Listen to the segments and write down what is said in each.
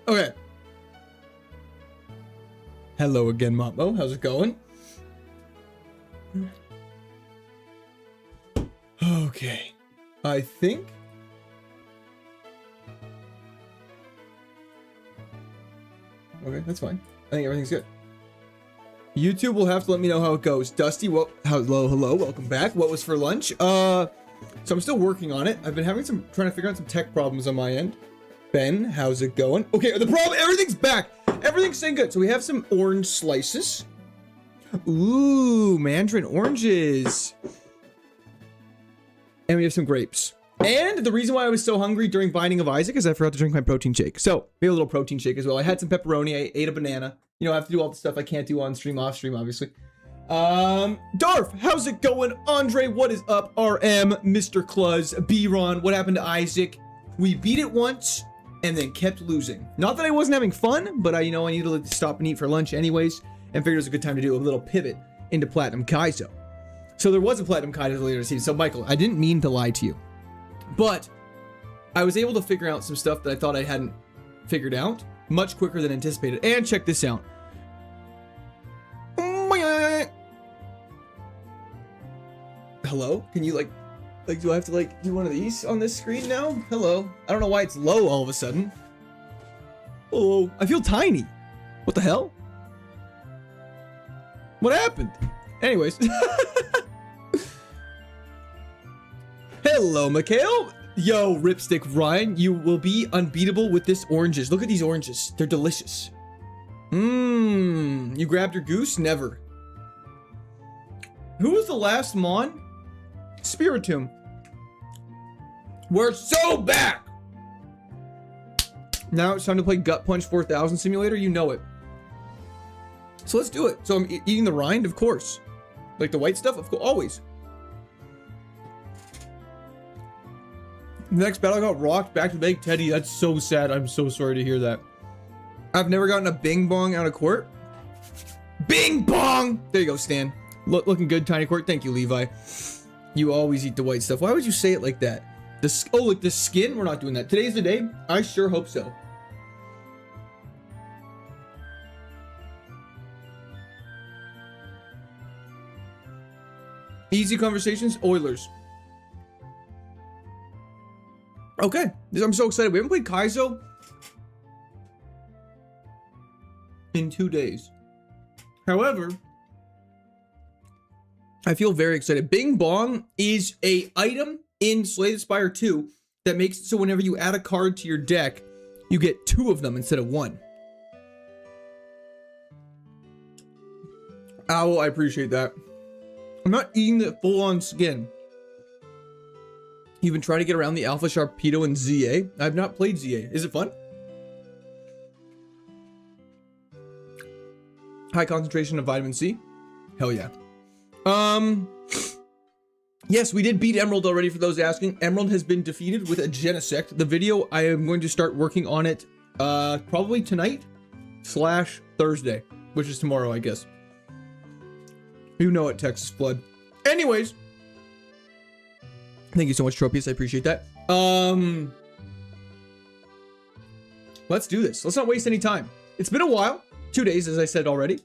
Okay. Hello again, Momo. How's it going? Okay. I think... Okay, that's fine. I think everything's good. YouTube will have to let me know how it goes. Dusty, what? Hello, welcome back. What was for lunch? So I'm still working on it. I've been having trying to figure out some tech problems on my end. Ben, how's it going? Okay, the problem, everything's back. Everything's staying good. So we have some orange slices. Ooh, mandarin oranges. And we have some grapes. And the reason why I was so hungry during Binding of Isaac is I forgot to drink my protein shake. So we have a little protein shake as well. I had some pepperoni. I ate a banana. You know, I have to do all the stuff I can't do on stream, off stream, obviously. Darf, how's it going? Andre, what is up? RM, Mr. Cluz, B-Ron, what happened to Isaac? We beat it once and then kept losing. Not that I wasn't having fun, but I needed to stop and eat for lunch anyways, and figured it was a good time to do a little pivot into Platinum Kaizo. So there was a Platinum Kaizo later this season. So Michael, I didn't mean to lie to you, but I was able to figure out some stuff that I thought I hadn't figured out much quicker than anticipated. And check this out. Hello? Can you like do I have to do one of these on this screen now? Hello? I don't know why it's low all of a sudden. Oh, I feel tiny. What the hell? What happened? Anyways. Hello, Mikhail. Yo, Ripstick Ryan, you will be unbeatable with this oranges. Look at these oranges. They're delicious. You grabbed your goose? Never. Who was the last Mon? Spiritomb. We're so back! Now it's time to play Gut Punch 4000 Simulator. You know it. So let's do it. So I'm eating the rind, of course. Like the white stuff, of course, always. The next battle got rocked back to Big Teddy. That's so sad. I'm so sorry to hear that. I've never gotten a bing bong out of court. Bing bong! There you go, Stan. Looking good, Tiny Court. Thank you, Levi. You always eat the white stuff. Why would you say it like that? Like the skin? We're not doing that. Today's the day? I sure hope so. Easy conversations, Oilers. Okay, I'm so excited. We haven't played Kaizo in 2 days. However, I feel very excited. Bing Bong is a item in Slay the Spire 2 that makes it so whenever you add a card to your deck, you get 2 of them instead of 1. Owl, I appreciate that. I'm not eating the full-on skin. You even try to get around the Alpha Sharpedo and ZA. I've not played ZA. Is it fun? High concentration of vitamin C. Hell yeah. Yes, we did beat Emerald already, for those asking. Emerald has been defeated with a Genesect. The video, I am going to start working on it probably tonight / Thursday, which is tomorrow, I guess. You know it, Texas Flood. Anyways, thank you so much, Tropius. I appreciate that. Let's do this. Let's not waste any time. It's been a while. 2 days, as I said already.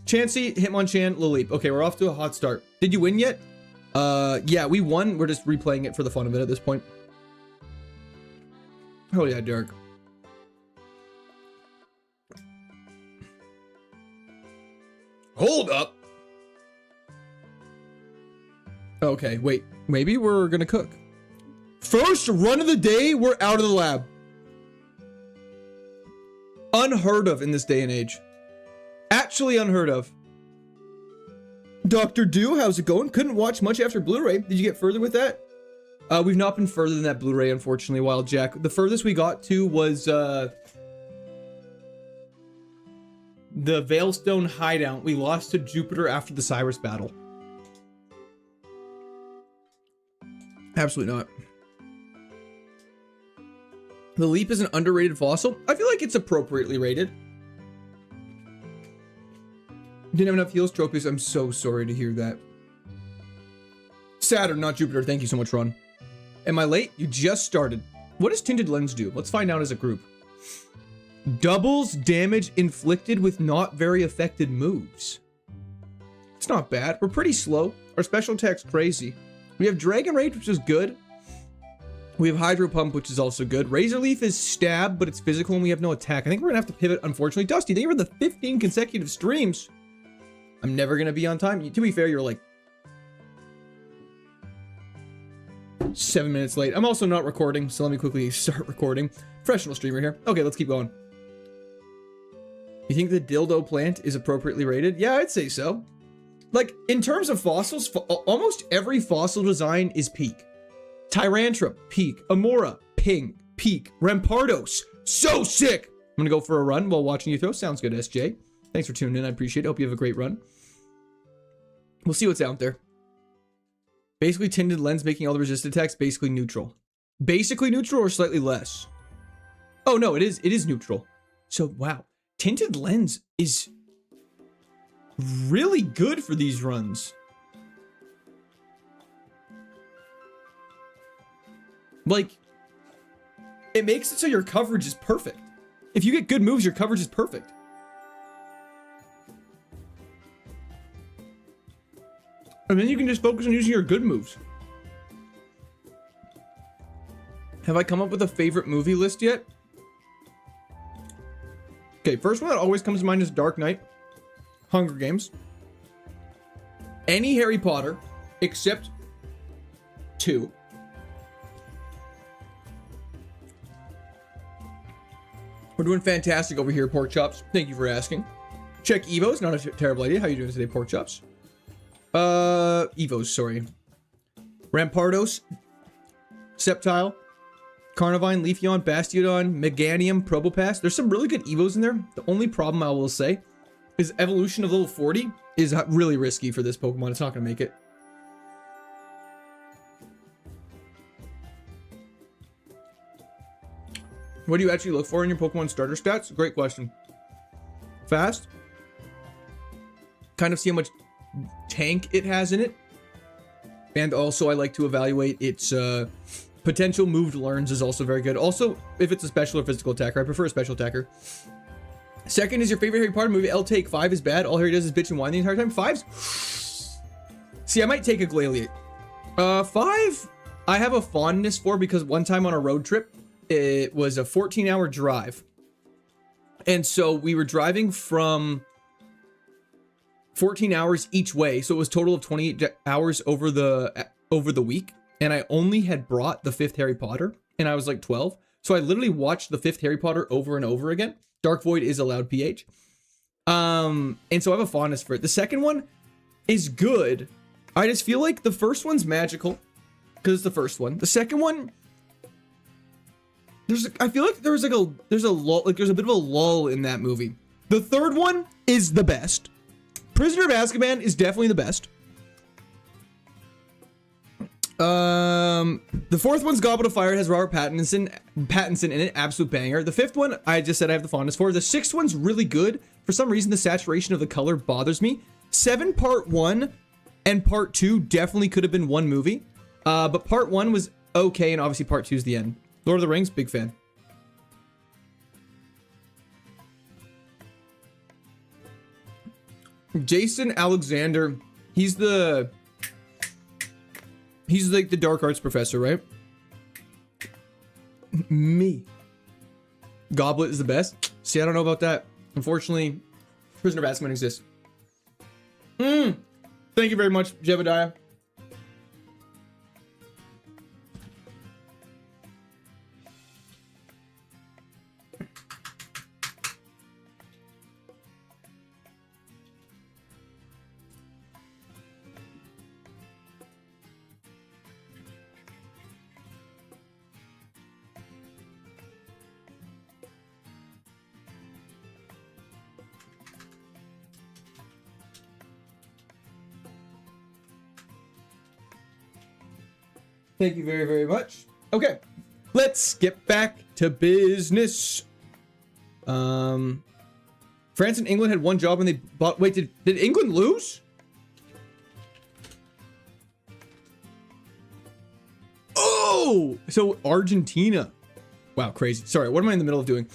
Chansey, Hitmonchan, Lilip. Okay, we're off to a hot start. Did you win yet? Yeah, we won. We're just replaying it for the fun of it at this point. Oh yeah, Derek. Hold up. Okay, wait. Maybe we're gonna cook. First run of the day, we're out of the lab. Unheard of in this day and age. Actually unheard of. Dr. Do, how's it going? Couldn't watch much after Blu-ray. Did you get further with that? We've not been further than that Blu-ray, unfortunately, Wild Jack. The furthest we got to was the Veilstone hideout. We lost to Jupiter after the Cyrus battle. Absolutely not. The Leap is an underrated fossil. I feel like it's appropriately rated. Didn't have enough heals trophies. I'm so sorry to hear that. Saturn, not Jupiter. Thank you so much, Ron. Am I late? You just started. What does Tinted Lens do? Let's find out as a group. Doubles damage inflicted with not very affected moves. It's not bad. We're pretty slow. Our special attack's crazy. We have Dragon Rage, which is good. We have Hydro Pump, which is also good. Razor Leaf is stab, but it's physical and we have no attack. I think we're gonna have to pivot, unfortunately. Dusty, thank you for the 15 consecutive streams. I'm never gonna be on time. To be fair, you're like 7 minutes late. I'm also not recording, so let me quickly start recording. Professional streamer here. Okay, let's keep going. You think the dildo plant is appropriately rated? Yeah, I'd say so. Like, in terms of fossils, almost every fossil design is peak. Tyrantrum, peak. Amora, peak. Rampardos, so sick. I'm gonna go for a run while watching you throw. Sounds good, SJ. Thanks for tuning in. I appreciate it. Hope you have a great run. We'll see what's out there. Basically, Tinted Lens making all the resisted attacks basically neutral. Basically neutral or slightly less? Oh, no, it is neutral. So, wow. Tinted Lens is really good for these runs. Like, it makes it so your coverage is perfect. If you get good moves, your coverage is perfect. And then you can just focus on using your good moves. Have I come up with a favorite movie list yet? Okay, first one that always comes to mind is Dark Knight, Hunger Games, any Harry Potter, except 2. We're doing fantastic over here, Pork Chops. Thank you for asking. Check Evos, not a terrible idea. How you doing today, Pork Chops? Evos, sorry. Rampardos, Sceptile, Carnivine, Leafeon, Bastiodon, Meganium, Probopass. There's some really good Evos in there. The only problem I will say is evolution of level 40 is really risky for this Pokemon. It's not going to make it. What do you actually look for in your Pokemon starter stats? Great question. Fast. Kind of see how much tank it has in it. And also I like to evaluate its potential moved learns is also very good. Also, if it's a special or physical attacker, I prefer a special attacker. Second is your favorite Harry Potter movie. I'll take 5 is bad. All Harry does is bitch and whine the entire time. 5's... See, I might take a Glalie. 5, I have a fondness for because one time on a road trip, it was a 14-hour drive. And so we were driving from 14 hours each way. So it was a total of 28 hours over the week. And I only had brought the 5th Harry Potter and I was like 12. So I literally watched the 5th Harry Potter over and over again. Dark Void is allowed PH. And so I have a fondness for it. The second one is good. I just feel like the first one's magical because it's the first one. The second one, I feel like there's a bit of a lull in that movie. The third one is the best. Prisoner of Azkaban is definitely the best. The fourth one's Goblet of Fire. It has Robert Pattinson in it. Absolute banger. The fifth one, I just said I have the fondness for. The sixth one's really good. For some reason, the saturation of the color bothers me. 7 part 1 and part 2 definitely could have been one movie. But part 1 was okay, and obviously part 2 is the end. Lord of the Rings, big fan. Jason Alexander, he's like the dark arts professor, right? Me. Goblet is the best. See, I don't know about that. Unfortunately, Prisoner of Azkaban exists. Thank you very much, Jebediah. Thank you very, very much. Okay, let's get back to business. France and England had one job when they bought. Wait, did England lose? Oh, so Argentina. Wow, crazy. Sorry, what am I in the middle of doing?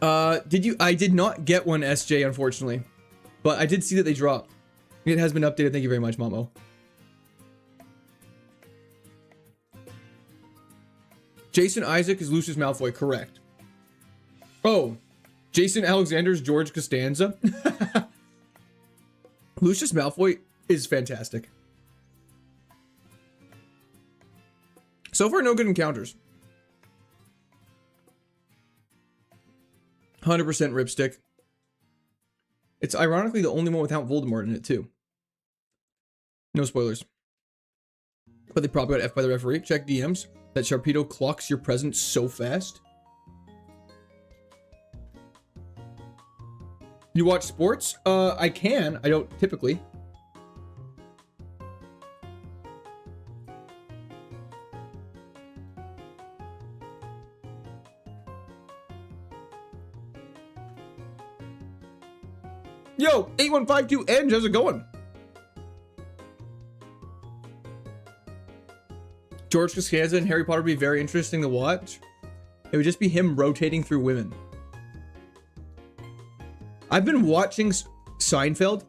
I did not get one, SJ, unfortunately. But I did see that they dropped. It has been updated. Thank you very much, Momo. Jason Isaac is Lucius Malfoy, correct. Oh, Jason Alexander is George Costanza. Lucius Malfoy is fantastic. So far, no good encounters. 100% Ripstick. It's ironically the only one without Voldemort in it, too. No spoilers. But they probably got F by the referee. Check DMs. That Sharpedo clocks your presence so fast. You watch sports? I can. I don't typically. Yo, 8152 how's it going? George Costanza and Harry Potter would be very interesting to watch. It would just be him rotating through women. I've been watching Seinfeld.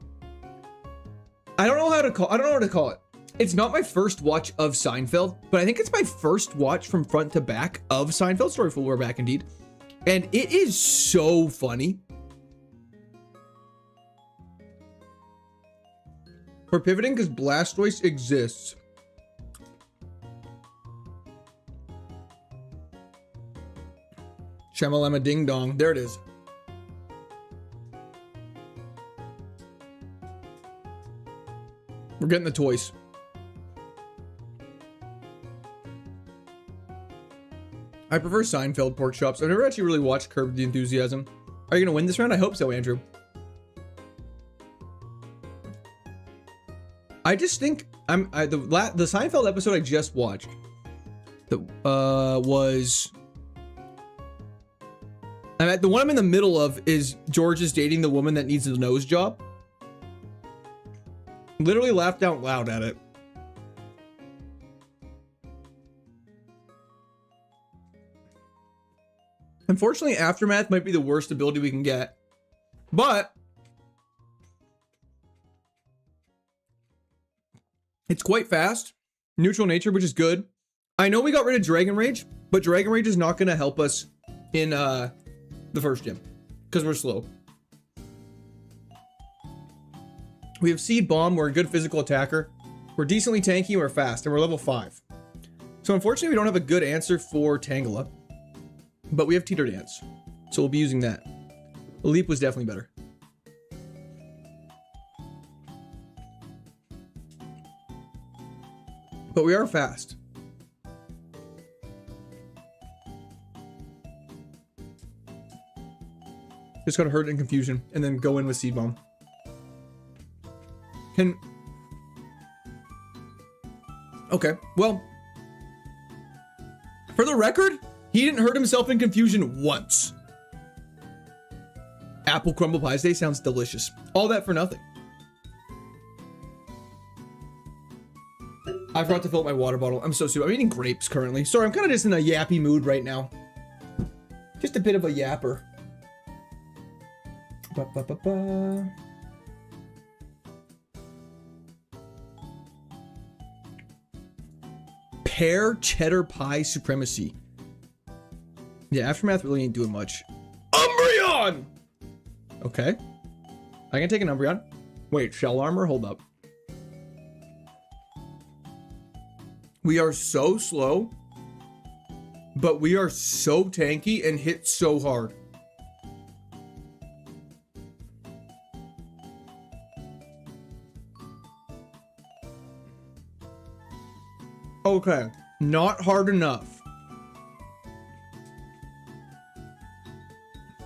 I don't know what to call it. It's not my first watch of Seinfeld, but I think it's my first watch from front to back of Seinfeld. Story full we're back indeed. And it is so funny. We're pivoting because Blastoise exists. Shamalama ding dong. There it is. We're getting the toys. I prefer Seinfeld pork chops. I've never actually really watched Curb the Enthusiasm. Are you going to win this round? I hope so, Andrew. I just think the Seinfeld episode I just watched was the one I'm in the middle of is George is dating the woman that needs a nose job. Literally laughed out loud at it. Unfortunately, Aftermath might be the worst ability we can get, but it's quite fast. Neutral nature, which is good. I know we got rid of Dragon Rage, but Dragon Rage is not going to help us in the first gym because we're slow. We have Seed Bomb. We're a good physical attacker. We're decently tanky. We're fast, and we're level 5. So unfortunately, we don't have a good answer for Tangela, but we have Teeter Dance, so we'll be using that. Leap was definitely better. But we are fast. Just gotta hurt in confusion and then go in with Seed Bomb. Okay, well, for the record, he didn't hurt himself in confusion once. Apple crumble pies day sounds delicious. All that for nothing. I forgot to fill up my water bottle. I'm so stupid. I'm eating grapes currently. Sorry, I'm kind of just in a yappy mood right now. Just a bit of a yapper. Pear cheddar pie supremacy. Yeah, Aftermath really ain't doing much. Umbreon! Okay. I can take an Umbreon. Wait, shell armor? Hold up. We are so slow, but we are so tanky and hit so hard. Okay, not hard enough.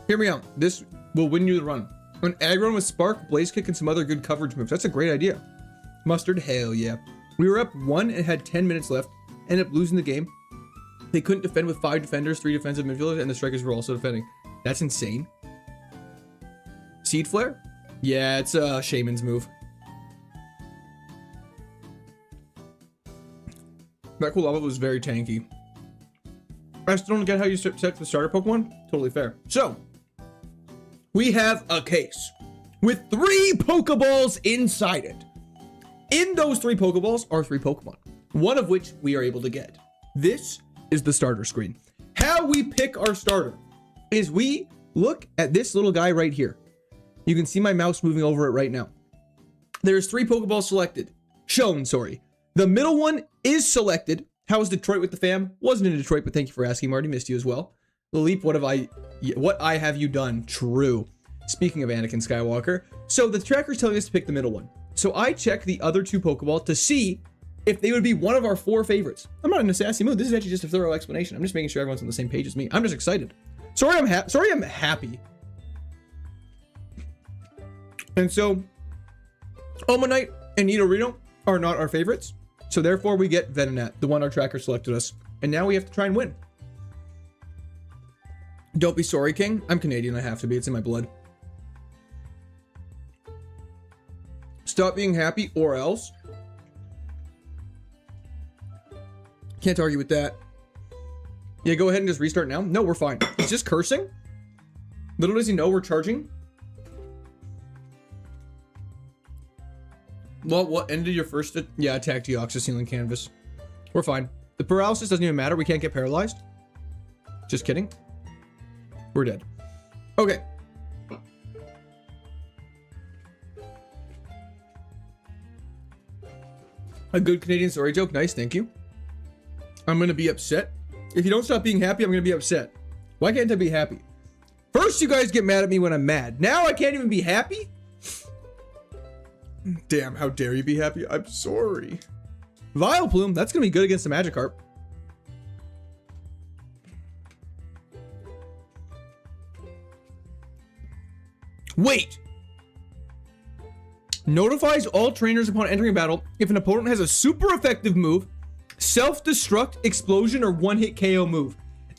Hear me out. This will win you the run. An ag run with Spark, Blaze Kick, and some other good coverage moves. That's a great idea. Mustard, hell yeah. We were up 1 and had 10 minutes left. Ended up losing the game. They couldn't defend with 5 defenders, 3 defensive midfielders, and the strikers were also defending. That's insane. Seed Flare? Yeah, it's a Shaman's move. That Kulava was very tanky. I still don't get how you set the starter Pokemon. Totally fair. So, we have a case with 3 Pokeballs inside it. In those 3 Pokeballs are 3 Pokemon, one of which we are able to get. This is the starter screen. How we pick our starter is we look at this little guy right here. You can see my mouse moving over it right now. There's 3 Pokeballs selected. Shown, sorry. The middle one is selected. How was Detroit with the fam? Wasn't in Detroit, but thank you for asking, Marty. Missed you as well. Leap, what I have you done? True. Speaking of Anakin Skywalker. So the tracker's telling us to pick the middle one. So I check the other 2 Pokeballs to see if they would be one of our 4 favorites. I'm not in a sassy mood. This is actually just a thorough explanation. I'm just making sure everyone's on the same page as me. I'm just excited. Sorry, I'm happy. And so, Omanite and Nidorino are not our favorites. So therefore, we get Venonat, the one our tracker selected us. And now we have to try and win. Don't be sorry, King. I'm Canadian. I have to be. It's in my blood. Stop being happy or else. Can't argue with that. Yeah, go ahead and just restart now. No, we're fine. He's just cursing. Little does he know we're charging. Well, what ended your first attack to Deoxys Healing Canvas? We're fine. The paralysis doesn't even matter. We can't get paralyzed. Just kidding. We're dead. Okay. A good Canadian story joke. Nice, thank you. I'm gonna be upset. If you don't stop being happy, I'm gonna be upset. Why can't I be happy? First, you guys get mad at me when I'm mad. Now I can't even be happy? Damn, how dare you be happy? I'm sorry. Vileplume, that's gonna be good against the Magikarp. Wait. Notifies all trainers upon entering battle if an opponent has a super effective move, self-destruct, explosion, or one-hit KO move.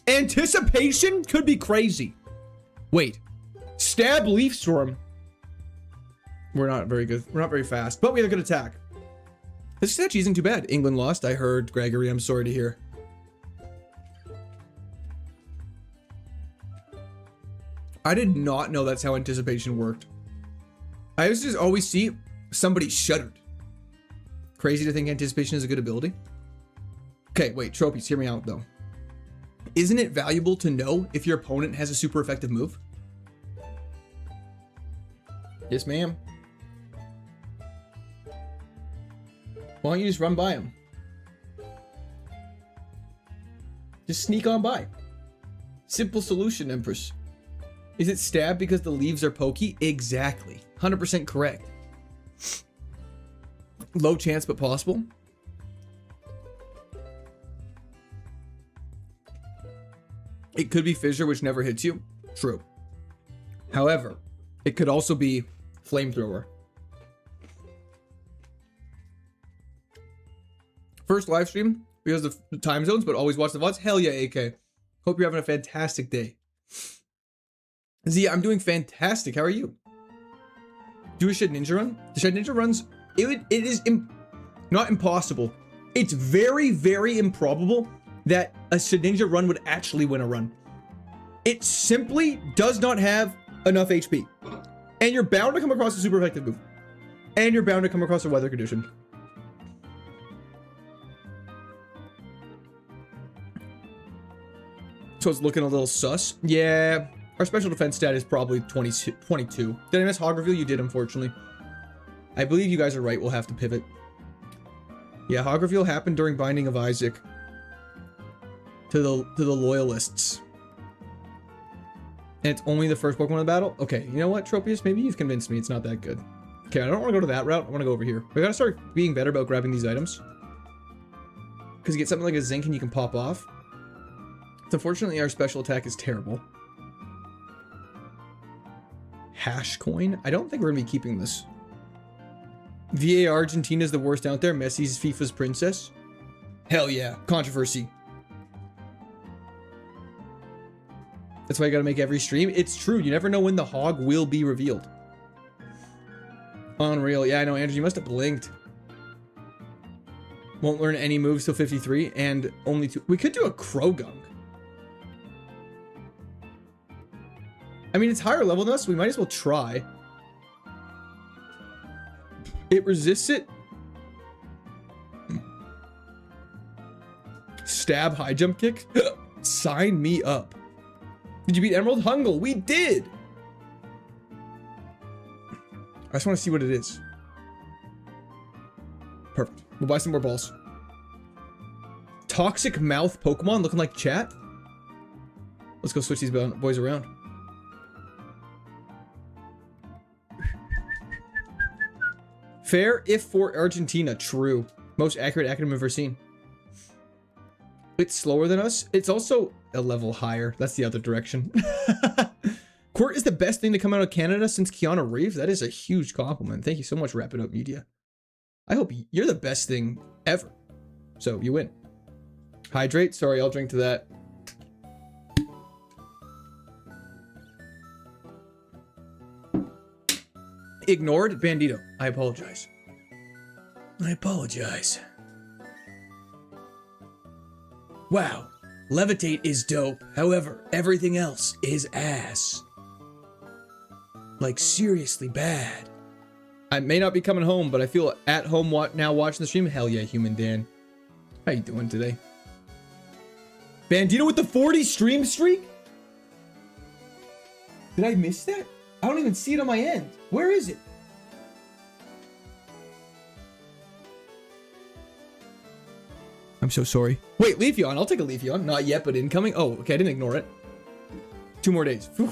Anticipation could be crazy. Wait. Stab, Leaf Storm. We're not very good. We're not very fast, but we have a good attack. This statue isn't too bad. England lost. I heard, Gregory. I'm sorry to hear. I did not know that's how anticipation worked. I used to just always see somebody shuddered. Crazy to think anticipation is a good ability. Okay, wait, Tropies, hear me out though. Isn't it valuable to know if your opponent has a super effective move? Yes, ma'am. Why don't you just run by him? Just sneak on by. Simple solution, Empress. Is it stab because the leaves are pokey? Exactly. 100% correct. Low chance, but possible. It could be fissure, which never hits you. True. However, it could also be flamethrower. First live stream because of the time zones, but always watch the VODs. Hell yeah, AK. Hope you're having a fantastic day. Z, I'm doing fantastic. How are you? Do a Shed Ninja run? The Shed Ninja runs, it is not impossible. It's very, very improbable that a Shed Ninja run would actually win a run. It simply does not have enough HP. And you're bound to come across a super effective move. And you're bound to come across a weather condition. So it's looking a little sus. Yeah. Our special defense stat is probably 22. Did I miss Hog Reveal? You did, unfortunately. I believe you guys are right. We'll have to pivot. Yeah, Hog Reveal happened during Binding of Isaac. To the loyalists. And it's only the first Pokemon in the battle? Okay, you know what, Tropius? Maybe you've convinced me it's not that good. Okay, I don't want to go to that route. I want to go over here. We gotta start being better about grabbing these items. Because you get something like a Zinc and you can pop off. So unfortunately, our special attack is terrible. Hash coin? I don't think we're gonna be keeping this. VA Argentina is the worst out there. Messi's FIFA's princess. Hell yeah. Controversy. That's why you gotta make every stream. It's true. You never know when the hog will be revealed. Unreal. Yeah, I know, Andrew, you must have blinked. Won't learn any moves till 53 and only 2. We could do a Krogunk. I mean, it's higher level than us, so we might as well try. It resists it. Stab, high jump kick. Sign me up. Did you beat Emerald Hungle? We did. I just want to see what it is. Perfect. We'll buy some more balls. Toxic mouth Pokemon looking like chat. Let's go switch these boys around. Fair if for Argentina. True. Most accurate acronym I've ever seen. It's slower than us. It's also a level higher. That's the other direction. Quirt is the best thing to come out of Canada since Keanu Reeves. That is a huge compliment. Thank you so much, Wrap It Up Media. I hope you're the best thing ever. So you win. Hydrate. Sorry, I'll drink to that. Ignored. Bandito. I apologize. I apologize. Wow. Levitate is dope. However, everything else is ass. Like, seriously bad. I may not be coming home, but I feel at home now watching the stream. Hell yeah, Human Dan. How you doing today? Bandito with the 40 stream streak? Did I miss that? I don't even see it on my end. Where is it? I'm so sorry. Wait, Leafeon. I'll take a Leafeon. Not yet, but incoming. Oh, okay. I didn't ignore it. 2 more days. Whew.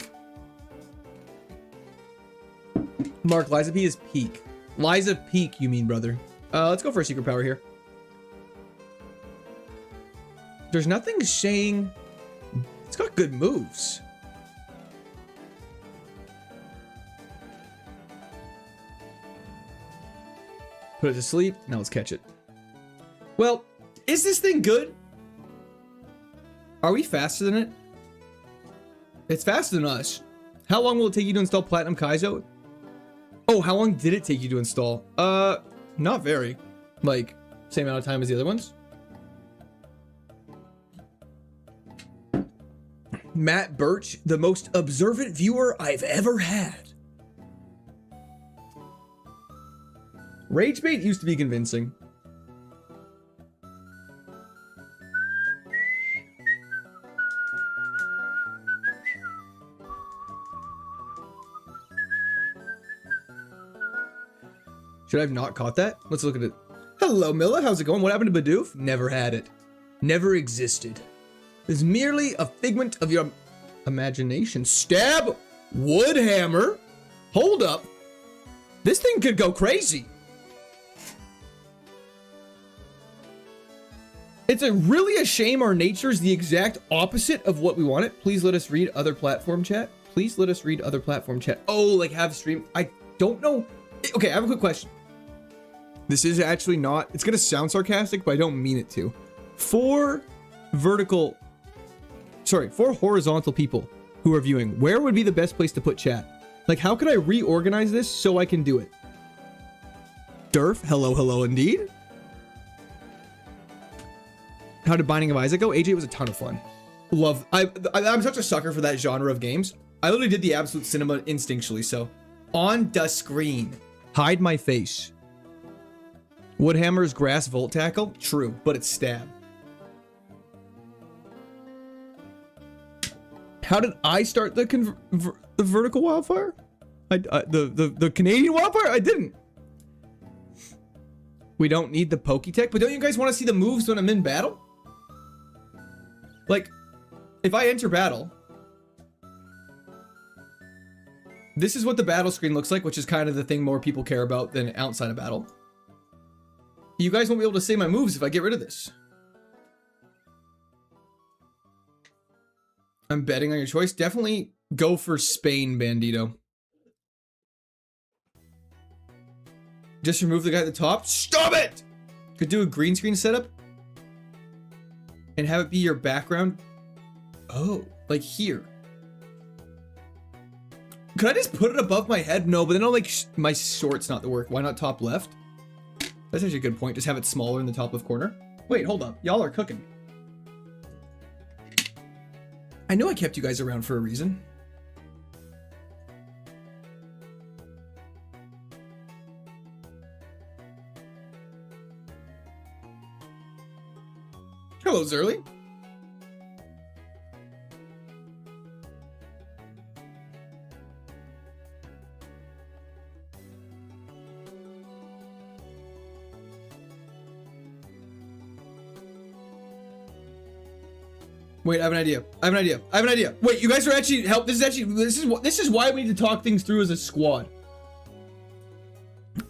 Mark, Liza P is peak. Liza peak, you mean, brother. Let's go for a secret power here. There's nothing saying... It's got good moves. Put it to sleep. Now let's catch it. Well, is this thing good? Are we faster than it? It's faster than us. How long will it take you to install Platinum Kaizo? Oh, how long did it take you to install? Not very. Like, same amount of time as the other ones. Matt Birch, the most observant viewer I've ever had. Rage bait used to be convincing. Should I have not caught that? Let's look at it. Hello, Milla. How's it going? What happened to Bidoof? Never had it. Never existed. It's merely a figment of your imagination. Stab! Woodhammer! Hold up. This thing could go crazy. It's really a shame our nature is the exact opposite of what we want it. Please let us read other platform chat. Please let us read other platform chat. Oh, like have stream. I don't know. Okay, I have a quick question. This is actually not, it's gonna sound sarcastic, but I don't mean it to. For horizontal people who are viewing, where would be the best place to put chat? Like, how can I reorganize this so I can do it? Durf, hello indeed. How did Binding of Isaac go? AJ was a ton of fun. I'm such a sucker for that genre of games. I literally did the absolute cinema instinctually, so. On the screen. Hide my face. Woodhammer's grass volt tackle? True, but it's stab. How did I start the vertical wildfire? The Canadian wildfire? I didn't. We don't need the Poketech, but don't you guys want to see the moves when I'm in battle? Like, if I enter battle, this is what the battle screen looks like, which is kind of the thing more people care about than outside of battle. You guys won't be able to say my moves if I get rid of this. I'm betting on your choice. Definitely go for Spain, Bandito. Just remove the guy at the top. Stop it! Could do a green screen setup and have it be your background. Oh, like here. Could I just put it above my head? No, but then I'll like my short's not the work. Why not top left? That's actually a good point. Just have it smaller in the top left corner. Wait, hold up. Y'all are cooking. I know I kept you guys around for a reason. Hello, Zerly. Wait, I have an idea. Wait, you guys are actually help. This is why we need to talk things through as a squad.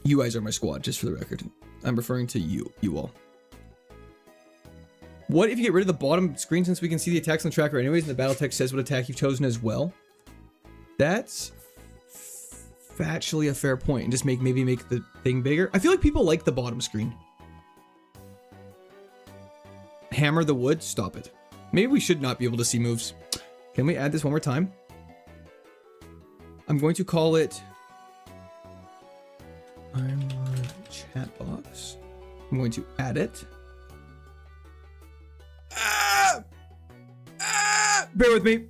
You guys are my squad, just for the record. I'm referring to you all. What if you get rid of the bottom screen since we can see the attacks on the tracker anyways, and the battle text says what attack you've chosen as well? That's factually a fair point. And just maybe make the thing bigger. I feel like people like the bottom screen. Hammer the wood. Stop it. Maybe we should not be able to see moves. Can we add this one more time? I'm going to call it chat box. I'm going to add it. Bear with me.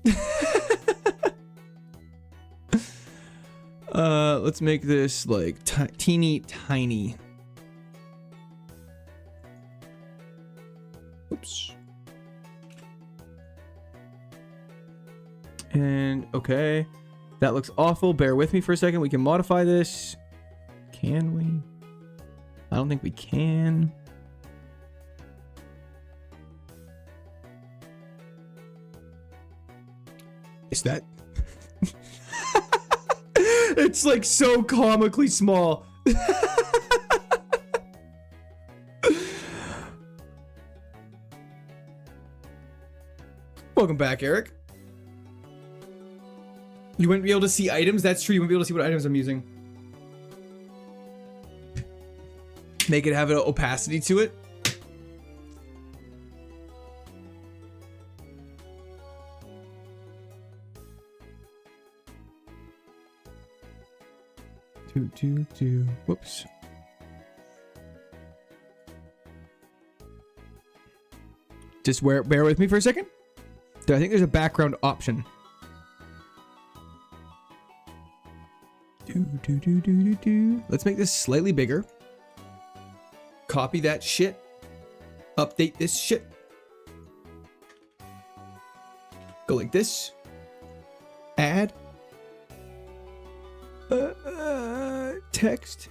Let's make this like teeny tiny. Oops. And okay, that looks awful. Bear with me for a second. We can modify this. Can we? I don't think we can. Is that? It's like so comically small. Welcome back, Eric. You wouldn't be able to see items? That's true. You wouldn't be able to see what items I'm using. Make it have an opacity to it. Whoops. Just bear with me for a second. I think there's a background option. Let's make this slightly bigger. Copy that shit. Update this shit. Go like this. Add. Text.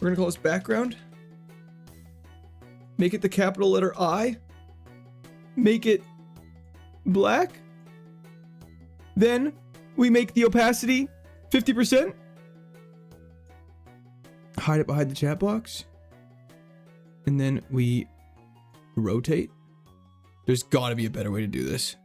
We're gonna call this background. Make it the capital letter I. Make it black. Then we make the opacity 50%. Hide it behind the chat box. And then we rotate. There's gotta be a better way to do this.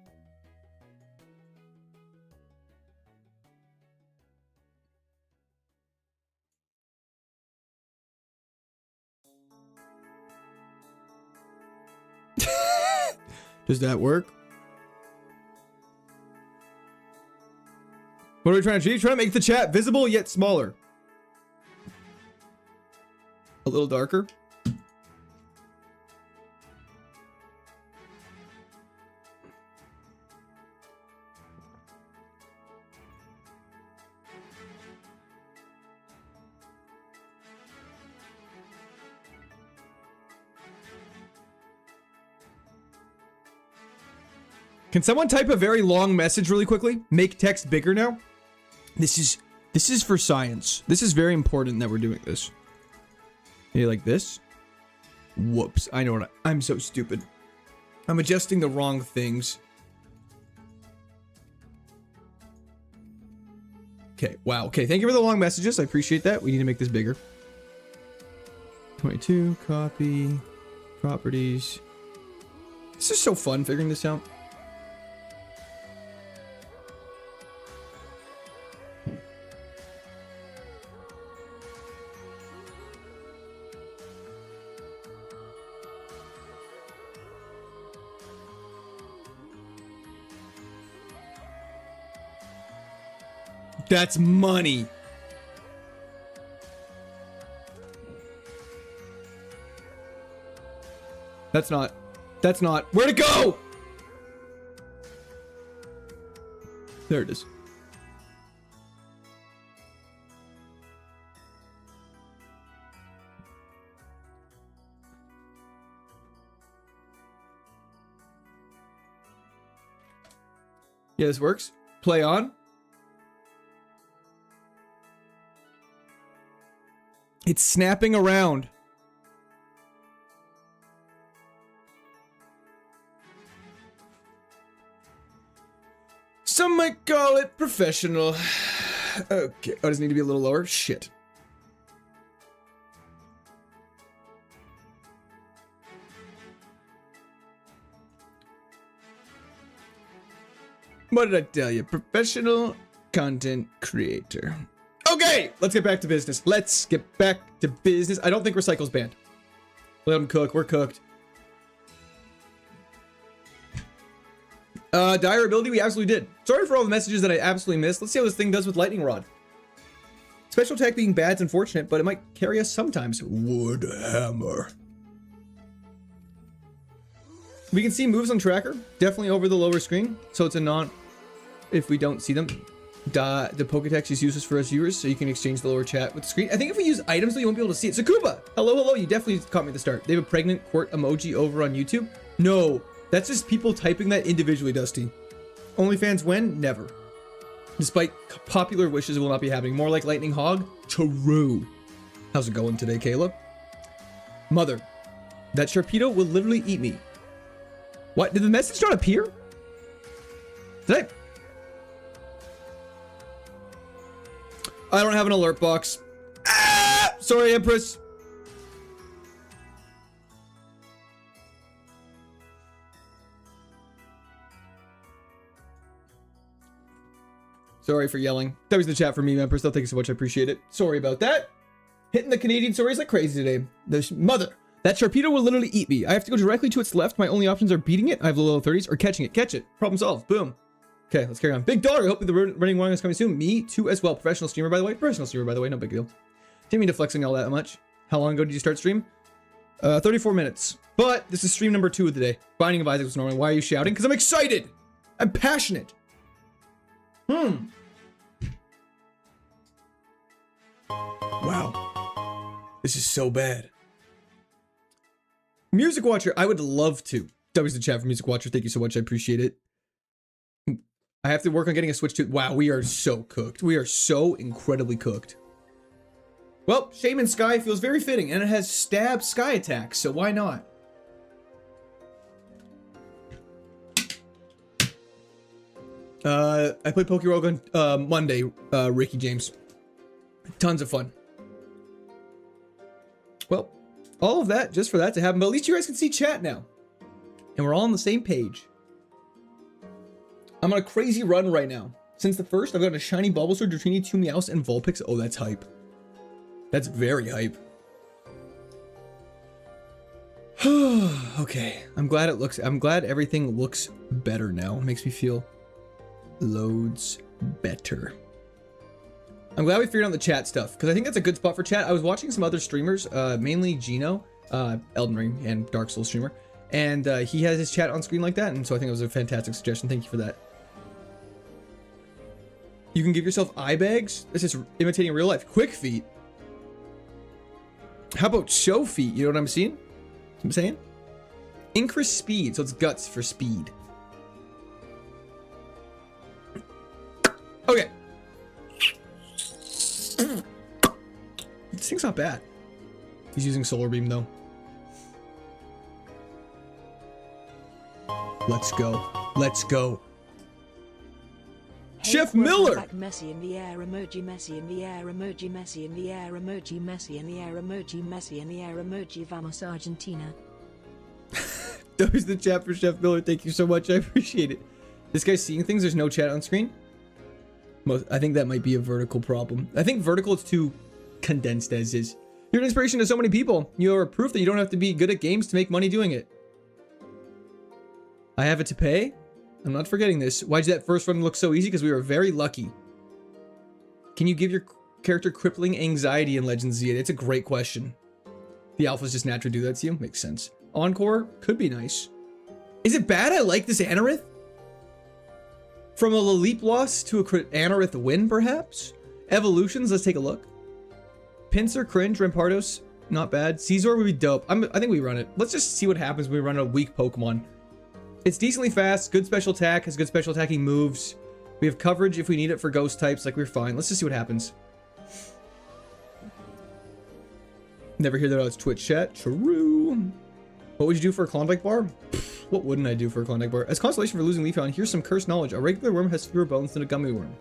Does that work? What are we trying to do? Trying to make the chat visible yet smaller. A little darker. Can someone type a very long message really quickly? Make text bigger now. This is for science. This is very important that we're doing this. Maybe like this. Whoops. I know what I'm so stupid. I'm adjusting the wrong things. Okay. Wow. Okay. Thank you for the long messages. I appreciate that. We need to make this bigger. 22. Copy. Properties. This is so fun figuring this out. That's money. That's not. Where'd it go? There it is. Yeah, this works. Play on. It's snapping around. Some might call it professional. Okay. Oh, does it need to be a little lower? Shit. What did I tell you? Professional content creator. Okay, let's get back to business. I don't think recycle's banned. Let them cook. We're cooked. Dire ability, we absolutely did. Sorry for all the messages that I absolutely missed. Let's see how this thing does with lightning rod. Special attack being bad is unfortunate, but it might carry us sometimes. Wood hammer. We can see moves on tracker, definitely over the lower screen, so it's a non if we don't see them. The Poketext is useless for us viewers, so you can exchange the lower chat with the screen. I think if we use items, though, you won't be able to see it. Sakuba! Hello, you definitely caught me at the start. They have a pregnant court emoji over on YouTube? No, that's just people typing that individually, Dusty. OnlyFans when? Never. Despite popular wishes, it will not be happening. More like Lightning Hog? True. How's it going today, Kayla? Mother, that Sharpedo will literally eat me. What? Did the message not appear? Did I don't have an alert box. Ah! Sorry, Empress. Sorry for yelling. That was the chat for me, Empress. Thank you so much. I appreciate it. Sorry about that. Hitting the Canadian stories like crazy today. Mother. That Sharpedo will literally eat me. I have to go directly to its left. My only options are beating it. I have the low 30s or catching it. Catch it. Problem solved. Boom. Okay, let's carry on. Big dollar. I hope the running one is coming soon. Me too as well. Professional streamer, by the way. No big deal. Didn't mean to flexing all that much. How long ago did you start stream? 34 minutes. But this is stream number 2 of the day. Binding of Isaac was normal. Why are you shouting? Because I'm excited. I'm passionate. Wow. This is so bad. Music Watcher, I would love to. W's the chat for Music Watcher. Thank you so much. I appreciate it. I have to work on getting a Switch to. Wow, we are so cooked. We are so incredibly cooked. Well, Shaman Sky feels very fitting, and it has stab sky attacks, so why not? I played Pokerogue on Monday, Ricky James. Tons of fun. Well, all of that just for that to happen, but at least you guys can see chat now. And we're all on the same page. I'm on a crazy run right now. Since the first, I've gotten a shiny Bulbasaur, Dratini, 2 Meowth, and Vulpix. Oh, that's hype. That's very hype. Okay, I'm glad everything looks better now. It makes me feel loads better. I'm glad we figured out the chat stuff, because I think that's a good spot for chat. I was watching some other streamers, mainly Gino, Elden Ring and Dark Souls streamer, and he has his chat on screen like that, and so I think it was a fantastic suggestion. Thank you for that. You can give yourself eye bags? This is imitating real life. Quick feet. How about show feet? You know what I'm seeing? What I'm saying? Increase speed, so it's guts for speed. Okay. This thing's not bad. He's using Solar Beam though. Let's go. Let's go. Hey, Chef Miller! Back Messi in the air, emoji Messi in the air, emoji Messi in the air, emoji Messi in the air, emoji Messi in the air, emoji Vamos Argentina. That was the chat for Chef Miller. Thank you so much. I appreciate it. This guy's seeing things. There's no chat on screen. I think that might be a vertical problem. I think vertical is too condensed as is. You're an inspiration to so many people. You are proof that you don't have to be good at games to make money doing it. I have it to pay. I'm not forgetting this. Why did that first run look so easy? Because we were very lucky. Can you give your character crippling anxiety in Legends Z? It's a great question. The alphas just naturally do that to you. Makes sense. Encore could be nice. Is it bad I like this Anorith? From a Leap loss to a Anorith win, perhaps? Evolutions, let's take a look. Pinsir, Cringe, Rampardos, not bad. Caesar would be dope. I think we run it. Let's just see what happens when we run a weak Pokemon. It's decently fast, good special attack, has good special attacking moves. We have coverage if we need it for ghost types, like we're fine. Let's just see what happens. Never hear that on Twitch chat. True. What would you do for a Klondike bar? What wouldn't I do for a Klondike bar? As consolation for losing Leafeon, here's some cursed knowledge. A regular worm has fewer bones than a gummy worm.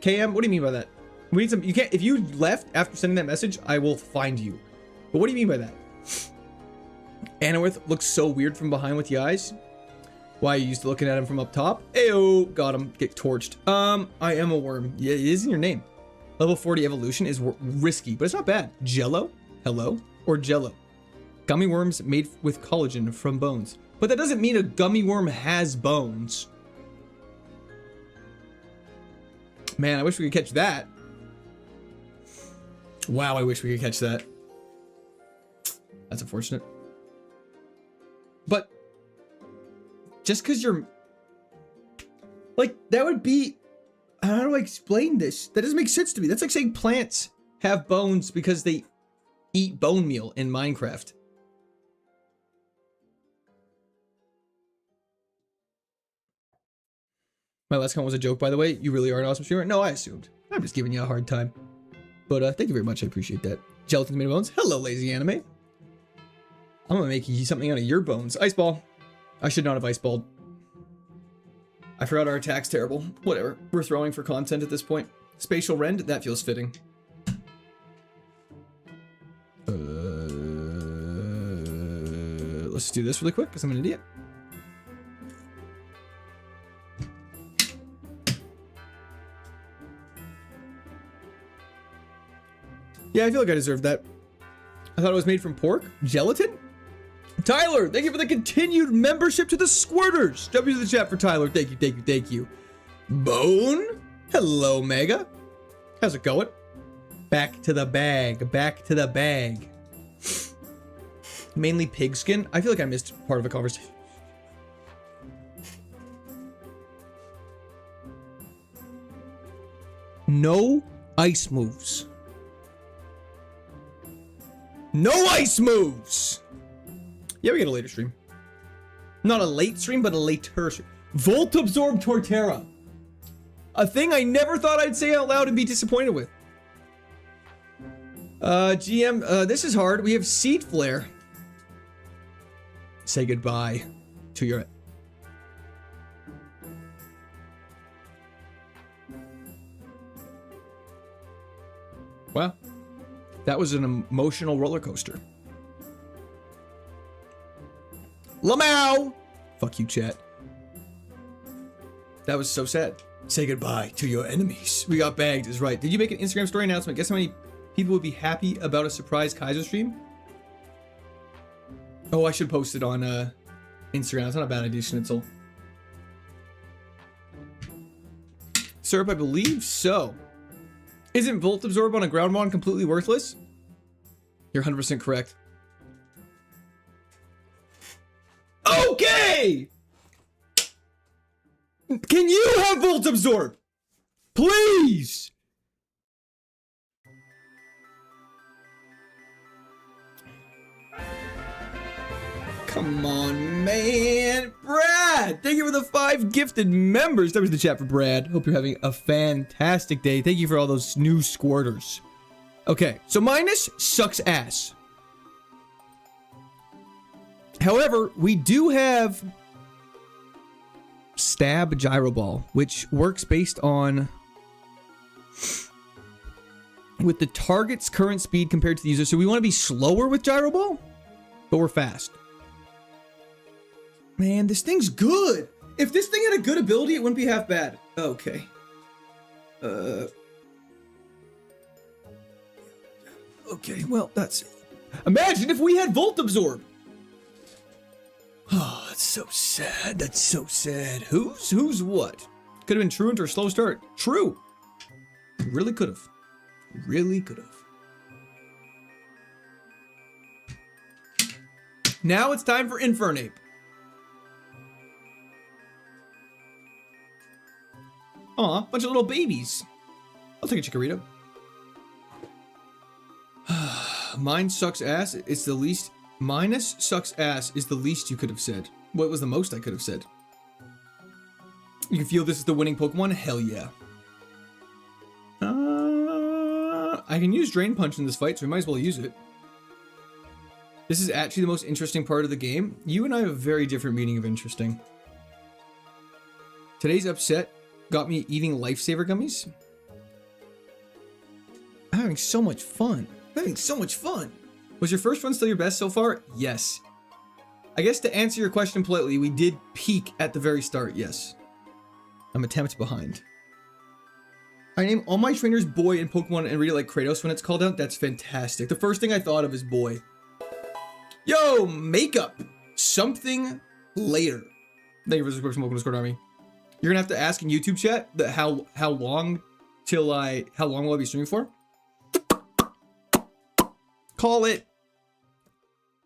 KM, what do you mean by that? We need some. You can't. If you left after sending that message, I will find you. But what do you mean by that? Anorith looks so weird from behind with the eyes. Why are you used to looking at him from up top? Ayo, got him. Get torched. I am a worm. Yeah, it is in your name. Level 40 evolution is risky, but it's not bad. Jello? Hello? Or Jello? Gummy worms made with collagen from bones. But that doesn't mean a gummy worm has bones. Man, I wish we could catch that. Wow, I wish we could catch that. That's unfortunate. But just because you're like, that would be, how do I explain this? That doesn't make sense to me. That's like saying plants have bones because they eat bone meal in Minecraft. My last comment was a joke, by the way. You really are an awesome streamer. No, I assumed. I'm just giving you a hard time. But thank you very much. I appreciate that. Gelatin made of bones. Hello, lazy anime. I'm gonna make you something out of your bones. Ice ball. I should not have ice balled. I forgot our attack's terrible. Whatever. We're throwing for content at this point. Spatial rend. That feels fitting. Let's do this really quick because I'm an idiot. Yeah, I feel like I deserved that. I thought it was made from pork. Gelatin? Tyler, thank you for the continued membership to the Squirters. W to the chat for Tyler. Thank you, thank you, thank you. Bone? Hello, Mega. How's it going? Back to the bag. Back to the bag. Mainly pigskin. I feel like I missed part of a conversation. No ice moves. No ice moves! Yeah, we get a later stream. Not a late stream, but a later stream. Volt Absorb Torterra. A thing I never thought I'd say out loud and be disappointed with. GM, this is hard. We have Seed Flare. Say goodbye to your... Wow. That was an emotional roller coaster. Lamau! Fuck you, chat. That was so sad. Say goodbye to your enemies. We got bagged is right. Did you make an Instagram story announcement? Guess how many people would be happy about a surprise Kaizo stream? Oh, I should post it on Instagram. It's not a bad idea, Schnitzel. Syrup, I believe so. Isn't Volt Absorb on a ground mon completely worthless? You're 100% correct. Okay! Can you have Volt Absorb? Please! Come on, man. Brad, thank you for the 5 gifted members. That was the chat for Brad. Hope you're having a fantastic day. Thank you for all those new squirters. Okay, so Minus sucks ass. However, we do have Stab Gyro Ball, which works based on with the target's current speed compared to the user. So we want to be slower with Gyro Ball, but we're fast. Man, this thing's good. If this thing had a good ability, it wouldn't be half bad. Okay. Okay, well, that's... Imagine if we had Volt Absorb. Oh, that's so sad. That's so sad. Who's what? Could have been truant or slow start. True. Really could have. Really could have. Now it's time for Infernape. Aw, bunch of little babies. I'll take a Chikorita. Mine sucks ass. It's the least. Minus sucks ass is the least you could have said. What was the most I could have said? You can feel this is the winning Pokemon? Hell yeah. I can use Drain Punch in this fight, so we might as well use it. This is actually the most interesting part of the game. You and I have a very different meaning of interesting. Today's upset got me eating Lifesaver gummies. I'm having so much fun. I'm having so much fun. Was your first one still your best so far? Yes. I guess to answer your question politely, we did peak at the very start, yes. I'm a temp behind. I name all my trainers Boy in Pokemon and read it like Kratos when it's called out. That's fantastic. The first thing I thought of is Boy. Yo, makeup. Something later. Thank you for the subscription, welcome to Discord Army. You're gonna have to ask in YouTube chat that how long will I be streaming for? Call it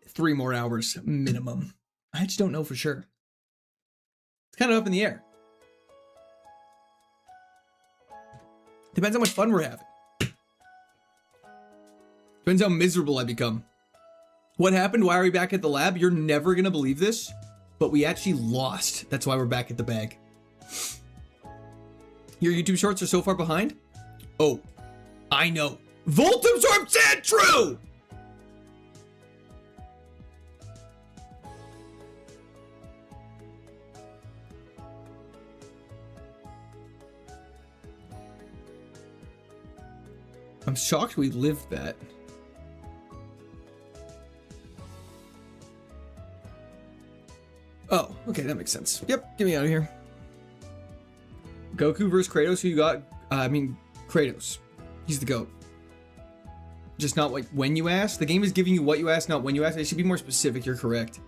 3 more hours minimum. I just don't know for sure. It's kind of up in the air. Depends how much fun we're having. Depends how miserable I become. What happened? Why are we back at the lab? You're never gonna believe this, but we actually lost. That's why we're back at the bag. Your YouTube shorts are so far behind? Oh, I know. Voltabsorb said true! I'm shocked we lived that. Oh, okay, that makes sense. Yep, get me out of here. Goku versus Kratos, who you got? Kratos. He's the GOAT. Just not like when you ask. The game is giving you what you ask, not when you ask. It should be more specific, you're correct.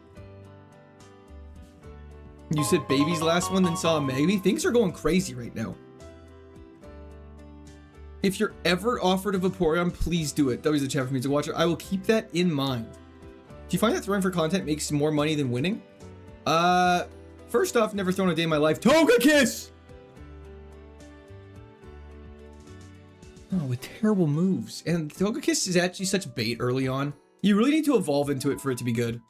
You said baby's last one, then saw a maybe? Things are going crazy right now. If you're ever offered a Vaporeon, please do it. That was the chat for Music Watcher. I will keep that in mind. Do you find that throwing for content makes more money than winning? First off, never thrown a day in my life. Togekiss! Oh, with terrible moves. And Togekiss is actually such bait early on. You really need to evolve into it for it to be good.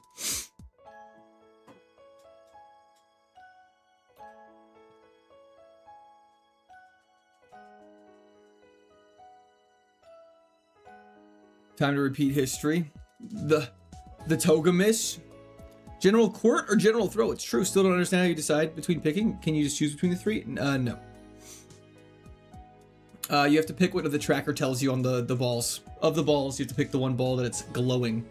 Time to repeat history. The Togemiss. General Court or General Throw? It's true. Still don't understand how you decide between picking. Can you just choose between the 3? No. You have to pick what the tracker tells you on the balls. Of the balls, you have to pick the one ball that it's glowing.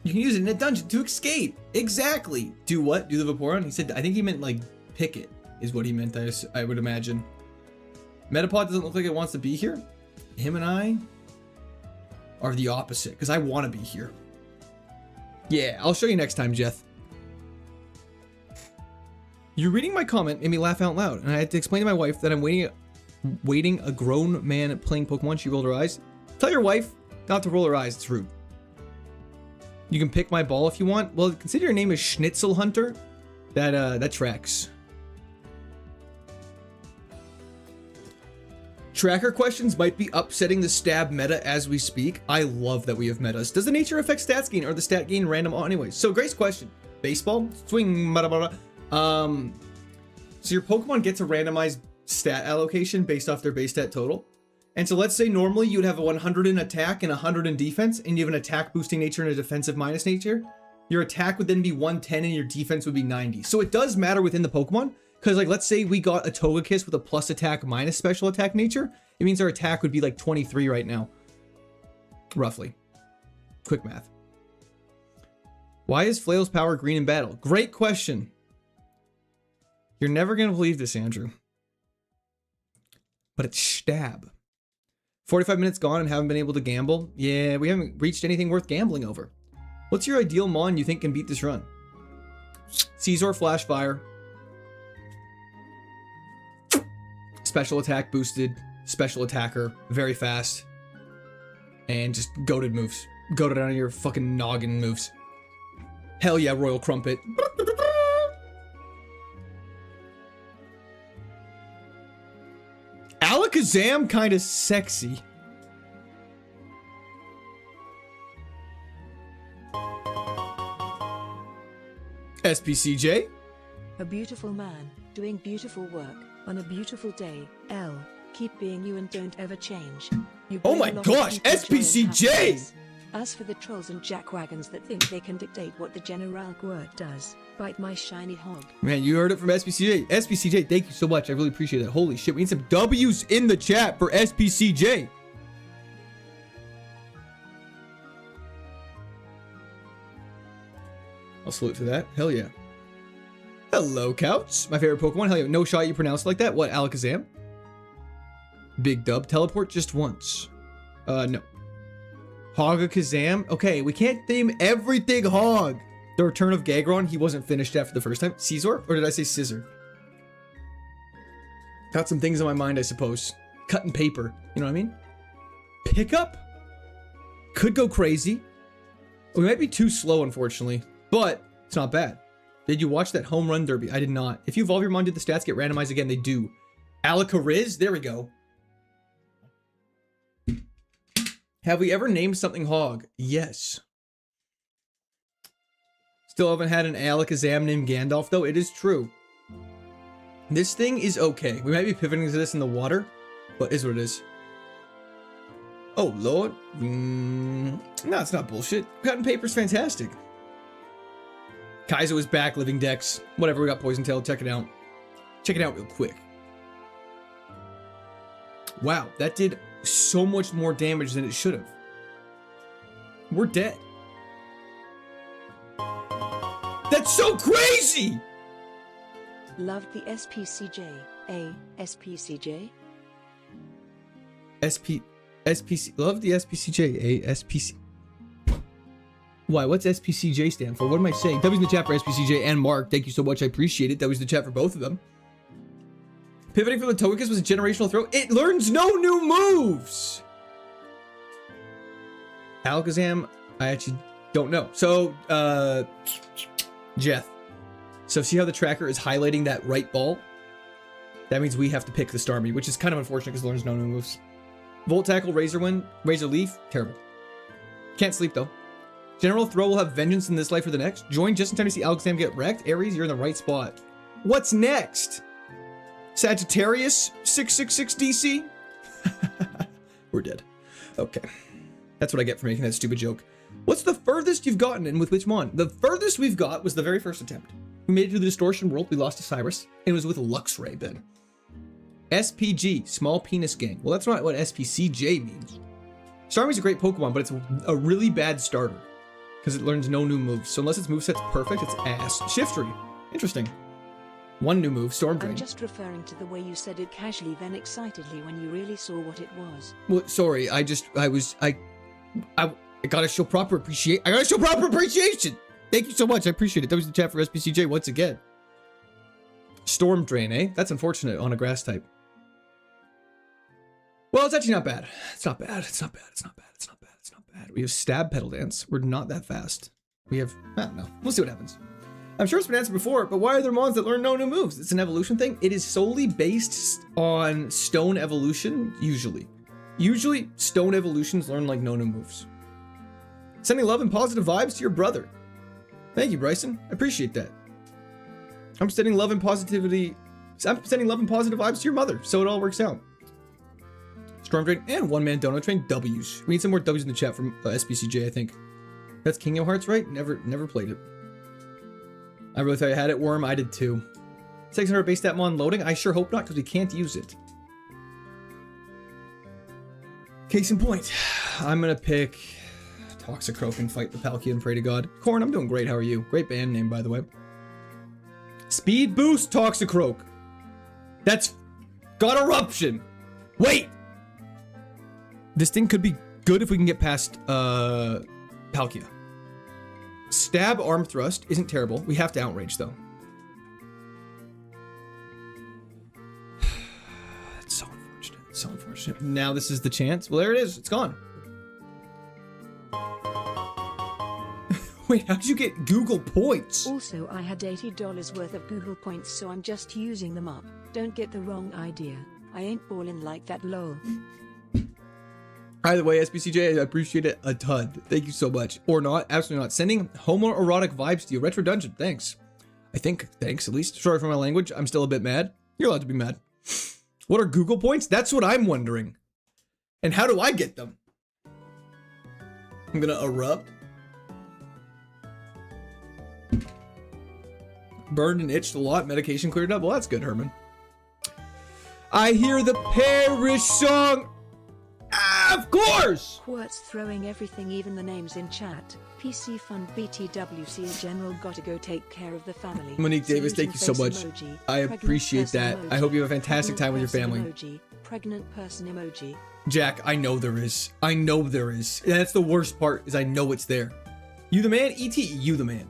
You can use it in a dungeon to escape. Exactly. Do what? Do the Vaporeon? He said, I think he meant like pick it is what he meant, I would imagine. Metapod doesn't look like it wants to be here. Him and I are the opposite because I want to be here. Yeah, I'll show you next time, Jeth. You reading my comment made me laugh out loud, and I had to explain to my wife that I'm waiting a grown man playing Pokemon. She rolled her eyes. Tell your wife not to roll her eyes. It's rude. You can pick my ball if you want. Well, consider your name is Schnitzel Hunter. That tracks. Tracker questions might be upsetting the stab meta as we speak. I love that we have metas. Does the nature affect stats gain or the stat gain random anyways? So Grace question. Baseball? Swing. Blah, blah, blah. So your Pokemon gets a randomized stat allocation based off their base stat total. And so let's say normally you'd have a 100 in attack and 100 in defense, and you have an attack boosting nature and a defensive minus nature. Your attack would then be 110 and your defense would be 90. So it does matter within the Pokemon. Because, like, let's say we got a Togekiss with a plus attack minus special attack nature. It means our attack would be like 23 right now. Roughly. Quick math. Why is Flail's power green in battle? Great question. You're never going to believe this, Andrew. But it's stab. 45 minutes gone and haven't been able to gamble. Yeah, we haven't reached anything worth gambling over. What's your ideal mon you think can beat this run? Caesar Flash Fire. Special attack boosted. Special attacker. Very fast. And just goated moves. Goated out of your fucking noggin moves. Hell yeah, Royal Crumpet. Alakazam kind of sexy. SPCJ. A beautiful man, doing beautiful work, on a beautiful day. L. Keep being you and don't ever change. You Oh bring my a lot of gosh, people joy and SPCJ! happiness. As for the trolls and jackwagons that think they can dictate what the General Word does, bite my shiny hog. Man, you heard it from SPCJ. SPCJ, thank you so much. I really appreciate it. Holy shit, we need some W's in the chat for SPCJ. I'll salute to that. Hell yeah. Hello, Couch. My favorite Pokemon. Hell yeah. No shot you pronounce it like that. What, Alakazam? Big dub. Teleport just once. No. Hogakazam. Okay, we can't theme everything Hog. The Return of Gagron, he wasn't finished after the first time. Caesar? Or did I say Scissor? Got some things on my mind, I suppose. Cut and paper. You know what I mean? Pickup? Could go crazy. We might be too slow, unfortunately. But it's not bad. Did you watch that home run derby? I did not. If you evolve your mon, did the stats get randomized again? They do. Alakariz? There we go. Have we ever named something Hog? Yes. Still haven't had an Alakazam named Gandalf, though. It is true. This thing is okay. We might be pivoting to this in the water, but is what it is. Oh, Lord. No, it's not bullshit. Cut and paper's fantastic. Kaizo is back, living decks. Whatever, we got Poison Tail. Check it out. Check it out real quick. Wow, that did so much more damage than it should have. We're dead. That's so crazy! Loved the SPCJ. A. SPCJ? SPC. Love the SPCJ. A. SPC. Why? What's SPCJ stand for? What am I saying? W's in the chat for SPCJ and Mark. Thank you so much. I appreciate it. W's in the chat for both of them. Pivoting from the Togekiss was a generational throw. It learns no new moves! Alakazam, I actually don't know. So, Jeff. So see how the tracker is highlighting that right ball? That means we have to pick the Starmie, which is kind of unfortunate because it learns no new moves. Volt Tackle, Razor Wind, Razor Leaf, terrible. Can't sleep though. General Throw will have vengeance in this life or the next. Join just in time to see Alakazam get wrecked. Aries, you're in the right spot. What's next? Sagittarius 666 DC? We're dead. Okay. That's what I get for making that stupid joke. What's the furthest you've gotten and with which mon? The furthest we've got was the very first attempt. We made it to the Distortion World. We lost to Cyrus. And it was with Luxray then. SPG, Small Penis Gang. Well, that's not what SPCJ means. Starmie's a great Pokemon, but it's a really bad starter. Because it learns no new moves. So unless its moveset's perfect, it's ass. Shiftry. Interesting. One new move, Storm Drain. I'm just referring to the way you said it casually then excitedly when you really saw what it was. Well, sorry, I gotta show proper appreciation. I gotta show proper appreciation! Thank you so much, I appreciate it. That was the chat for SPCJ once again. Storm Drain, eh? That's unfortunate on a grass type. Well, it's actually not bad. It's not bad, it's not bad, it's not bad, it's not bad, it's not bad. We have Stab Pedal Dance. We're not that fast. We have, I don't know. We'll see what happens. I'm sure it's been answered before, but why are there mons that learn no new moves? It's an evolution thing. It is solely based on stone evolution, usually. Usually, stone evolutions learn like no new moves. Sending love and positive vibes to your brother. Thank you, Bryson. I appreciate that. I'm sending love and positivity. I'm sending love and positive vibes to your mother, so it all works out. Storm Drain and One Man Donut Train W's. We need some more W's in the chat from SPCJ, I think. That's Kingdom Hearts, right? Never played it. I really thought I had it, Worm. I did too. 600 base stat mon loading? I sure hope not, because we can't use it. Case in point, I'm gonna pick Toxicroak and fight the Palkia and pray to God. Corn, I'm doing great. How are you? Great band name, by the way. Speed boost Toxicroak. That's got eruption. Wait. This thing could be good if we can get past Palkia. Stab arm thrust isn't terrible. We have to outrage though. That's so unfortunate. So unfortunate. Now this is the chance. Well, there it is. It's gone. Wait, how'd you get Google points? Also, I had $80 worth of Google points, so I'm just using them up. Don't get the wrong idea. I ain't ballin' like that, lol. Either way, SBCJ, I appreciate it a ton. Thank you so much. Or not, absolutely not. Sending homoerotic vibes to you. Retro Dungeon, thanks. I think, thanks at least. Sorry for my language. I'm still a bit mad. You're allowed to be mad. What are Google points? That's what I'm wondering. And how do I get them? I'm gonna erupt. Burned and itched a lot. Medication cleared up. Well, that's good, Herman. I hear the parish song. Ah, of course! Quartz throwing everything, even the names in chat. PC Fund BTWC a general gotta go take care of the family. Monique Davis, thank you so much. Emoji. I appreciate that. Emoji. I hope you have a fantastic time with your family. Emoji. Pregnant person emoji. Jack, I know there is. I know there is. And that's the worst part, is I know it's there. You the man? ET, you the man.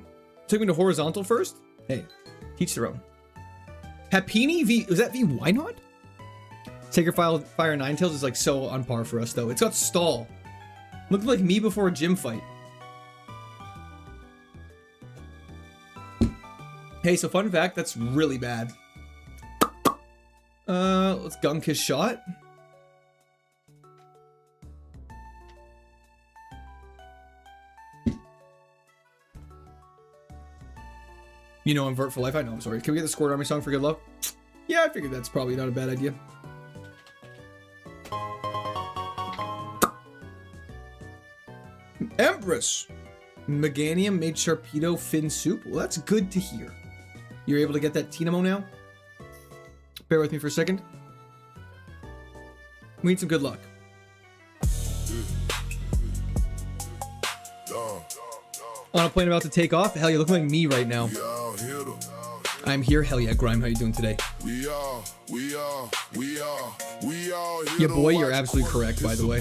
Took me to horizontal first? Hey, teach their own. Hapini V, was that V Wynot? Sacred Fire 9tails is like so on par for us though. It's got stall. Looked like me before a gym fight. Hey, so fun fact, that's really bad. Let's gunk his shot. You know I'm vert for life. I know, I'm sorry. Can we get the Squirt Army song for good luck? Yeah, I figured that's probably not a bad idea. Empress. Meganium made Sharpedo fin soup. Well, that's good to hear. You're able to get that Tinamo now? Bear with me for a second. We need some good luck. On a plane about to take off? Hell, you look like me right now. I'm here. Hell yeah, Grime. How you doing today? Yeah, boy, you're absolutely correct, by the way.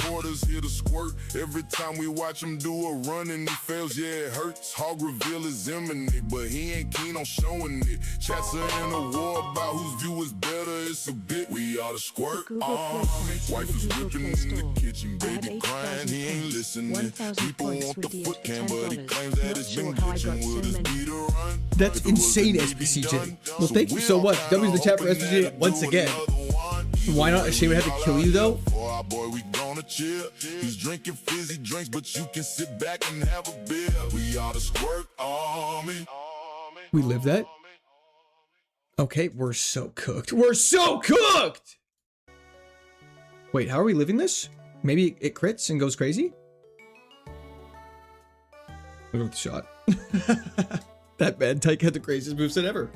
Every time we watch him do a run and he fails, yeah, it hurts. Hog reveal is imminent, but he ain't keen on showing it. Chats are in a war about whose view is better. It's a bit. We are the Squirt Army. Wife is ripping in the kitchen, baby crying. He ain't listening. People want the foot cam, but he claims that it's been glitching. Will this be the run? That's insane, SBCJ. Well, thank you so much. W's the chat for SBCJ once again. Why not? Shane would have to kill you though. Boy, we gonna chill. He's drinking fizzy drinks, but you can sit back and have a beer. We are the Squirt Army. We live that? Okay, we're so cooked. We're so cooked! Wait, how are we living this? Maybe it crits and goes crazy? Look at the shot. That bad Tyke had the craziest moveset ever.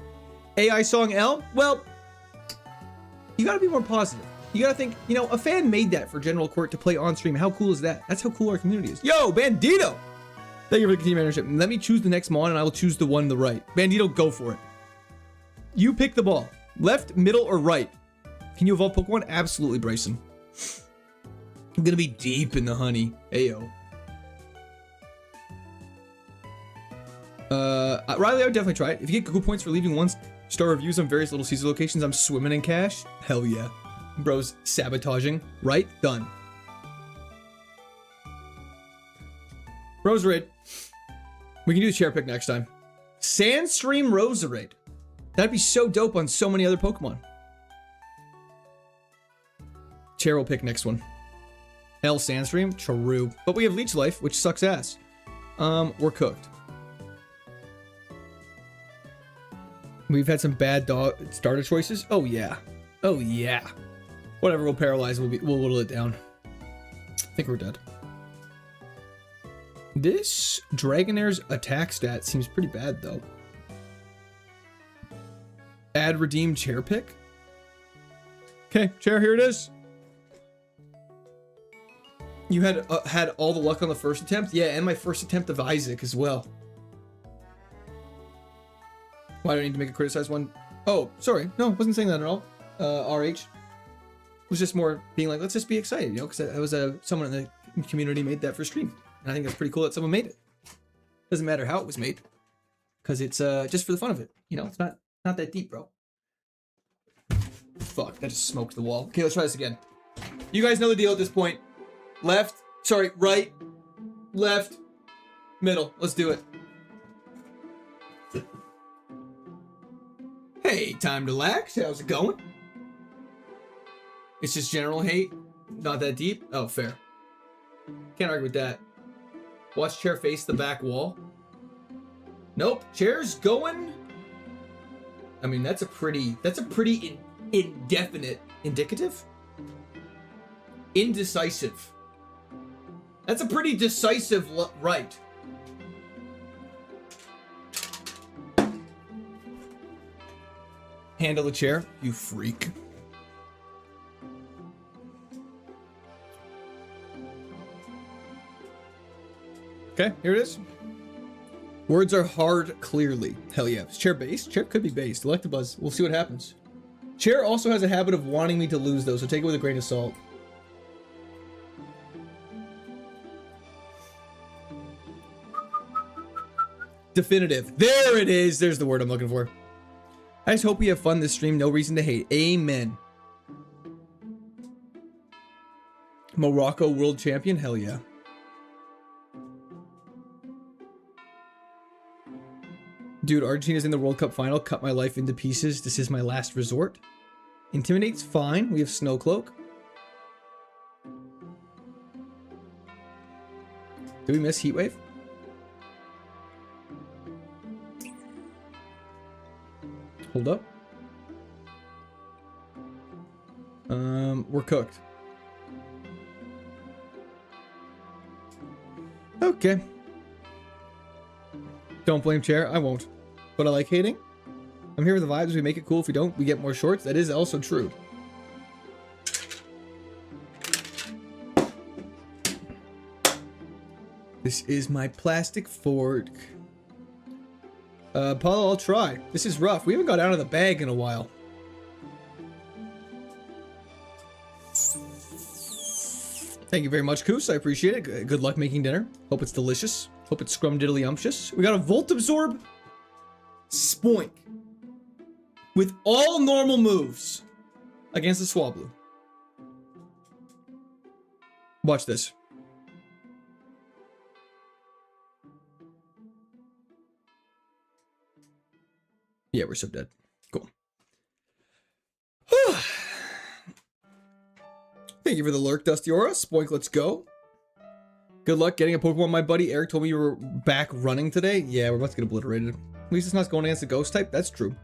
AI song L? Well, you gotta be more positive. You gotta think, you know, a fan made that for General Court to play on stream. How cool is that? That's how cool our community is. Yo, Bandito! Thank you for the continued mentorship. Let me choose the next mon and I will choose the one to the right. Bandito, go for it. You pick the ball. Left, middle, or right? Can you evolve Pokemon? Absolutely, Bryson. I'm gonna be deep in the honey. Ayo. Riley, I would definitely try it. If you get Google points for leaving 1-star reviews on various Little Caesar locations, I'm swimming in cash. Hell yeah. Bro's sabotaging. Right? Done. Roserade. We can do the chair pick next time. Sandstream Roserade. That'd be so dope on so many other Pokemon. Chair will pick next one. L Sandstream? True. But we have Leech Life, which sucks ass. We're cooked. We've had some bad starter choices. Oh yeah. Oh yeah. Whatever, we'll paralyze, we'll whittle it down. I think we're dead. This Dragonair's attack stat seems pretty bad though. Add redeem chair pick. Okay, chair, here it is. You had all the luck on the first attempt? Yeah, and my first attempt of Isaac as well. Why do I need to make a criticized one? Oh, sorry. No, wasn't saying that at all. RH. Was just more being like, let's just be excited, you know, because I was someone in the community made that for stream. And I think that's pretty cool that someone made it. Doesn't matter how it was made, because it's just for the fun of it. You know, it's not that deep, bro. Fuck, that just smoked the wall. Okay, let's try this again. You guys know the deal at this point. Right, left, middle. Let's do it. Hey, time to relax. How's it going? It's just general hate. Not that deep. Oh, fair. Can't argue with that. Watch chair face the back wall. Nope. Chair's going. I mean, that's a pretty indefinite indicative. Indecisive. That's a pretty decisive right. Handle the chair, you freak. Okay, here it is. Words are hard, clearly. Hell yeah. Is chair based? Chair could be based. Electabuzz. We'll see what happens. Chair also has a habit of wanting me to lose, though, so take it with a grain of salt. Definitive. There it is. There's the word I'm looking for. I just hope we have fun this stream. No reason to hate. Amen. Morocco world champion? Hell yeah. Dude, Argentina's in the World Cup final. Cut my life into pieces. This is my last resort. Intimidate's fine. We have Snow Cloak. Did we miss Heatwave? Hold up. We're cooked. Okay. Don't blame chair. I won't. But I like hating. I'm here with the vibes. We make it cool. If we don't, we get more shorts. That is also true. This is my plastic fork. Paulo, I'll try. This is rough. We haven't got out of the bag in a while. Thank you very much, Koos. I appreciate it. Good luck making dinner. Hope it's delicious. Hope it's scrumdiddly-umptious. We got a Volt Absorb Spoink with all normal moves against the Swablu. Watch this. Yeah, we're so dead. Cool. Thank you for the lurk, Dusty Aura. Spoink, let's go. Good luck getting a Pokemon, my buddy. Eric told me you were back running today. Yeah, we're about to get obliterated. At least it's not going against the ghost type. That's true.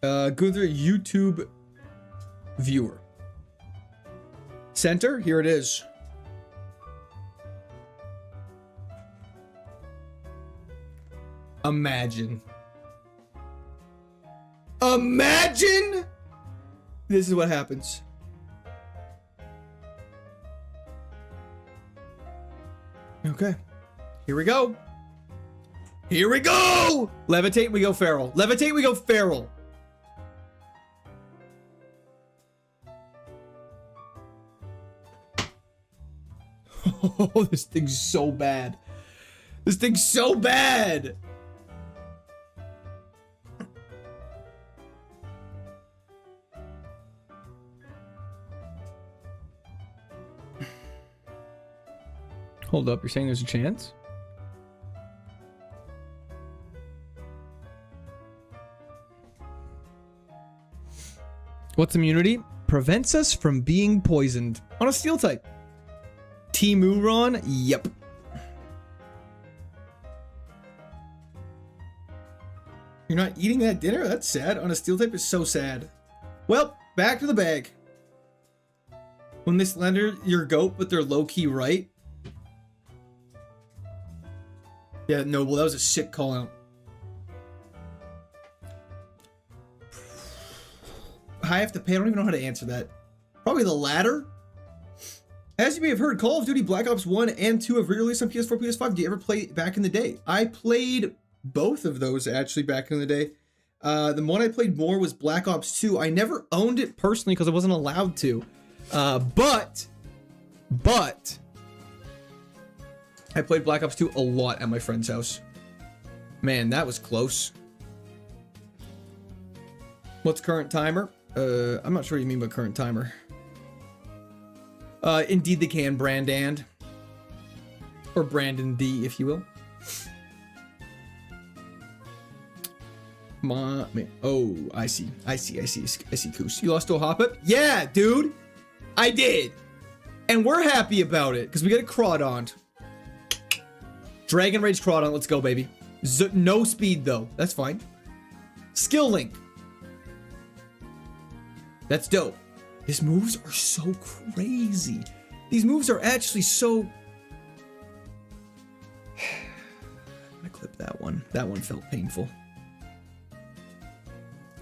Gunther, YouTube viewer. Center, here it is. Imagine. Imagine! This is what happens. Okay. Here we go. Here we go! Levitate, we go feral. Levitate, we go feral. Oh, this thing's so bad. This thing's so bad! Hold up, you're saying there's a chance? What's immunity? Prevents us from being poisoned. On a steel type. Timuron? Yep. You're not eating that dinner? That's sad. On a steel type is so sad. Well, back to the bag. When they slander your goat, but they're low-key right. Yeah, Noble, that was a sick call out. I have to pay. I don't even know how to answer that. Probably the latter. As you may have heard, Call of Duty Black Ops 1 and 2 have re-released on PS4, PS5. Do you ever play back in the day? I played both of those actually back in the day. The one I played more was Black Ops 2. I never owned it personally because I wasn't allowed to. But I played Black Ops 2 a lot at my friend's house. Man, that was close. What's current timer? I'm not sure what you mean by current timer. Indeed they can, Brandand. Or Brandon D, if you will. Oh, I see, Koos. You lost to a hop-up? Yeah, dude! I did! And we're happy about it, because we got a Crawdon. Dragon Rage Crawdon, let's go, baby. No speed, though. That's fine. Skill Link. That's dope. His moves are so crazy. These moves are actually so... I'm gonna clip that one. That one felt painful.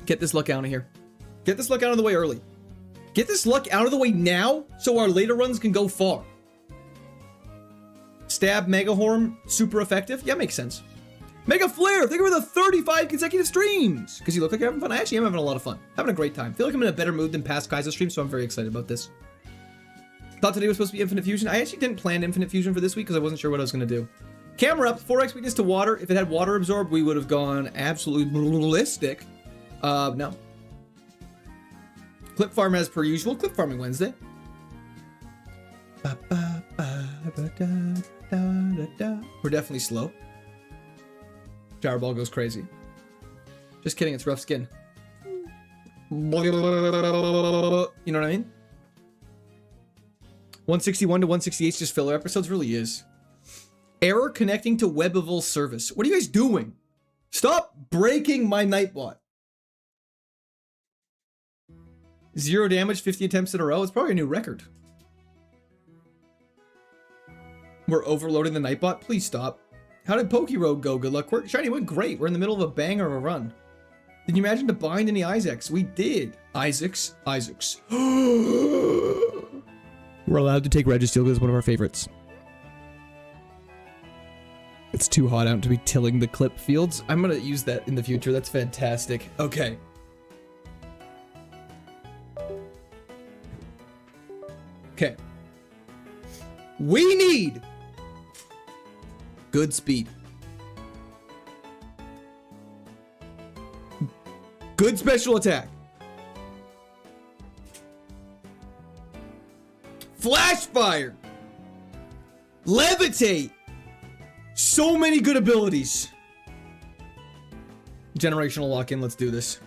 Get this luck out of here. Get this luck out of the way early. Get this luck out of the way now so our later runs can go far. Stab Mega Horn, super effective. Yeah, makes sense. Mega Flare, thank you for the 35 consecutive streams. Because you look like you're having fun. I actually am having a lot of fun. Having a great time. Feel like I'm in a better mood than past KAIZO streams, so I'm very excited about this. Thought today was supposed to be Infinite Fusion. I actually didn't plan Infinite Fusion for this week because I wasn't sure what I was going to do. Camera up, 4x weakness to water. If it had water absorb, we would have gone absolutely ballistic. No. Clip farm as per usual. Clip farming Wednesday. We're definitely slow. Shower ball goes crazy. Just kidding, it's rough skin. You know what I mean? 161 to 168 just filler episodes, really is. Error connecting to Webable service. What are you guys doing? Stop breaking my Nightbot. 0 damage, 50 attempts in a row. It's probably a new record. We're overloading the Nightbot. Please stop. How did Pokeroad go? Good luck. Shiny went great. We're in the middle of a banger of a run. Did you imagine to bind any Isaacs? We did. Isaacs. We're allowed to take Registeel because it's one of our favorites. It's too hot out to be tilling the clip fields. I'm going to use that in the future. That's fantastic. Okay. Okay. We need good speed. Good special attack. Flash fire. Levitate. So many good abilities. Generational lock-in. Let's do this.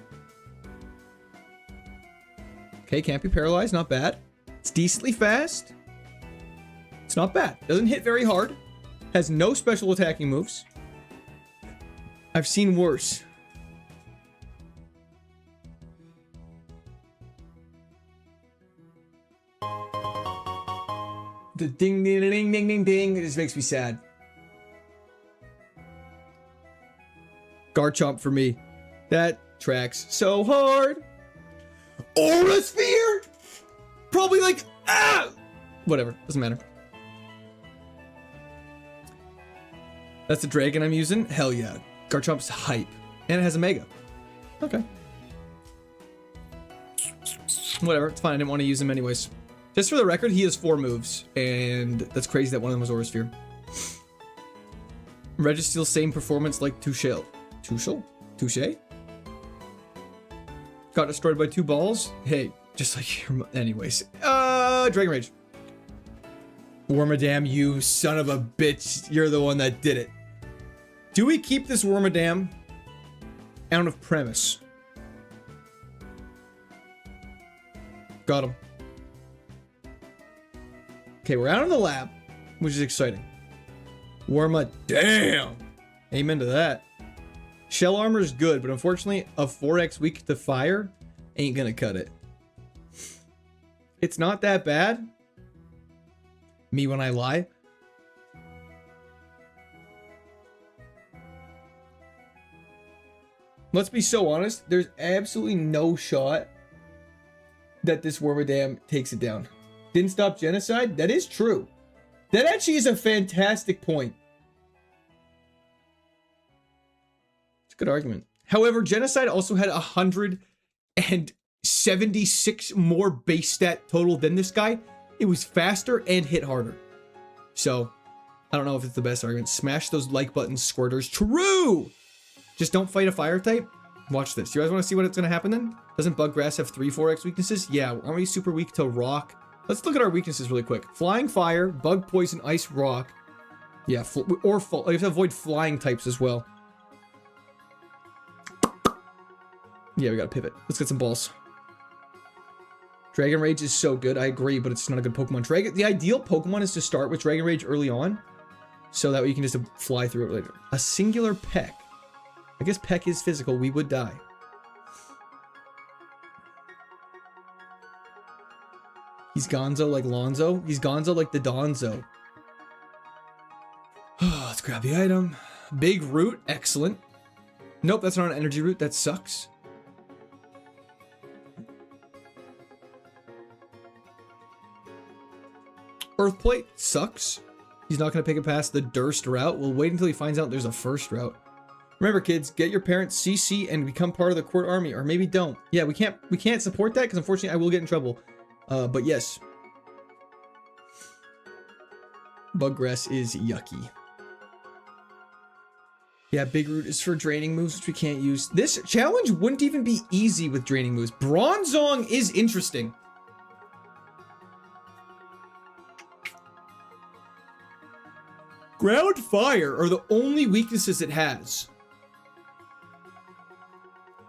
Okay, can't be paralyzed. Not bad. It's decently fast. It's not bad. Doesn't hit very hard. Has no special attacking moves. I've seen worse. The ding ding ding ding ding ding. It just makes me sad. Garchomp for me. That tracks so hard. Aura Sphere? Probably like, whatever, doesn't matter. That's the dragon I'm using? Hell yeah. Garchomp's hype. And it has a Mega. Okay. Whatever, it's fine. I didn't want to use him anyways. Just for the record, he has 4 moves. And that's crazy that one of them was Aura Sphere. Registeel, same performance like Touche? Got destroyed by 2 balls? Hey, just like your... Anyways. Dragon Rage. Wormadam, you son of a bitch. You're the one that did it. Do we keep this Wormadam out of premise? Got him. Okay, we're out of the lab, which is exciting. Wormadam. Amen to that. Shell armor is good, but unfortunately, a 4x weak to fire ain't gonna cut it. It's not that bad. Me when I lie. Let's be so honest. There's absolutely no shot that this Wormadam takes it down. Didn't stop genocide? That is true. That actually is a fantastic point. It's a good argument. However, genocide also had 176 more base stat total than this guy. It was faster and hit harder. So, I don't know if it's the best argument. Smash those like buttons, squirters. True! Just don't fight a fire type. Watch this. You guys want to see what it's going to happen then? Doesn't bug grass have 3-4x weaknesses? Yeah, aren't we super weak to rock? Let's look at our weaknesses really quick. Flying fire, bug poison, ice, rock. Yeah, you have to avoid flying types as well. Yeah, we gotta pivot. Let's get some balls. Dragon Rage is so good. I agree, but it's not a good Pokemon. The ideal Pokemon is to start with Dragon Rage early on, so that way you can just fly through it later. A singular peck. I guess peck is physical. We would die. He's Gonzo like Lonzo. He's Gonzo like the Donzo. Let's grab the item. Big root. Excellent. Nope, that's not an energy root. That sucks. Earth plate sucks. He's not going to pick it past the Durst route. We'll wait until he finds out there's a first route. Remember, kids, get your parents CC and become part of the court army, or maybe don't. Yeah, we can't support that because unfortunately I will get in trouble. But yes. Buggrass is yucky. Yeah, Big Root is for draining moves, which we can't use. This challenge wouldn't even be easy with draining moves. Bronzong is interesting. Ground Fire are the only weaknesses it has.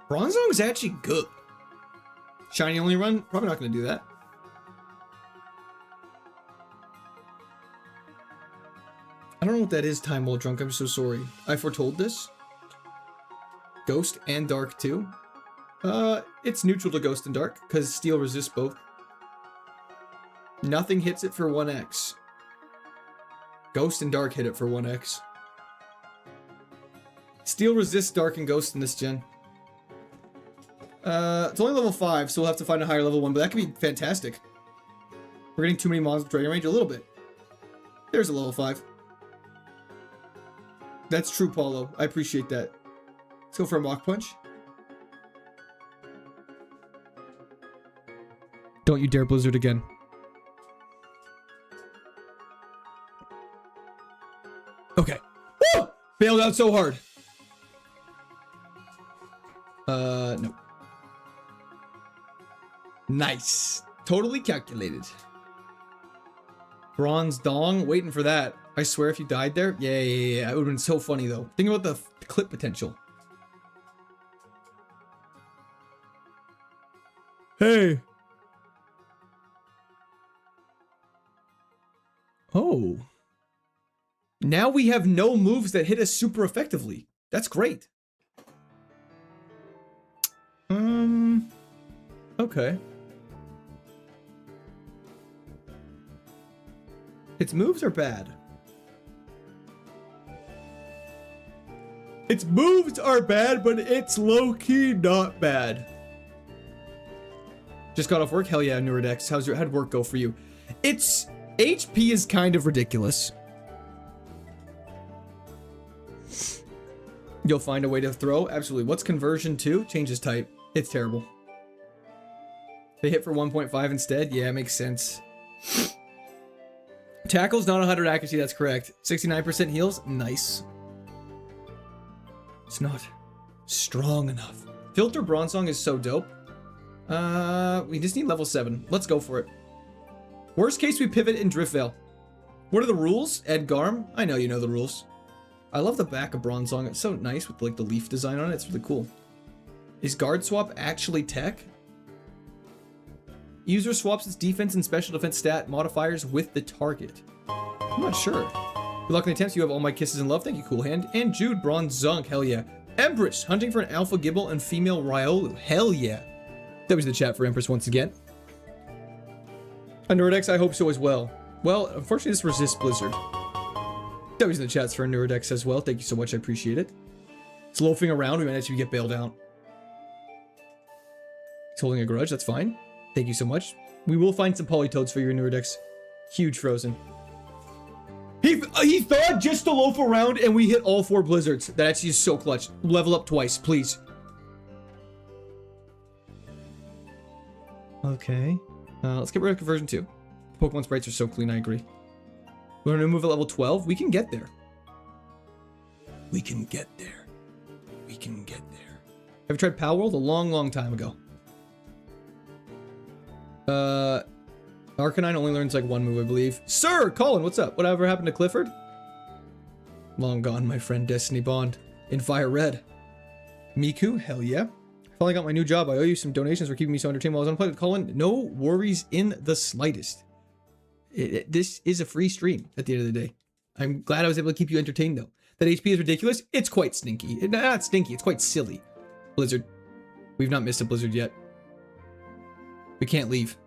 Bronzong is actually good. Shiny only run? Probably not going to do that. I don't know what that is, Time While Drunk. I'm so sorry. I foretold this. Ghost and Dark too. It's neutral to Ghost and Dark because Steel resists both. Nothing hits it for 1x. Ghost and Dark hit it for 1x. Steel resists Dark and Ghost in this gen. It's only level 5, so we'll have to find a higher level one, but that could be fantastic. We're getting too many mons with Dragon Rage a little bit. There's a level 5. That's true, Paulo. I appreciate that. Let's go for a Mach Punch. Don't you dare Blizzard again. Okay. Woo! Failed out so hard. No. Nice. Totally calculated. Bronze Dong. Waiting for that. I swear if you died there. Yeah. It would have been so funny though. Think about the clip potential. Hey. Oh. Now we have no moves that hit us super effectively. That's great. Okay. Its moves are bad. Its moves are bad, but it's low-key not bad. Just got off work? Hell yeah, Neuridex. How'd work go for you? Its HP is kind of ridiculous. You'll find a way to throw? Absolutely. What's conversion to? Changes type. It's terrible. They hit for 1.5 instead? Yeah, it makes sense. Tackle's not 100 accuracy, that's correct. 69% heals? Nice. It's not strong enough. Filter Bronzong is so dope. We just need level 7. Let's go for it. Worst case, we pivot in Driftvale. What are the rules? Ed Garm? I know you know the rules. I love the back of Bronzong. It's so nice with like the leaf design on it. It's really cool. Is Guard Swap actually tech? User swaps its defense and special defense stat modifiers with the target. I'm not sure. Good luck in the attempts. You have all my kisses and love. Thank you, Cool Hand. And Jude Bronzong. Hell yeah. Empress. Hunting for an alpha Gibble and female Riolu. Hell yeah. That was the chat for Empress once again. Neuridex, I hope so as well. Well, unfortunately, this resists Blizzard. That was in the chats for Neuridex as well. Thank you so much. I appreciate it. It's loafing around. We might actually get bailed out. He's holding a grudge. That's fine. Thank you so much. We will find some Polytoads for your Neuridex. Huge Frozen. He thought just to loaf around and we hit all 4 Blizzards. That actually is so clutch. Level up twice, please. Okay. Let's get rid of conversion 2. Pokemon sprites are so clean, I agree. We're gonna move at level 12. We can get there. We can get there. We can get there. Have you tried Pal World? A long, long time ago. Arcanine only learns like one move, I believe. Sir, Colin, what's up? Whatever happened to Clifford? Long gone, my friend Destiny Bond. In Fire Red. Miku, hell yeah. Finally got my new job. I owe you some donations for keeping me so entertained while I was unplugged with Colin. No worries in the slightest. This is a free stream at the end of the day. I'm glad I was able to keep you entertained though. That HP is ridiculous. It's quite stinky. Not stinky, it's quite silly. Blizzard. We've not missed a blizzard yet. We can't leave.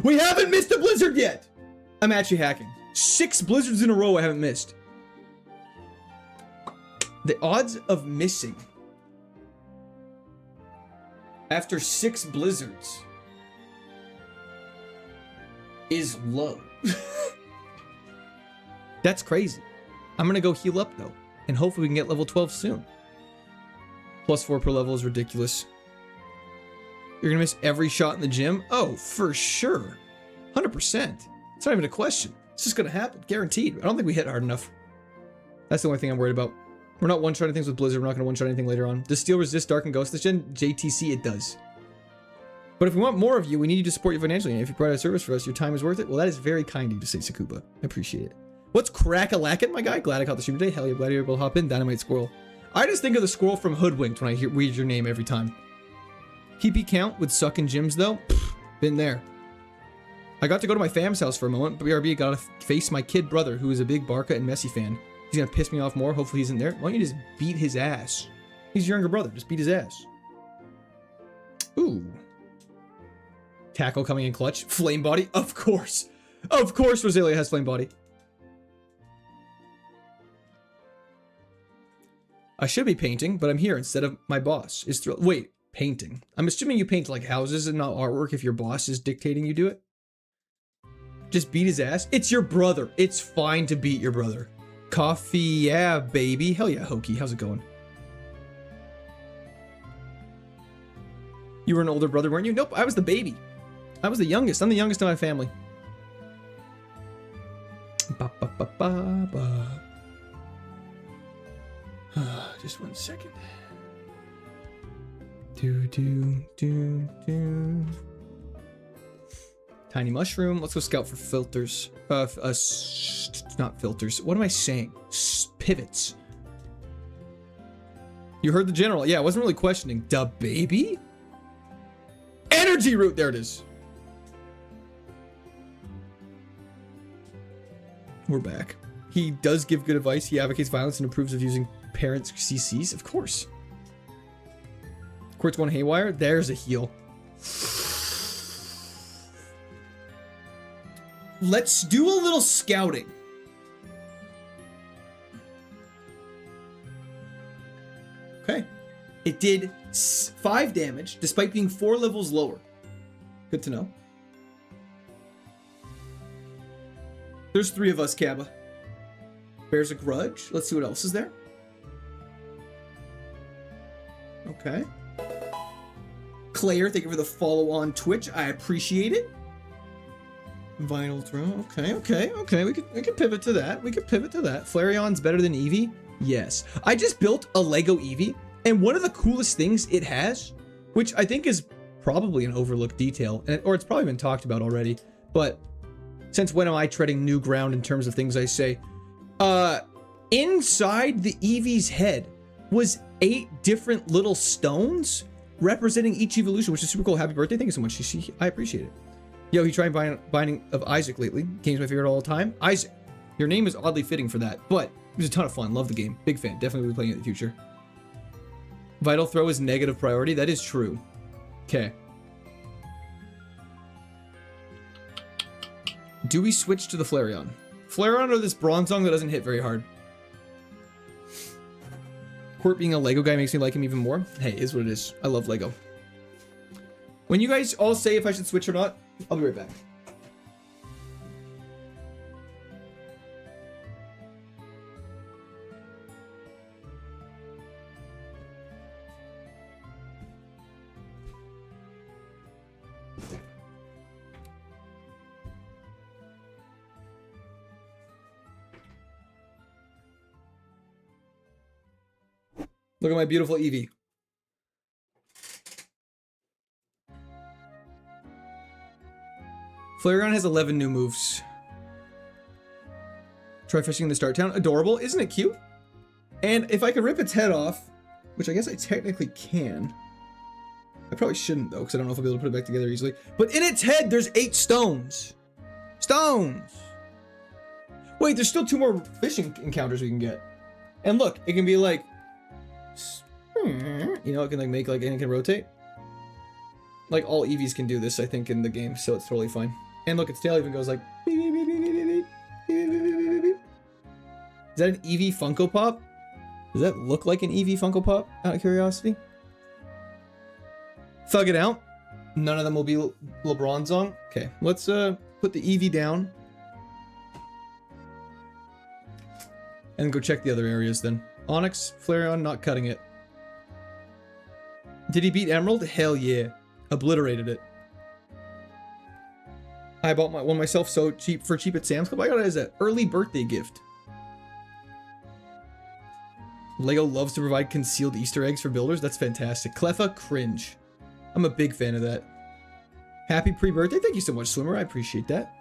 We haven't missed a blizzard yet! I'm actually hacking. 6 blizzards in a row I haven't missed. The odds of missing after 6 blizzards is low. That's crazy. I'm gonna go heal up though, and hopefully we can get level 12 soon. +4 per level is ridiculous. You're gonna miss every shot in the gym? Oh, for sure. 100%. It's not even a question. It's just gonna happen, guaranteed. I don't think we hit hard enough. That's the only thing I'm worried about. We're not one-shotting things with Blizzard. We're not gonna one-shot anything later on. Does Steel resist Dark and Ghost this gen? JTC, it does. But if we want more of you, we need you to support you financially. And if you provide a service for us, your time is worth it. Well, that is very kind of you to say, Sakuba. I appreciate it. What's crack-a-lacket, my guy? Glad I caught the stream today. Hell yeah, glad you're able to hop in. Dynamite Squirrel. I just think of the squirrel from Hoodwinked when I read your name every time. PP count would suck in gyms, though. Pfft, been there. I got to go to my fam's house for a moment. BRB got to face my kid brother, who is a big Barca and Messi fan. He's gonna piss me off more. Hopefully he's in there. Why don't you just beat his ass? He's your younger brother. Just beat his ass. Ooh. Tackle coming in clutch. Flame body? Of course. Of course Rosalia has flame body. I should be painting, but I'm here instead of my boss. Is thrilled. Wait, painting. I'm assuming you paint like houses and not artwork if your boss is dictating you do it. Just beat his ass. It's your brother. It's fine to beat your brother. Coffee, yeah, baby. Hell yeah, Hokey. How's it going? You were an older brother, weren't you? Nope, I was the baby. I was the youngest. I'm the youngest in my family. Ba, ba, ba, ba, ba. Just 1 second. Do. Tiny mushroom. Let's go scout for filters. Not filters. What am I saying? Pivots. You heard the general. Yeah, I wasn't really questioning. Da baby? Energy root. There it is. We're back. He does give good advice. He advocates violence and approves of using parents' CCs. Of course. Quartz going haywire. There's a heal. Let's do a little scouting. Okay. It did 5 damage despite being 4 levels lower. Good to know. There's 3 of us, Kaba. Bears a grudge. Let's see what else is there. Okay. Claire, thank you for the follow on Twitch. I appreciate it. Vinyl throw. Okay. We could pivot to that. Flareon's better than Eevee? Yes. I just built a Lego Eevee, and one of the coolest things it has, which I think is probably an overlooked detail, or it's probably been talked about already, but since when am I treading new ground in terms of things I say? Inside the Eevee's head was 8 different little stones representing each evolution, which is super cool. Happy birthday. Thank you so much, Shishi. I appreciate it. Yo, he tried Binding of Isaac lately. Game's my favorite all the time. Isaac. Your name is oddly fitting for that, but it was a ton of fun. Love the game. Big fan. Definitely will be playing it in the future. Vital Throw is negative priority. That is true. Okay. Do we switch to the Flareon? Flareon or this Bronzong that doesn't hit very hard? Court being a Lego guy makes me like him even more. Hey, is what it is. I love Lego. When you guys all say if I should switch or not, I'll be right back. Look at my beautiful Eevee. Flareon has 11 new moves. Try fishing in the start town. Adorable. Isn't it cute? And if I could rip its head off, which I guess I technically can. I probably shouldn't though, because I don't know if I'll be able to put it back together easily. But in its head, there's 8 stones. Stones! Wait, there's still 2 more fishing encounters we can get. And look, it can be like... You know, it can like make like, and it can rotate. Like all Eevees can do this, I think, in the game, so it's totally fine. And look, its tail even goes like... Is that an Eevee Funko Pop? Does that look like an Eevee Funko Pop, out of curiosity? Thug it out. None of them will be LeBronzong. Okay, let's put the Eevee down. And go check the other areas then. Onyx, Flareon, not cutting it. Did he beat Emerald? Hell yeah. Obliterated it. I bought one myself so cheap at Sam's Club. I got it as an early birthday gift. Lego loves to provide concealed Easter eggs for builders. That's fantastic. Cleffa, cringe. I'm a big fan of that. Happy pre-birthday. Thank you so much, Swimmer. I appreciate that.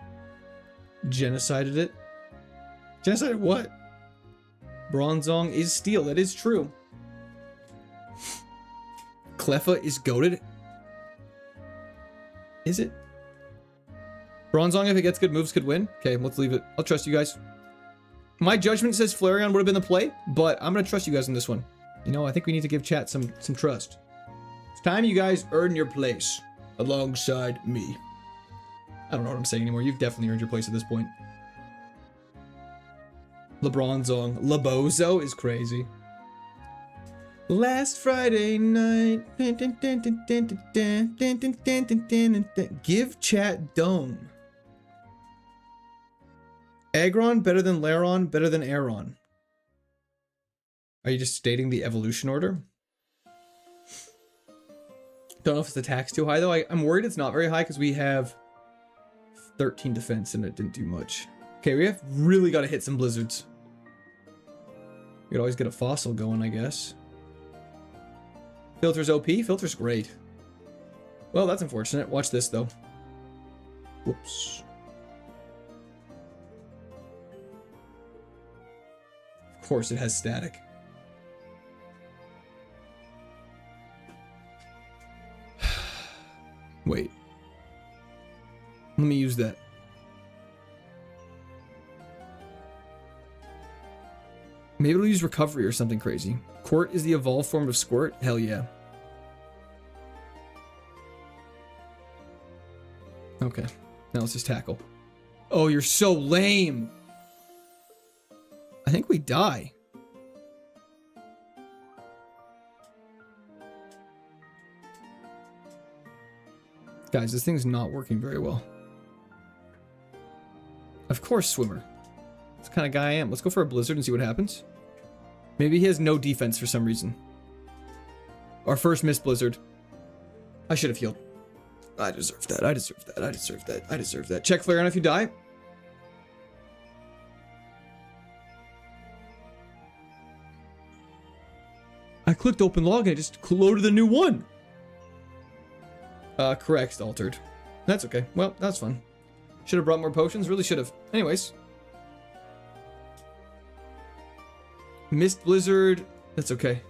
Genocided it. Genocided what? Bronzong is steel. That is true. Cleffa is goated. Is it? Bronzong, if it gets good moves, could win. Okay, let's leave it. I'll trust you guys. My judgment says Flareon would have been the play, but I'm going to trust you guys on this one. You know, I think we need to give chat some trust. It's time you guys earn your place alongside me. I don't know what I'm saying anymore. You've definitely earned your place at this point. LeBronzong. Lebozo is crazy. Last Friday night. Give chat dome. Aggron better than Lairon, better than Aeron. Are you just stating the evolution order? Don't know if its attack's too high though. I'm worried it's not very high because we have 13 defense and it didn't do much. Okay, we have really got to hit some blizzards. We could always get a fossil going, I guess. Filter's OP? Filter's great. Well, that's unfortunate. Watch this though. Whoops. Of course it has static. Wait. Let me use that. Maybe it'll use recovery or something crazy. Quart is the evolved form of Squirt? Hell yeah. Okay. Now let's just tackle. Oh, you're so lame. I think we die. Guys, this thing's not working very well. Of course, Swimmer. That's the kind of guy I am. Let's go for a Blizzard and see what happens. Maybe he has no defense for some reason. Our first missed Blizzard. I should have healed. I deserve that. I deserve that. I deserve that. I deserve that. Check Flareon if you die. I clicked open log and I just loaded the new one. Correct, altered. That's okay. Well, that's fun. Should have brought more potions. Really should have. Anyways. Missed Blizzard. That's okay.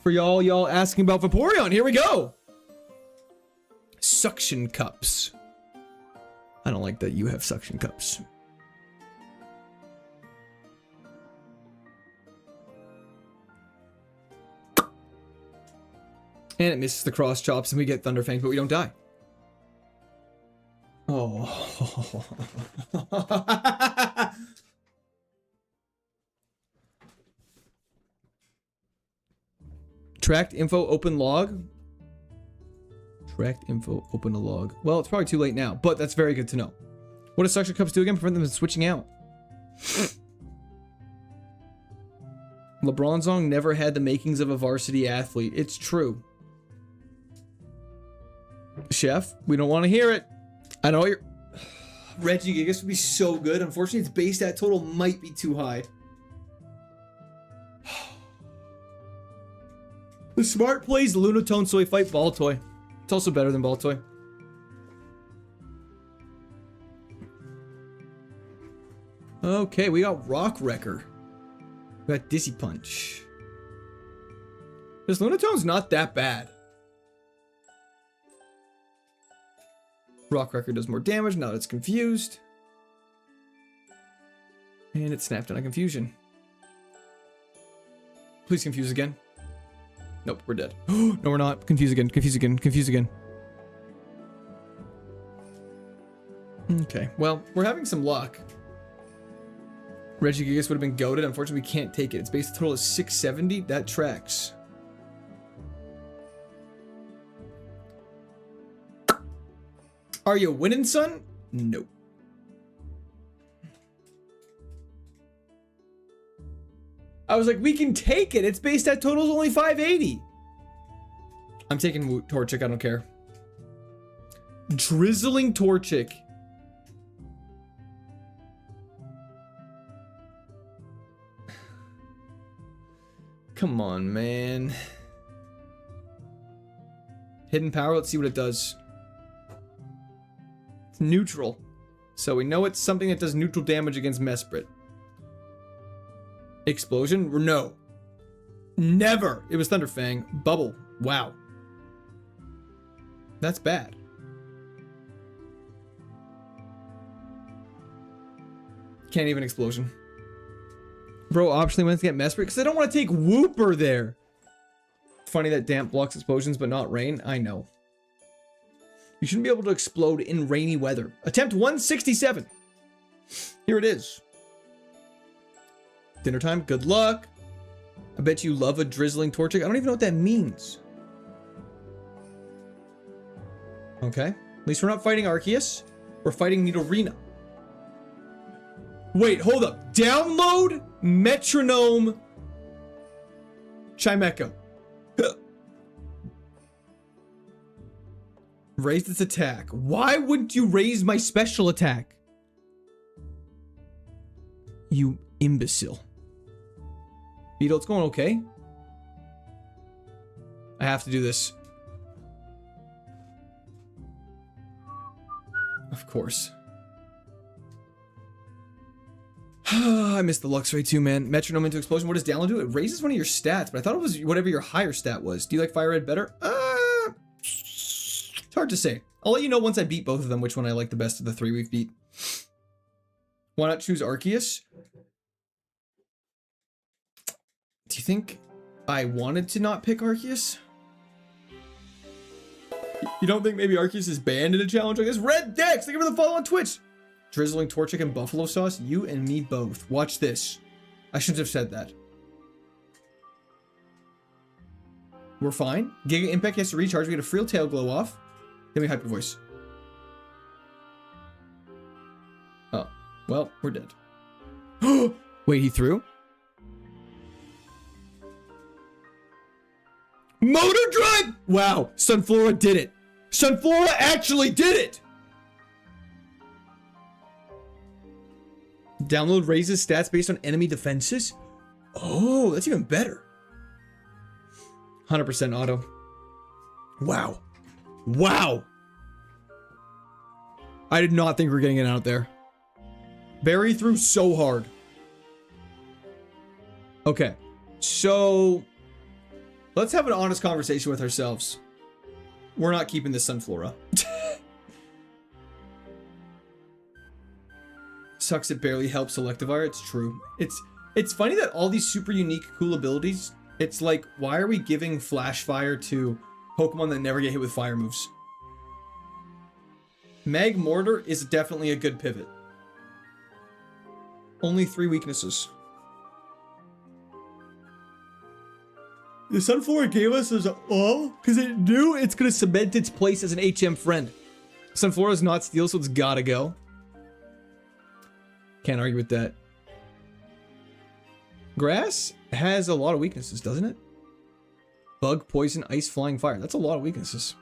For y'all asking about Vaporeon, here we go. Suction cups. I don't like that you have suction cups. And it misses the cross chops and we get Thunderfang, but we don't die. Oh. Tracked info, open log. Tracked info, open a log. Well, it's probably too late now, but that's very good to know. What does suction cups do again? Prevent them from switching out. LeBronzong never had the makings of a varsity athlete. It's true. Chef, we don't want to hear it. I know you're... Regigigas would be so good. Unfortunately, its base stat total might be too high. The smart plays Lunatone, so we fight Baltoy. It's also better than Baltoy. Okay, we got Rock Wrecker. We got Dizzy Punch. This Lunatone's not that bad. Rock Wrecker does more damage now that it's confused. And it snapped out of confusion. Please confuse again. Nope, we're dead. No, we're not. Confuse again, confuse again, confuse again. Okay, well, we're having some luck. Regigigas would have been goated. Unfortunately, we can't take it. Its base total is 670. That tracks. Are you winning, son? Nope. I was like, we can take it. Its base stat total is only 580. I'm taking Torchic. I don't care. Drizzling Torchic. Come on, man. Hidden power. Let's see what it does. It's neutral. So we know it's something that does neutral damage against Mesprit. Explosion? No. Never. It was Thunderfang. Bubble. Wow. That's bad. Can't even explosion. Bro, optionally went to get Mesprit because I don't want to take Wooper there. Funny that damp blocks explosions but not rain. I know. You shouldn't be able to explode in rainy weather. Attempt 167. Here it is. Dinner time. Good luck. I bet you love a drizzling Torchic. I don't even know what that means. Okay. At least we're not fighting Arceus. We're fighting Nidorina. Wait, hold up. Download Metronome Chimecho. Raised its attack. Why wouldn't you raise my special attack? You imbecile. Beetle, it's going okay. I have to do this. Of course. I missed the Luxray too, man. Metronome into explosion. What does download do? It raises one of your stats, but I thought it was whatever your higher stat was. Do you like Fire Red better? It's hard to say. I'll let you know once I beat both of them which one I like the best of the three we've beat. Why not choose Arceus? Do you think I wanted to not pick Arceus? You don't think maybe Arceus is banned in a challenge like this? Red Dex, thank you for the follow on Twitch. Drizzling Torchic and Buffalo Sauce, you and me both. Watch this. I shouldn't have said that. We're fine. Giga Impact has to recharge. We get a Frill Tail Glow off. Give me Hyper Voice. Oh, well, we're dead. Wait, he threw? Motor Drive! Wow, Sunflora did it. Sunflora actually did it! Download raises stats based on enemy defenses? Oh, that's even better. 100% auto. Wow. Wow. I did not think we were getting it out there. Barry threw so hard. Okay. So, let's have an honest conversation with ourselves. We're not keeping this Sunflora. Sucks it barely helps Selectivire. It's true. It's funny that all these super unique cool abilities, it's like, why are we giving Flash Fire to Pokemon that never get hit with fire moves? Mag Mortar is definitely a good pivot. Only 3 weaknesses. The Sunflora gave us as all because it knew it's going to cement its place as an HM friend. Sunflora is not steel, so it's gotta go. Can't argue with that. Grass has a lot of weaknesses, doesn't it? Bug, poison, ice, flying, fire. That's a lot of weaknesses.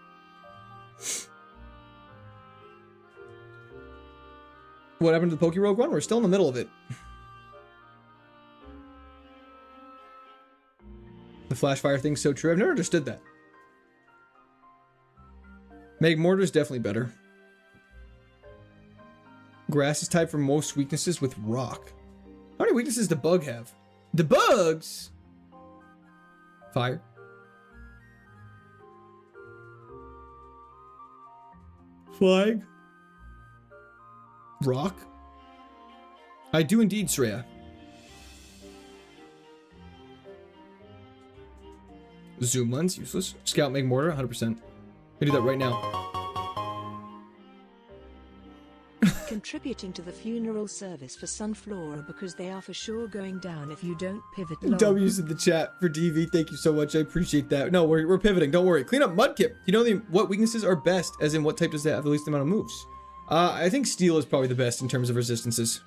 What happened to the Pokerogue run? We're still in the middle of it. The flash fire thing's so true. I've never understood that. Meg Mortar is definitely better. Grass is tied for most weaknesses with rock. How many weaknesses does Bug have? The bugs! Fire. Flag. Rock. I do indeed, Sreya. Zoom lens, useless. Scout, make mortar, 100%. I do that right now. Contributing to the funeral service for Sunflora because they are for sure going down if you don't pivot. Lol. W's in the chat for DV. Thank you so much. I appreciate that. No, we're pivoting. Don't worry. Clean up Mudkip. You know what weaknesses are best, as in what type does that have the least amount of moves? I think Steel is probably the best in terms of resistances.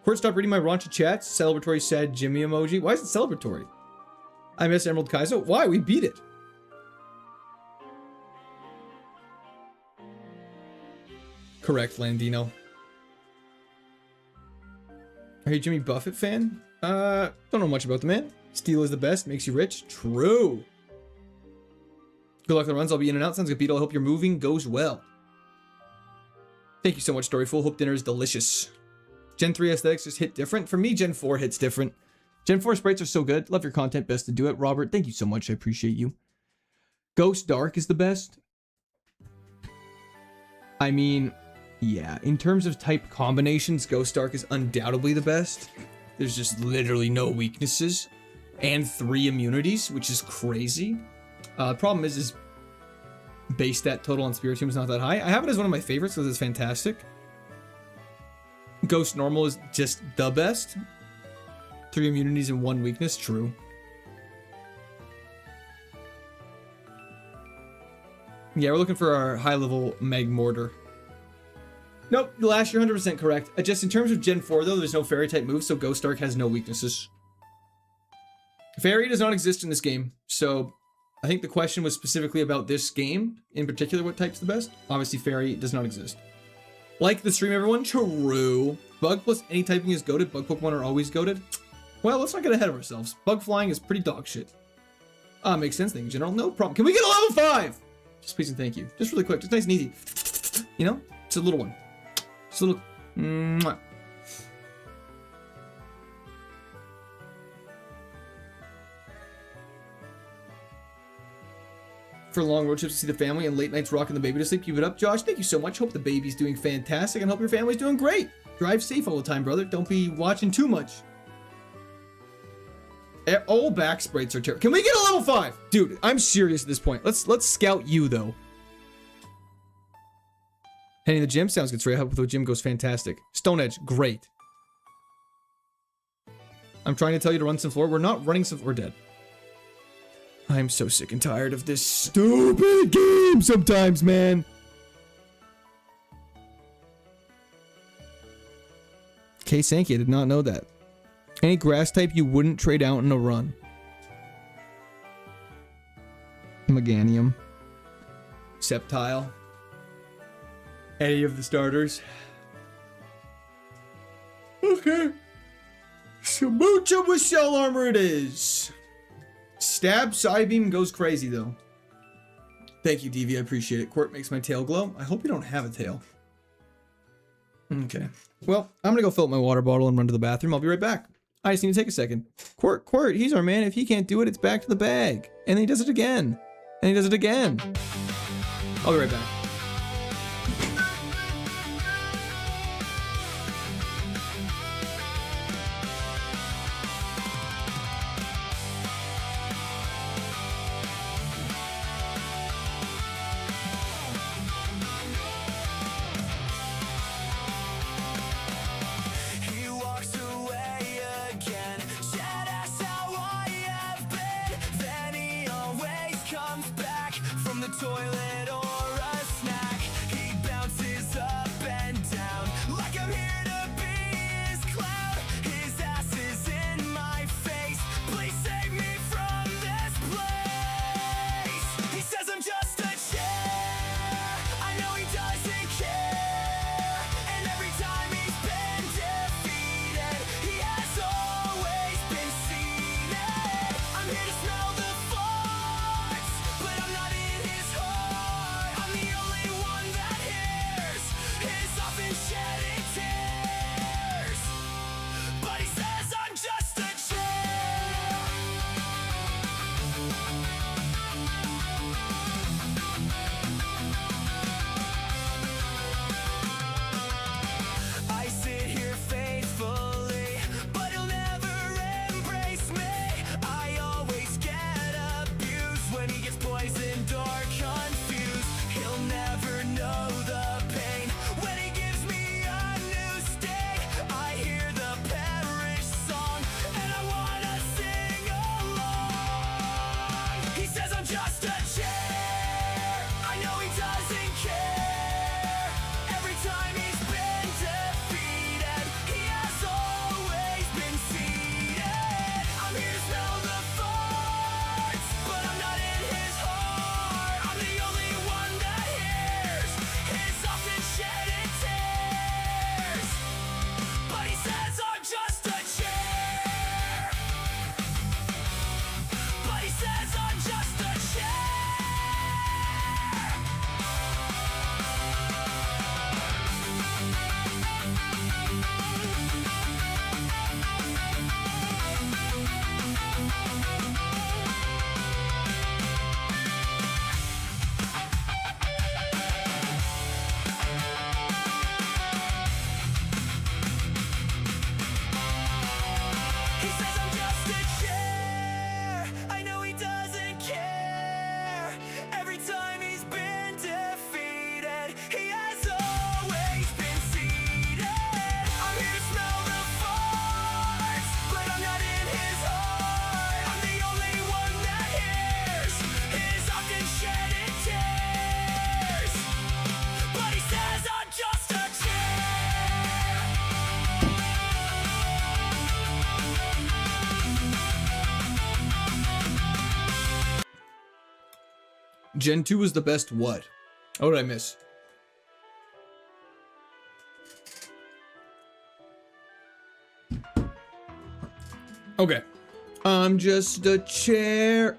Court, stop reading my raunchy chats. Celebratory sad Jimmy emoji. Why is it celebratory? I miss Emerald Kaizo. Why? We beat it. Correct, Landino. Are you a Jimmy Buffett fan? Don't know much about the man. Steel is the best, makes you rich. True. Good luck with the runs. I'll be in and out. Sounds good, Beetle. I hope your moving goes well. Thank you so much, Storyful. Hope dinner is delicious. Gen 3 aesthetics just hit different. For me, Gen 4 hits different. Gen 4 sprites are so good. Love your content. Best to do it. Robert, thank you so much. I appreciate you. Ghost Dark is the best. I mean, yeah, in terms of type combinations, Ghost Dark is undoubtedly the best. There's just literally no weaknesses and 3 immunities, which is crazy. The problem is base stat total on Spiritium is not that high. I have it as one of my favorites because it's fantastic. Ghost Normal is just the best. 3 immunities and 1 weakness, true. Yeah, we're looking for our high-level Meg Mortar. Nope, last year 100% correct. Just in terms of Gen 4, though, there's no Fairy-type moves, so Ghost Dark has no weaknesses. Fairy does not exist in this game, so I think the question was specifically about this game. In particular, what type's the best? Obviously, Fairy does not exist. Like the stream, everyone. True. Bug plus any typing is goated. Bug Pokemon are always goated. Well, let's not get ahead of ourselves. Bug flying is pretty dog shit. Makes sense. Thank you, General. No problem. Can we get a level 5? Just please and thank you. Just really quick. Just nice and easy. You know? It's a little one. Just a little... Mwah. For long road trips to see the family and late nights rocking the baby to sleep. Keep it up, Josh. Thank you so much. Hope the baby's doing fantastic and hope your family's doing great. Drive safe all the time, brother. Don't be watching too much. All back sprites are terrible. Can we get a level 5? Dude, I'm serious at this point. Let's scout you, though. Heading to the gym? Sounds good, Sreya. Help with the gym goes fantastic. Stone Edge, great. I'm trying to tell you to run some floor. We're not running some... We're dead. I'm so sick and tired of this stupid game sometimes, man. K Sankey, I did not know that. Any grass type you wouldn't trade out in a run? Meganium. Sceptile. Any of the starters? Okay. So Mucha with shell armor it is. Stab Psybeam goes crazy though. Thank you, DV. I appreciate it. Court makes my tail glow. I hope you don't have a tail. Okay. Well, I'm gonna go fill up my water bottle and run to the bathroom. I'll be right back. I just need to take a second. Court, he's our man. If he can't do it, it's back to the bag. And then he does it again. And he does it again. I'll be right back. Toilet or a and dark, confused. He'll never know the pain when he gives me a new stake. I hear the parish song and I wanna sing along. He says I'm just a chair. I know he doesn't care. Every time he's been defeated, he has always been seated. I'm here to smell the farts, but I'm not in his heart. I'm the only one that hears his often shedded tears. But he says I'm just a chair. But he says I'm just a chair. He says I'm just a chair. I know he doesn't care. Every time he's been defeated, he has always been seated. I'm here to smell the farts, but I'm not in his heart. I'm the only one that hears his often shedded tears. But he says I'm just a chair. Gen 2 was the best what? Oh, what did I miss? Okay. I'm just a chair.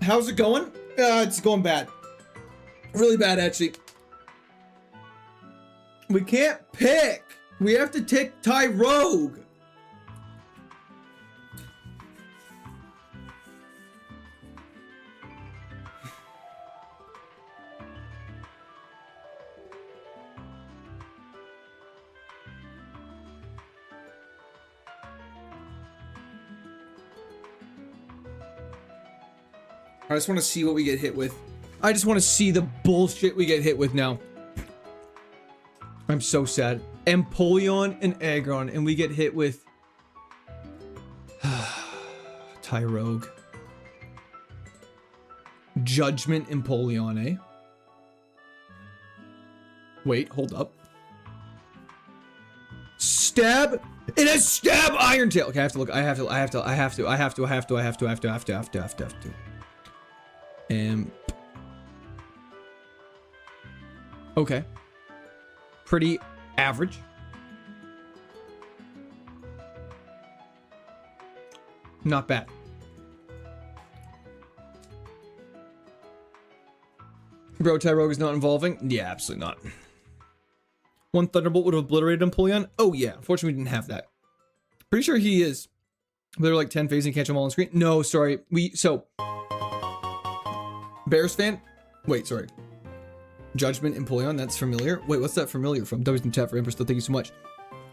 How's it going? It's going bad. Really bad, actually. We can't pick. We have to take Ty Rogue. I just want to see what we get hit with. I just want to see the bullshit we get hit with now. I'm so sad. Empoleon and Aggron, and we get hit with Ty Rogue. Judgment Empoleon, eh? Wait, hold up. Stab. It has Stab Iron Tail. Okay, I have to look. I have to. Okay. Pretty average. Not bad. Bro, Ty Rogue is not involving? Yeah, absolutely not. One Thunderbolt would have obliterated Empoleon? Oh yeah, unfortunately we didn't have that. Pretty sure he is. There are like 10 phases and catch them all on screen. No, sorry. Bears fan? Wait, sorry. Judgment Empoleon, that's familiar. Wait, what's that familiar from? W's in chat for Empress, thank you so much.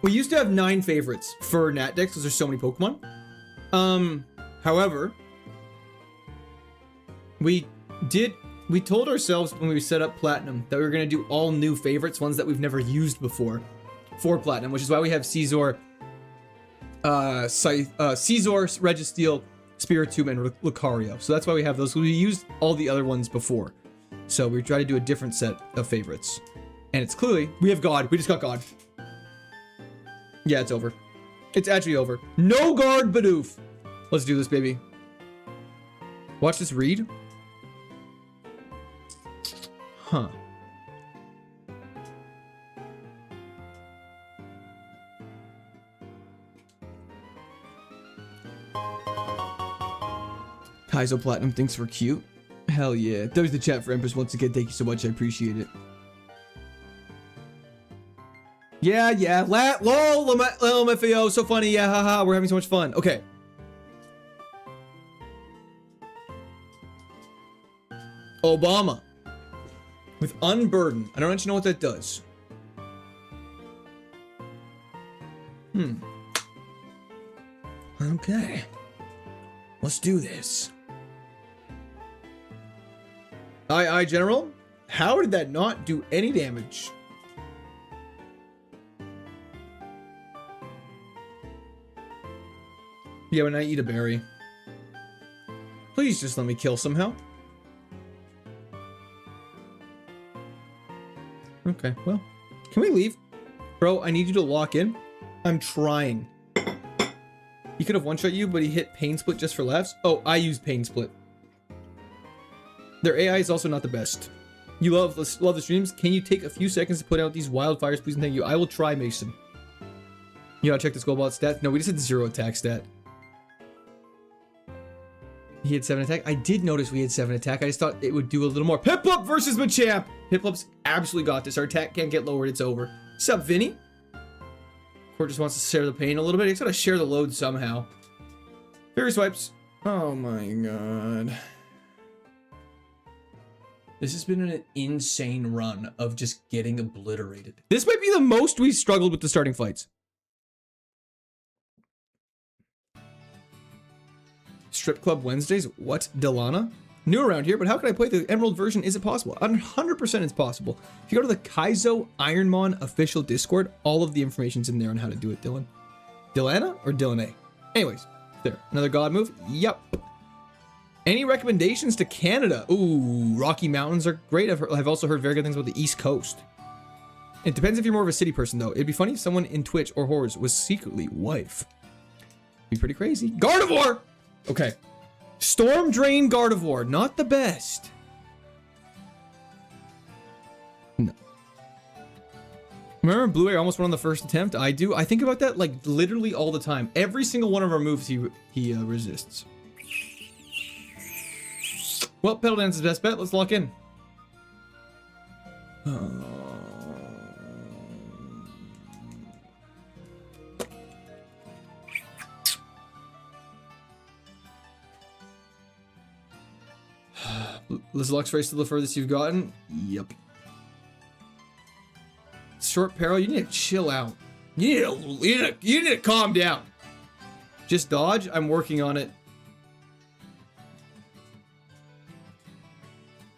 We used to have 9 favorites for Nat decks because there's so many Pokemon. However, we told ourselves when we set up Platinum that we were going to do all new favorites, ones that we've never used before for Platinum, which is why we have Caesar, Registeel, Spiritomb, and Lucario. So that's why we have those. We used all the other ones before. So we try to do a different set of favorites. And it's clearly, we have God. We just got God. Yeah, it's over. It's actually over. No guard, Bidoof. Let's do this, baby. Watch this read. Huh. Kaizo Platinum thinks we're cute. Hell yeah. There's the chat for Empress once again. Thank you so much. I appreciate it. Yeah. LOL, LMFAO. So funny. Yeah, haha. We're having so much fun. Okay. Obama. With Unburden. I don't actually know what that does. Okay. Let's do this. Aye, General. How did that not do any damage? Yeah, when I eat a berry. Please just let me kill somehow. Okay, well. Can we leave? Bro, I need you to lock in. I'm trying. He could have one-shot you, but he hit Pain Split just for laughs. Oh, I used Pain Split. Their AI is also not the best. You love the streams. Can you take a few seconds to put out these wildfires, please and thank you? I will try, Mason. You gotta check the Skullbot stat. No, we just had 0 attack stat. He had 7 attack. I did notice we had 7 attack. I just thought it would do a little more. Piplup versus Machamp. Piplup's absolutely got this. Our attack can't get lowered. It's over. Sup, Vinny? Court just wants to share the pain a little bit. He's gotta share the load somehow. Fairy swipes. Oh my god. This has been an insane run of just getting obliterated. This might be the most we've struggled with the starting fights. Strip Club Wednesdays? What? Delana? New around here, but how can I play the Emerald version? Is it possible? 100% it's possible. If you go to the KAIZO IRONMON official Discord, all of the information's in there on how to do it, Dylan. Dylana or Dylan A? Anyways, there. Another god move? Yup. Any recommendations to Canada? Ooh, Rocky Mountains are great. I've also heard very good things about the East Coast. It depends if you're more of a city person, though. It'd be funny if someone in Twitch or Horrors was secretly wife. Be pretty crazy. Gardevoir! Okay. Storm Drain Gardevoir. Not the best. No. Remember Blue Air almost won on the first attempt? I do. I think about that like literally all the time. Every single one of our moves he resists. Well, Pedal Dance is best bet. Let's lock in. Lux race to the furthest you've gotten? Yep. Short Peril, you need to chill out. You need to calm down. Just dodge? I'm working on it.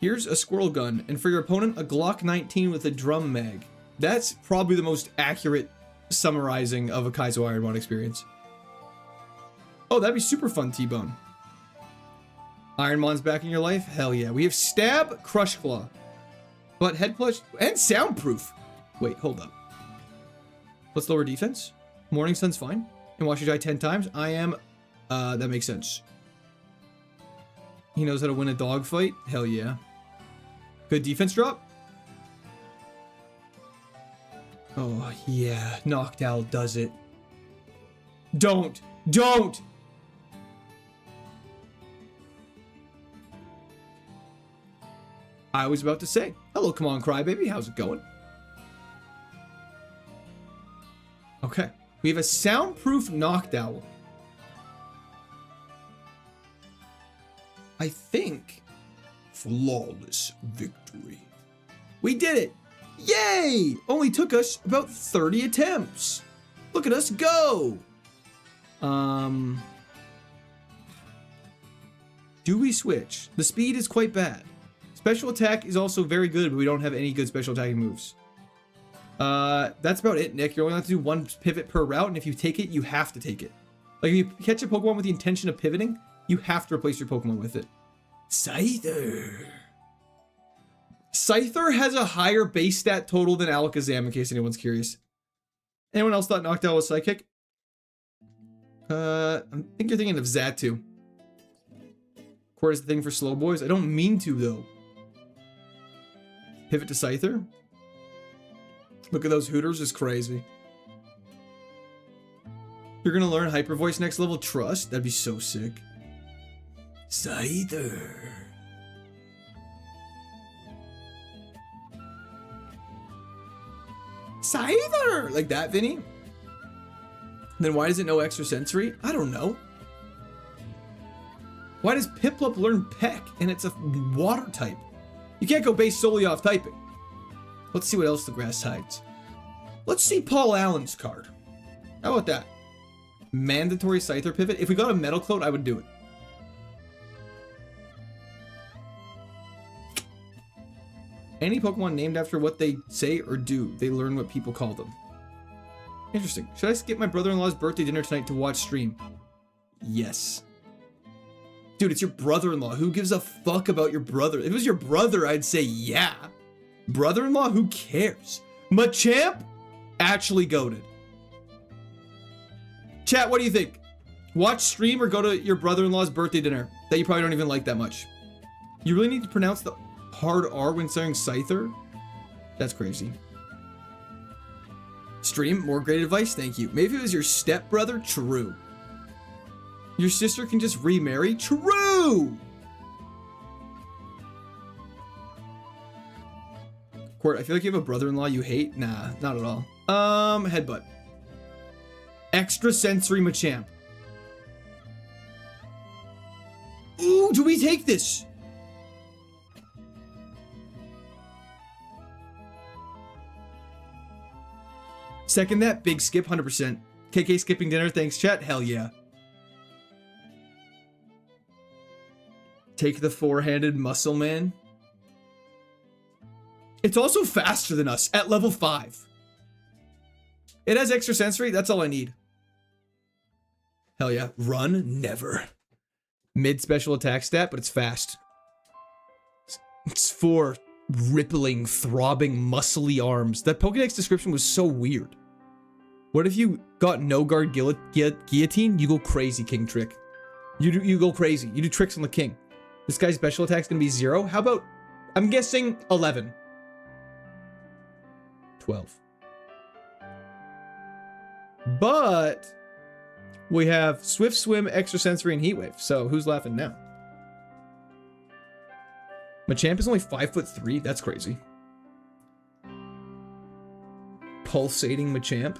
Here's a squirrel gun, and for your opponent, a Glock 19 with a drum mag. That's probably the most accurate summarizing of a KAIZO IRONMON experience. Oh, that'd be super fun, T-Bone. Ironmon's back in your life? Hell yeah. We have Stab, Crush Claw, but Head Clutch, and Soundproof. Wait, hold up. Let's lower defense. Morning Sun's fine. And watch you die 10 times. I am, that makes sense. He knows how to win a dogfight? Hell yeah. Good defense drop? Oh yeah, Noctowl does it. Don't! I was about to say, hello, come on, Crybaby, how's it going? Okay, we have a soundproof Noctowl. I think flawless victory. We did it! Yay! Only took us about 30 attempts. Look at us go! Do we switch? The speed is quite bad. Special attack is also very good, but we don't have any good special attacking moves. That's about it, Nick. You're only allowed to do one pivot per route, and if you take it, you have to take it. Like, if you catch a Pokemon with the intention of pivoting, you have to replace your Pokemon with it. Scyther. Scyther has a higher base stat total than Alakazam, in case anyone's curious. Anyone else thought Noctowl was Psychic? I think you're thinking of Xatu. Court is the thing for slow boys. I don't mean to, though. Pivot to Scyther. Look at those Hooters, is crazy. You're gonna learn Hyper Voice next level? Trust? That'd be so sick. Scyther. Scyther! Like that, Vinny? Then why does it know extra sensory? I don't know. Why does Piplup learn Peck and it's a water type? You can't go based solely off typing. Let's see what else the grass hides. Let's see Paul Allen's card. How about that? Mandatory Scyther pivot. If we got a Metal Cloud, I would do it. Any Pokemon named after what they say or do, they learn what people call them. Interesting. Should I skip my brother-in-law's birthday dinner tonight to watch stream? Yes. Dude, it's your brother-in-law. Who gives a fuck about your brother? If it was your brother, I'd say yeah. Brother-in-law? Who cares? Machamp? Actually goated. Chat, what do you think? Watch stream or go to your brother-in-law's birthday dinner that you probably don't even like that much? You really need to pronounce the hard R when saying Scyther? That's crazy. Stream, more great advice, thank you. Maybe it was your stepbrother? True. Your sister can just remarry? True! Court, I feel like you have a brother-in-law you hate? Nah, not at all. Headbutt. Extrasensory Machamp. Ooh, do we take this? Second that, big skip, 100%. KK skipping dinner, thanks chat, hell yeah. Take the four-handed muscle man. It's also faster than us at level 5. It has extrasensory, that's all I need. Hell yeah. Run? Never. Mid special attack stat, but it's fast. It's for rippling, throbbing, muscly arms. That Pokédex description was so weird. What if you got no guard guillotine? You go crazy, King Trick. You go crazy. You do tricks on the king. This guy's special attack's gonna be 0. How about, I'm guessing 11. 12. But we have Swift Swim, Extrasensory, and Heat Wave. So who's laughing now? Machamp is only 5'3". That's crazy. Pulsating Machamp.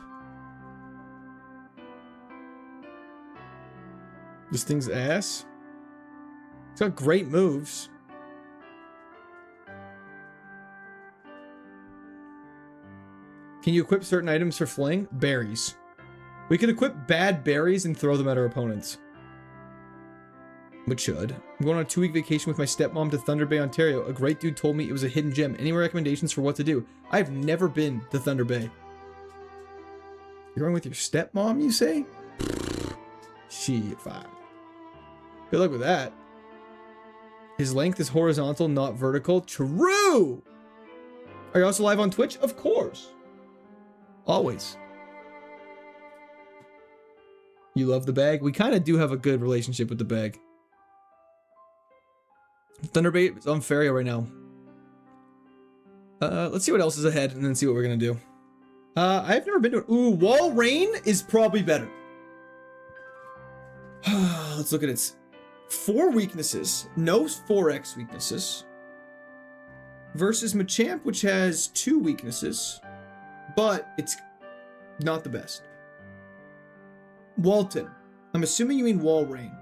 This thing's ass. It's got great moves. Can you equip certain items for fling? Berries. We could equip bad berries and throw them at our opponents. Which should. I'm going on a 2-week vacation with my stepmom to Thunder Bay, Ontario. A great dude told me it was a hidden gem. Any recommendations for what to do? I've never been to Thunder Bay. You're going with your stepmom, you say? Shit, fine. Good luck with that. His length is horizontal, not vertical. True! Are you also live on Twitch? Of course. Always. You love the bag? We kind of do have a good relationship with the bag. Thunderbait is on Ferio right now. Let's see what else is ahead and then see what we're gonna do. I've never been to it. Ooh, Wall Rain is probably better. Let's look at its 4 weaknesses. No 4x weaknesses. Versus Machamp, which has 2 weaknesses. But it's not the best. Walton. I'm assuming you mean Wall Rain.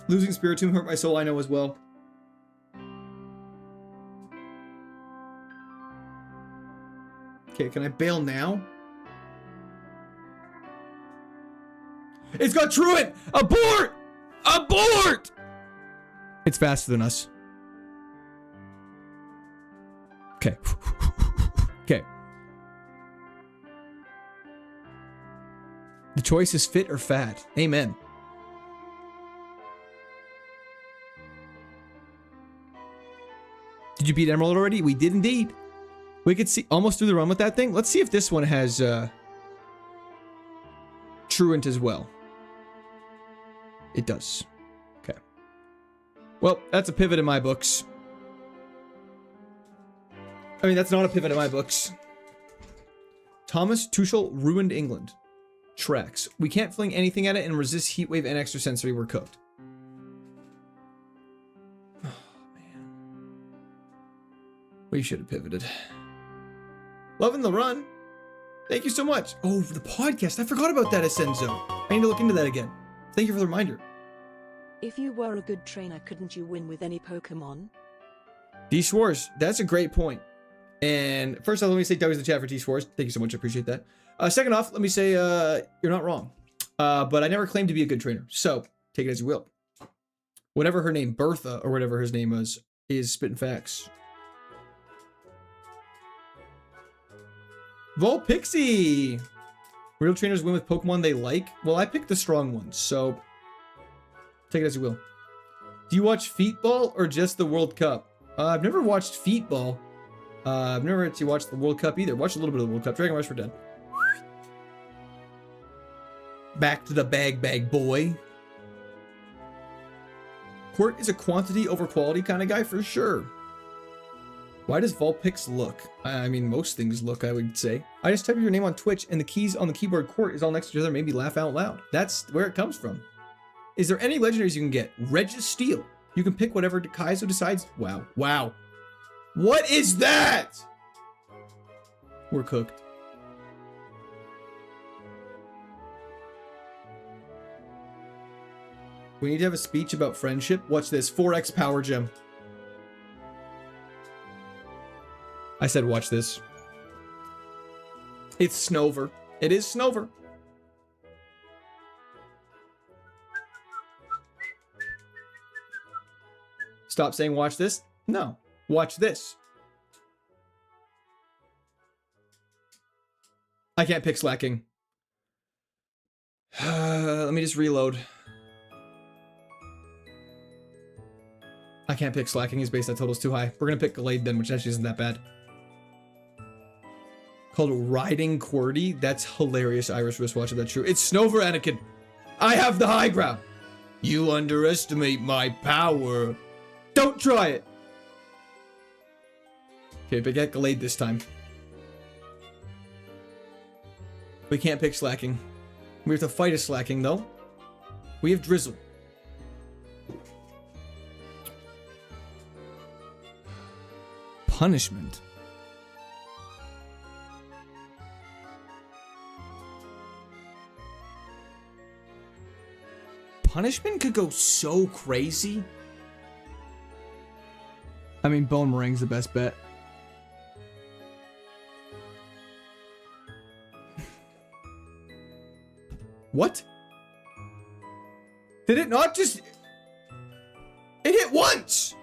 Losing Spiritomb hurt my soul, I know as well. Okay, can I bail now? It's got Truant! Abort! Abort! It's faster than us. Okay. Okay. The choice is fit or fat. Amen. Did you beat Emerald already? We did indeed. We could see almost through the run with that thing. Let's see if this one has Truant as well. It does. Okay. Well, that's a pivot in my books. I mean, that's not a pivot in my books. Thomas Tuchel ruined England. Tracks. We can't fling anything at it and resist Heat Wave and Extrasensory. We're cooked. Oh, man. We should have pivoted. Loving the run. Thank you so much. Oh, the podcast. I forgot about that, Asenzo. I need to look into that again. Thank you for the reminder. If you were a good trainer, couldn't you win with any Pokemon? D. Schwartz, that's a great point. And first off, let me say W's in the chat for T-Scores. Thank you so much. I appreciate that. Second off, let me say you're not wrong. But I never claimed to be a good trainer. So take it as you will. Whatever her name, Bertha, or whatever his name is spitting facts. Volpixie! Real trainers win with Pokemon they like? Well, I picked the strong ones, so take it as you will. Do you watch Feetball or just the World Cup? I've never watched Feetball. I've never actually watched the World Cup either. Watched a little bit of the World Cup. Dragon Rush for Dead. Back to the bag, boy. Court is a quantity over quality kind of guy for sure. Why does Vulpix look? I mean, most things look, I would say. I just type your name on Twitch and the keys on the keyboard Court is all next to each other, made me laugh out loud. That's where it comes from. Is there any legendaries you can get? Registeel. You can pick whatever Kaizo decides. Wow. Wow. What is that? We're cooked. We need to have a speech about friendship. Watch this. 4x power gem. I said watch this. It's Snover. It is Snover. Stop saying watch this. No. Watch this. I can't pick slacking. Let me just reload. I can't pick slacking. His base that total's too high. We're gonna pick Glade then, which actually isn't that bad. Called Riding QWERTY. That's hilarious, Irish wristwatch, if that's true. It's Snover Anakin. I have the high ground. You underestimate my power. Don't try it. Okay, but get Glade this time. We can't pick slacking. We have to fight a slacking though. We have Drizzle. Punishment. Punishment could go so crazy. I mean, Bone Meringue's the best bet. What? Did it not just... It hit once!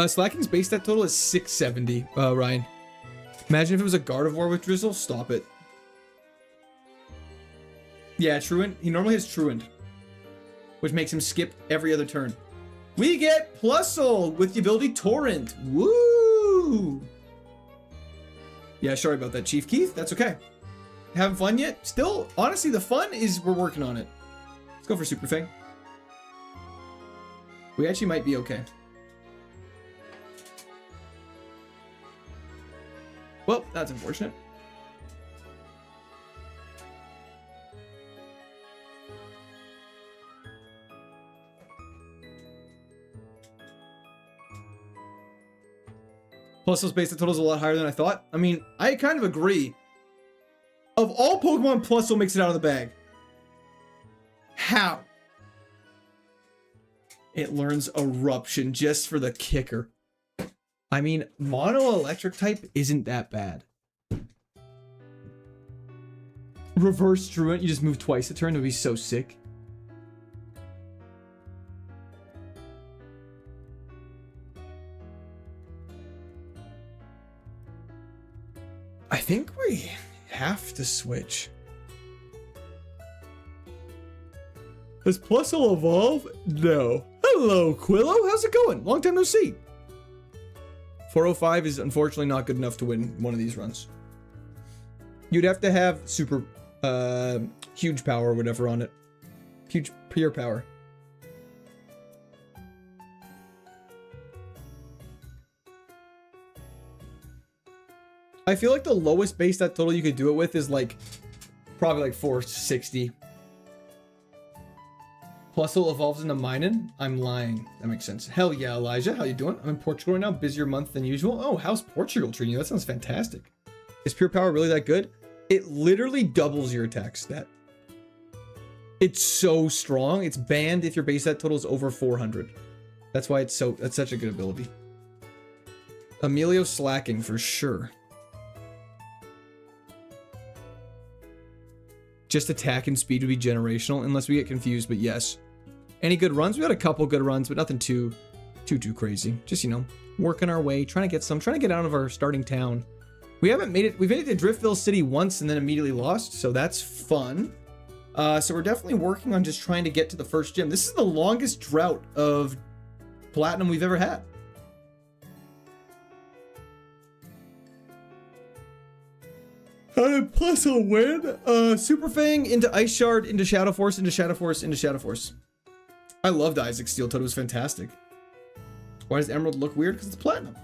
Slacking's base stat total is 670, Ryan. Imagine if it was a Gardevoir with Drizzle. Stop it. Yeah, Truant. He normally has Truant, which makes him skip every other turn. We get Plusle with the ability Torrent. Woo! Yeah, sorry about that, Chief Keith. That's okay. Having fun yet? Still, honestly, the fun is we're working on it. Let's go for Super Fang. We actually might be okay. Well, that's unfortunate. Plusle's base total is a lot higher than I thought. I mean, I kind of agree. Of all Pokemon, Plusle makes it out of the bag. How? It learns Eruption just for the kicker. I mean, Mono Electric type isn't that bad. Reverse Truant, you just move twice a turn, it would be so sick. I think we have to switch. Does Plusle evolve? No. Hello, Quillo. How's it going? Long time no see. 405 is unfortunately not good enough to win one of these runs. You'd have to have super huge power or whatever on it. Huge pure power. I feel like the lowest base stat total you could do it with is like probably like 460. Plusle evolves into Minun? I'm lying. That makes sense. Hell yeah, Elijah. How you doing? I'm in Portugal right now. Busier month than usual. Oh, how's Portugal treating you? That sounds fantastic. Is pure power really that good? It literally doubles your attack stat. It's so strong. It's banned if your base stat total is over 400. That's why it's so, that's such a good ability. Emilio slacking for sure. Just attack and speed would be generational unless we get confused, but yes. Any good runs? We had a couple good runs, but nothing too crazy. Just, you know, working our way, trying to get out of our starting town. We haven't made it. We've made it to Driftville City once and then immediately lost, so that's fun. So we're definitely working on just trying to get to the first gym. This is the longest drought of platinum we've ever had. Plus a win. Super Fang into Ice Shard, into Shadow Force, into Shadow Force, into Shadow Force. I loved Isaac Steel Toad. It was fantastic. Why does Emerald look weird? Because it's platinum.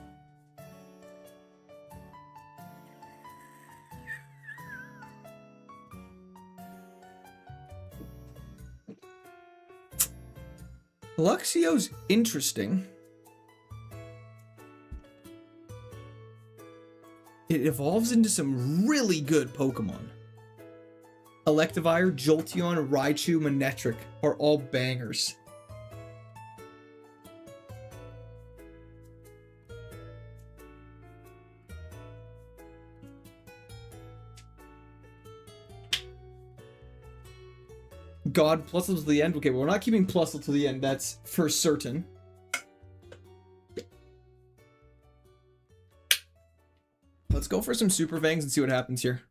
Luxio's interesting. It evolves into some really good Pokemon. Electivire, Jolteon, Raichu, Manectric are all bangers. God, Plusle to the end. Okay, well, we're not keeping Plusle to the end. That's for certain. Let's go for some Super Fangs and see what happens here.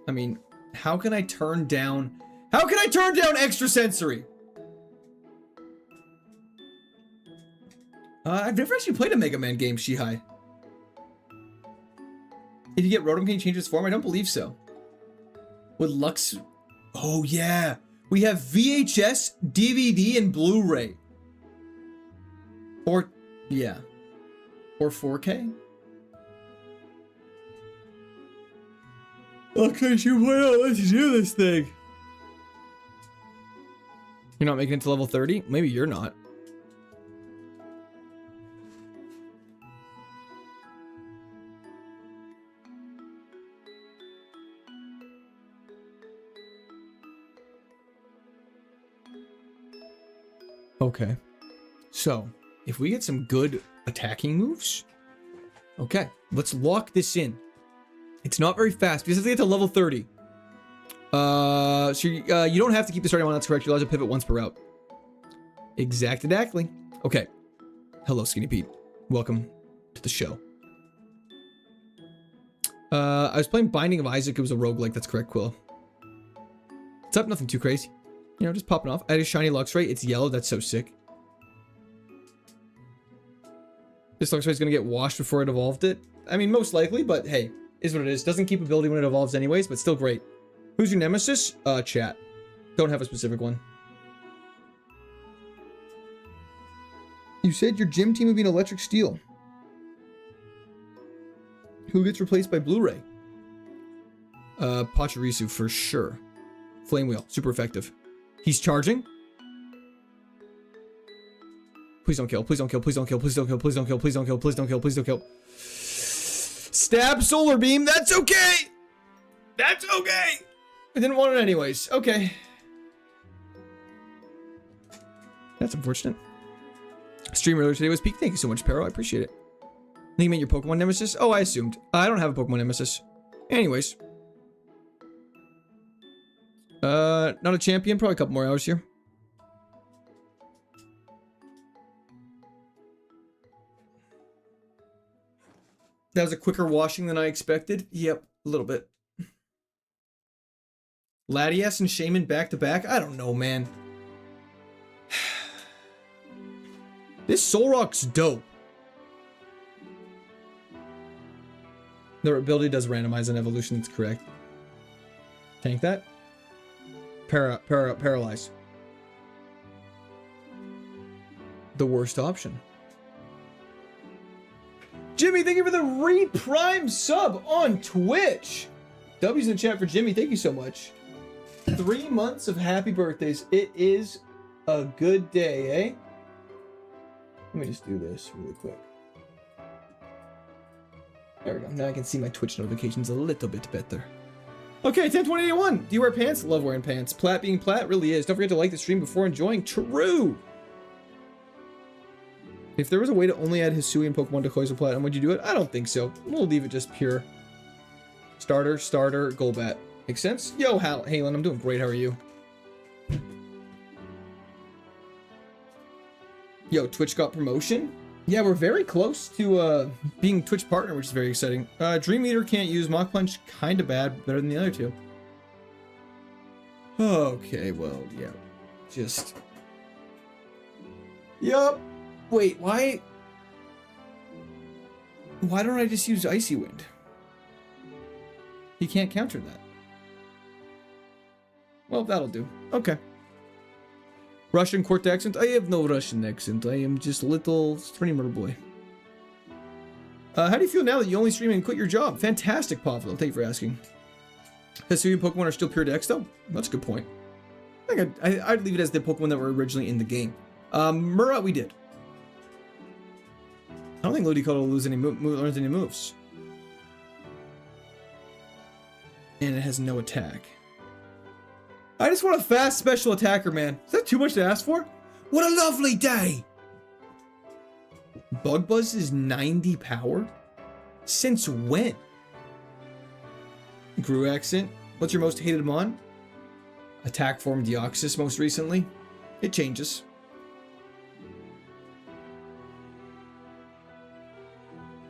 I mean, how can I turn down Extrasensory? I've never actually played a Mega Man game, Shihai. If you get Rotom, can you change its form? I don't believe so. With Lux... Oh, yeah. We have VHS, DVD, and Blu-ray. Or... yeah. Or 4K? Okay, why not? Let's do this thing. You're not making it to level 30? Maybe you're not. Okay. So, if we get some good attacking moves... Okay, let's lock this in. It's not very fast. We have to get to level 30. So you don't have to keep the starting one. That's correct. You're allowed to pivot once per route. Exactly. Okay. Hello, Skinny Pete. Welcome to the show. I was playing Binding of Isaac. It was a roguelike. That's correct, Quill. What's up? Nothing too crazy. You know, just popping off. I had a shiny Luxray. It's yellow. That's so sick. This Luxray is going to get washed before it evolved it. I mean, most likely, but hey. Is what it is. Doesn't keep ability when it evolves anyways, but still great. Who's your nemesis? Chat. Don't have a specific one. You said your gym team would be an Electric Steel. Who gets replaced by Blu-ray? Pachirisu for sure. Flame Wheel. Super effective. He's charging. Please don't kill. Please don't kill. Please don't kill. Please don't kill. Please don't kill. Please don't kill. Please don't kill. Please don't kill. Stab Solar Beam. That's okay. That's okay. I didn't want it anyways. Okay. That's unfortunate. Stream earlier today was peak. Thank you so much, Pero. I appreciate it. I think you meant your Pokemon nemesis? Oh, I assumed. I don't have a Pokemon nemesis. Anyways. Not a champion. Probably a couple more hours here. That was a quicker washing than I expected. Yep, a little bit. Latias and Shaman back to back? I don't know, man. This Solrock's dope. Their ability does randomize on evolution, that's correct. Tank that. Paralyze. The worst option. Jimmy, thank you for the re-prime sub on Twitch. W's in the chat for Jimmy. Thank you so much. 3 months of happy birthdays. It is a good day, eh? Let me just do this really quick. There we go. Now I can see my Twitch notifications a little bit better. Okay, 10-20-81. Do you wear pants? Love wearing pants. Plat being plat really is. Don't forget to like the stream before enjoying. True. If there was a way to only add Hisuian Pokemon to KAIZO Platinum, would you do it? I don't think so. We'll leave it just pure. Starter, Golbat. Makes sense? Yo, Halen, I'm doing great. How are you? Yo, Twitch got promotion? Yeah, we're very close to being Twitch partner, which is very exciting. Dream Eater can't use. Mach Punch, kind of bad. Better than the other two. Okay, well, yeah. Just... Yup. Wait, why don't I just use Icy Wind? He can't counter that. Well, that'll do. Okay. Russian court accent? I have no Russian accent. I am just a little streamer boy. How do you feel now that you only stream and quit your job? Fantastic, Pavel. Thank you for asking. Hisuian Pokemon are still pure dex, though? That's a good point. I think I'd leave it as the Pokemon that were originally in the game. Murat, we did. I don't think Ludicolo will lose any learns any moves. And it has no attack. I just want a fast special attacker, man. Is that too much to ask for? What a lovely day! Bug Buzz is 90 power? Since when? Gru accent. What's your most hated mon? Attack form Deoxys most recently. It changes.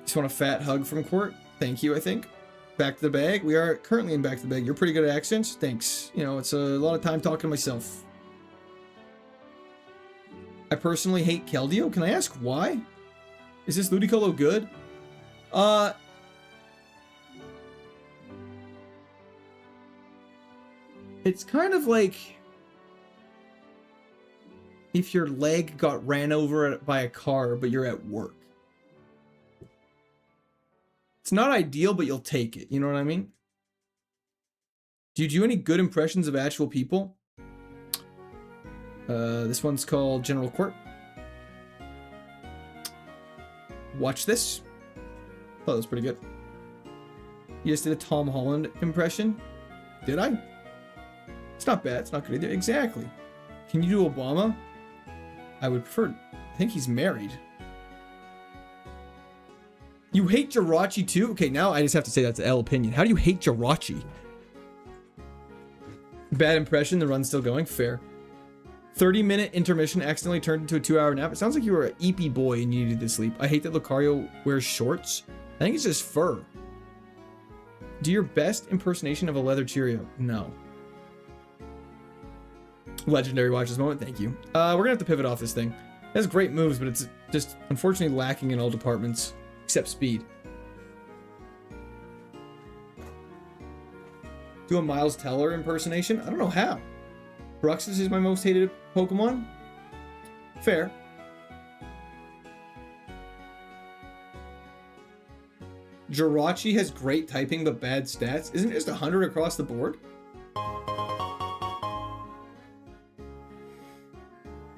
Just want a fat hug from Court. Thank you, I think. Back to the bag. We are currently in back to the bag. You're pretty good at accents. Thanks. You know, it's a lot of time talking to myself. I personally hate Keldeo. Can I ask why? Is this Ludicolo good? It's kind of like if your leg got ran over by a car, but you're at work. It's not ideal, but you'll take it. You know what I mean? Do you do any good impressions of actual people? This one's called General Court. Watch this. Thought that was pretty good. You just did a Tom Holland impression. Did I? It's not bad. It's not good either. Exactly. Can you do Obama? I would prefer... I think he's married. You hate Jirachi too? Okay, now I just have to say that's an L opinion. How do you hate Jirachi? Bad impression, the run's still going. Fair. 30-minute intermission accidentally turned into a 2-hour nap. It sounds like you were an eepy boy and you needed to sleep. I hate that Lucario wears shorts. I think it's just fur. Do your best impersonation of a leather Cheerio. No. Legendary watches moment. Thank you. We're gonna have to pivot off this thing. It has great moves, but it's just unfortunately lacking in all departments. Except speed. Do a Miles Teller impersonation? I don't know how. Bruxus is my most hated Pokemon? Fair. Jirachi has great typing but bad stats. Isn't it just 100 across the board?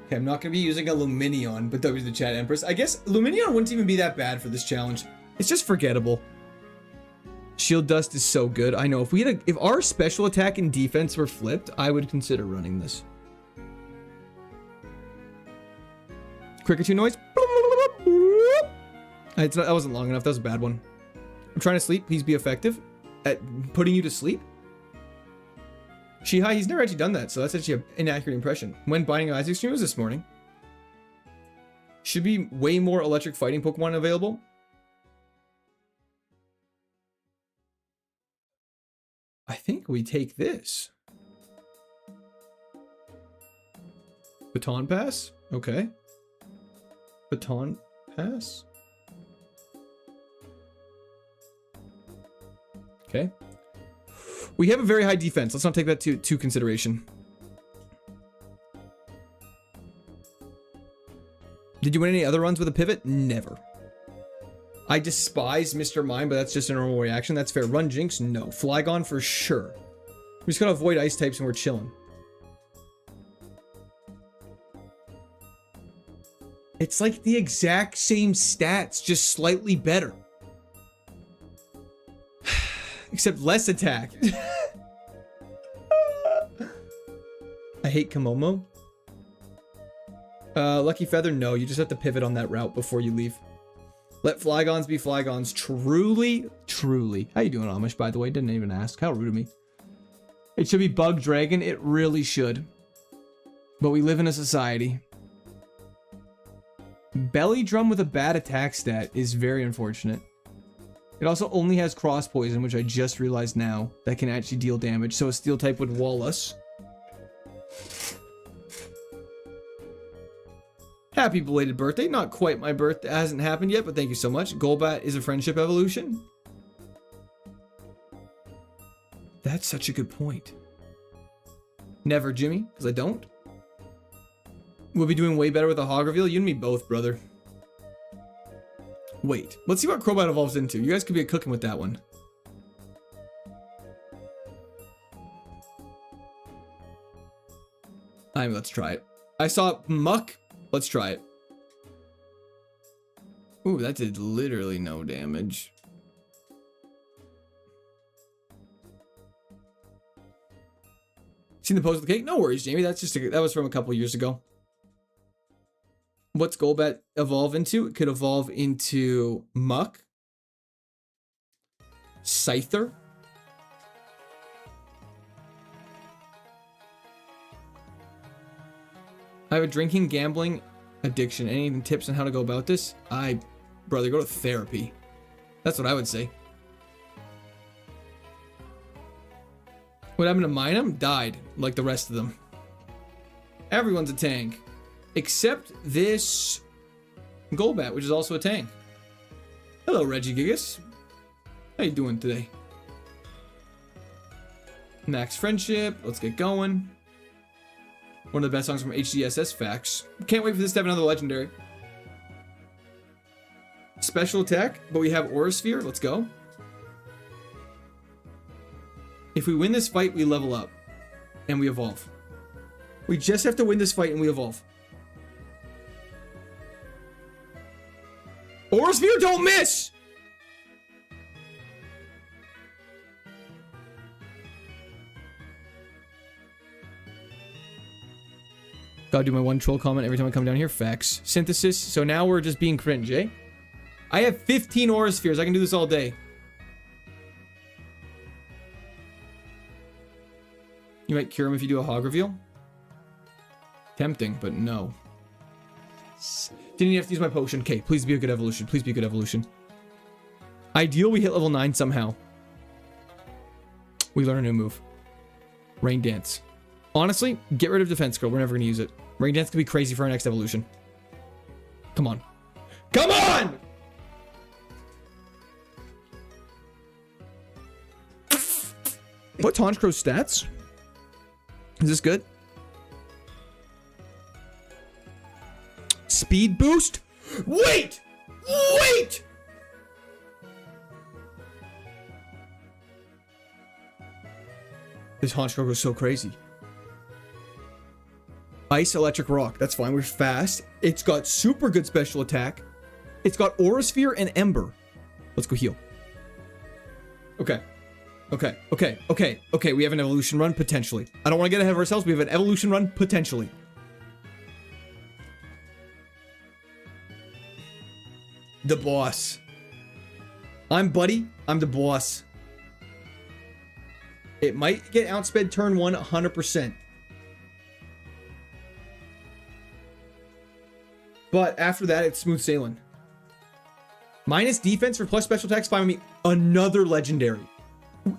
Okay, I'm not going to be using a Lumineon, but W the chat Empress. I guess Lumineon wouldn't even be that bad for this challenge. It's just forgettable. Shield Dust is so good. I know if we had if our special attack and defense were flipped, I would consider running this. Cricketoo noise. That wasn't long enough. That was a bad one. I'm trying to sleep. Please be effective at putting you to sleep. Shihai, he's never actually done that, so that's actually an inaccurate impression. When Binding of Isaac stream was this morning. Should be way more electric fighting Pokemon available. I think we take this. Baton Pass? Okay. Baton Pass? Okay. We have a very high defense. Let's not take that to consideration. Did you win any other runs with a pivot? Never. I despise Mr. Mime, but that's just a normal reaction. That's fair. Run Jinx? No. Flygon for sure. We just gotta avoid ice types and we're chilling. It's like the exact same stats, just slightly better. Except less attack. I hate Komomo. Lucky Feather, no. You just have to pivot on that route before you leave. Let Flygons be Flygons. Truly, truly. How you doing, Amish, by the way? Didn't even ask. How rude of me. It should be Bug Dragon. It really should. But we live in a society. Belly Drum with a bad attack stat is very unfortunate. It also only has Cross Poison, which I just realized now, that can actually deal damage. So a Steel type would wall us. Happy belated birthday. Not quite my birthday. It hasn't happened yet, but thank you so much. Golbat is a friendship evolution. That's such a good point. Never, Jimmy, because I don't. We'll be doing way better with a hog reveal. You and me both, brother. Wait, let's see what Crobat evolves into. You guys could be cooking with that one. Let's try it. I saw Muck. Let's try it. Ooh, that did literally no damage. Seen the pose of the cake? No worries, Jamie. That's just that was from a couple years ago. What's Golbat evolve into? It could evolve into Muck, Scyther, I have a drinking, gambling addiction. Any tips on how to go about this? Brother, go to therapy. That's what I would say. What happened to Minum? Died, like the rest of them. Everyone's a tank. Except this Golbat, which is also a tank. Hello, Reggie Gigas. How you doing today? Max Friendship. Let's get going. One of the best songs from HDSS Facts. Can't wait for this to have another legendary. Special attack, but we have Aura Sphere. Let's go. If we win this fight, we level up. And we evolve. We just have to win this fight and we evolve. Aura Sphere, don't miss! Gotta do my one troll comment every time I come down here. Facts. Synthesis. So now we're just being cringe, eh? I have 15 Aura Spheres. I can do this all day. You might cure him if you do a hog reveal. Tempting, but no. Didn't even have to use my potion. Okay, please be a good evolution. Please be a good evolution. Ideal, we hit level 9 somehow. We learn a new move. Rain Dance. Honestly, get rid of Defense Curl. We're never going to use it. Rain Dance could be crazy for our next evolution. Come on. Come on! What Tonchcrow's stats? Is this good? Speed boost? Wait! Wait! This Honchkrow goes so crazy. Ice, Electric, Rock. That's fine. We're fast. It's got super good special attack. It's got Aura Sphere and Ember. Let's go heal. Okay. Okay. We have an evolution run, potentially. I don't want to get ahead of ourselves. We have an evolution run, potentially. The boss. I'm Buddy. I'm the boss. It might get outsped turn 1 100%. But after that, it's smooth sailing. Minus defense for plus special attacks, find me another legendary.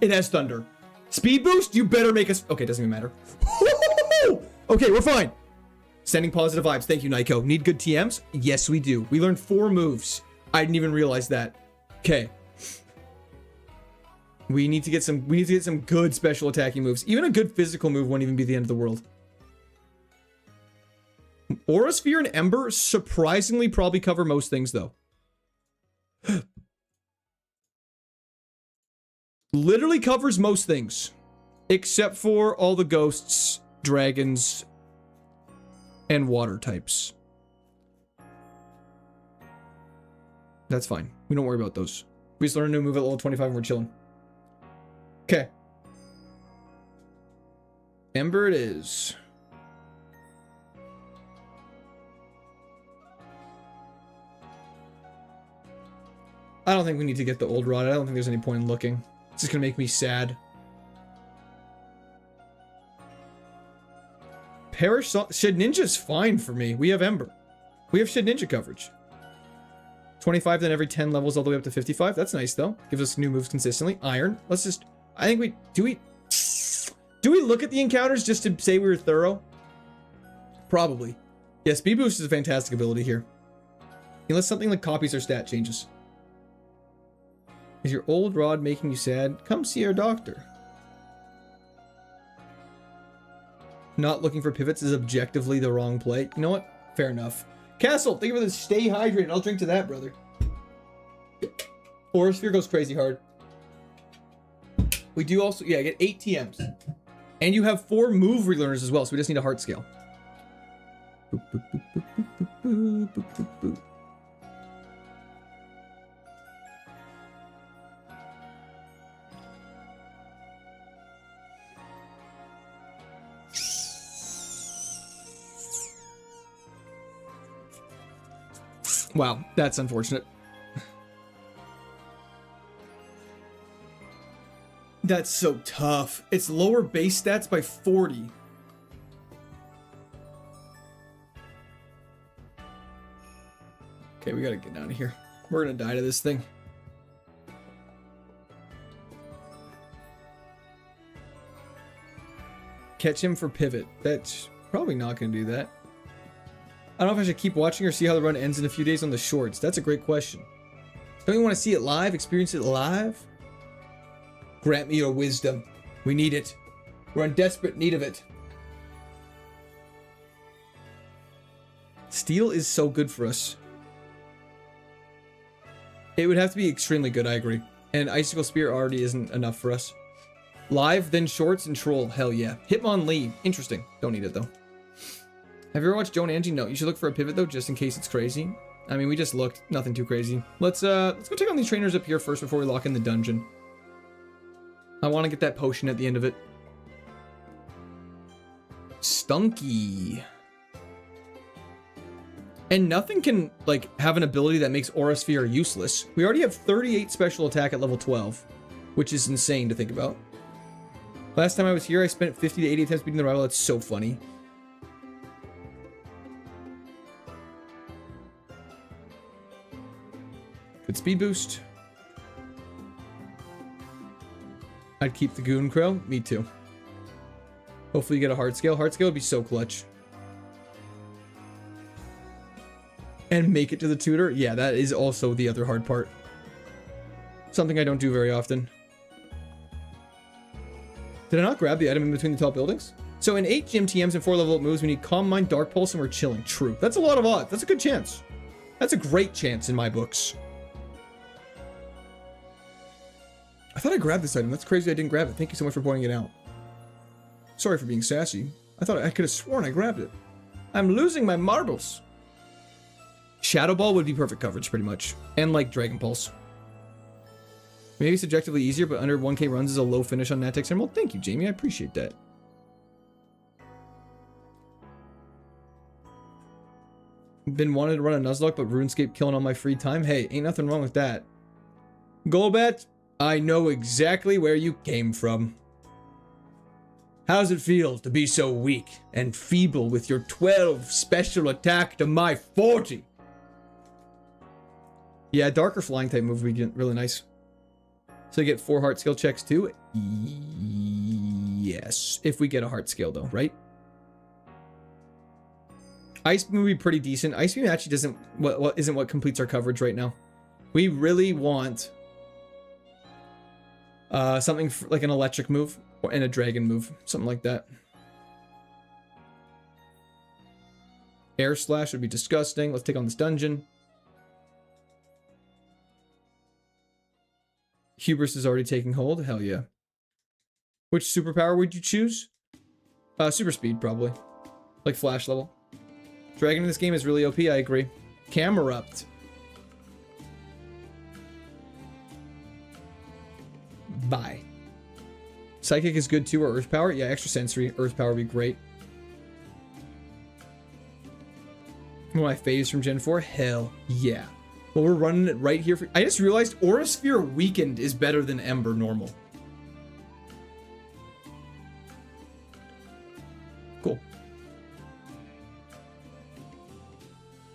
It has Thunder. Speed boost? You better make us... Okay, doesn't even matter. Okay, we're fine. Sending positive vibes. Thank you, Nyko. Need good TMs? Yes, we do. We learned 4 moves. I didn't even realize that. Okay. We need to get some good special attacking moves. Even a good physical move won't even be the end of the world. Aura Sphere and Ember surprisingly probably cover most things, though. Literally covers most things. Except for all the ghosts, dragons, and water types. That's fine. We don't worry about those. We just learn a new move at level 25 and we're chilling. Okay. Ember it is. I don't think we need to get the old rod. I don't think there's any point in looking. It's just gonna make me sad. Perish Shed Ninja's fine for me. We have Ember. We have Shed Ninja coverage. 25 then every 10 levels all the way up to 55. That's nice though. Gives us new moves consistently. Iron. Let's just... I think we... Do we look at the encounters just to say we were thorough? Probably. Yeah, Speed Boost is a fantastic ability here. Unless something like copies or stat changes. Is your old rod making you sad? Come see our doctor. Not looking for pivots is objectively the wrong play. You know what? Fair enough. Castle, thank you for the stay hydrated. I'll drink to that, brother. Aurasphere goes crazy hard. We do also, yeah, get 8 TMs. And you have 4 move relearners as well, so we just need a heart scale. Boop, boop, boop, boop, boop, boop, boop, boop, boop. Wow, that's unfortunate. That's so tough. It's lower base stats by 40. Okay, we gotta get out of here. We're gonna die to this thing. Catch him for pivot. That's probably not gonna do that. I don't know if I should keep watching or see how the run ends in a few days on the shorts. That's a great question. Don't you want to see it live? Experience it live? Grant me your wisdom. We need it. We're in desperate need of it. Steel is so good for us. It would have to be extremely good, I agree. And Icicle Spear already isn't enough for us. Live, then shorts and troll. Hell yeah. Hitmonlee. Interesting. Don't need it though. Have you ever watched Joe and Angie? No. You should look for a pivot though, just in case it's crazy. I mean, we just looked. Nothing too crazy. Let's go check on these trainers up here first before we lock in the dungeon. I want to get that potion at the end of it. Stunky. And nothing can, like, have an ability that makes Aurasphere useless. We already have 38 special attack at level 12, which is insane to think about. Last time I was here, I spent 50 to 80 attempts beating the rival. That's so funny. Good speed boost. I'd keep the Goon Crow. Me too. Hopefully you get a hard scale. Hard scale would be so clutch. And make it to the tutor. Yeah, that is also the other hard part. Something I don't do very often. Did I not grab the item in between the tall buildings? So in 8 gym TMs and 4 level up moves, we need Calm Mind, Dark Pulse, and we're chilling. True. That's a lot of odds. That's a good chance. That's a great chance in my books. I thought I grabbed this item. That's crazy I didn't grab it. Thank you so much for pointing it out. Sorry for being sassy. I thought I could have sworn I grabbed it. I'm losing my marbles. Shadow Ball would be perfect coverage, pretty much. And like Dragon Pulse. Maybe subjectively easier, but under 1k runs is a low finish on Natex. Well, thank you, Jamie. I appreciate that. Been wanted to run a Nuzlocke, but RuneScape killing all my free time. Hey, ain't nothing wrong with that. Golbat, I know exactly where you came from. How's it feel to be so weak and feeble with your 12 special attack to my 40? Yeah, darker flying type move would be really nice. So you get 4 heart skill checks too? Yes. If we get a heart scale though, right? Ice Beam would be pretty decent. Ice Beam actually isn't what completes our coverage right now. We really want something like an electric move and a dragon move. Something like that. Air Slash would be disgusting. Let's take on this dungeon. Hubris is already taking hold. Hell yeah. Which superpower would you choose? Super speed, probably. Like flash level. Dragon in this game is really OP, I agree. Camerupt. Bye. Psychic is good too, or Earth Power? Yeah, extra sensory. Earth Power would be great. One of my faves from Gen 4? Hell yeah. Well, we're running it right here. I just realized Aura Sphere Weakened is better than Ember normal. Cool.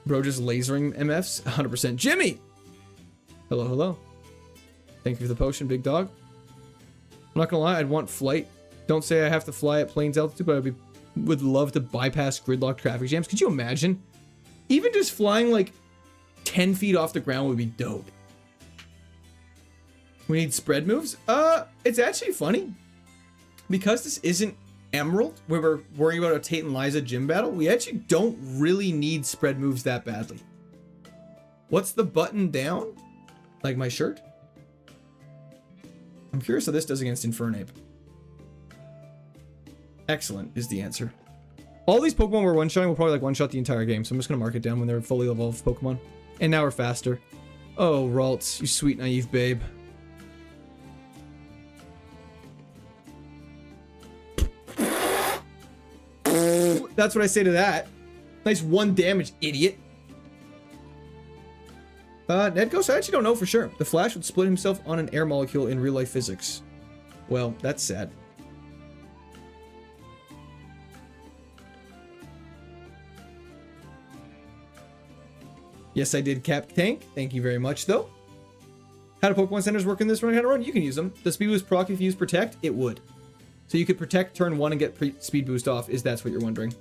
Bro just lasering MFs? 100%. Jimmy! Hello, hello. Thank you for the potion, big dog. I'm not gonna lie, I'd want flight. Don't say I have to fly at planes altitude, but would love to bypass gridlock traffic jams. Could you imagine? Even just flying like 10 feet off the ground would be dope. We need spread moves? It's actually funny. Because this isn't Emerald, where we're worrying about a Tate and Liza gym battle, we actually don't really need spread moves that badly. What's the button down? Like my shirt? I'm curious how this does against Infernape. Excellent is the answer. All these Pokemon we're one-shotting will probably like one-shot the entire game, so I'm just gonna mark it down when they're fully evolved Pokemon. And now we're faster. Oh, Ralts, you sweet naive babe. That's what I say to that. Nice 1 damage, idiot. Nedghost, I actually don't know for sure. The Flash would split himself on an air molecule in real life physics. Well, that's sad. Yes, I did, Cap Tank. Thank you very much, though. How do Pokemon Centers work in this run? How to run? You can use them. The Speed Boost proc, if you use Protect, it would. So you could Protect turn 1 and get Speed Boost off, if that's what you're wondering.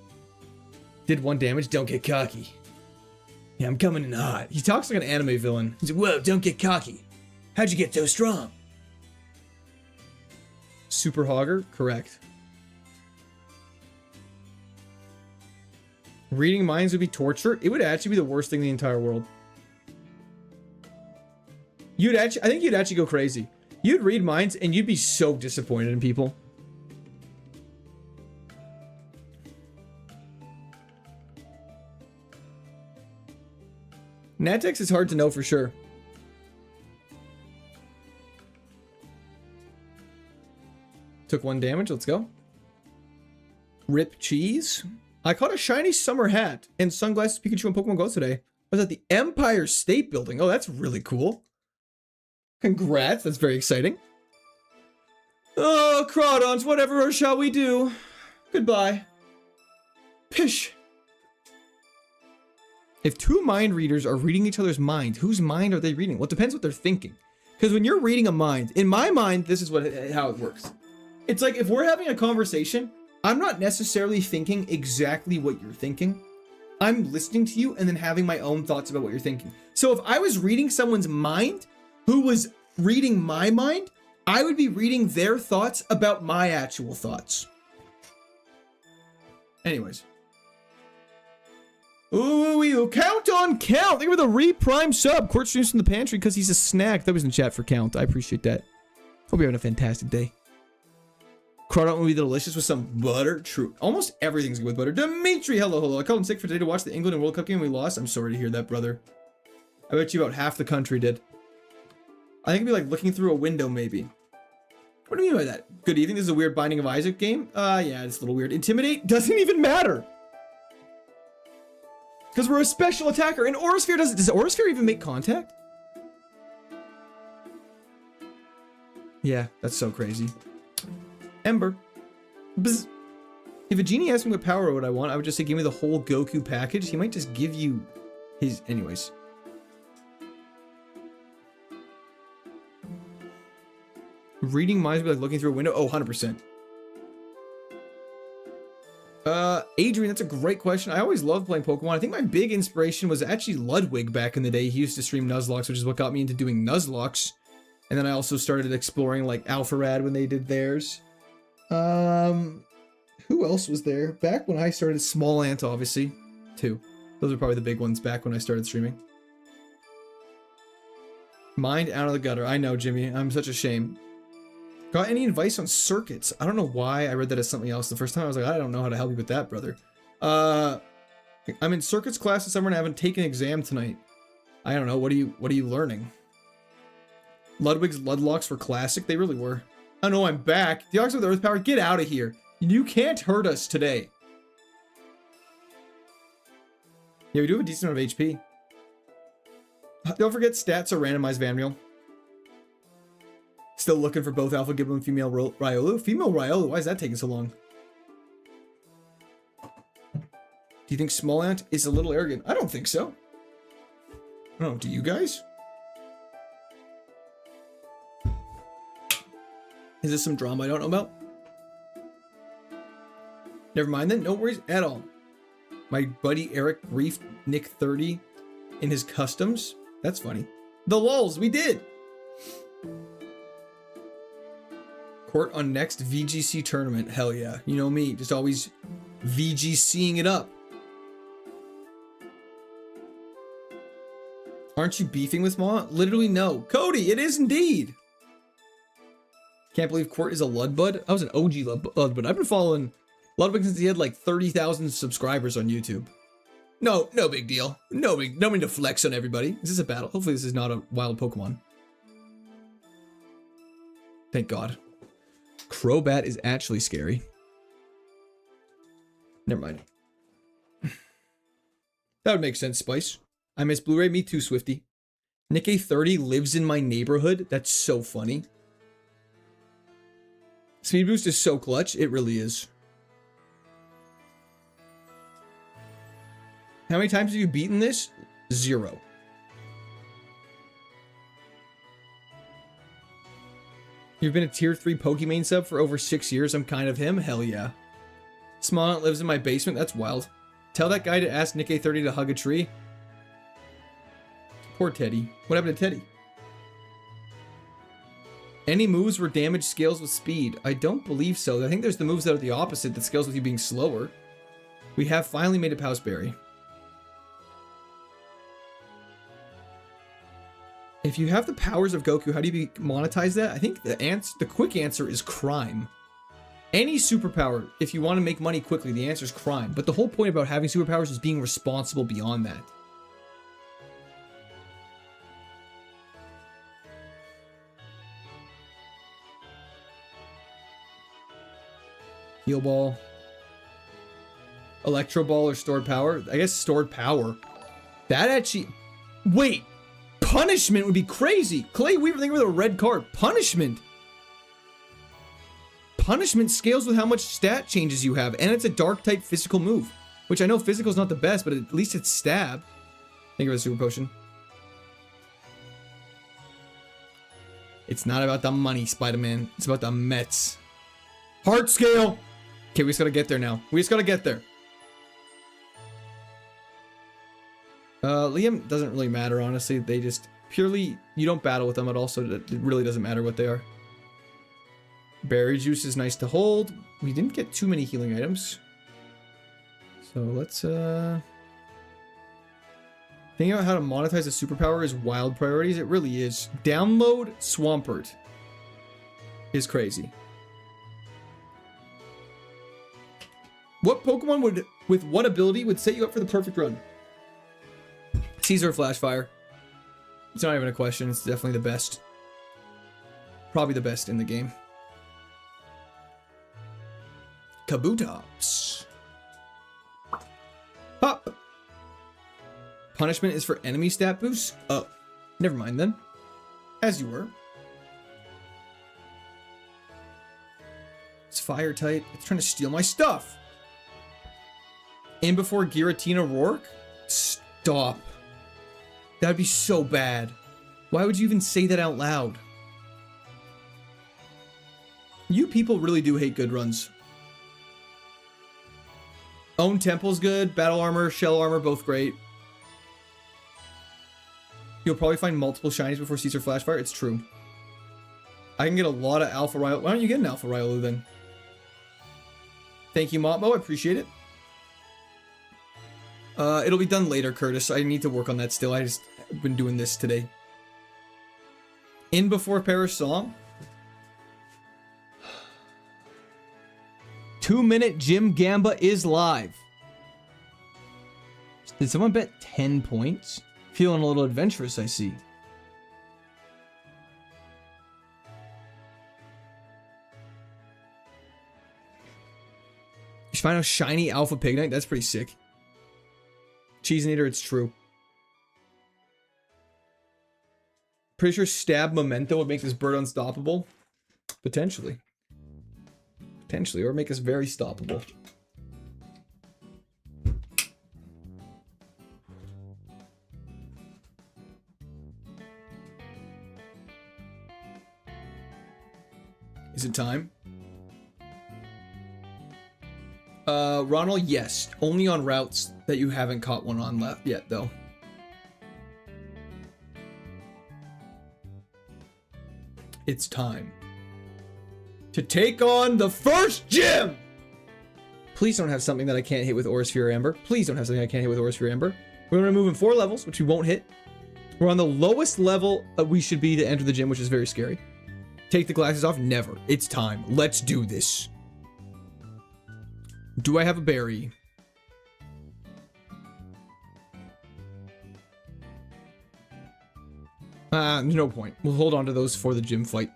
Did 1 damage, don't get cocky. Yeah, I'm coming in hot. He talks like an anime villain. He's like, whoa, don't get cocky. How'd you get so strong? Super Hogger, correct. Reading minds would be torture. It would actually be the worst thing in the entire world. I think you'd actually go crazy. You'd read minds and you'd be so disappointed in people. Natex is hard to know for sure. Took 1 damage, let's go. Rip cheese. I caught a shiny summer hat and sunglasses Pikachu and Pokemon Go today. I was at the Empire State Building. Oh, that's really cool. Congrats, that's very exciting. Oh, Crawdons, whatever shall we do? Goodbye. Pish. If 2 mind readers are reading each other's mind, whose mind are they reading? Well, it depends what they're thinking. Because when you're reading a mind, in my mind, this is how it works. It's like if we're having a conversation, I'm not necessarily thinking exactly what you're thinking. I'm listening to you and then having my own thoughts about what you're thinking. So if I was reading someone's mind who was reading my mind, I would be reading their thoughts about my actual thoughts. Anyways. Ooh, Count on Count. Thank you for the reprime sub. Court streams from the pantry because he's a snack. That was in chat for Count. I appreciate that. Hope you're having a fantastic day. Crawdon would be delicious with some butter. True. Almost everything's good with butter. Dimitri, hello, hello. I called in sick for today to watch the England and World Cup game. We lost. I'm sorry to hear that, brother. I bet you about half the country did. I think it'd be like looking through a window, maybe. What do you mean by that? Good evening. This is a weird Binding of Isaac game. Yeah, it's a little weird. Intimidate doesn't even matter. Because we're a special attacker. And Aura Sphere does Aura Sphere even make contact? Yeah, that's so crazy. Ember. Bzz. If a genie asked me what power would I want, I would just say give me the whole Goku package. He might just give you his... Anyways. Reading minds would be like looking through a window. Oh, 100%. Adrian, that's a great question. I always loved playing Pokemon. I think my big inspiration was actually Ludwig back in the day. He used to stream Nuzlocke, which is what got me into doing Nuzlocks. And then I also started exploring like Alpharad when they did theirs. Who else was there? Back when I started, Small Ant, obviously. 2. Those are probably the big ones back when I started streaming. Mind out of the gutter. I know, Jimmy. I'm such a shame. Got any advice on circuits? I don't know why I read that as something else. The first time I was like, I don't know how to help you with that, brother. I'm in circuits class this summer and I haven't taken an exam tonight. I don't know. What are you learning? Ludwig's Ludlocks were classic. They really were. Oh no, I'm back. The Ox with Earth Power, get out of here. You can't hurt us today. Yeah, we do have a decent amount of HP. Don't forget stats are randomized Vanriel. Still looking for both Alpha Gible and female Riolu. Female Riolu, why is that taking so long? Do you think Small Ant is a little arrogant? I don't think so. I don't know, do you guys? Is this some drama I don't know about? Never mind then, no worries at all. My buddy Eric briefed Nick 30 in his customs. That's funny. The lulz, we did! Court on next VGC tournament. Hell yeah. You know me, just always VGCing it up. Aren't you beefing with Ma? Literally no. Cody, it is indeed. Can't believe Court is a Ludbud. I was an OG Ludbud. I've been following Ludbud since he had like 30,000 subscribers on YouTube. No big deal. No need to flex on everybody. Is this a battle? Hopefully this is not a wild Pokemon. Thank God. Crobat is actually scary. Never mind. That would make sense, Spice. I miss Blu-ray. Me too, Swifty. Nick A30 lives in my neighborhood. That's so funny. Speed boost is so clutch. It really is. How many times have you beaten this? 0. You've been a tier 3 Pokemon sub for over 6 years. I'm kind of him. Hell yeah. Small Ant lives in my basement. That's wild. Tell that guy to ask Nick A30 to hug a tree. Poor Teddy. What happened to Teddy? Any moves where damage scales with speed? I don't believe so. I think there's the moves that are the opposite that scales with you being slower. We have finally made a Pausberry. If you have the powers of Goku, how do you monetize that? I think the quick answer is crime. Any superpower, if you want to make money quickly, the answer is crime. But the whole point about having superpowers is being responsible beyond that. Heal Ball. Electro Ball or Stored Power? I guess Stored Power. That actually... Wait! Punishment would be crazy! Clay Weaver, thank you for the red card. Punishment! Punishment scales with how much stat changes you have, and it's a dark type physical move. Which I know physical is not the best, but at least it's stab. Thank you for the super potion. It's not about the money, Spider-Man. It's about the Mets. Heart scale! Okay, we just gotta get there now. We just gotta get there. Liam doesn't really matter, honestly. They just purely... You don't battle with them at all, so it really doesn't matter what they are. Berry juice is nice to hold. We didn't get too many healing items. So let's, thinking about how to monetize a superpower is wild priorities. It really is. Download Swampert is crazy. What Pokemon would, with what ability, would set you up for the perfect run? Caesar Flashfire. It's not even a question. It's definitely the best. Probably the best in the game. Kabutops. Pop. Punishment is for enemy stat boosts? Oh, never mind then. As you were. It's fire type. It's trying to steal my stuff. In before Giratina Rourke? Stop. That'd be so bad. Why would you even say that out loud? You people really do hate good runs. Own Temple's good. Battle Armor, Shell Armor, both great. You'll probably find multiple shinies before Caesar Flashfire. It's true. I can get a lot of Alpha Riolu. Why don't you get an Alpha Riolu then? Thank you, Motmo. I appreciate it. It'll be done later, Curtis. I need to work on that still. I just been doing this today. In before Paris song. 2-minute Jim Gamba is live. Did someone bet 10 points? Feeling a little adventurous, I see. You should find a shiny Alpha Pignite. That's pretty sick. Cheesenator, it's true. Pretty sure stab memento would make this bird unstoppable. Potentially. Potentially, or make us very stoppable. Is it time? Ronald, yes. Only on routes that you haven't caught one on left yet, though. It's time to take on the first gym! Please don't have something that I can't hit with Aura Sphere Amber. Please don't have something I can't hit with Aura Sphere Amber. We're gonna move in 4 levels, which we won't hit. We're on the lowest level we should be to enter the gym, which is very scary. Take the glasses off? Never. It's time. Let's do this. Do I have a berry? No point. We'll hold on to those for the gym fight.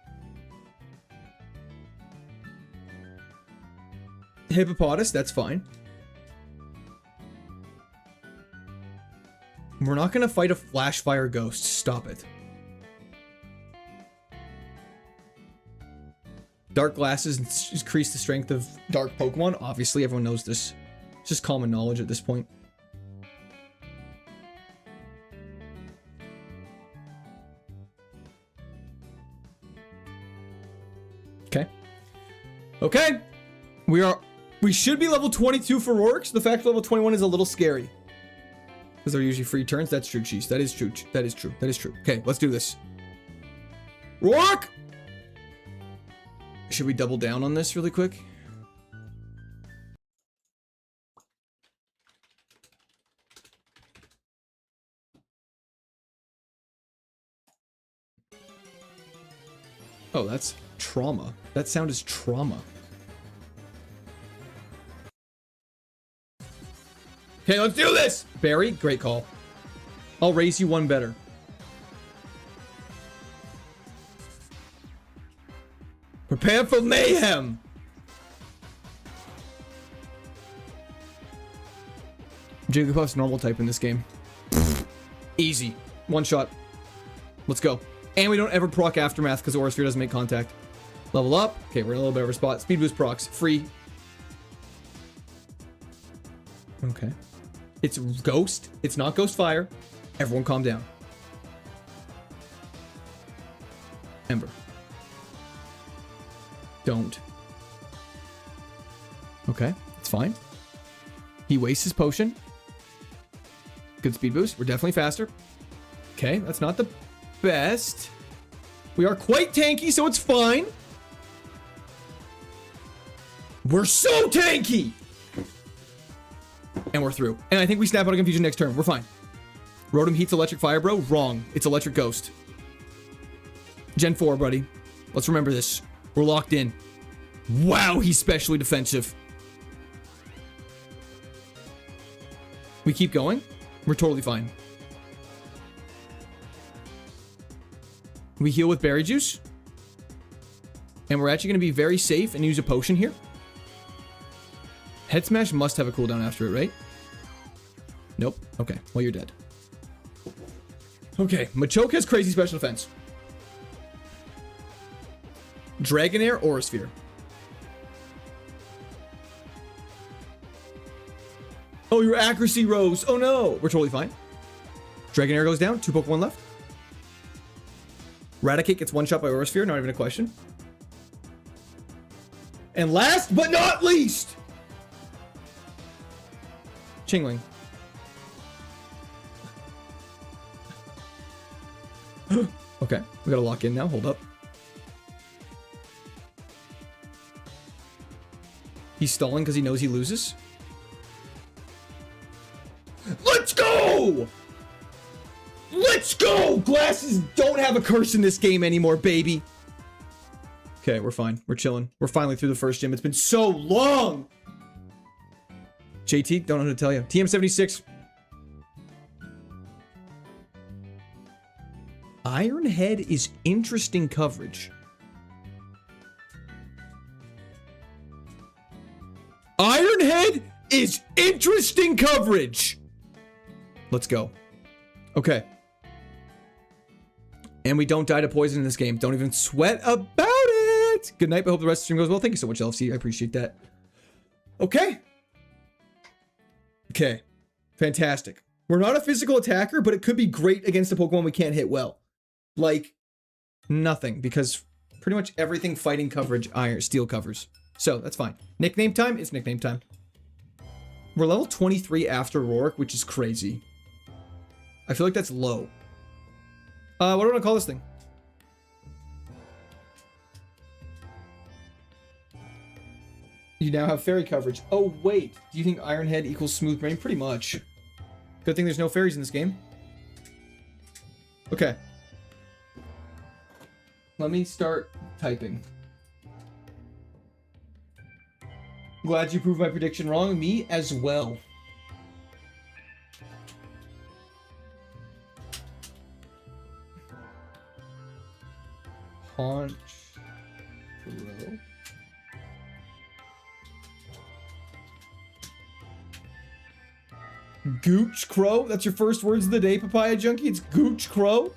Hippopotamus, that's fine. We're not gonna fight a flash fire ghost. Stop it. Dark glasses increase the strength of dark Pokemon. Obviously, everyone knows this. It's just common knowledge at this point. Okay. Okay. We should be level 22 for Rorks. The fact that level 21 is a little scary. Because they're usually free turns. That's true, Cheese. That is true. That is true. That is true. Okay, let's do this. Rourke! Should we double down on this really quick? Oh, that's trauma. That sound is trauma. Okay, let's do this! Barry, great call. I'll raise you one better. Prepare for mayhem! Jigglypuff's normal type in this game. Easy. One shot. Let's go. And we don't ever proc Aftermath because Aura Sphere doesn't make contact. Level up. Okay, we're in a little bit of a spot. Speed boost procs. Free. Okay. It's Ghost. It's not Ghost Fire. Everyone calm down. Ember. Don't. Okay, it's fine. He wastes his potion. Good speed boost. We're definitely faster. Okay, that's not the best. We are quite tanky, so it's fine. We're so tanky! And we're through. And I think we snap out of confusion next turn. We're fine. Rotom Heat's Electric Fire, bro. Wrong. It's Electric Ghost. Gen 4, buddy. Let's remember this. We're locked in. Wow, he's specially defensive. We keep going. We're totally fine. We heal with Berry Juice. And we're actually going to be very safe and use a potion here. Head Smash must have a cooldown after it, right? Nope. Okay. Well, you're dead. Okay. Machoke has crazy special defense. Dragonair, Aura Sphere. Oh, your accuracy rose. Oh no. We're totally fine. Dragonair goes down. 2 Pokemon left. Raticate gets one shot by Aura Sphere. Not even a question. And last but not least, Chingling. Okay, we gotta lock in now. Hold up. He's stalling because he knows he loses. Let's go! Let's go! Glasses don't have a curse in this game anymore, baby. Okay, we're fine. We're chilling. We're finally through the first gym. It's been so long! JT, don't know who to tell you. TM76. Ironhead is interesting coverage. Ironhead is interesting coverage. Let's go. Okay. And we don't die to poison in this game. Don't even sweat about it. Good night. I hope the rest of the stream goes well. Thank you so much, LFC. I appreciate that. Okay. Okay. Fantastic. We're not a physical attacker, but it could be great against a Pokemon we can't hit well. Like, nothing. Because pretty much everything fighting coverage, iron, steel covers. So, that's fine. Nickname time? It's nickname time. We're level 23 after Roark, which is crazy. I feel like that's low. What do I want to call this thing? You now have fairy coverage. Oh, wait. Do you think Iron Head equals Smooth Brain? Pretty much. Good thing there's no fairies in this game. Okay. Let me start typing. Glad you proved my prediction wrong. Me as well. Haunch. Row. Gooch Crow? That's your first words of the day, Papaya Junkie? It's Gooch Crow?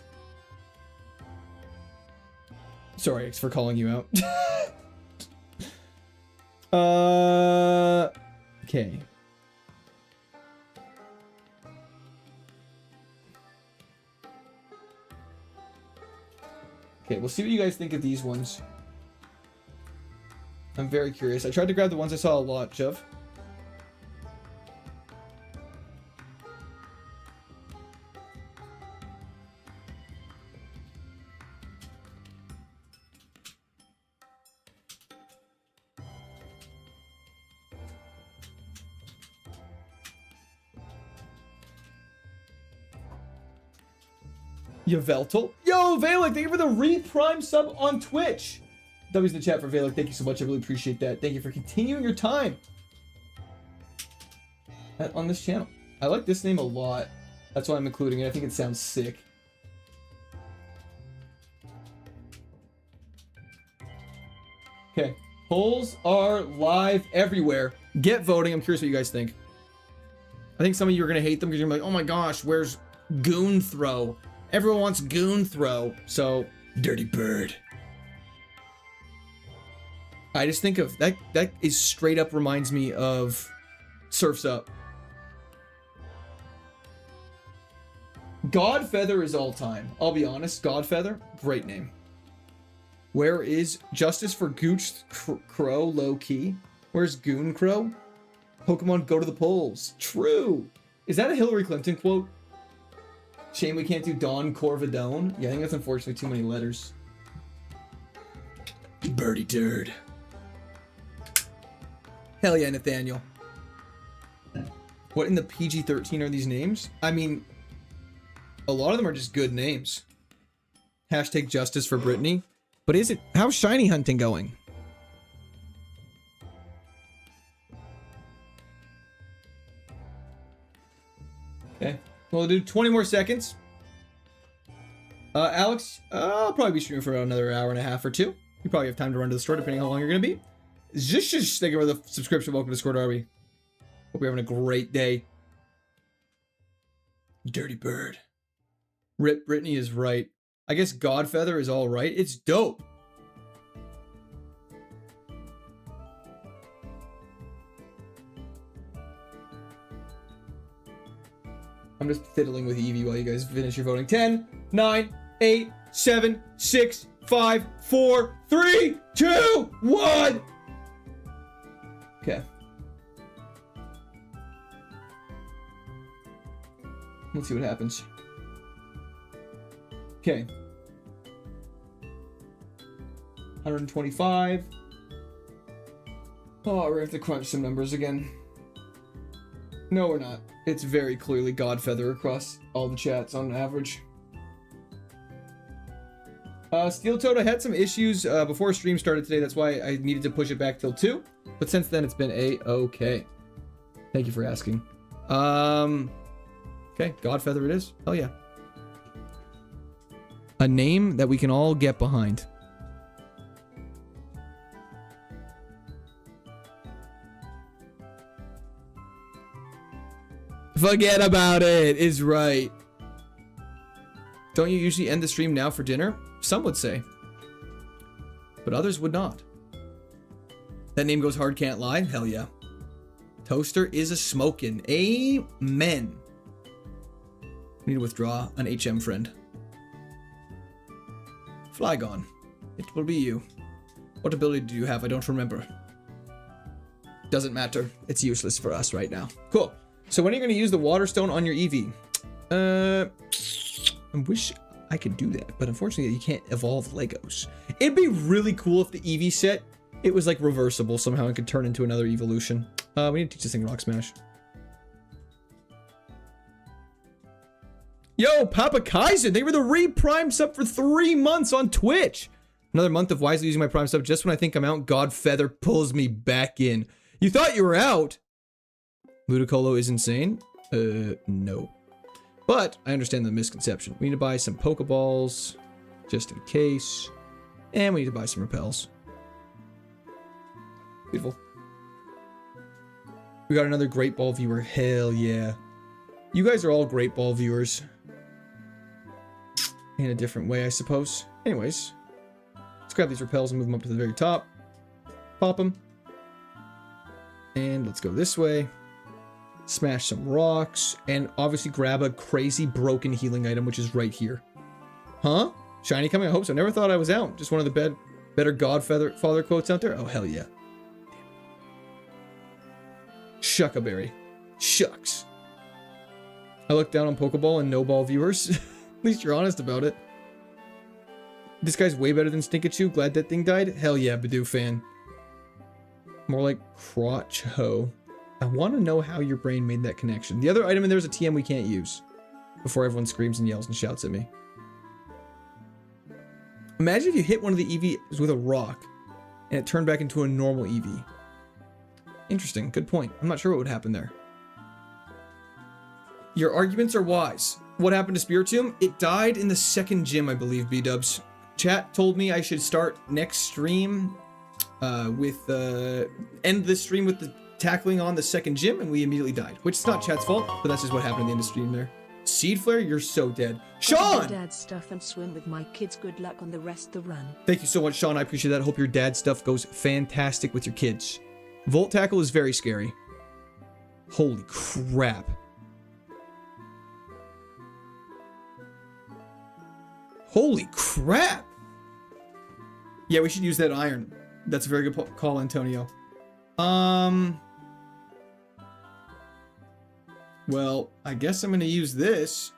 Sorry for calling you out. Okay. Okay, we'll see what you guys think of these ones. I'm very curious. I tried to grab the ones I saw a lot of. Yveltal. Yo, Valak, thank you for the re-prime sub on Twitch. W's in the chat for Valak. Thank you so much. I really appreciate that. Thank you for continuing your time on this channel. I like this name a lot. That's why I'm including it. I think it sounds sick. Okay. Polls are live everywhere. Get voting. I'm curious what you guys think. I think some of you are going to hate them because you're like, oh my gosh, where's Goon Throw? Everyone wants Goon Throw, so Dirty Bird. I just think of that is straight up reminds me of Surf's Up. Godfeather is all time. I'll be honest, Godfeather, great name. Where is Justice for Gooch Crow low key? Where's Goon Crow? Pokemon go to the polls. True. Is that a Hillary Clinton quote? Shame we can't do Don Corvidone. Yeah, I think that's unfortunately too many letters. Birdie Turd. Hell yeah, Nathaniel. What in the PG-13 are these names? I mean, a lot of them are just good names. Hashtag justice for Brittany. But is it... How's shiny hunting going? Okay. We'll do 20 more seconds. Alex, I'll probably be streaming for another hour and a half or two. You probably have time to run to the store, depending on how long you're going to be. Just thank you for the subscription. Welcome to Discord, Arby. Hope you're having a great day. Dirty Bird. Rip, Brittany is right. I guess Godfeather is all right. It's dope. I'm just fiddling with Eevee while you guys finish your voting. 10, 9, 8, 7, 6, 5, 4, 3, 2, 1. Okay. Let's see what happens. Okay. 125. Oh, we're gonna have to crunch some numbers again. No, we're not. It's very clearly Godfeather across all the chats on average. Steel Toad, I had some issues before stream started today. That's why I needed to push it back till 2. But since then, it's been a-okay. Thank you for asking. Okay, Godfeather it is. Hell yeah. A name that we can all get behind. Forget about it is right. Don't you usually end the stream now for dinner? Some would say. But others would not. That name goes hard, can't lie. Hell yeah. Toaster is a smokin'. Amen. We need to withdraw an HM friend. Flygon. It will be you. What ability do you have? I don't remember. Doesn't matter. It's useless for us right now. Cool. So when are you going to use the water stone on your Eevee? I wish I could do that, but unfortunately you can't evolve Legos. It'd be really cool if the Eevee set, it was like reversible somehow and could turn into another evolution. We need to teach this thing Rock Smash. Yo, Papa Kaizen, they were the re-prime sub for 3 months on Twitch. Another month of wisely using my prime sub. Just when I think I'm out, God Feather pulls me back in. You thought you were out? Ludicolo is insane? No. But I understand the misconception. We need to buy some Pokeballs, just in case. And we need to buy some repels. Beautiful. We got another Great Ball viewer. Hell yeah. You guys are all Great Ball viewers. In a different way, I suppose. Anyways. Let's grab these repels and move them up to the very top. Pop them. And let's go this way. Smash some rocks. And obviously grab a crazy broken healing item, which is right here. Huh? Shiny coming? I hope so. Never thought I was out. Just one of the better Godfather quotes out there. Oh, hell yeah. Shuckaberry. Shucks. I look down on Pokeball and no ball viewers. At least you're honest about it. This guy's way better than Stinkachu. Glad that thing died. Hell yeah, Badoo fan. More like crotch hoe. I want to know how your brain made that connection. The other item in there is a TM we can't use. Before everyone screams and yells and shouts at me. Imagine if you hit one of the EVs with a rock and it turned back into a normal EV. Interesting. Good point. I'm not sure what would happen there. Your arguments are wise. What happened to Spiritomb? It died in the second gym, I believe, B-dubs. Chat told me I should start next stream with end this stream with the tackling on the second gym, and we immediately died. Which is not chat's fault, but that's just what happened in the end of stream there. Seed Flare, you're so dead. Sean! Dad stuff and swim with my kids. Good luck on the rest of the run. Thank you so much, Sean. I appreciate that. Hope your dad stuff goes fantastic with your kids. Volt Tackle is very scary. Holy crap. Holy crap! Yeah, we should use that iron. That's a very good call, Antonio. Well, I guess I'm gonna use this.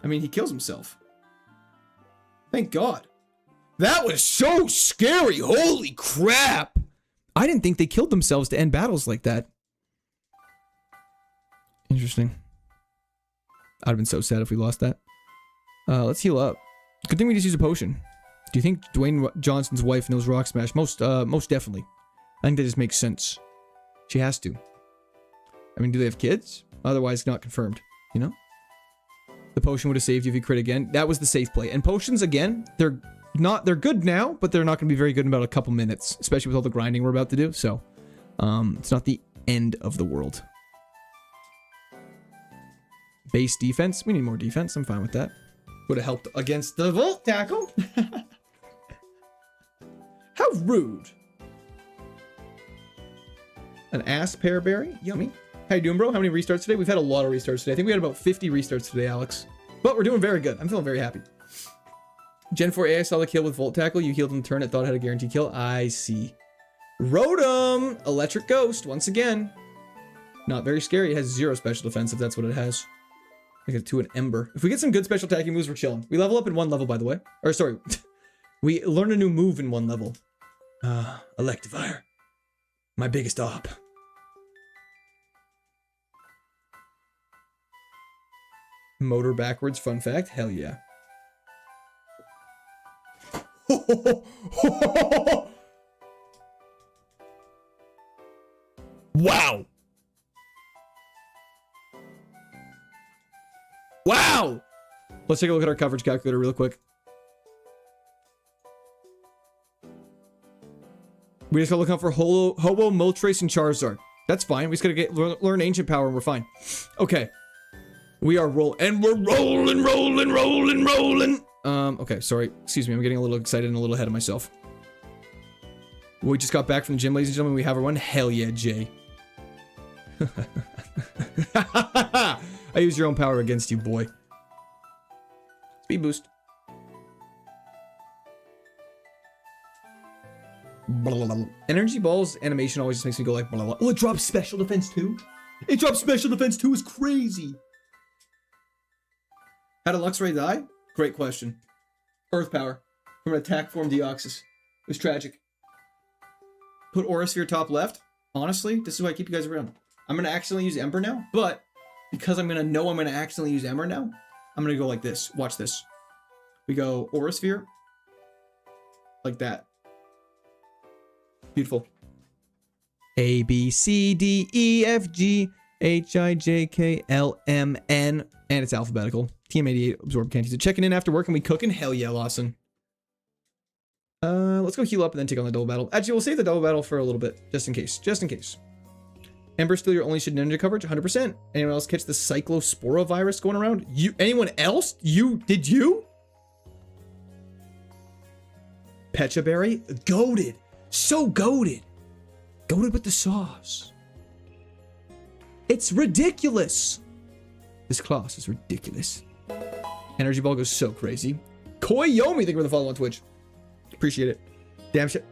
I mean, he kills himself. Thank God. That was so scary! Holy crap! I didn't think they killed themselves to end battles like that. Interesting. I'd have been so sad if we lost that. Let's heal up. Good thing we just use a potion. Do you think Dwayne Johnson's wife knows Rock Smash? Most definitely. I think that just makes sense. She has to. I mean, do they have kids? Otherwise, not confirmed. You know? The potion would have saved you if you crit again. That was the safe play. And potions, again, they're good now, but they're not going to be very good in about a couple minutes. Especially with all the grinding we're about to do. So, it's not the end of the world. Base defense. We need more defense. I'm fine with that. Would have helped against the Volt Tackle. How rude. An ass pearberry. Yummy. How you doing, bro? How many restarts today? We've had a lot of restarts today. I think we had about 50 restarts today, Alex. But we're doing very good. I'm feeling very happy. Gen 4A, I saw the kill with Volt Tackle. You healed in turn. I thought it had a guaranteed kill. I see. Rotom! Electric Ghost, once again. Not very scary. It has 0 special defense, if that's what it has. I get to an Ember. If we get some good special attacking moves, we're chilling. We level up in 1 level, by the way. Or, sorry. We learn a new move in 1 level. Electivire. My biggest op. Motor backwards, fun fact. Hell yeah. Wow. Wow! Let's take a look at our coverage calculator real quick. We just gotta look out for Hobo, Moltres, and Charizard. That's fine. We just gotta learn ancient power and we're fine. Okay. We are and we're rolling. Okay, sorry. Excuse me. I'm getting a little excited and a little ahead of myself. We just got back from the gym, ladies and gentlemen. We have our one. Hell yeah, Jay. I use your own power against you, boy. Speed boost. Energy Ball's animation always just makes me go like, blah, blah. Oh, it drops special defense too? It drops special defense too, is crazy. How did Luxray die? Great question. Earth power from an attack form Deoxys. It was tragic. Put Aura Sphere top left. Honestly, this is why I keep you guys around. I'm going to accidentally use Ember now, but because I'm going to know I'm going to accidentally use Ember now, I'm going to go like this. Watch this. We go Aura Sphere. Like that. Beautiful. A, B, C, D, E, F, G, H, I, J, K, L, M, N. And it's alphabetical. TM88, absorb, can't use it. Checking in after work and we cooking? Hell yeah, Lawson. Let's go heal up and then take on the double battle. Actually, we'll save the double battle for a little bit, just in case. Just in case. Ember still your only shit ninja coverage? 100%. Anyone else catch the Cyclospora virus going around? Anyone else? Did you? Pecha Berry? Goated. So goated. Goated with the sauce. It's ridiculous. This class is ridiculous. Energy Ball goes so crazy. Koyomi, thank you for the follow on Twitch. Appreciate it. Damn shit.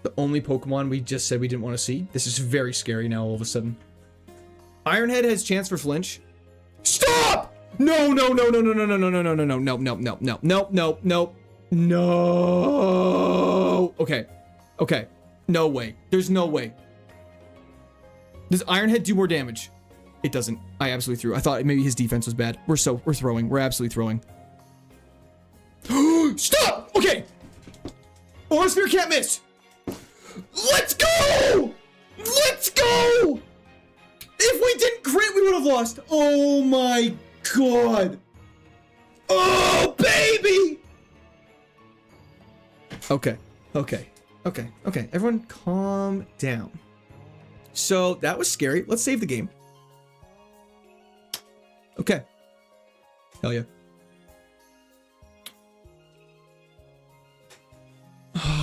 The only Pokemon we just said we didn't want to see. This is very scary now all of a sudden. Ironhead has chance for flinch. Stop! No. Okay. No way. There's no way. Does Ironhead do more damage? It doesn't. I absolutely threw. I thought maybe his defense was bad. We're throwing. We're absolutely throwing. Stop! Okay. Aura Sphere can't miss. Let's go! Let's go! If we didn't crit, we would have lost. Oh my god. Oh, baby! Okay. Everyone calm down. So, that was scary. Let's save the game. Okay. Hell yeah.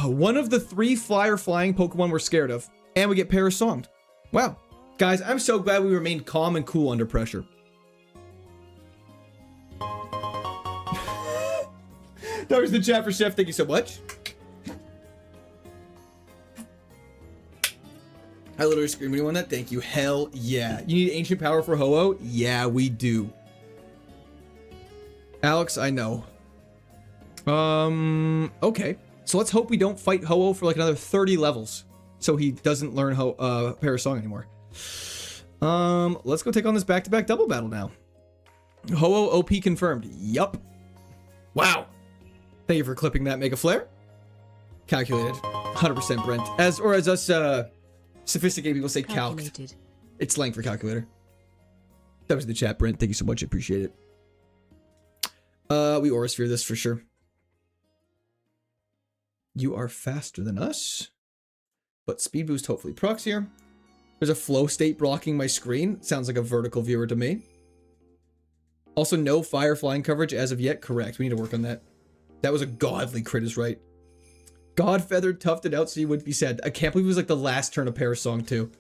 One of the 3 flying Pokemon we're scared of. And we get Parasonged. Wow. Guys, I'm so glad we remained calm and cool under pressure. That was the chat for Chef. Thank you so much. I literally screamed when you won that. Thank you. Hell yeah. You need ancient power for Ho-Oh? Yeah, we do. Alex, I know. Okay. So let's hope we don't fight Ho-Oh for like another 30 levels. So he doesn't learn Parasong anymore. Let's go take on this back-to-back double battle now. Ho-Oh OP confirmed. Yup. Wow. Thank you for clipping that Mega Flare. Calculated. 100% Brent. As us sophisticated people say calculated. It's slang for calculator. That was the chat, Brent. Thank you so much. I appreciate it. We Aura Sphere this for sure. You are faster than us. But speed boost hopefully procs here. There's a flow state blocking my screen. Sounds like a vertical viewer to me. Also, no fire flying coverage as of yet. Correct. We need to work on that. That was a godly crit is right. God feathered tufted out so you wouldn't be sad. I can't believe it was like the last turn of Parasong too.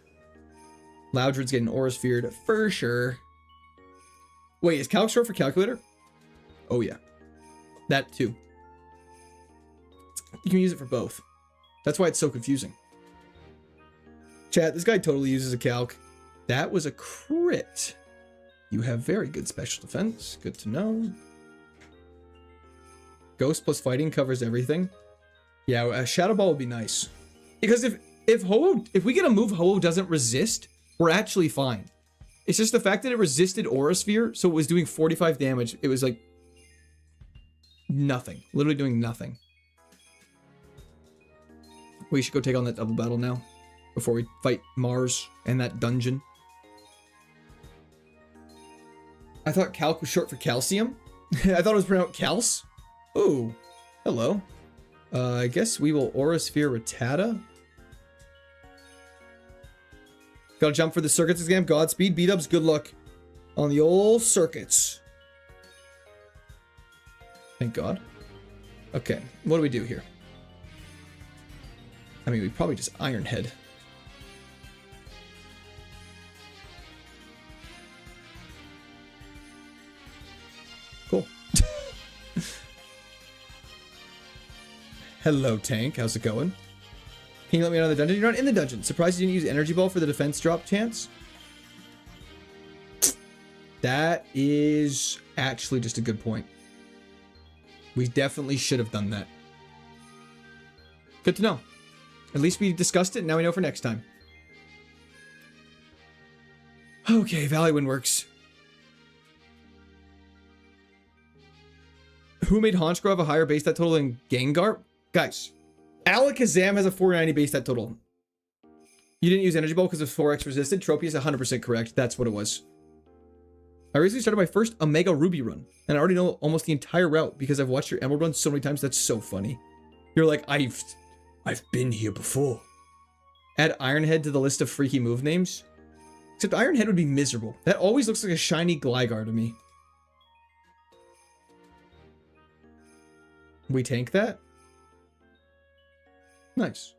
Loudred's getting Aura Sphered for sure. Wait, is Calc short for calculator? Oh yeah. That too. You can use it for both. That's why it's so confusing. Chat, this guy totally uses a calc. That was a crit. You have very good special defense. Good to know. Ghost plus fighting covers everything. Yeah, a Shadow Ball would be nice. Because if we get a move Ho-Oh doesn't resist, we're actually fine. It's just the fact that it resisted Aura Sphere, so it was doing 45 damage. It was like nothing. Literally doing nothing. We should go take on that double battle now before we fight Mars and that dungeon. I thought calc was short for calcium. I thought it was pronounced calce. Oh, hello. I guess we will Aura Sphere Rattata. Gotta jump for the circuits exam. Godspeed. B-dubs, good luck on the old circuits. Thank God. Okay, what do we do here? I mean, we probably just Iron Head. Cool. Hello, tank. How's it going? Can you let me out of the dungeon? You're not in the dungeon. Surprised you didn't use energy ball for the defense drop chance? That is actually just a good point. We definitely should have done that. Good to know. At least we discussed it, and now we know for next time. Okay, Valley Wind works. Who made Honchgrove have a higher base stat total than Gengar? Guys, Alakazam has a 490 base stat total. You didn't use Energy Ball because of 4x resisted. Trophy is 100% correct. That's what it was. I recently started my first Omega Ruby run, and I already know almost the entire route because I've watched your Emerald run so many times. That's so funny. You're like, I've been here before. Add Ironhead to the list of freaky move names. Except Ironhead would be miserable. That always looks like a shiny Gligar to me. We tank that? Nice.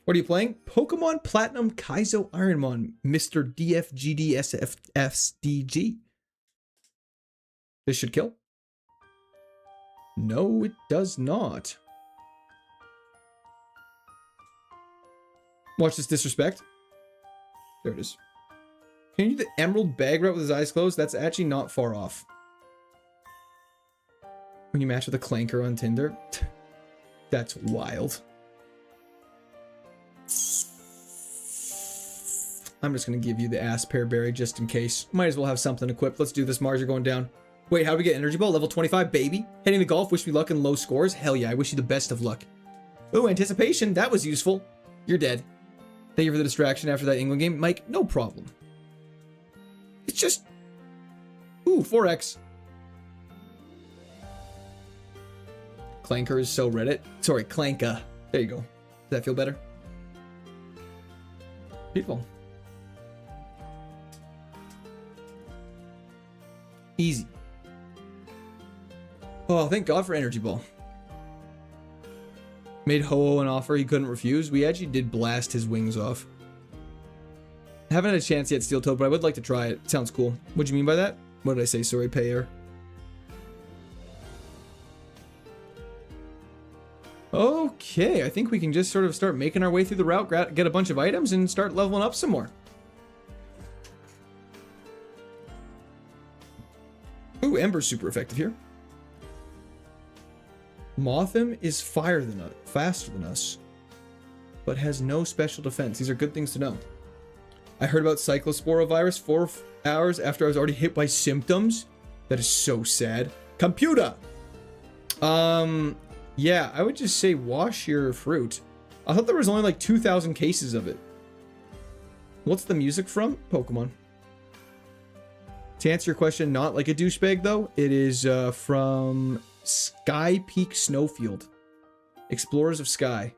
What are you playing? Pokemon Platinum KAIZO IRONMON, Mr. DFGDSFSDG. This should kill. No, it does not. Watch this disrespect. There it is. Can you do the Emerald Bag route with his eyes closed? That's actually not far off. When you match with a Clanker on Tinder. That's wild. I'm just going to give you the Ass Pear Berry just in case. Might as well have something equipped. Let's do this. Mars, you're going down. Wait, how do we get Energy Ball? Level 25, baby. Heading to golf. Wish me luck and low scores. Hell yeah, I wish you the best of luck. Ooh, anticipation. That was useful. You're dead. Thank you for the distraction after that England game. Mike, no problem. It's just... Ooh, 4x. Clanker is so Reddit. Sorry, Clanka. There you go. Does that feel better? Beautiful. Easy. Oh, thank God for Energy Ball. Made Ho-Oh an offer he couldn't refuse. We actually did blast his wings off. Haven't had a chance yet, Steel Toad, but I would like to try it. Sounds cool. What'd you mean by that? What did I say? Sorry, Payer. Okay, I think we can just sort of start making our way through the route, get a bunch of items, and start leveling up some more. Ooh, Ember's super effective here. Mothim is faster than us, but has no special defense. These are good things to know. I heard about Cyclosporovirus 4 hours after I was already hit by symptoms. That is so sad. Computer! Yeah, I would just say wash your fruit. I thought there was only like 2,000 cases of it. What's the music from? Pokemon. To answer your question, not like a douchebag though. It is from Sky Peak Snowfield. Explorers of Sky.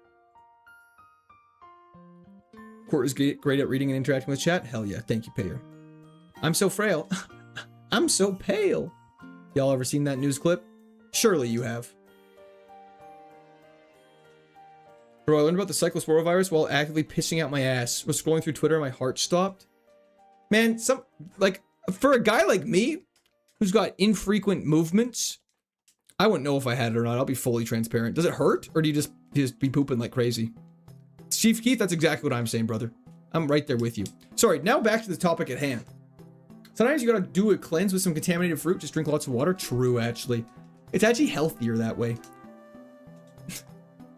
Court is great at reading and interacting with chat. Hell yeah, thank you, Payer. I'm so frail. I'm so pale. Y'all ever seen that news clip? Surely you have. Bro, I learned about the Cyclosporovirus while actively pissing out my ass. Was scrolling through Twitter and my heart stopped. Man, for a guy like me, who's got infrequent movements, I wouldn't know if I had it or not. I'll be fully transparent. Does it hurt? Or do you just be pooping like crazy? Chief Keith, that's exactly what I'm saying, brother. I'm right there with you. Sorry, now back to the topic at hand. Sometimes you gotta do a cleanse with some contaminated fruit. Just drink lots of water. True, actually. It's actually healthier that way.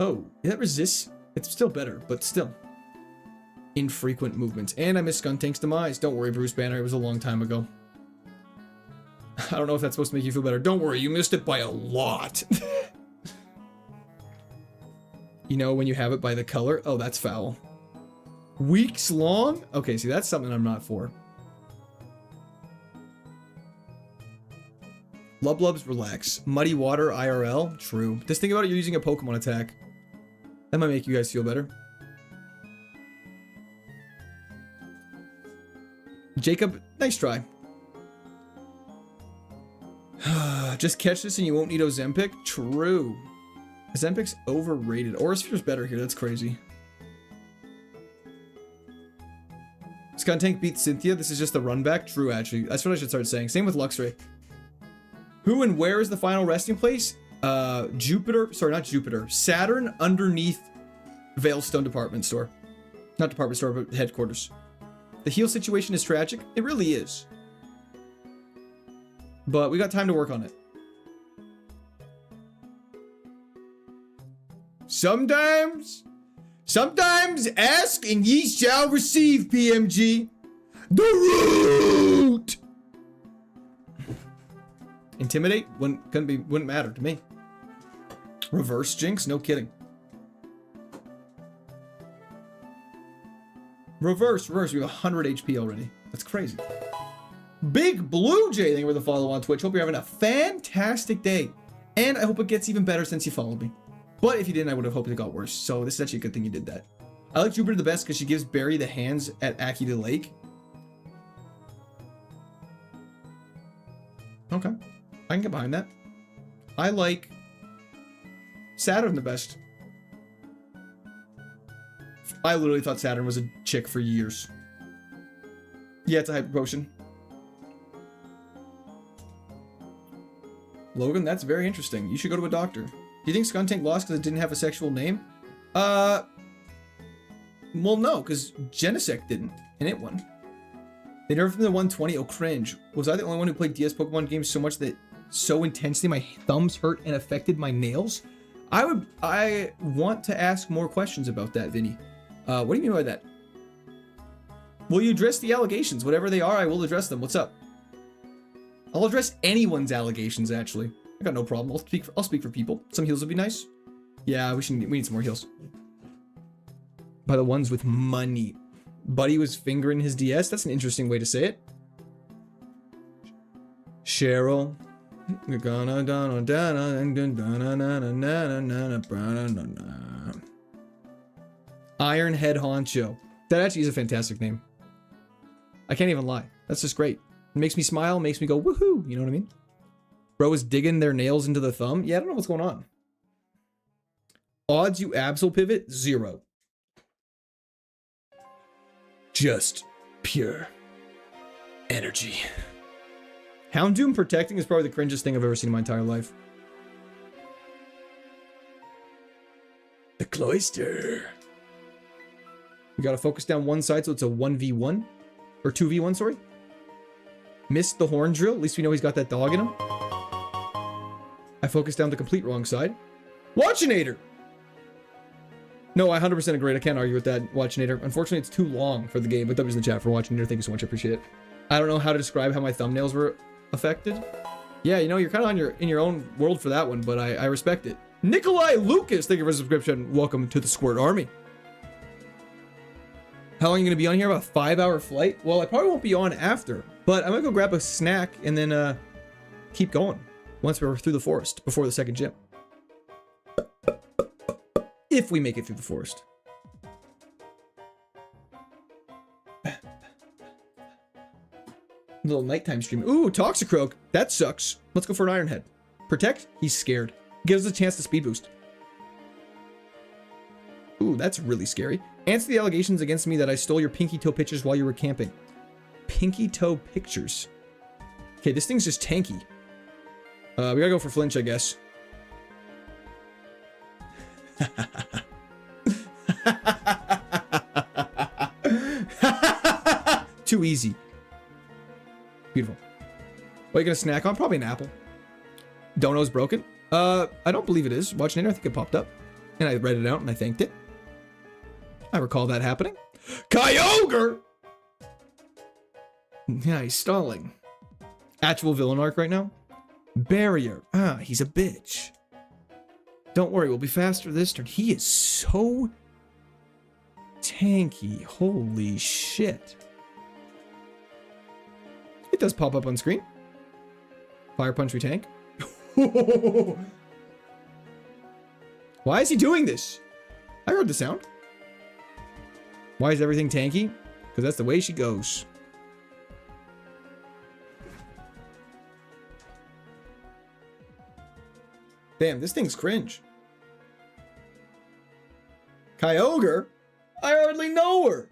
Oh, that resists. It's still better, but still. Infrequent movements. And I missed Skuntank's demise. Don't worry, Bruce Banner. It was a long time ago. I don't know if that's supposed to make you feel better. Don't worry, you missed it by a lot. You know when you have it by the color? Oh, that's foul. Weeks long? Okay, see, that's something I'm not for. Lublubs, relax. Muddy water, IRL? True. Just think about it, you're using a Pokemon attack. That might make you guys feel better. Jacob, nice try. Just catch this and you won't need Ozempic? True. Ozempic's overrated. Orisphere's better here. That's crazy. Skuntank beats Cynthia. This is just a run back. True, actually. That's what I should start saying. Same with Luxray. Who and where is the final resting place? Jupiter. Sorry, not Jupiter. Saturn underneath Veilstone department store. Not department store, but headquarters. The heal situation is tragic. It really is. But we got time to work on it. Sometimes ask and ye shall receive, PMG. The root. Intimidate wouldn't matter to me. Reverse Jinx, no kidding. Reverse. We have 100 HP already. That's crazy. Big Blue Jay, thank you for the follow on Twitch. Hope you're having a fantastic day. And I hope it gets even better since you followed me. But if you didn't, I would have hoped it got worse. So this is actually a good thing you did that. I like Jupiter the best because she gives Barry the hands at Aki the Lake. Okay. I can get behind that. I like Saturn the best. I literally thought Saturn was a chick for years. Yeah, it's a hyper potion. Logan, that's very interesting. You should go to a doctor. Do you think Skuntank lost because it didn't have a sexual name? Well, no, because Genesect didn't, and it won. They nerfed him to 120. Oh, cringe. Was I the only one who played DS Pokemon games so much that so intensely my thumbs hurt and affected my nails? I want to ask more questions about that, Vinny. What do you mean by that? Will you address the allegations? Whatever they are, I will address them. What's up? I'll address anyone's allegations, actually. I got no problem. I'll speak for people. Some heals would be nice. Yeah, we need some more heals. By the ones with money. Buddy was fingering his DS. That's an interesting way to say it. Cheryl. Iron Head Honcho. That actually is a fantastic name. I can't even lie. That's just great. It makes me smile, makes me go woohoo. You know what I mean? Bro is digging their nails into the thumb. Yeah, I don't know what's going on. Odds you Absol pivot? 0. Just pure energy. Houndoom protecting is probably the cringest thing I've ever seen in my entire life. The cloister. We gotta focus down one side so it's a 1v1. Or 2v1, sorry. Missed the horn drill. At least we know he's got that dog in him. I focused down the complete wrong side. Watchinator! No, I 100% agree. I can't argue with that, Watchinator. Unfortunately, it's too long for the game, but W's in the chat for Watchinator. Thank you so much. I appreciate it. I don't know how to describe how my thumbnails were affected. Yeah, you know, you're kind of in your own world for that one, but I respect it. Nikolai Lucas, thank you for the subscription. Welcome to the Squirt Army. How long are you going to be on here? About a 5-hour flight? Well, I probably won't be on after, but I'm going to go grab a snack and then keep going once we're through the forest before the second gym. If we make it through the forest. Little nighttime stream. Ooh, Toxicroak. That sucks. Let's go for an Iron Head. Protect? He's scared. Gives us a chance to speed boost. Ooh, that's really scary. Answer the allegations against me that I stole your pinky toe pictures while you were camping. Pinky toe pictures. Okay, this thing's just tanky. We gotta go for flinch, I guess. Too easy. Beautiful. What are you gonna snack on? Probably an apple. Dono's broken? I don't believe it is. Watching it, I think it popped up. And I read it out and I thanked it. I recall that happening. Kyogre! Yeah, he's stalling. Actual villain arc right now? Barrier. Ah, he's a bitch. Don't worry, we'll be faster this turn. He is so tanky. Holy shit. It does pop up on screen. Fire Punch Retank. Why is he doing this? I heard the sound. Why is everything tanky? Because that's the way she goes. Damn, this thing's cringe. Kyogre? I hardly know her.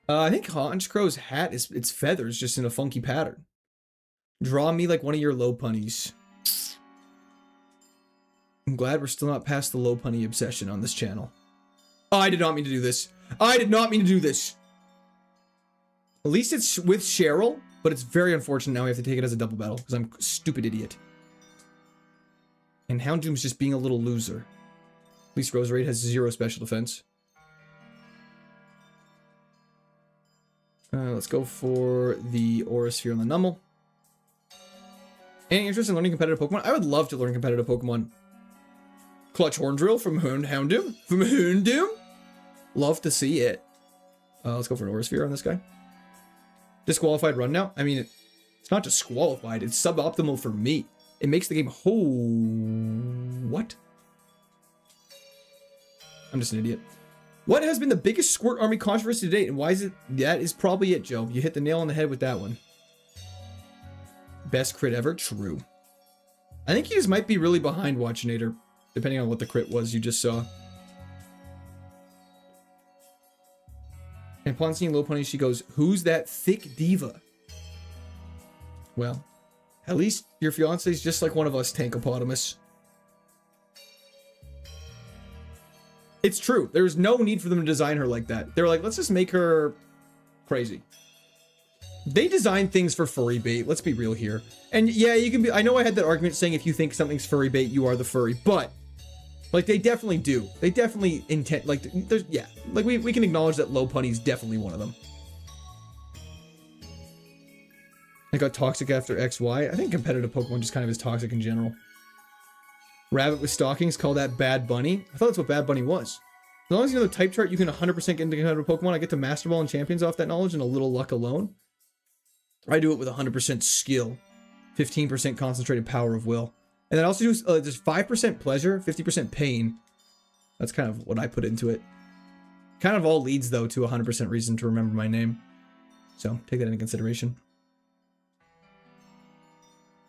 I think Honchcrow's hat is its feathers just in a funky pattern. Draw me like one of your Lopunnies. I'm glad we're still not past the Lopunny obsession on this channel. Oh, I did not mean to do this. I did not mean to do this. At least it's with Cheryl, but it's very unfortunate now we have to take it as a double battle because I'm a stupid idiot. And Houndoom's just being a little loser. At least Roserade has 0 special defense. Let's go for the Aura Sphere on the Numel. Any interest in learning competitive Pokemon? I would love to learn competitive Pokemon. Clutch Horndrill from Houndoom. From Houndoom? Love to see it. Let's go for an Aura Sphere on this guy. Disqualified run now? I mean, it's not disqualified. It's suboptimal for me. It makes the game what? I'm just an idiot. What has been the biggest Squirt Army controversy to date, and why is it? That is probably it, Joe. You hit the nail on the head with that one. Best crit ever? True. I think you just might be really behind Watchinator, depending on what the crit was you just saw. And upon seeing Lopunny, she goes, "Who's that thick diva?" Well, at least your fiance's just like one of us, Tankopotamus. It's true. There's no need for them to design her like that. They're like, let's just make her crazy. They design things for furry bait. Let's be real here. And yeah, you can be, I know I had that argument saying if you think something's furry bait, you are the furry, but like they definitely do. They definitely intend, like, there's, yeah, like we can acknowledge that Lopunny's definitely one of them. I got toxic after XY. I think competitive Pokemon just kind of is toxic in general. Rabbit with stockings, call that Bad Bunny. I thought that's what Bad Bunny was. As long as you know the type chart, you can 100% get into competitive Pokemon. I get to Master Ball and Champions off that knowledge and a little luck alone. I do it with 100% skill, 15% concentrated power of will. And then I also do just 5% pleasure, 50% pain. That's kind of what I put into it. Kind of all leads, though, to 100% reason to remember my name. So, take that into consideration.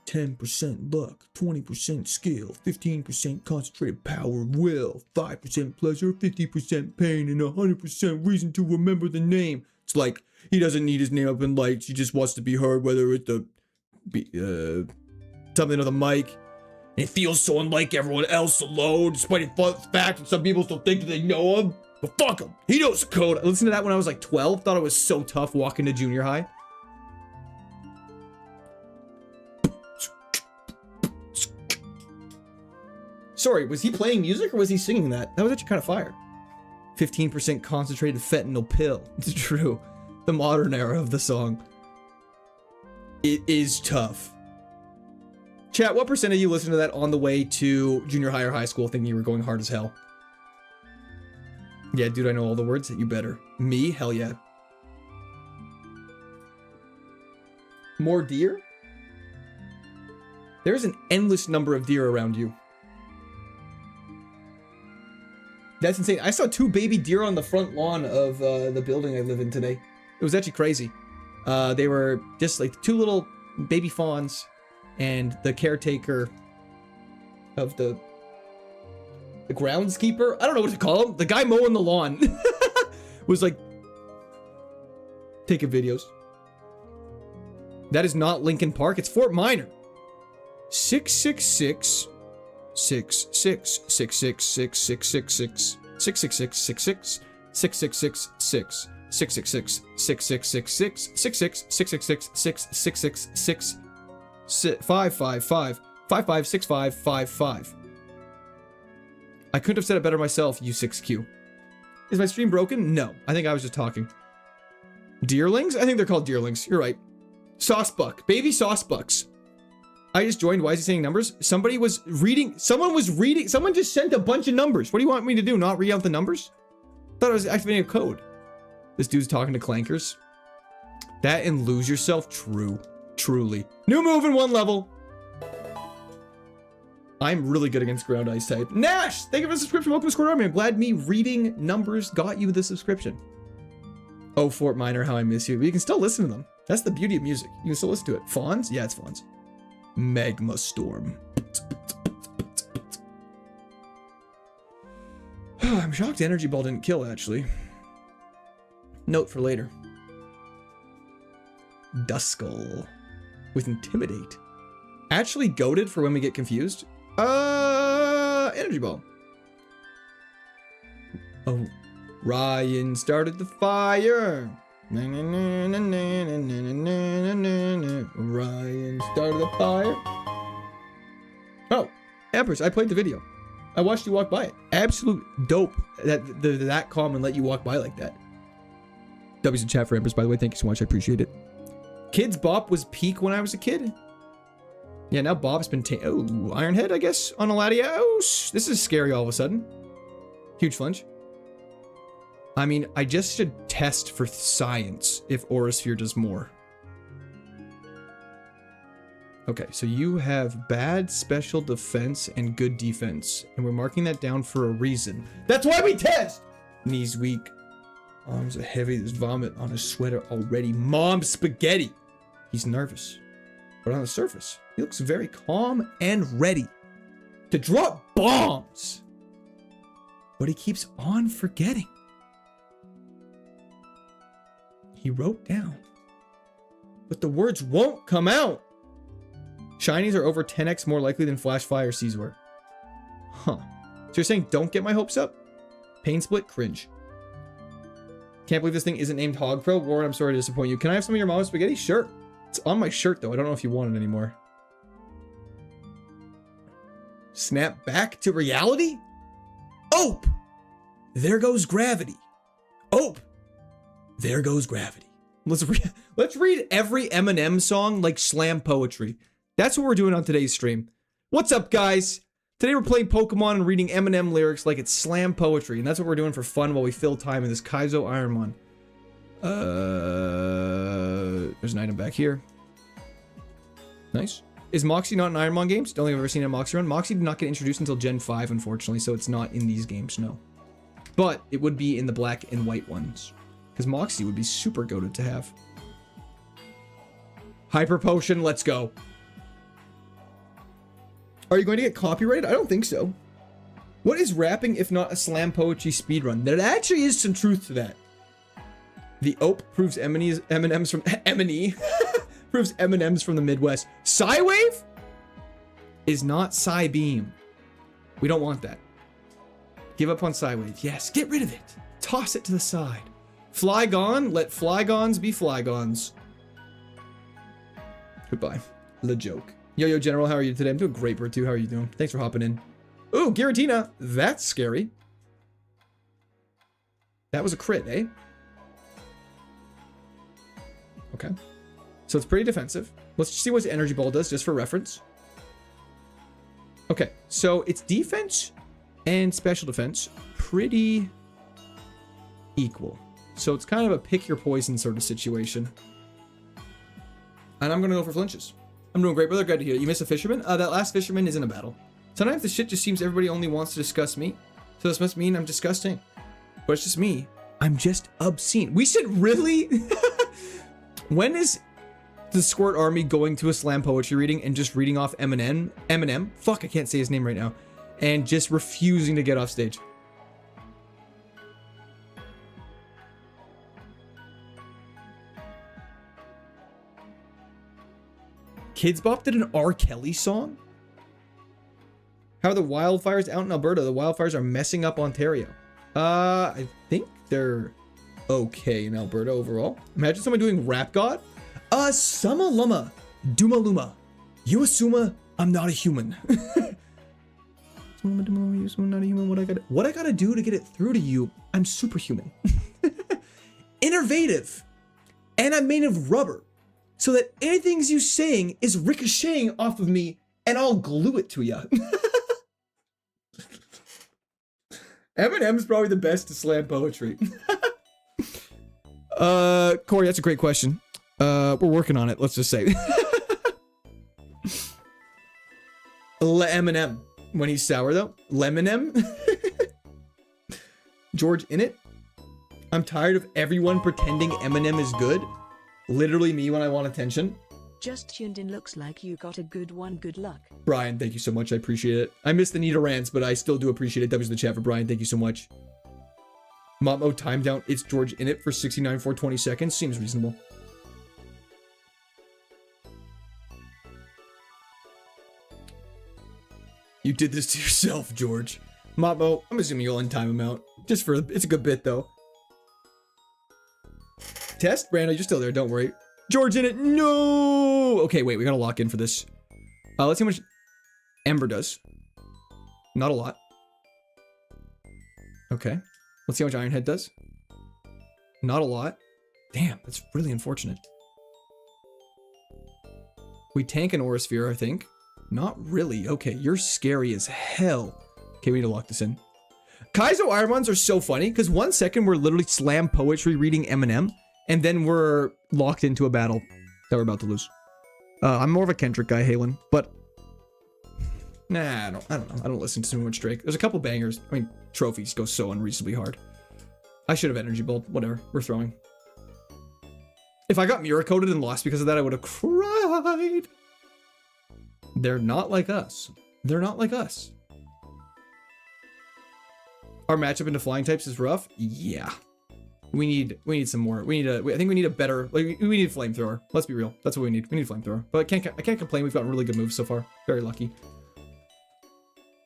10% luck, 20% skill, 15% concentrated power of will, 5% pleasure, 50% pain, and 100% reason to remember the name. It's like, he doesn't need his name up in lights, he just wants to be heard, whether it's the, something on the mic. And it feels so unlike everyone else alone, despite the fact that some people still think that they know him. But fuck him, he knows the code. I listened to that when I was like 12, thought it was so tough walking to junior high. Sorry, was he playing music or was he singing that? That was actually kind of fire. 15% concentrated fentanyl pill. It's true. The modern era of the song. It is tough. Chat, what percent of you listened to that on the way to junior high or high school thinking you were going hard as hell? Yeah, dude, I know all the words. You better. Me? Hell yeah. More deer? There's an endless number of deer around you. That's insane. I saw 2 baby deer on the front lawn of the building I live in today. It was actually crazy. They were just like 2 little baby fawns, and the caretaker of the groundskeeper, I don't know what to call him, the guy mowing the lawn, was like taking videos. That is not Lincoln Park, it's Fort Minor. 666 666 666 666 666 666 666 6666 666 666 555 556555. I couldn't have said it better myself, you 6Q. Is my stream broken? No, I think I was just talking. Deerlings? I think they're called deerlings. You're right. Saucebuck. Baby saucebucks. I just joined. Why is he saying numbers? Somebody was reading. Someone was reading. Someone just sent a bunch of numbers. What do you want me to do? Not read out the numbers? Thought I was activating a code. This dude's talking to clankers. That and lose yourself. True. Truly. New move in 1 level. I'm really good against ground ice type. Nash! Thank you for the subscription. Welcome to Squirt Army. I'm glad me reading numbers got you the subscription. Oh, Fort Minor, how I miss you. But you can still listen to them. That's the beauty of music. You can still listen to it. Fawns? Yeah, it's Fawns. Magma Storm. I'm shocked Energy Ball didn't kill, actually. Note for later. Duskull with Intimidate. Actually goated for when we get confused. Energy Ball. Oh, Ryan started the fire. Ryan started the fire. Oh, Empress, I played the video. I watched you walk by it. Absolute dope that calm and let you walk by like that. W's in chat for Empress, by the way. Thank you so much. I appreciate it. Kids Bop was peak when I was a kid. Yeah, now Bop's been oh, Ironhead, I guess, on Latios. This is scary all of a sudden. Huge flinch. I mean, I just should test for science if Aura Sphere does more. Okay, so you have bad special defense and good defense, and we're marking that down for a reason. That's why we test! Knees weak. Arms are heavy. There's vomit on his sweater already. Mom spaghetti! He's nervous. But on the surface, he looks very calm and ready to drop bombs. But he keeps on forgetting. He wrote down, but the words won't come out. Shinies are over 10x more likely than Flash Fire Caesar. Huh. So you're saying don't get my hopes up? Pain Split, cringe. Can't believe this thing isn't named Hog Pro. Warren, I'm sorry to disappoint you. Can I have some of your mom's spaghetti? Sure. It's on my shirt though. I don't know if you want it anymore. Snap back to reality? Ope! There goes gravity. Ope! There goes gravity. Let's read every Eminem song like slam poetry. That's what we're doing on today's stream. What's up, guys? Today we're playing Pokemon and reading Eminem lyrics like it's slam poetry, and that's what we're doing for fun while we fill time in this KAIZO IRONMON. There's an item back here. Nice. Is Moxie not in Ironmon games? Don't think I've ever seen a Moxie run. Moxie did not get introduced until Gen 5, unfortunately, so it's not in these games, no. But it would be in the black and white ones. Because Moxie would be super goated to have. Hyper Potion, let's go. Are you going to get copyrighted? I don't think so. What is rapping if not a slam poetry speedrun? There actually is some truth to that. The Ope proves M&M's from M&E proves M&M's from the Midwest. Psywave is not Psybeam. We don't want that. Give up on Psywave. Yes, get rid of it. Toss it to the side. Flygon, let Flygons be Flygons. Goodbye. The joke. Yo, General, how are you today? I'm doing great, Bird 2. How are you doing? Thanks for hopping in. Ooh, Giratina. That's scary. That was a crit, eh? Okay. So it's pretty defensive. Let's see what Energy Ball does, just for reference. Okay, so it's defense and special defense. Pretty equal. So it's kind of a pick your poison sort of situation. And I'm going to go for flinches. I'm doing great, brother. Glad to hear it. You miss a fisherman? That last fisherman is in a battle. Sometimes the shit just seems everybody only wants to discuss me. So this must mean I'm disgusting. But it's just me. I'm just obscene. We should really... When is the Squirt Army going to a slam poetry reading and just reading off Eminem? Fuck, I can't say his name right now. And just refusing to get off stage. Kids Bop did an R. Kelly song? How are the wildfires out in Alberta? The wildfires are messing up Ontario. I think they're okay in Alberta overall. Imagine someone doing Rap God. Summa Luma. Duma Luma. You assuma I'm not a human. You assume I'm not a human. What I gotta do to get it through to you? I'm superhuman. Innovative. And I'm made of rubber. So that anything you saying is ricocheting off of me and I'll glue it to you. Eminem's probably the best to slam poetry. Corey, that's a great question. We're working on it, let's just say. Eminem. When he's sour though. Leminem. George in it. I'm tired of everyone pretending Eminem is good. Literally me when I want attention. Just tuned in, looks like you got a good one. Good luck. Brian, thank you so much. I appreciate it. I missed the Nita rants, but I still do appreciate it. W's in the chat for Brian. Thank you so much. Motmo time down. It's George in it for 69 for 20 seconds. Seems reasonable. You did this to yourself, George. Motmo, I'm assuming you'll untime him out. Just for, it's a good bit though. Test? Brando, you're still there, don't worry. George in it, no! Okay, wait, we gotta lock in for this. Let's see how much Ember does. Not a lot. Okay. Let's see how much Ironhead does. Not a lot. Damn, that's really unfortunate. We tank an Aura Sphere, I think. Not really. Okay, you're scary as hell. Okay, we need to lock this in. KAIZO Irons are so funny, because 1 second we're literally slam poetry reading Eminem, and then we're locked into a battle that we're about to lose. I'm more of a Kendrick guy, Halen, but nah, I don't know. I don't listen to too much Drake. There's a couple bangers. I mean, trophies go so unreasonably hard. I should have energy bolt. Whatever. We're throwing. If I got mirror coated and lost because of that, I would have cried. They're not like us. They're not like us. Our matchup into flying types is rough. Yeah. We need some more. I think we need a better, like, we need a flamethrower. Let's be real. That's what we need. We need a flamethrower. But I can't complain. We've gotten really good moves so far. Very lucky.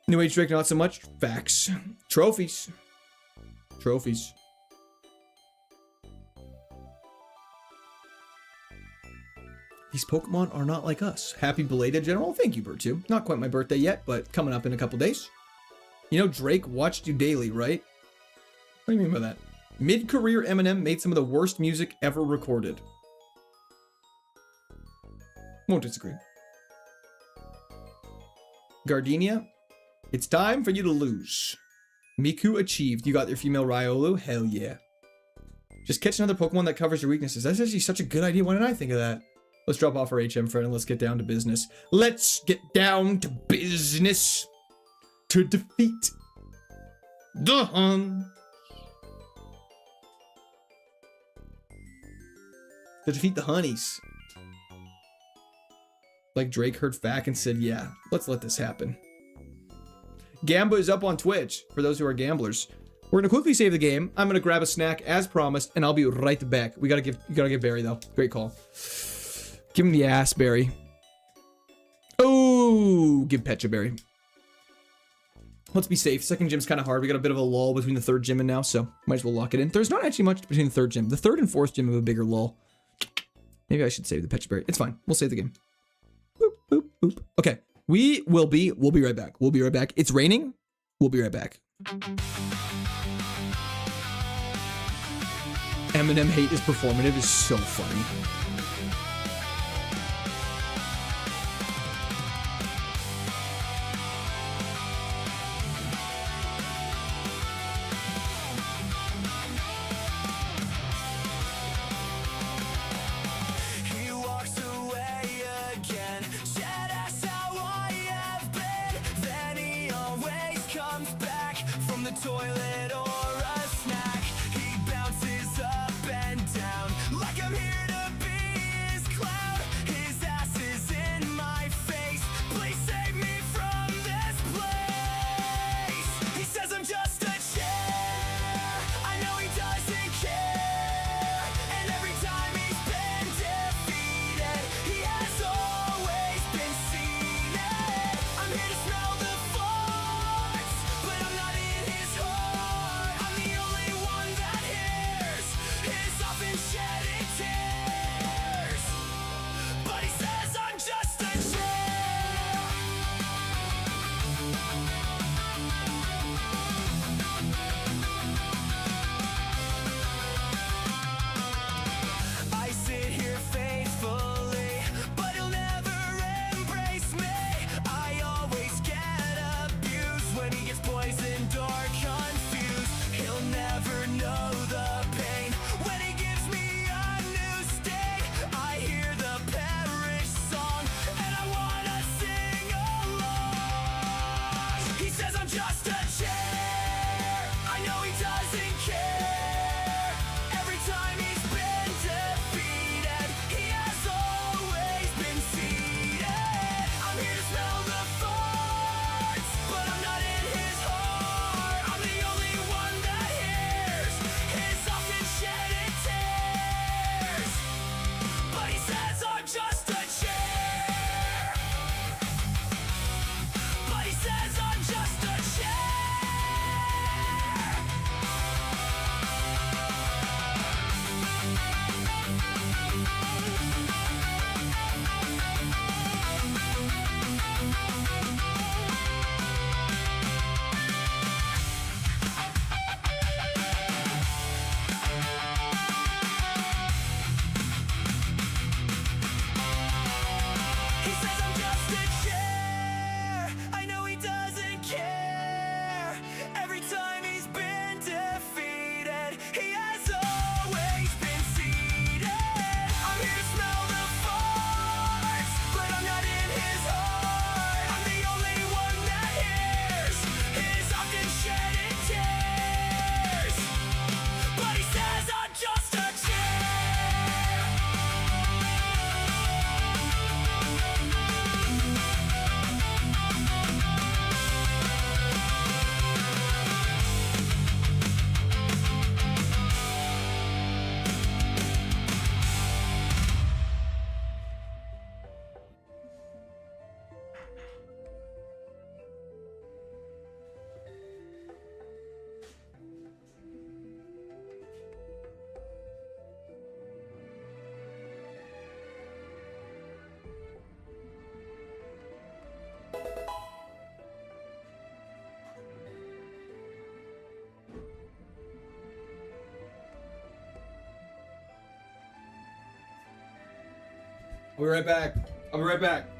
New Age Drake, not so much. Facts. Trophies. Trophies. These Pokemon are not like us. Happy belated, General. Thank you, Bird2. Not quite my birthday yet, but coming up in a couple days. You know, Drake watched you daily, right? What do you mean by that? Mid-career Eminem made some of the worst music ever recorded. Won't disagree. Gardenia, it's time for you to lose. Miku achieved. You got your female Riolu? Hell yeah. Just catch another Pokemon that covers your weaknesses. That's actually such a good idea. Why didn't I think of that? Let's drop off our HM friend and let's get down to business. Let's get down to business to defeat the Hun. To defeat the Honeys. Like Drake heard Fack and said, yeah, let's let this happen. Gamba is up on Twitch for those who are gamblers. We're gonna quickly save the game. I'm gonna grab a snack as promised, and I'll be right back. You gotta give Barry though. Great call. Give him the ass, Barry. Oh, give Petra Barry. Let's be safe. Second gym's kind of hard. We got a bit of a lull between the third gym and now, so might as well lock it in. There's not actually much between the third gym. The third and fourth gym have a bigger lull. Maybe I should save the Petra Berry. It's fine. We'll save the game. Boop, boop, boop. Okay. We'll be right back. We'll be right back. It's raining. We'll be right back. Eminem hate is performative is so funny. He walks away again, said that's how I have been. Then he always comes back from the toilet or a snack. He bounces up and down like I'm here to be his clown. His ass is in my face. Please save me from this place. He says I'm just a chair. I know he doesn't care. And every time he's been defeated, he has always been seated. I'm here to smell the farts, but I'm not in his heart. I'm the only one that hears his often shedding tears. But he says I'm just a chair. I sit here faithfully, but he'll never embrace me. I always get abused when he gets poisoned or confused. He'll never know the pain when he gives me a new sting. I hear the parish song and I wanna sing along. He says I'm just a chair. I know he doesn't care. Every time he's been defeated, he has always been I'll be right back. I'll be right back.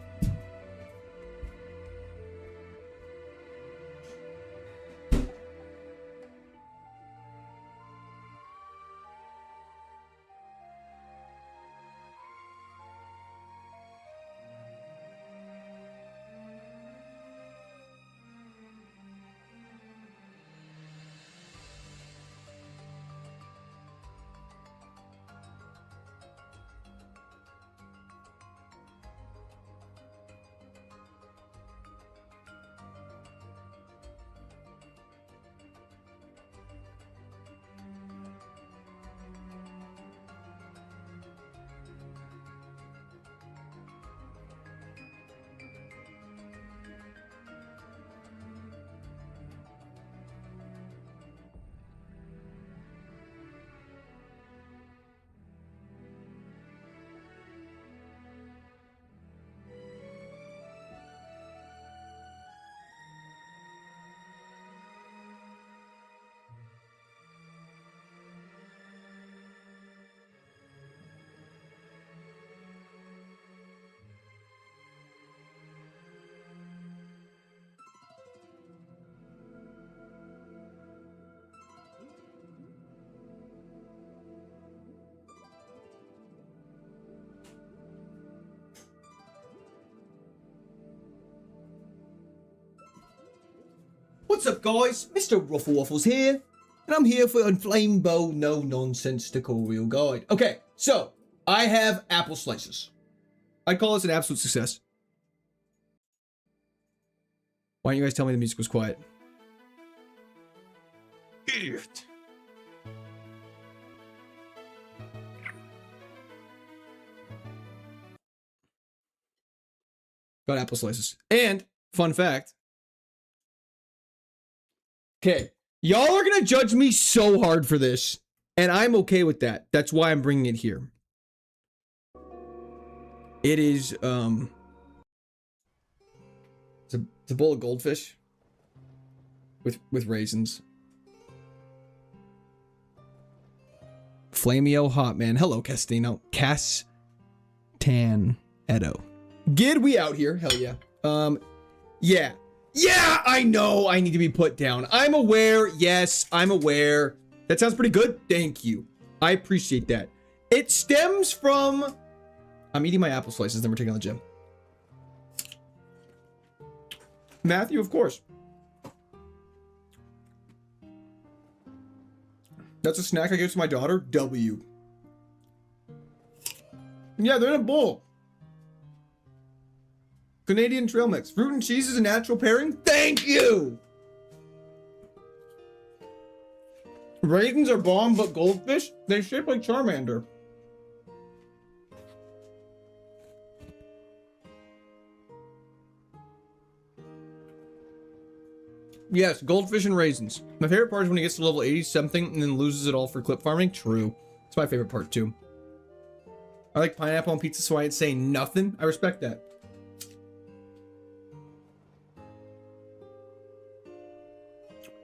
What's up, guys? Mr. Ruffle Waffles here, and I'm here for Inflamebo No Nonsense Tutorial Guide. Okay, so I have apple slices. I'd call this an absolute success. Why don't you guys tell me the music was quiet? Idiot. Got apple slices. And, fun fact. Okay, y'all are gonna judge me so hard for this, and I'm okay with that. That's why I'm bringing it here. It is, it's a bowl of goldfish with raisins. Flamio Hot Man. Hello, Castino. Castanedo. Gid, we out here. Hell yeah. Yeah. Yeah, I know I need to be put down. I'm aware. Yes, I'm aware. That sounds pretty good. Thank you. I appreciate that. It stems from... I'm eating my apple slices, then we're taking on the gym. Matthew, of course. That's a snack I give to my daughter. W. Yeah, they're in a bowl. Canadian trail mix. Fruit and cheese is a natural pairing. Thank you! Raisins are bomb, but goldfish, they shape like Charmander. Yes, goldfish and raisins. My favorite part is when he gets to level 80 something and then loses it all for clip farming. True. It's my favorite part too. I like pineapple on pizza, so I ain't saying nothing. I respect that.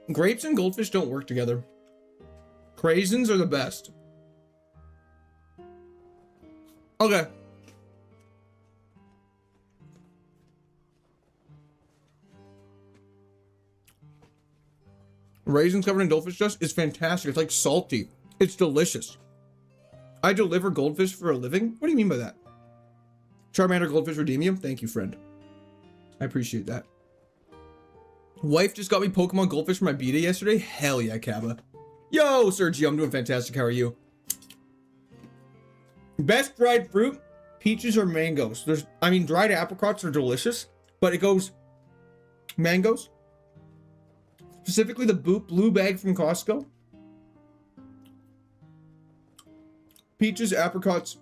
Grapes and goldfish don't work together. Craisins are the best. Okay. Raisins covered in goldfish dust is fantastic. It's like salty. It's delicious. I deliver goldfish for a living? What do you mean by that? Charmander goldfish redeemium? Thank you, friend. I appreciate that. Wife just got me Pokemon Goldfish for my B-Day yesterday. Hell yeah, Kaba. Yo, Sergio, I'm doing fantastic. How are you? Best dried fruit, peaches or mangoes. Dried apricots are delicious, but it goes mangoes. Specifically the blue bag from Costco. Peaches, apricots,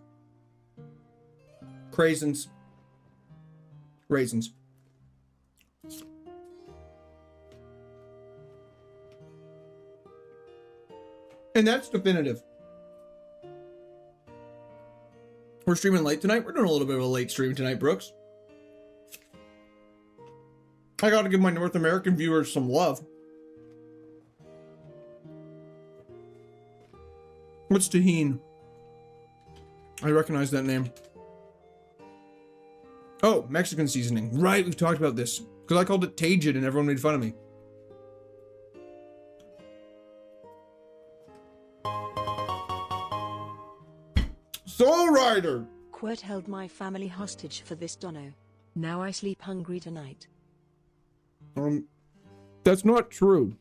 craisins, raisins. And that's definitive. We're streaming late tonight. We're doing a little bit of a late stream tonight, Brooks. I gotta give my North American viewers some love. What's Tahine? I recognize that name. Oh, Mexican seasoning. Right, we've talked about this. Because I called it Tajin and everyone made fun of me. Soul Rider! Quirt held my family hostage for this dono. Now I sleep hungry tonight. That's not true.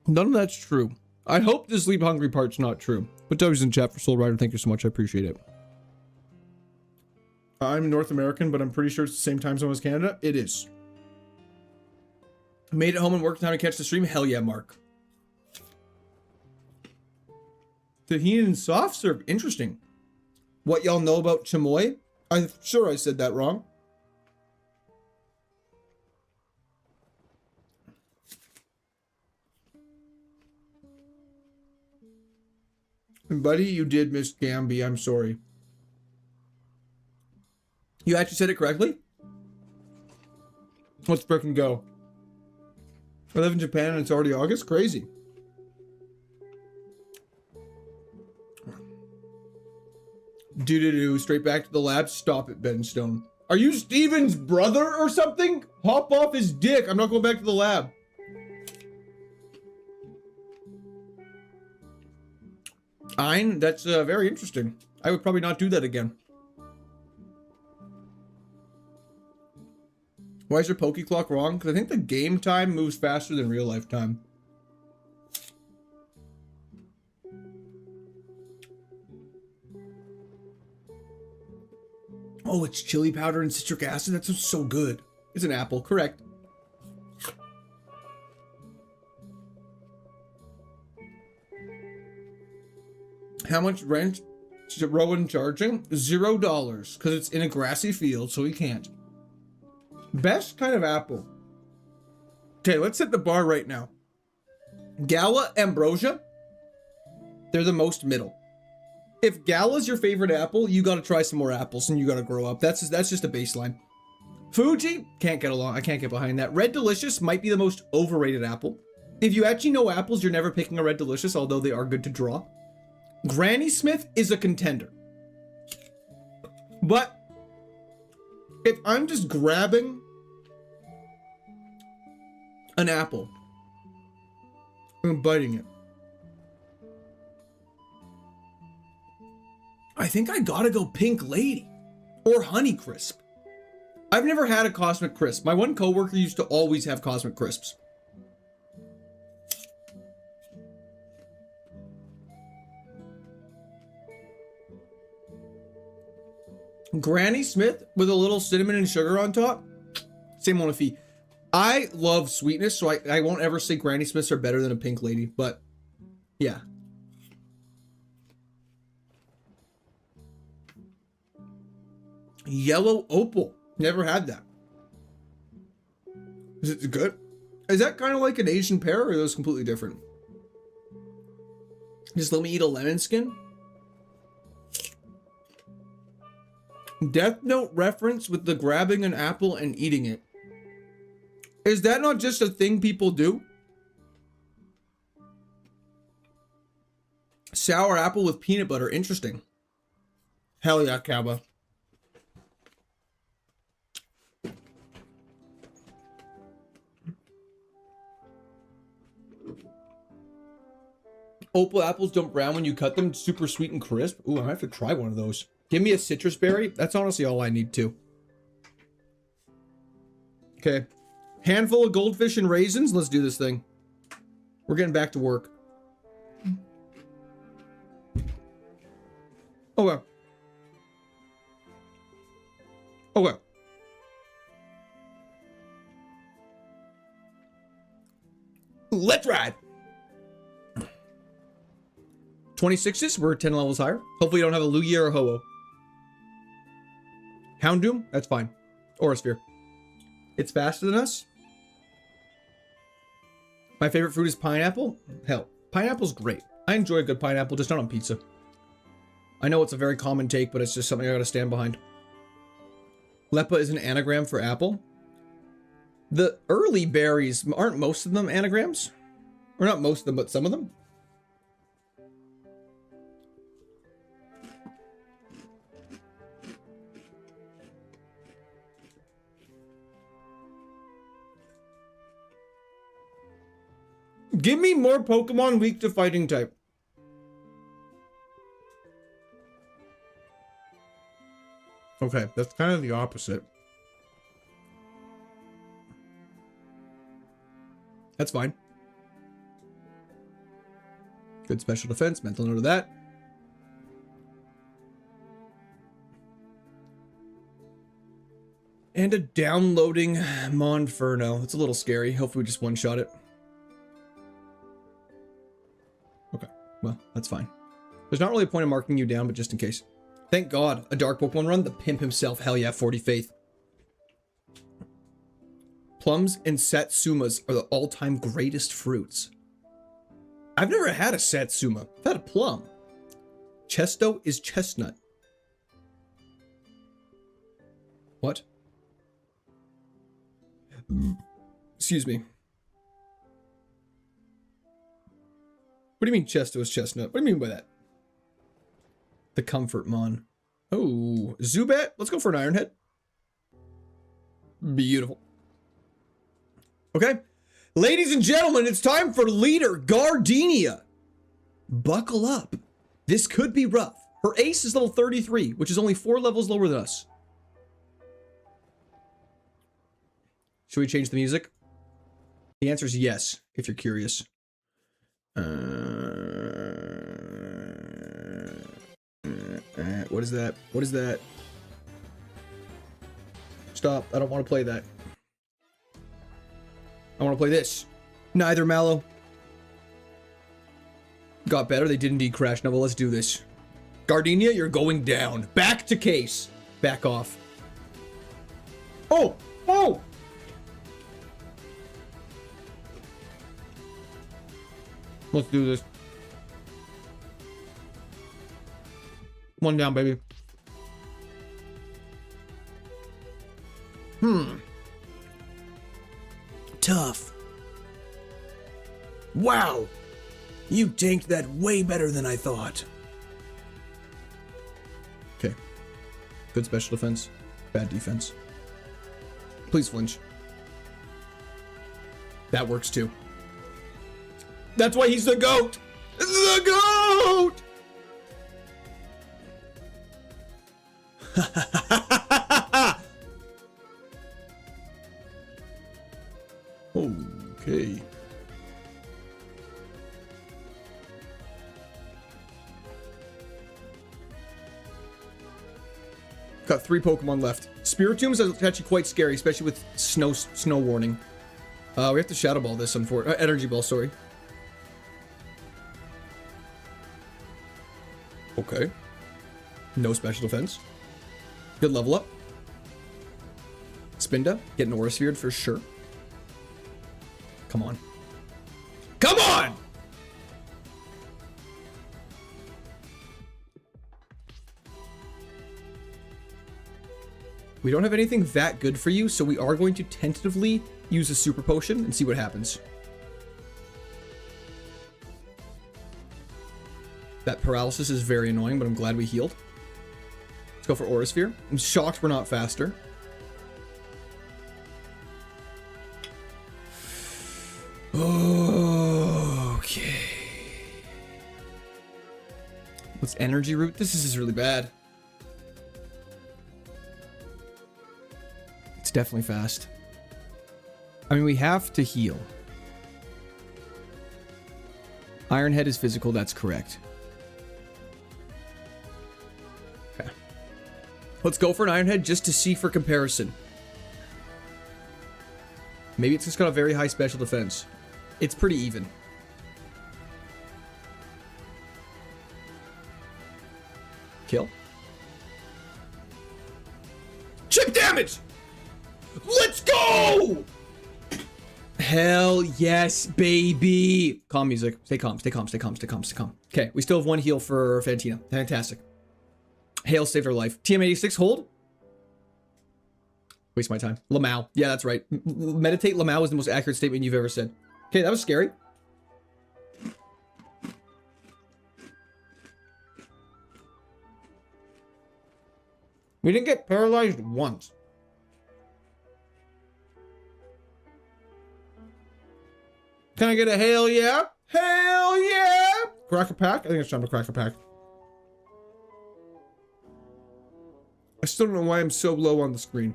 None of that's true. I hope the sleep hungry part's not true. But W's in chat for Soul Rider. Thank you so much. I appreciate it. I'm North American, but I'm pretty sure it's the same time zone as Canada. It is. Made it home and work time to catch the stream? Hell yeah, Mark. Tahini and soft serve. Interesting. What y'all know about chamoy? I'm sure I said that wrong. Buddy, you did miss Gamby. I'm sorry. You actually said it correctly? Let's frickin' go. I live in Japan and it's already August? Crazy. Do straight back to the lab. Stop it, Benstone. Are you Steven's brother or something? Hop off his dick. I'm not going back to the lab. Ein, that's very interesting. I would probably not do that again. Why is your Poke Clock wrong? Because I think the game time moves faster than real life time. Oh, it's chili powder and citric acid? That sounds so good. It's an apple, correct. How much rent is Rowan charging? $0, because it's in a grassy field, so he can't. Best kind of apple. Okay, let's set the bar right now. Gala, Ambrosia, they're the most middle. If Gala's your favorite apple, you gotta try some more apples and you gotta grow up. That's just a baseline. Fuji, can't get along. I can't get behind that. Red Delicious might be the most overrated apple. If you actually know apples, you're never picking a Red Delicious, although they are good to draw. Granny Smith is a contender. But if I'm just grabbing an apple and biting it, I think I gotta go Pink Lady or Honey Crisp. I've never had a Cosmic Crisp. My one coworker used to always have Cosmic Crisps. Granny Smith with a little cinnamon and sugar on top. Same one with fee. I love sweetness, so I won't ever say Granny Smiths are better than a Pink Lady, but yeah. Yellow Opal. Never had that. Is it good? Is that kind of like an Asian pear, or are those completely different? Just let me eat a lemon skin. Death Note reference with the grabbing an apple and eating it. Is that not just a thing people do? Sour apple with peanut butter. Interesting. Hell yeah, Kaba. Opal apples don't brown when you cut them. Super sweet and crisp. Ooh, I might have to try one of those. Give me a citrus berry. That's honestly all I need too. Okay. Handful of goldfish and raisins. Let's do this thing. We're getting back to work. Oh well. Oh well. Let's ride. 26s, we're 10 levels higher. Hopefully you don't have a Lugia or a Ho-Oh. Houndoom, that's fine. Or a Sphere. It's faster than us. My favorite fruit is pineapple. Hell, pineapple's great. I enjoy a good pineapple, just not on pizza. I know it's a very common take, but it's just something I gotta stand behind. Lepa is an anagram for apple. The early berries, aren't most of them anagrams? Or not most of them, but some of them? Give me more Pokemon weak to fighting type. Okay, that's kind of the opposite. That's fine. Good special defense, mental note of that. And a downloading Monferno. It's a little scary. Hopefully we just one-shot it. Okay, well, that's fine. There's not really a point of marking you down, but just in case. Thank God, a dark Pokemon run. The pimp himself. Hell yeah, 40 faith. Plums and Satsumas are the all-time greatest fruits. I've never had a Satsuma. I've had a plum. Chesto is chestnut. What? Excuse me. What do you mean Chesto is chestnut? What do you mean by that? The Comfort Mon. Oh, Zubat. Let's go for an Iron Head. Beautiful. Okay. Ladies and gentlemen, it's time for leader Gardenia. Buckle up. This could be rough. Her ace is level 33, which is only 4 levels lower than us. Should we change the music? The answer is yes, if you're curious. What is that? What is that? Stop. I don't want to play that. I want to play this. Neither, Mallow. Got better. They did indeed crash. Now, well, let's do this. Gardenia, you're going down. Back to case. Back off. Oh! Oh! Let's do this. One down, baby. Tough. Wow. You tanked that way better than I thought. Okay. Good special defense. Bad defense. Please flinch. That works too. That's why he's the GOAT! The GOAT! Okay. Got 3 Pokemon left. Spiritombs is actually quite scary, especially with snow warning. We have to Shadow Ball this, unfortunately. Energy Ball, sorry. Okay. No special defense. Good level up. Spinda, getting Aura Sphered for sure. Come on. Come on! We don't have anything that good for you, so we are going to tentatively use a Super Potion and see what happens. That paralysis is very annoying, but I'm glad we healed. Let's go for Aura Sphere. I'm shocked we're not faster. Okay. What's Energy Root? This is really bad. It's definitely fast. I mean, we have to heal. Iron Head is physical, that's correct. Okay. Let's go for an Iron Head just to see for comparison. Maybe it's just got a very high special defense. It's pretty even. Kill. Chip damage! Let's go! Hell yes, baby. Calm music. Stay calm, stay calm, stay calm, stay calm, stay calm. Okay, we still have 1 heal for Fantina. Fantastic. Hail saved our life. TM86, hold. Waste my time. Lamau. Yeah, that's right. Meditate Lamau is the most accurate statement you've ever said. Okay, that was scary. We didn't get paralyzed once. Can I get a hell yeah? Hell yeah! Crack a pack? I think it's time to crack a pack. I still don't know why I'm so low on the screen.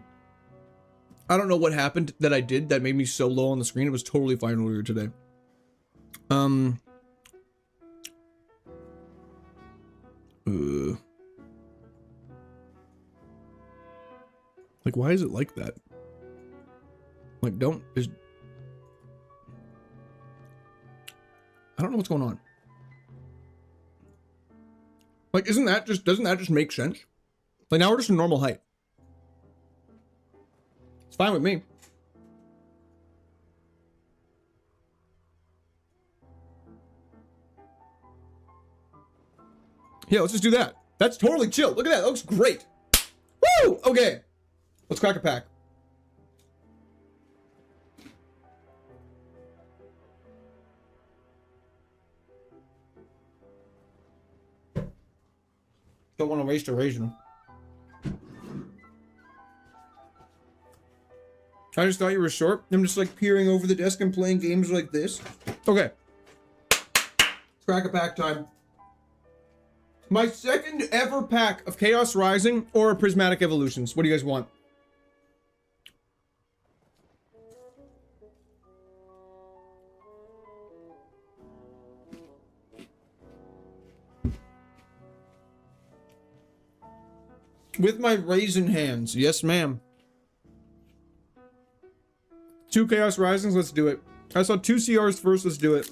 I don't know what happened that I did that made me so low on the screen. It was totally fine earlier today. Like, why is it like that? Like, I don't know what's going on. Like, doesn't that just make sense? Like, now we're just a normal height. It's fine with me. Yeah, let's just do that. That's totally chill. Look at that. That looks great. Woo! Okay. Let's crack a pack. Don't want to waste a raisin. I just thought you were short. I'm just like peering over the desk and playing games like this. Okay. It's crack a pack time. My second ever pack of Chaos Rising or Prismatic Evolutions. What do you guys want? With my raisin hands. Yes, ma'am. 2 Chaos Risings. Let's do it. I saw 2 CRs first. Let's do it.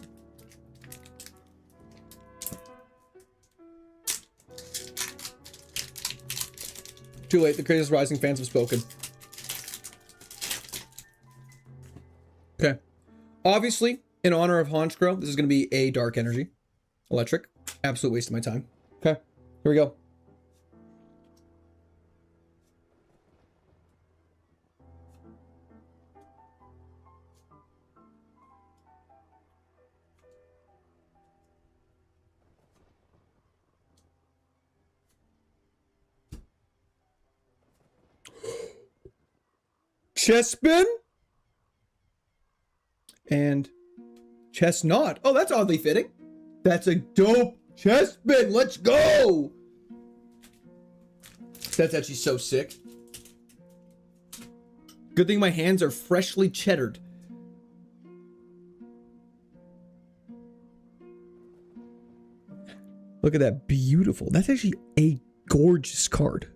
Too late. The Chaos Rising fans have spoken. Okay. Obviously, in honor of Honchkrow, this is going to be a Dark Energy. Electric. Absolute waste of my time. Okay. Here we go. Chespin and Chestnut. Oh, that's oddly fitting. That's a dope Chespin. Let's go. That's actually so sick. Good thing my hands are freshly cheddared. Look at that. Beautiful. That's actually a gorgeous card.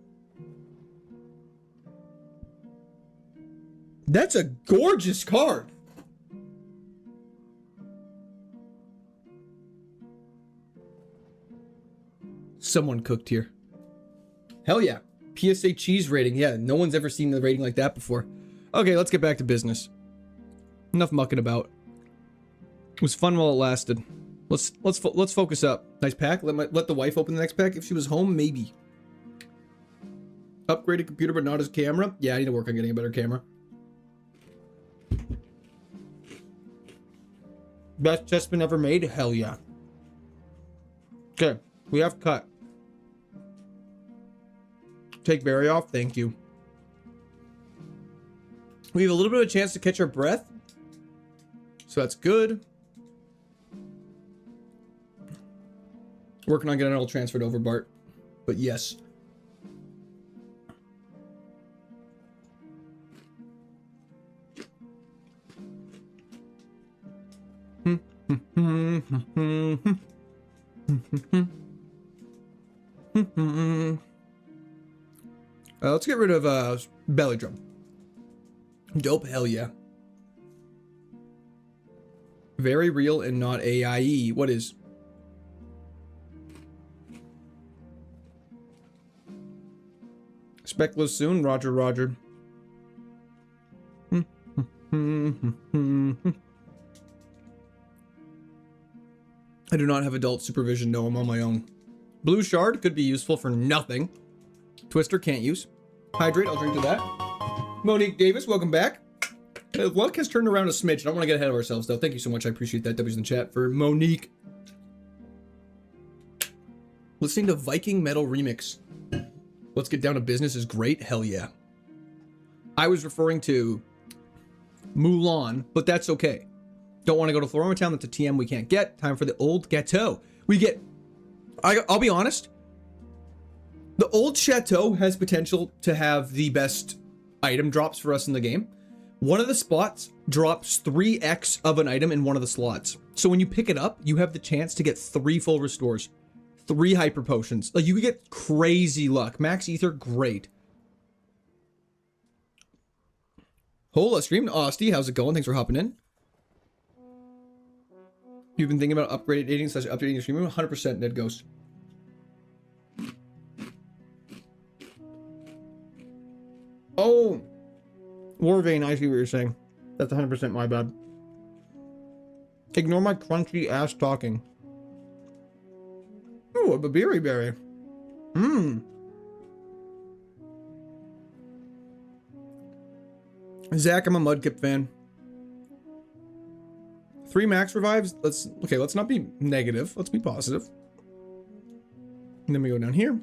That's a gorgeous card. Someone cooked here. Hell yeah. PSA cheese rating. Yeah, no one's ever seen the rating like that before. Okay, let's get back to business. Enough mucking about. It was fun while it lasted. Let's focus up. Nice pack. Let the wife open the next pack. If she was home, maybe. Upgraded computer, but not his camera. Yeah, I need to work on getting a better camera. Best Chespin ever made? Hell yeah. Okay, we have cut. Take Barry off, thank you. We have a little bit of a chance to catch our breath. So that's good. Working on getting it all transferred over, Bart. But yes. Let's get rid of belly drum. Dope, hell yeah. Very real and not AIE. What is? Speckless soon, Roger, Roger. I do not have adult supervision. No, I'm on my own. Blue Shard could be useful for nothing. Twister can't use. Hydrate, I'll drink to that. Monique Davis, welcome back. Luck has turned around a smidge. I don't want to get ahead of ourselves, though. Thank you so much. I appreciate that. W's in the chat for Monique. Listening to Viking Metal Remix. Let's Get Down to Business is great. Hell yeah. I was referring to Mulan, but that's okay. Don't want to go to Floroma Town. That's a TM we can't get. Time for the old Ghetto. We get... I'll be honest. The old Chateau has potential to have the best item drops for us in the game. One of the spots drops 3x of an item in one of the slots. So when you pick it up, you have the chance to get 3 full restores, 3 hyper potions. Like, you could get crazy luck. Max Ether, great. Hola, stream. Austie, how's it going? Thanks for hopping in. You've been thinking about updating your stream room? 100% Dead Ghost. Oh, Warvane, I see what you're saying. That's 100% my bad. Ignore my crunchy ass talking. Ooh, a Babiri berry. Mmm. Zach, I'm a Mudkip fan. 3 max revives. Let's not be negative. Let's be positive. And then we go down here.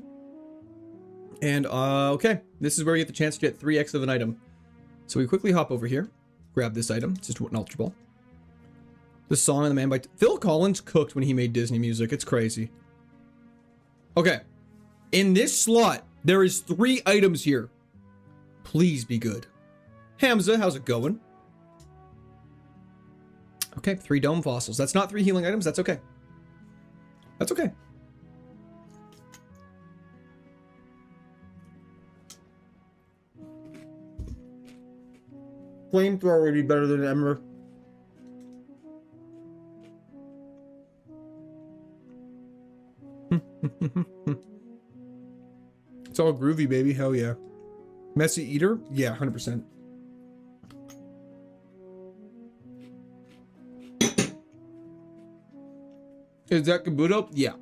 And, okay. This is where we get the chance to get 3x of an item. So we quickly hop over here. Grab this item. It's just an Ultra Ball. The Song of the Man by... Phil Collins cooked when he made Disney music. It's crazy. Okay. In this slot, there is 3 items here. Please be good. Hamza, how's it going? Okay, 3 Dome Fossils. That's not 3 healing items. That's okay. That's okay. Flamethrower would be better than Ember. It's all groovy, baby. Hell yeah. Messy Eater? Yeah, 100%. Is that Kabuto? Yeah.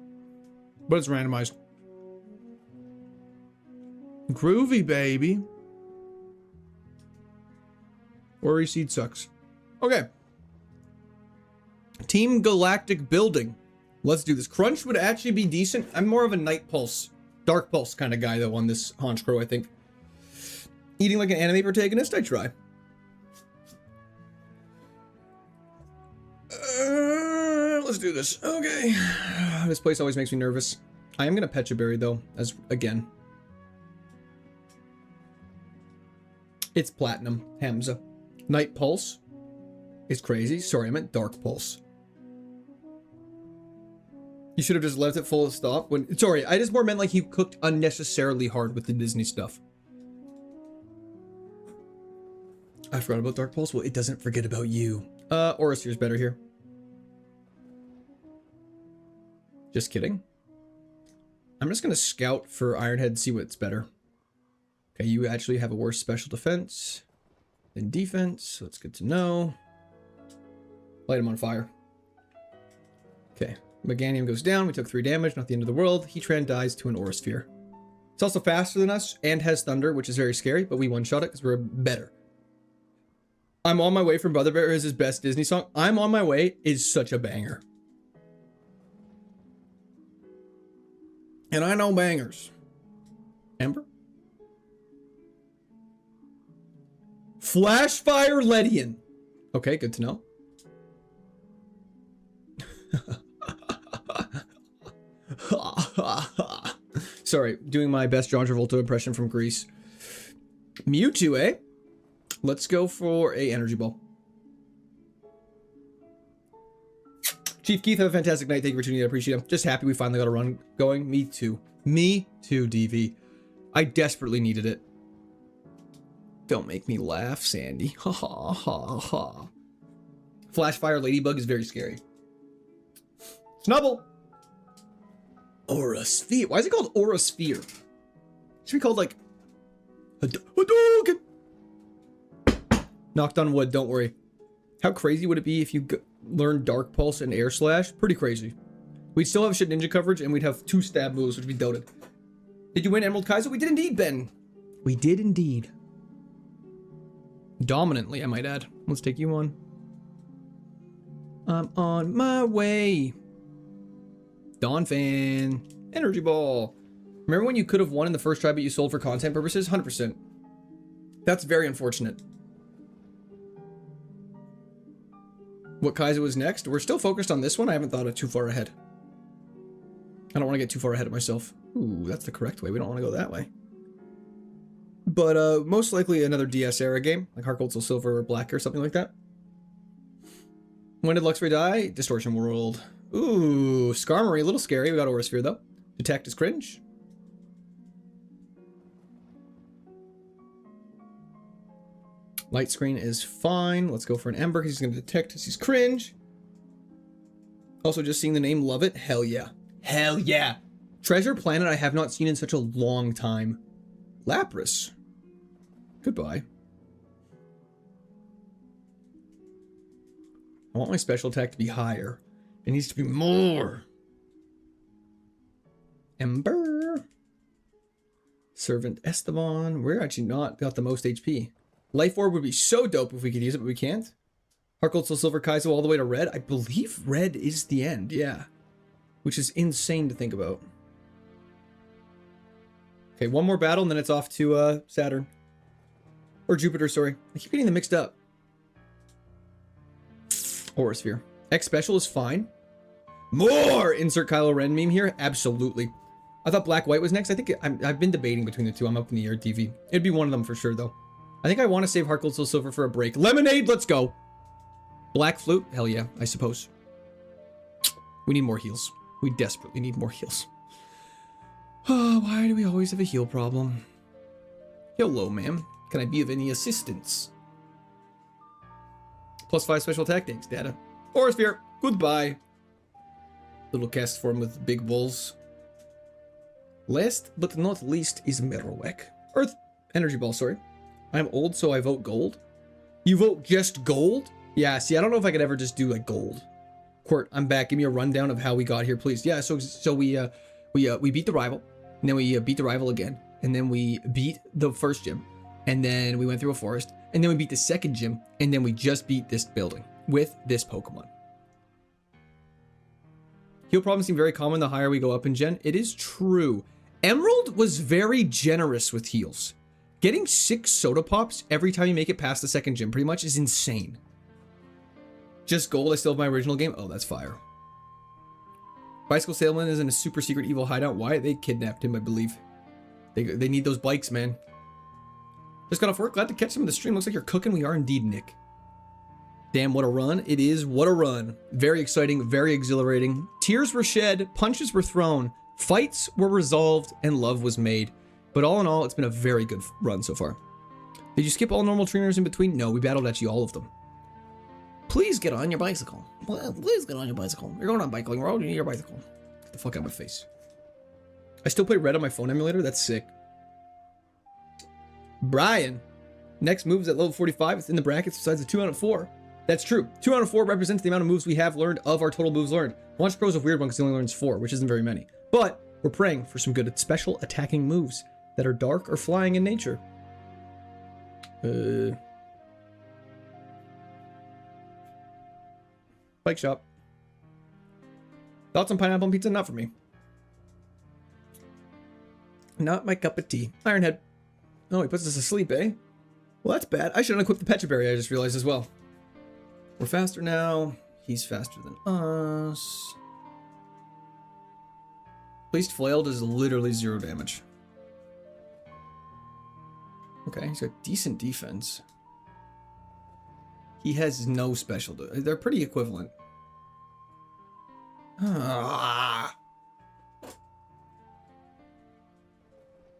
But it's randomized. Groovy, baby. Ori Seed sucks. Okay. Team Galactic Building. Let's do this. Crunch would actually be decent. I'm more of a Night Pulse, Dark Pulse kind of guy, though, on this Honchkrow, I think. Eating like an anime protagonist? I try. Let's do this. Okay. This place always makes me nervous. I am going to Pecha Berry, though, as again. It's Platinum. Hamza. Night Pulse is crazy. Sorry, I meant Dark Pulse. You should have just left it full stop. Sorry, I just more meant like he cooked unnecessarily hard with the Disney stuff. I forgot about Dark Pulse. Well, it doesn't forget about you. Orisphere's better here. Just kidding. I'm just going to scout for Ironhead, see what's better. Okay, you actually have a worse special defense than defense, so that's good to know. Light him on fire. Okay, Meganium goes down. We took 3 damage, not the end of the world. Heatran dies to an Orisphere. It's also faster than us and has Thunder, which is very scary, but we one-shot it because we're better. I'm on my way from Brother Bear is his best Disney song. I'm on my way is such a banger. And I know bangers. Amber? Flashfire Ledian. Okay, good to know. Sorry, doing my best John Travolta impression from Greece. Mewtwo, eh? Let's go for a energy ball. Chief Keith, have a fantastic night. Thank you for tuning in. I appreciate it. I'm just happy we finally got a run going. Me too. Me too, DV. I desperately needed it. Don't make me laugh, Sandy. Ha ha ha ha. Flashfire Ladybug is very scary. Snubble. Aura Sphere. Why is it called Aura Sphere? It should be called like Hadouken. Knocked on wood, don't worry. How crazy would it be if you learned Dark Pulse and Air Slash? Pretty crazy. We'd still have shit ninja coverage and we'd have 2 stab moves, which would be doted. Did you win Emerald Kaizo? We did indeed, Ben. We did indeed. Dominantly, I might add. Let's take you on. I'm on my way. Dawn Fan. Energy Ball. Remember when you could have won in the first try but you sold for content purposes? 100%. That's very unfortunate. what Kaizo is next. We're still focused on this one. I haven't thought of too far ahead. I don't want to get too far ahead of myself. Ooh, that's the correct way. We don't want to go that way. But most likely another DS era game, like Heart Gold, Soul Silver, or Black, or something like that. When did Luxray die? Distortion World. Ooh, Skarmory, a little scary. We got Aura Sphere, though. Detect is cringe. Light Screen is fine. Let's go for an Ember, because he's going to detect because he's cringe. Also, just seeing the name, love it. Hell yeah. Hell yeah. Treasure Planet I have not seen in such a long time. Lapras. Goodbye. I want my special attack to be higher. It needs to be more. Ember. Servant Esteban. We're actually not got the most HP. Life Orb would be so dope if we could use it, but we can't. Heart Gold, Soul Silver, Kaizo all the way to red. I believe red is the end, yeah. Which is insane to think about. Okay, one more battle and then it's off to Saturn. Or Jupiter, sorry. I keep getting them mixed up. Aura Sphere. X Special is fine. More! Insert Kylo Ren meme here. Absolutely. I thought Black White was next. I think I've been debating between the two. I'm up in the air, TV. It'd be one of them for sure, though. I think I want to save Heart Gold, Soul Silver for a break. Lemonade, let's go. Black Flute, hell yeah, I suppose. We need more heals. We desperately need more heals. Oh, why do we always have a heal problem? Hello, ma'am. Can I be of any assistance? +5 special attack, thanks, data. Aura Sphere, goodbye. Little cast form with big bulls. Last but not least is Marowak. Earth Energy Ball, sorry. I'm old, so I vote gold. You vote just gold? Yeah, see, I don't know if I could ever just do like gold. Court, I'm back. Give me a rundown of how we got here, please. Yeah, so we beat the rival, and then we beat the rival again, and then we beat the first gym, and then we went through a forest, and then we beat the second gym, and then we just beat this building with this Pokemon. Heal problems seem very common the higher we go up in gen. It is true. Emerald was very generous with heals. Getting 6 soda pops every time you make it past the second gym pretty much is insane. Just gold, I still have my original game. Oh, that's fire. Bicycle Salesman is in a super secret evil hideout. Why? They kidnapped him, I believe. They need those bikes, man. Just got off work. Glad to catch some of the stream. Looks like you're cooking. We are indeed, Nick. Damn, what a run. It is. What a run. Very exciting. Very exhilarating. Tears were shed. Punches were thrown. Fights were resolved. And love was made. But all in all, it's been a very good run so far. Did you skip all normal trainers in between? No, we battled actually all of them. Please get on your bicycle. Please get on your bicycle. You're going on bicycling road, you need your bicycle. Get the fuck out of my face. I still play Red on my phone emulator? That's sick. Brian. Next moves at level 45. It's in the brackets besides the 2 out of 4. That's true. 2 out of 4 represents the amount of moves we have learned of our total moves learned. Launch Pro's a weird one because he only learns 4, which isn't very many. But we're praying for some good special attacking moves that are dark or flying in nature. Bike shop. Thoughts on pineapple and pizza? Not for me. Not my cup of tea. Ironhead. Oh, he puts us to sleep, eh? Well, that's bad. I should unequip the Pecha Berry, I just realized as well. We're faster now. He's faster than us. Least Flail does literally 0 damage. Okay, he's got decent defense. He has no special. They're pretty equivalent. Ah.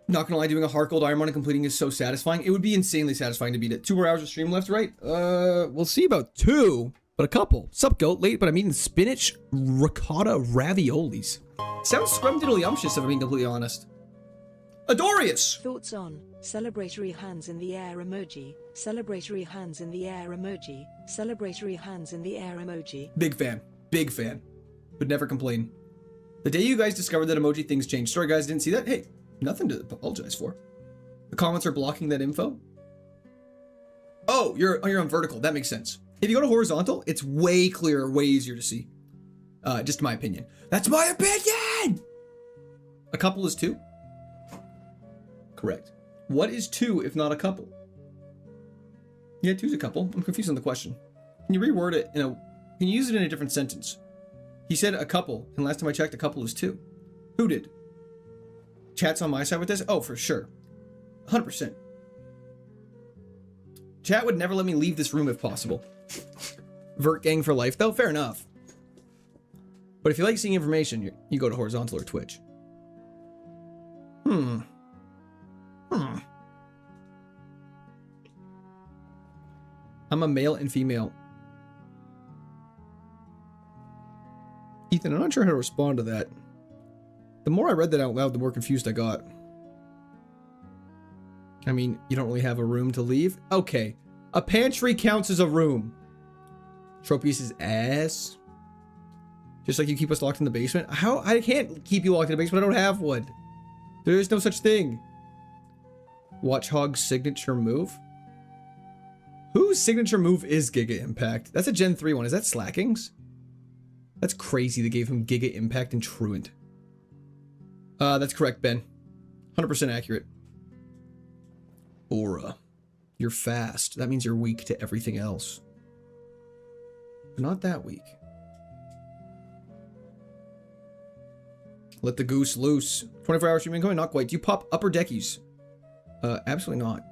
Not gonna lie, doing a Heart Gold Ironmon and completing is so satisfying. It would be insanely satisfying to beat it. 2 more hours of stream left, right? We'll see about 2, but a couple. Sup, goat? Late, but I'm eating spinach ricotta raviolis. Sounds scrumdiddlyumptious if I'm being completely honest. Adorius! Thoughts on celebratory hands in the air emoji, celebratory hands in the air emoji, celebratory hands in the air emoji. Big fan. Big fan. Would never complain. The day you guys discovered that emoji things changed. Sorry guys, didn't see that? Hey, nothing to apologize for. The comments are blocking that info. Oh, you're on vertical. That makes sense. If you go to horizontal, it's way clearer, way easier to see. Just my opinion. That's my opinion! A couple is 2? Correct. What is 2 if not a couple? Yeah, 2's a couple. I'm confused on the question. Can you reword it in Can you use it in a different sentence? He said a couple, and last time I checked, a couple is 2. Who did? Chat's on my side with this? Oh, for sure. 100%. Chat would never let me leave this room if possible. Vert gang for life, though? Fair enough. But if you like seeing information, you go to horizontal or Twitch. I'm a male and female. Ethan, I'm not sure how to respond to that. The more I read that out loud, the more confused I got. I mean, you don't really have a room to leave? Okay. A pantry counts as a room. Tropius is ass. Just like you keep us locked in the basement. How? I can't keep you locked in the basement. I don't have one. There is no such thing. Watchhog's signature move? Whose signature move is Giga Impact? That's a Gen 3 one. Is that Slacking's? That's crazy they gave him Giga Impact and Truant. That's correct, Ben. 100% accurate. Aura. You're fast. That means you're weak to everything else. But not that weak. Let the goose loose. 24 hours streaming going? Not quite. Do you pop upper deckies? Absolutely not.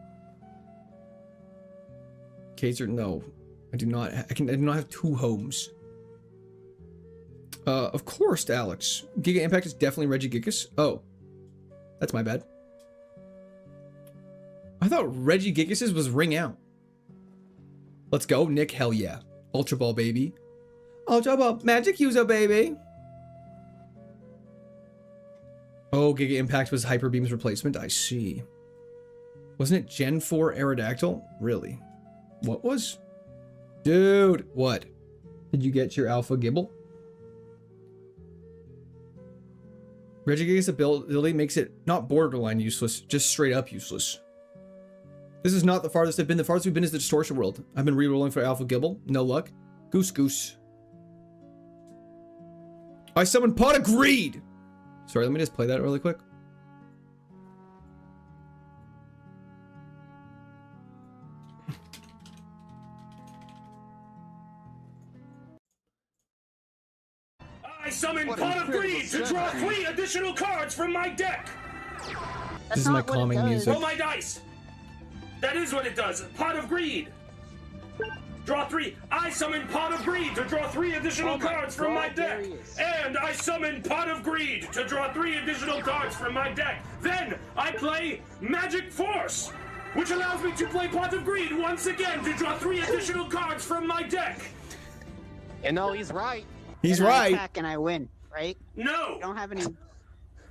Kaiser, no. I do not. I do not have 2 homes. Of course, Alex. Giga Impact is definitely Regigigas. Oh. That's my bad. I thought Regigigas was Ring Out. Let's go, Nick. Hell yeah. Ultra Ball, baby. Ultra Ball. Magic User, baby. Oh, Giga Impact was Hyper Beam's replacement. I see. Wasn't it Gen 4 Aerodactyl? Really? What was? Dude, what? Did you get your Alpha Gibble? Regigigas' ability makes it not borderline useless, just straight up useless. This is not the farthest I've been. The farthest we've been is the Distortion World. I've been re-rolling for Alpha Gibble. No luck. Goose Goose. I summoned Pot of Greed! Sorry, let me just play that really quick. I summon Pot of Greed to draw 3 additional cards from my deck! This is my calming music. Roll my dice! That is what it does. Pot of Greed! Draw 3. I summon Pot of Greed to draw 3 additional cards from my deck. And I summon Pot of Greed to draw 3 additional cards from my deck. Then I play Magic Force, which allows me to play Pot of Greed once again to draw 3 additional cards from my deck. You know, he's right. He's and right. I attack and I win, right? No. You don't have any.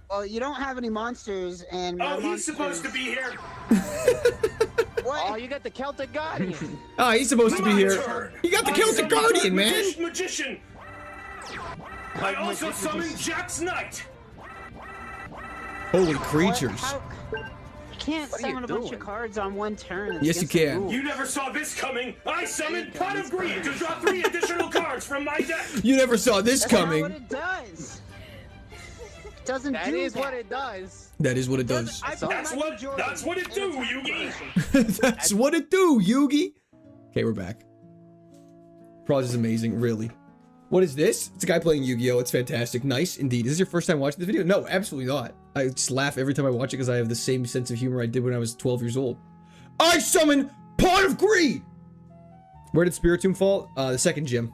Well, you don't have any monsters, and Oh, he's supposed to be here. What? Oh, you got the Celtic Guardian. Oh, he's supposed to be My here. turn. You got the I Celtic summon Guardian, man. Magician. I also summon Jack's Knight. Holy creatures. You can't What are you summon a bunch doing? of cards on one turn. It's Yes, you against the can. rules. You never saw this coming. I summoned Pot of Greed to draw 3 additional cards from my deck. You never saw this That's not coming. what it does. It doesn't That do is that. what it does. That is what it does. I put That's Michael what. Jordan That's what it in do, attack Yugi. formation. That's what it do, Yugi. Okay, we're back. Proj is amazing, really. What is this? It's a guy playing Yu-Gi-Oh! It's fantastic. Nice, indeed. Is this your first time watching this video? No, absolutely not. I just laugh every time I watch it because I have the same sense of humor I did when I was 12 years old. I summon Pot of Greed! Where did Spiritomb fall? The second gym.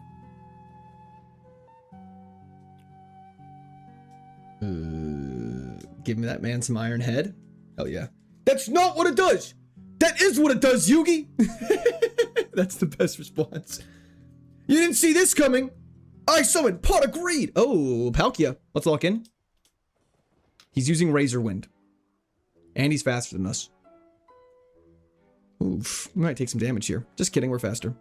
Give me that man some Iron Head. Hell yeah. That's not what it does! That is what it does, Yugi! That's the best response. You didn't see this coming! I summoned Pot of Greed! Oh, Palkia. Let's lock in. He's using Razor Wind. And he's faster than us. Oof. We might take some damage here. Just kidding, we're faster.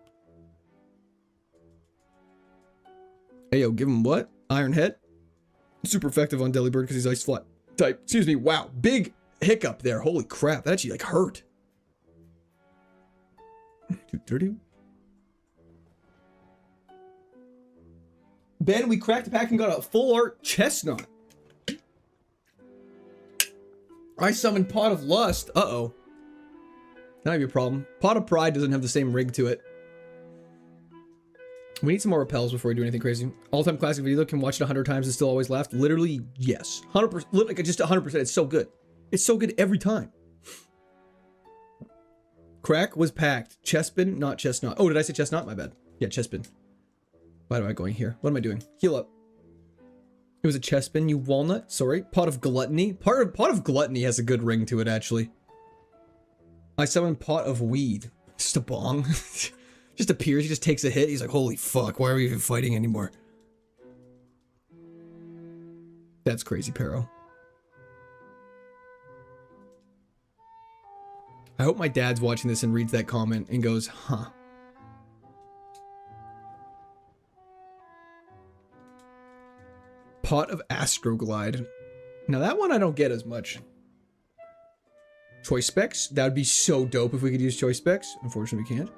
Hey, yo, give him what? Iron Head? Super effective on Delibird because he's Ice Flat type. Excuse me, wow. Big hiccup there. Holy crap. That actually, like, hurt. 230. Ben, we cracked the pack and got a full art Chestnut. I summoned Pot of Lust. Uh-oh. That might be a problem. Pot of Pride doesn't have the same rig to it. We need some more repels before we do anything crazy. All-time classic video, can watch it 100 times and still always laugh. Literally, yes. 100%, like just 100%. It's so good. It's so good every time. Crack was packed. Chestbin, not chestnut. Oh, did I say chestnut? My bad. Yeah, chestbin. Why am I going here? What am I doing? Heal up. It was a chestbin, you walnut. Sorry. Pot of gluttony. Pot of gluttony has a good ring to it, actually. I summoned pot of weed. Just a bong. Just appears, he just takes a hit. He's like, holy fuck, why are we even fighting anymore? That's crazy, Pero. I hope my dad's watching this and reads that comment and goes, huh. Pot of Astroglide. Now that one I don't get as much. Choice specs? That would be so dope if we could use choice specs. Unfortunately, we can't.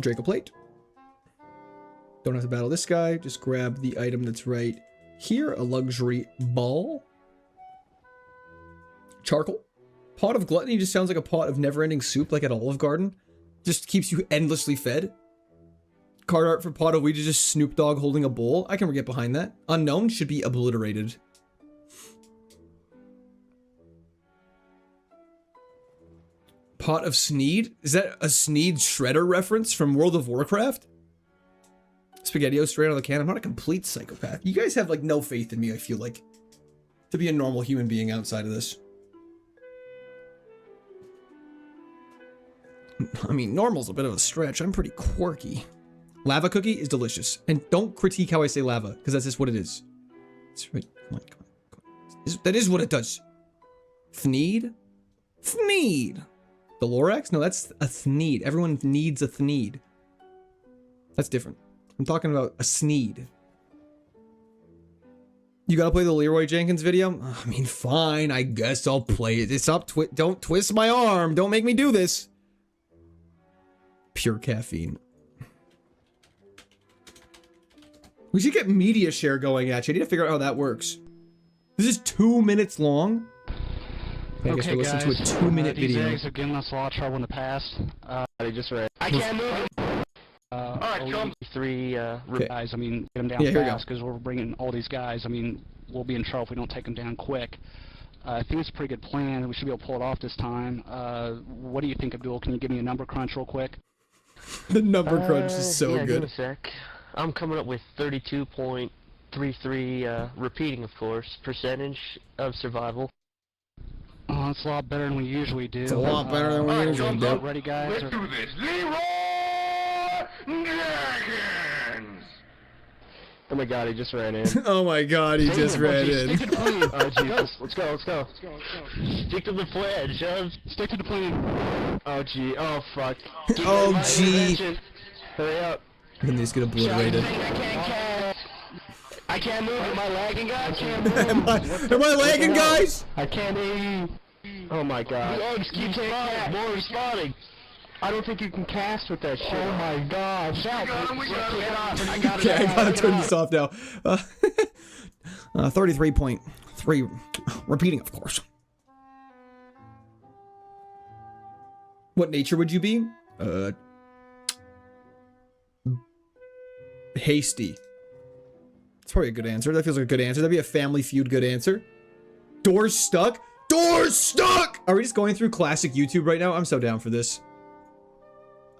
Draco plate. Don't have to battle this guy. Just grab the item that's right here. A luxury ball. Charcoal. Pot of gluttony just sounds like a pot of never-ending soup, like at Olive Garden. Just keeps you endlessly fed. Card art for pot of weed is just Snoop Dogg holding a bowl. I can get behind that. Unknown should be obliterated. Pot of Sneed? Is that a Sneed Shredder reference from World of Warcraft? SpaghettiOs straight out of the can. I'm not a complete psychopath. You guys have, like, no faith in me, I feel like. To be a normal human being outside of this. I mean, normal's a bit of a stretch. I'm pretty quirky. Lava cookie is delicious. And don't critique how I say lava, because that's just what it is. It's right. Come on, come on. That is what it does. Thneed? Thneed! The Lorax? No, that's a Thneed. Everyone needs a Thneed. That's different. I'm talking about a Sneed. You gotta play the Leroy Jenkins video? I mean, fine. I guess I'll play it. It's up. Don't twist my arm. Don't make me do this. Pure caffeine. We should get media share going, actually. I need to figure out how that works. This is 2 minutes long. I guess we're listening to a 2-minute these video. eggs are giving us a lot of trouble in the past. They just read. I can't move. Alright, 3 guys. I mean, get them down fast because we're bringing all these guys. I mean, we'll be in trouble if we don't take them down quick. I think it's a pretty good plan. We should be able to pull it off this time. What do you think, Abdul? Can you give me a number crunch real quick? The number crunch is so yeah, good. Give me a sec. I'm coming up with 32.33, repeating, of course, percentage of survival. Oh, it's a lot better than we usually do. It's a lot better than we usually do. Ready, guys? Let's do this. Leroy Jenkins! Oh my god, he just ran in. Oh my god, he just ran in. Stick to the plan. Oh Jesus, let's go. Stick to the plan, Shove. Stick to the plan. Oh gee, oh fuck. Oh gee. Hurry up. And he's gonna obliterate it. I can't move. Am I lagging, guys? I can't move. Am I lagging, guys? I can't hear you. Oh my god. The eggs keep spawning. More respawning. I don't think you can cast with that shit. Oh my god. I got Okay, I gotta turn this off now. 33.3. Repeating, of course. What nature would you be? Hasty. It's probably a good answer. That feels like a good answer. That'd be a Family Feud good answer. Doors stuck? Doors stuck! Are we just going through classic YouTube right now? I'm so down for this.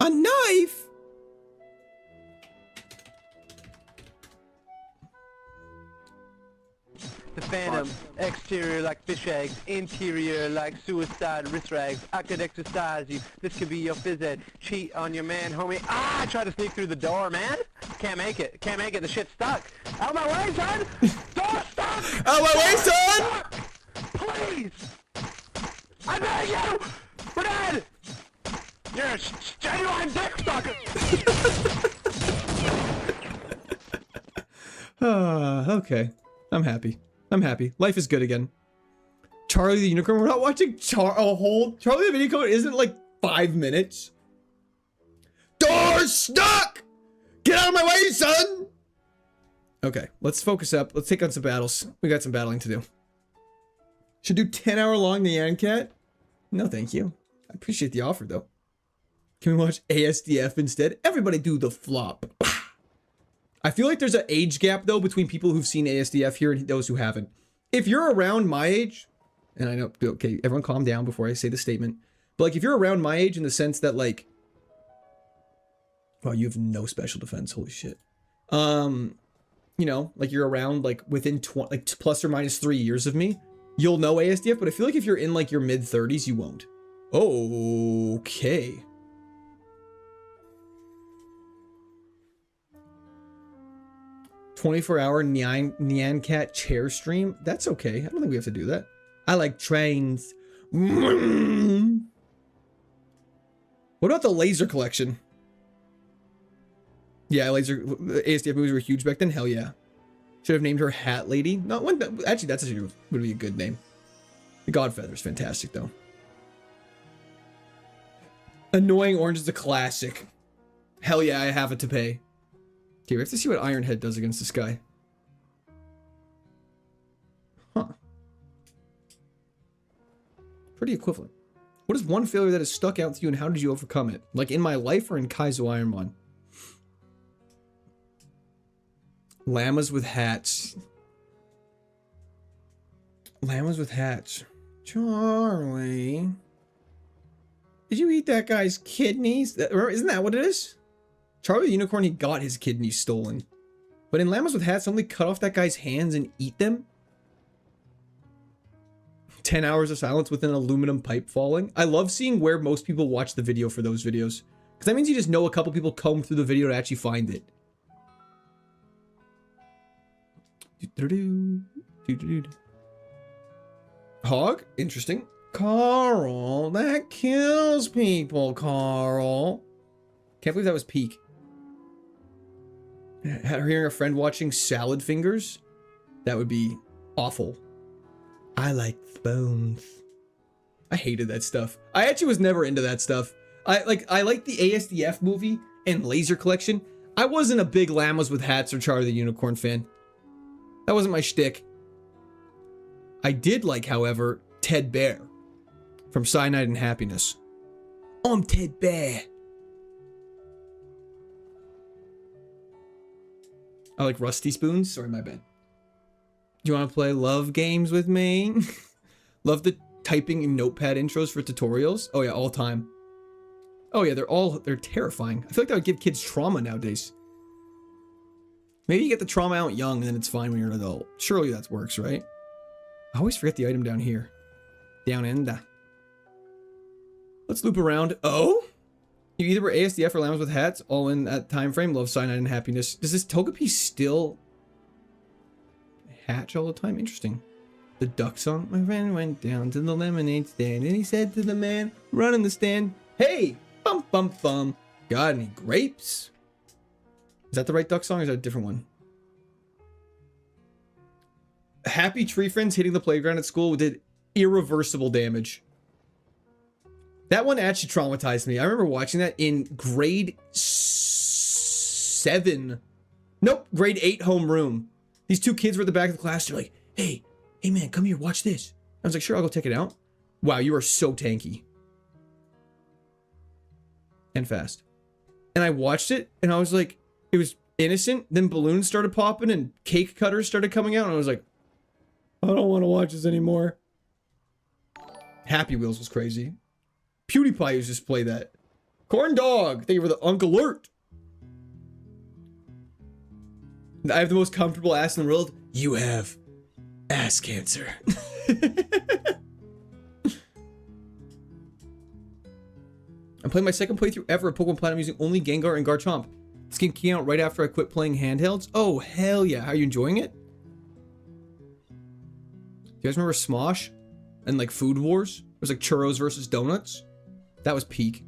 A knife? The Phantom, exterior like fish eggs, interior like suicide wrist rags. I could exercise you, this could be your phys ed. Cheat on your man, homie. Ah, I tried to sneak through the door, man. Can't make it, the shit's stuck. Out my way, son! Door stuck! Out my way, son! Please! I beg you! We're dead! You're a genuine dick sucker! Okay. I'm happy. Life is good again. Charlie the Unicorn. We're not watching Charlie the Unicorn isn't like 5 minutes. Door stuck! Get out of my way, son! Okay, let's focus up. Let's take on some battles. We got some battling to do. Should do 10-hour long Nyan Cat? No, thank you. I appreciate the offer, though. Can we watch ASDF instead? Everybody do the flop. I feel like there's an age gap though between people who've seen ASDF here and those who haven't. If you're around my age, and I know, okay, everyone calm down before I say the statement, but like if you're around my age in the sense that like, wow, you have no special defense, holy shit. You know, like you're around like within like plus or minus 3 years of me, you'll know ASDF, but I feel like if you're in like your mid 30s, you won't. Okay. "24-hour Nyan Cat chair stream." That's okay. I don't think we have to do that. I like trains. What about the laser collection? Yeah, ASDF movies were huge back then. Hell yeah. Should have named her Hat Lady. No, actually, that's actually would be a good name. The Godfather is fantastic though. Annoying Orange is a classic. Hell yeah, I have it to pay. Okay, we have to see what Ironhead does against this guy. Huh. Pretty equivalent. What is one failure that has stuck out to you and how did you overcome it? Like in my life or in KAIZO IRONMON? Llamas with hats. Llamas with hats. Charlie. Did you eat that guy's kidneys? Isn't that what it is? Charlie the Unicorn, he got his kidneys stolen. But in Llamas with Hats, somebody cut off that guy's hands and eat them? 10 hours of silence with an aluminum pipe falling. I love seeing where most people watch the video for those videos. Because that means you just know a couple people comb through the video to actually find it. Hog? Interesting. Carl, that kills people, Carl. Can't believe that was peak. Hearing a friend watching Salad Fingers? That would be awful. I like bones. I hated that stuff. I actually was never into that stuff. I like the ASDF movie and Laser Collection. I wasn't a big Llamas with Hats or Charlie the Unicorn fan. That wasn't my shtick. I did like, however, Ted Bear from Cyanide and Happiness. I'm Ted Bear. I like Rusty Spoons. Sorry, my bad. Do you want to play love games with me? Love the typing in notepad intros for tutorials. Oh yeah, all time. Oh yeah, they're terrifying. I feel like that would give kids trauma nowadays. Maybe you get the trauma out young and then it's fine when you're an adult. Surely that works, right? I always forget the item down here. Down in the. Let's loop around. Oh? You either were ASDF or Llamas with Hats, all in that time frame. Love, Cyanide, and Happiness. Does this Togepi still hatch all the time? Interesting. The duck song. My friend went down to the lemonade stand and he said to the man running the stand, "Hey, bum bum bum. Got any grapes?" Is that the right duck song or is that a different one? Happy tree friends hitting the playground at school did irreversible damage. That one actually traumatized me. I remember watching that in grade 7. Nope, grade 8 homeroom. These two kids were at the back of the class. They're like, hey man, come here, watch this. I was like, sure, I'll go check it out. Wow, you are so tanky. And fast. And I watched it and I was like, it was innocent. Then balloons started popping and cake cutters started coming out. And I was like, I don't want to watch this anymore. Happy Wheels was crazy. PewDiePie used to just play that. Corn Dog, thank you for the Uncle Alert. I have the most comfortable ass in the world. You have ass cancer. I'm playing my second playthrough ever of Pokemon Platinum using only Gengar and Garchomp. This game came out right after I quit playing handhelds. Oh, hell yeah. How are you enjoying it? Do you guys remember Smosh? And like Food Wars? It was like churros versus donuts. That was peak.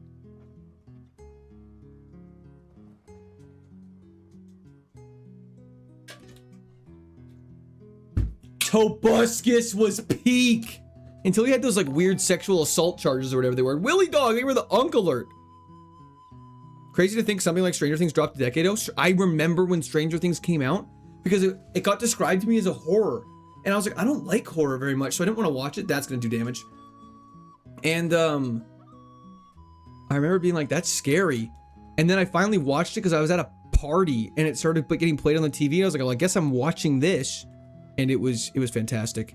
Tobuscus was peak. Until he had those like weird sexual assault charges or whatever they were. Willy Dog, they were the Uncle Alert. Crazy to think something like Stranger Things dropped a decade ago. I remember when Stranger Things came out because it got described to me as a horror. And I was like, I don't like horror very much, so I didn't want to watch it. That's going to do damage. And I remember being like, that's scary. And then I finally watched it because I was at a party and it started getting played on the TV. I was like, well, I guess I'm watching this. And it was fantastic.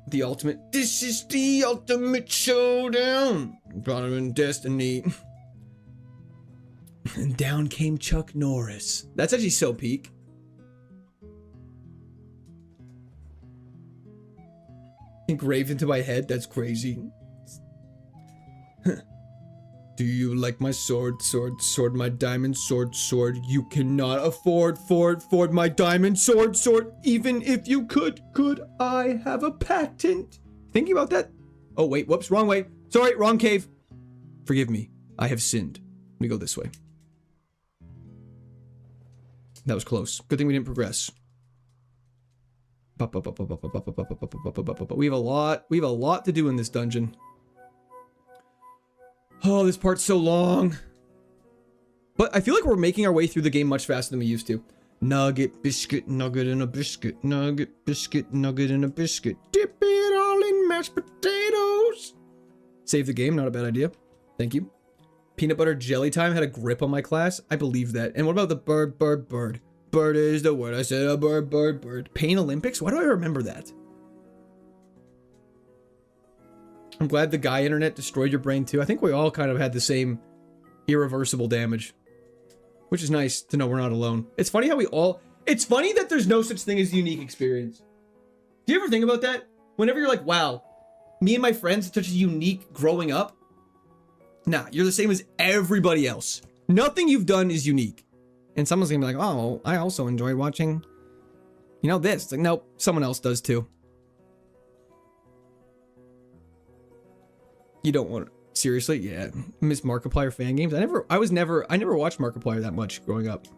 This is the ultimate showdown. Brought him in destiny. And down came Chuck Norris. That's actually so peak. Engraved into my head. That's crazy. Do you like my sword, my diamond sword? You cannot afford my diamond sword. Even if you could I have a patent? Thinking about that? Oh wait, whoops, wrong way. Sorry, wrong cave. Forgive me, I have sinned. Let me go this way. That was close. Good thing we didn't progress. We have a lot to do in this dungeon. Oh, this part's so long. But I feel like we're making our way through the game much faster than we used to. Nugget, biscuit, nugget, and a biscuit. Nugget, biscuit, nugget, and a biscuit. Dip it all in mashed potatoes. Save the game, not a bad idea. Thank you. Peanut butter jelly time had a grip on my class. I believe that. And what about the bird? Bird is the word. I said a bird. Pain Olympics? Why do I remember that? I'm glad the guy internet destroyed your brain too. I think we all kind of had the same irreversible damage. Which is nice to know we're not alone. It's funny how it's funny that there's no such thing as unique experience. Do you ever think about that? Whenever you're like, wow, me and my friends had such a unique growing up. Nah, you're the same as everybody else. Nothing you've done is unique. And someone's gonna be like, oh, I also enjoyed watching, this. It's like, nope, someone else does too. You don't want to, seriously? Yeah. Miss Markiplier fan games? I never watched Markiplier that much growing up.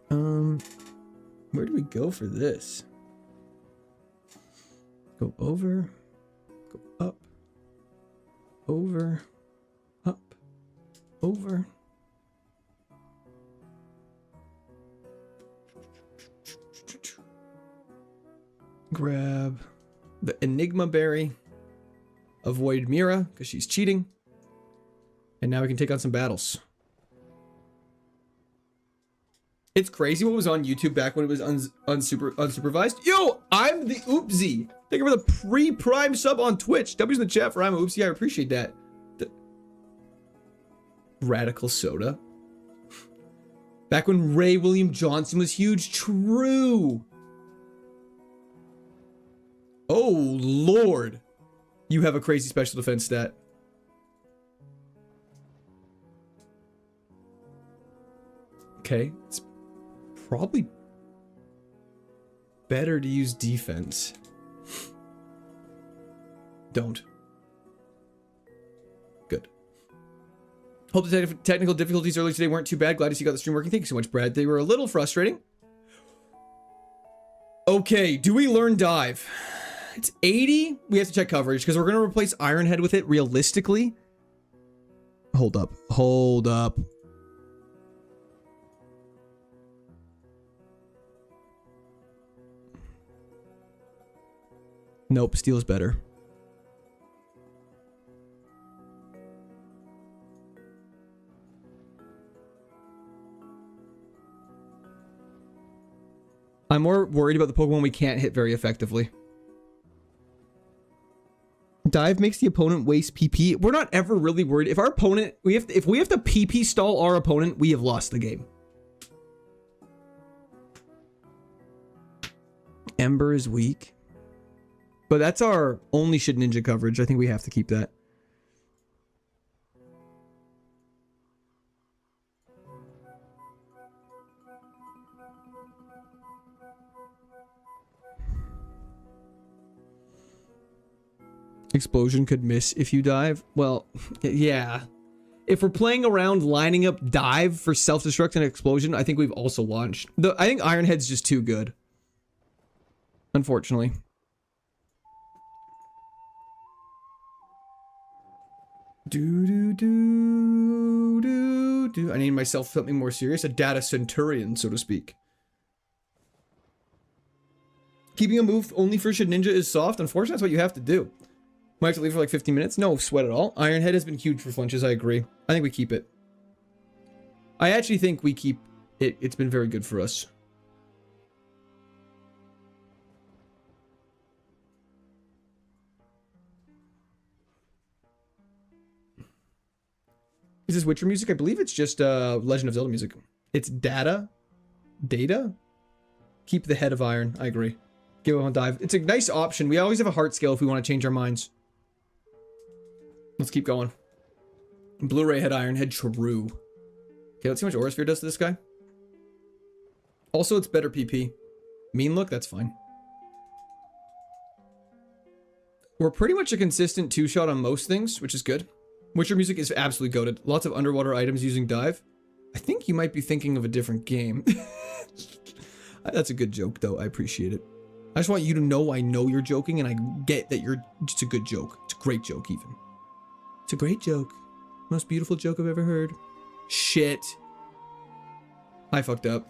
Where do we go for this? Go over, go up, over, up, over. Grab the Enigma Berry. Avoid Mira, because she's cheating. And now we can take on some battles. It's crazy what was on YouTube back when it was unsupervised. Yo, I'm the Oopsie. Thank you for the pre-prime sub on Twitch. W's in the chat for I'm a Oopsie. I appreciate that. Radical Soda. Back when Ray William Johnson was huge. True. Oh, Lord. You have a crazy special defense stat. Okay, it's probably better to use defense. Don't. Good. Hope the technical difficulties earlier today weren't too bad. Glad to see you got the stream working. Thank you so much, Brad. They were a little frustrating. Okay, do we learn dive? It's 80. We have to check coverage because we're going to replace Iron Head with it realistically. Hold up. Nope, steel is better. I'm more worried about the Pokemon we can't hit very effectively. Dive makes the opponent waste PP. We're not ever really worried. If our opponent, if we have to PP stall our opponent, we have lost the game. Ember is weak. But that's our only Shit Ninja coverage. I think we have to keep that. Explosion could miss if you dive. Well, yeah. If we're playing around lining up dive for self-destruct and explosion, I think we've also launched. I think Iron Head's just too good. Unfortunately. I need myself something more serious. A data centurion, so to speak. Keeping a move only for Shit Ninja is soft. Unfortunately, that's what you have to do. Might have to leave for like 15 minutes. No sweat at all. Iron Head has been huge for flinches. I agree. I think we keep it. I actually think we keep it. It's been very good for us. Is this Witcher music? I believe it's just Legend of Zelda music. It's Data. Keep the Head of Iron. I agree. Give it a dive. It's a nice option. We always have a heart scale if we want to change our minds. Let's keep going. Blu-ray Head Iron Head True. Okay, let's see how much Aura Sphere does to this guy. Also, it's better PP. Mean look, that's fine. We're pretty much a consistent 2-shot on most things, which is good. Witcher music is absolutely goated. Lots of underwater items using dive. I think you might be thinking of a different game. That's a good joke, though. I appreciate it. I just want you to know I know you're joking, and I get that you're just a good joke. It's a great joke, even. It's a great joke. Most beautiful joke I've ever heard. Shit. I fucked up.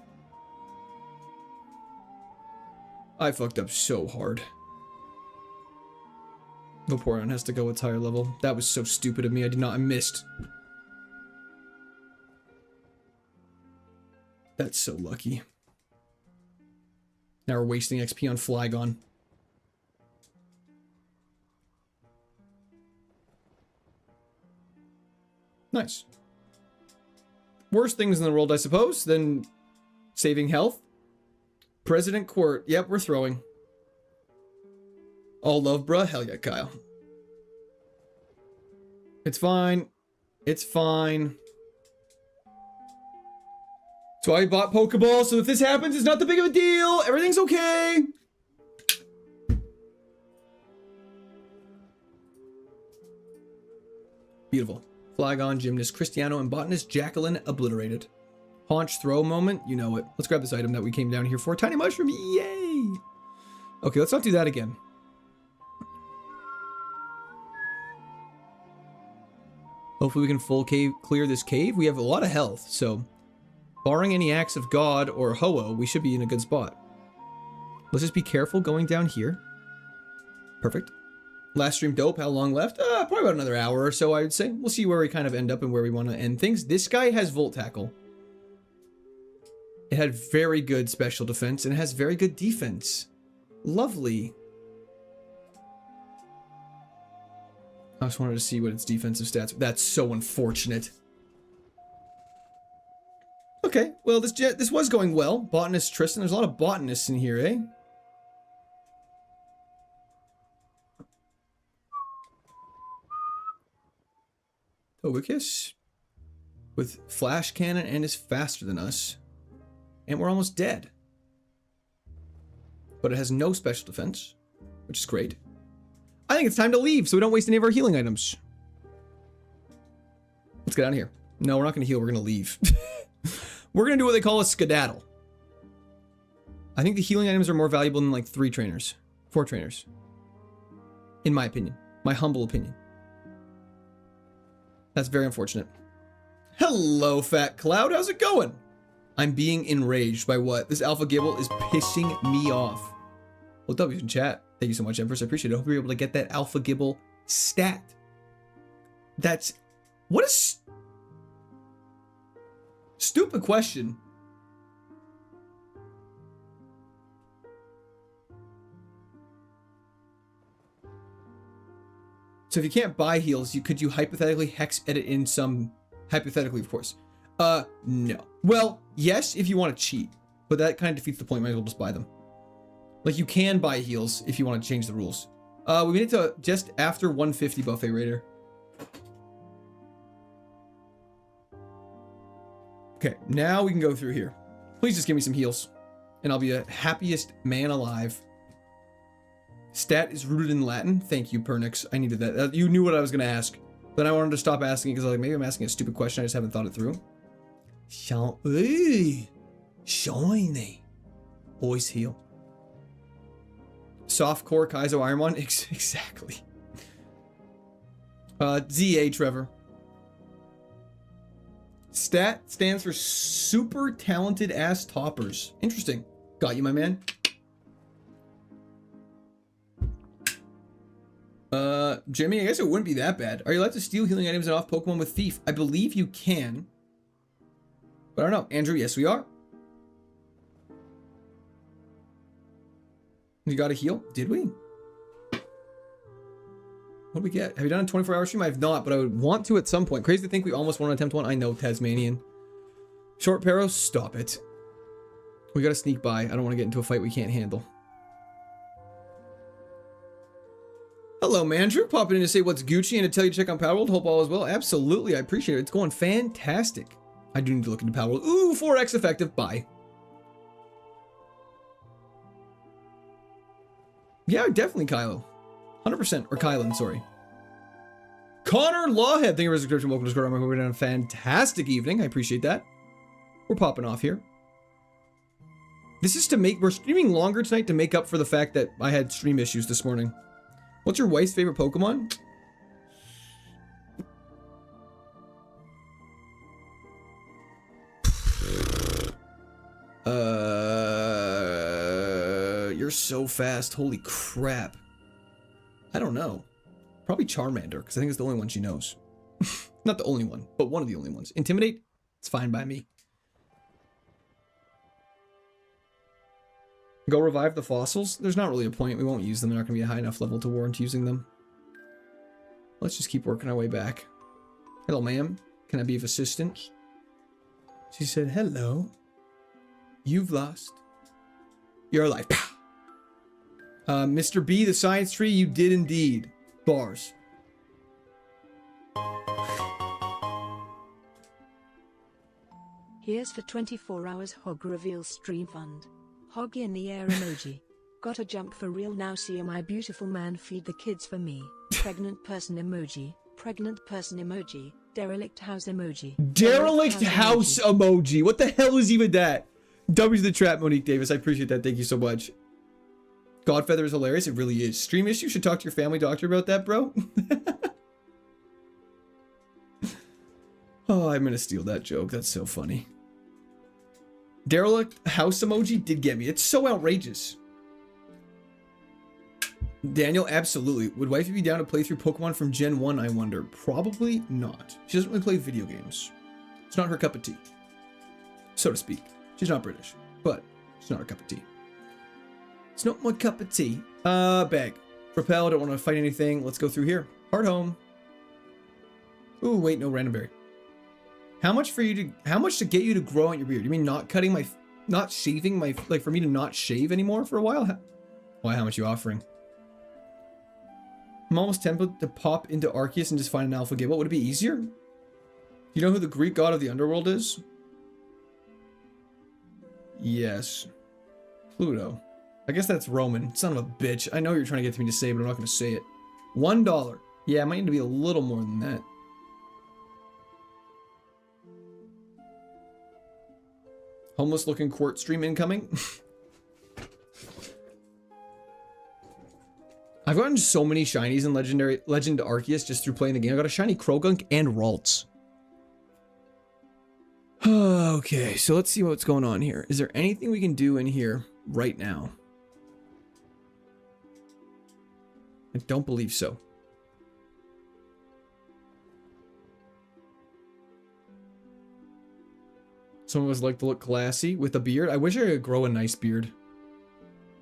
I fucked up so hard. Vaporeon has to go with higher level. That was so stupid of me. I missed. That's so lucky. Now we're wasting XP on Flygon. Nice. Worst things in the world, I suppose, than saving health. President Court. Yep, we're throwing. All love, bruh. Hell yeah, Kyle. It's fine. It's fine. So I bought Pokeball, so if this happens, it's not that big of a deal. Everything's okay. Beautiful. Flygon, Gymnast, Cristiano, and Botanist, Jacqueline, obliterated. Haunch throw moment, you know it. Let's grab this item that we came down here for. Tiny Mushroom, yay! Okay, let's not do that again. Hopefully we can full clear this cave. We have a lot of health, so barring any acts of God or Ho-Oh, we should be in a good spot. Let's just be careful going down here. Perfect. Last stream dope. How long left? Probably about another hour or so, I would say. We'll see where we kind of end up and where we want to end things. This guy has Volt Tackle. It had very good special defense and it has very good defense. Lovely. I just wanted to see what its defensive stats. That's so unfortunate. Okay, well, this was going well. Botanist Tristan. There's a lot of botanists in here, eh? Togekiss with Flash Cannon and is faster than us. And we're almost dead. But it has no special defense, which is great. I think it's time to leave so we don't waste any of our healing items. Let's get out of here. No, we're not going to heal. We're going to leave. We're going to do what they call a skedaddle. I think the healing items are more valuable than like 4 trainers. In my opinion. My humble opinion. That's very unfortunate. Hello, Fat Cloud. How's it going? I'm being enraged by what? This Alpha Gibble is pissing me off. Well, W's in chat. Thank you so much, Empress. I appreciate it. I hope you're able to get that Alpha Gibble stat. That's... What a... stupid question. So if you can't buy heals, could you hypothetically hex edit in some... Hypothetically, of course. No. Well, yes, if you want to cheat. But that kind of defeats the point. Might as well just buy them. Like, you can buy heals if you want to change the rules. We made it to just after 150 Buffet Raider. Okay, now we can go through here. Please just give me some heals. And I'll be the happiest man alive. Stat is rooted in Latin. Thank you, Pernix. I needed that. You knew what I was going to ask. Then I wanted to stop asking because I was like, maybe I'm asking a stupid question. I just haven't thought it through. Shiny. Always heal. Soft core Kaizo Ironmon. Exactly. ZA Trevor. Stat stands for super talented ass toppers. Interesting. Got you, my man. Jimmy, I guess it wouldn't be that bad. Are you allowed to steal healing items and off Pokemon with Thief? I believe you can. But I don't know. Andrew, yes we are. You got a heal? Did we? What did we get? Have you done a 24-hour stream? I have not, but I would want to at some point. Crazy to think we almost want to attempt one. I know, Tasmanian. Short Parrow, stop it. We gotta sneak by. I don't want to get into a fight we can't handle. Hello, Mandrew. Popping in to say what's Gucci and to tell you to check on Palworld. Hope all is well. Absolutely, I appreciate it. It's going fantastic. I do need to look into Palworld. Ooh, 4x effective. Bye. Yeah, definitely Kylo. 100%. Or Kylan, sorry. Connor Lawhead, thank you for the subscription. Welcome to Discord. We're having a fantastic evening. I appreciate that. We're popping off here. This is to make... We're streaming longer tonight to make up for the fact that I had stream issues this morning. What's your wife's favorite Pokemon? You're so fast. Holy crap. I don't know. Probably Charmander, because I think it's the only one she knows. Not the only one, but one of the only ones. Intimidate? It's fine by me. Go revive the fossils? There's not really a point. We won't use them. They're not going to be a high enough level to warrant using them. Let's just keep working our way back. Hello, ma'am. Can I be of assistance? She said, hello. You've lost your life. Mr. B, the science tree, you did indeed. Bars. Here's for 24 hours Hog Reveal Stream Fund. Hog in the air emoji. Gotta jump for real now. See my beautiful man feed the kids for me. Pregnant person emoji. Pregnant person emoji. Derelict house emoji. Derelict house emoji. What the hell is even that? W to the trap, Monique Davis. I appreciate that. Thank you so much. Godfeather is hilarious. It really is. Stream issue. Should talk to your family doctor about that, bro. Oh, I'm gonna steal that joke. That's so funny. Derelict house emoji did get me. It's so outrageous. Daniel, absolutely. Would wifey be down to play through Pokemon from Gen 1, I wonder? Probably not. She doesn't really play video games. It's not her cup of tea. So to speak. She's not British, but it's not her cup of tea. It's not my cup of tea. Bag. Repel, don't want to fight anything. Let's go through here. Hard home. Ooh, wait, no random berry. How much to get you to grow out your beard? You mean not cutting my, not shaving my, like for me to not shave anymore for a while? Why, how much are you offering? I'm almost tempted to pop into Arceus and just find an alpha game. What would it be easier? Do you know who the Greek god of the underworld is? Yes. Pluto. I guess that's Roman. Son of a bitch. I know you're trying to get me to say it, but I'm not going to say it. $1. Yeah, it might need to be a little more than that. Homeless looking court stream incoming. I've gotten so many shinies in Legend Arceus just through playing the game. I got a shiny Krogunk and Ralts. Okay, so let's see what's going on here. Is there anything we can do in here right now? I don't believe so. Some of us like to look classy with a beard. I wish I could grow a nice beard.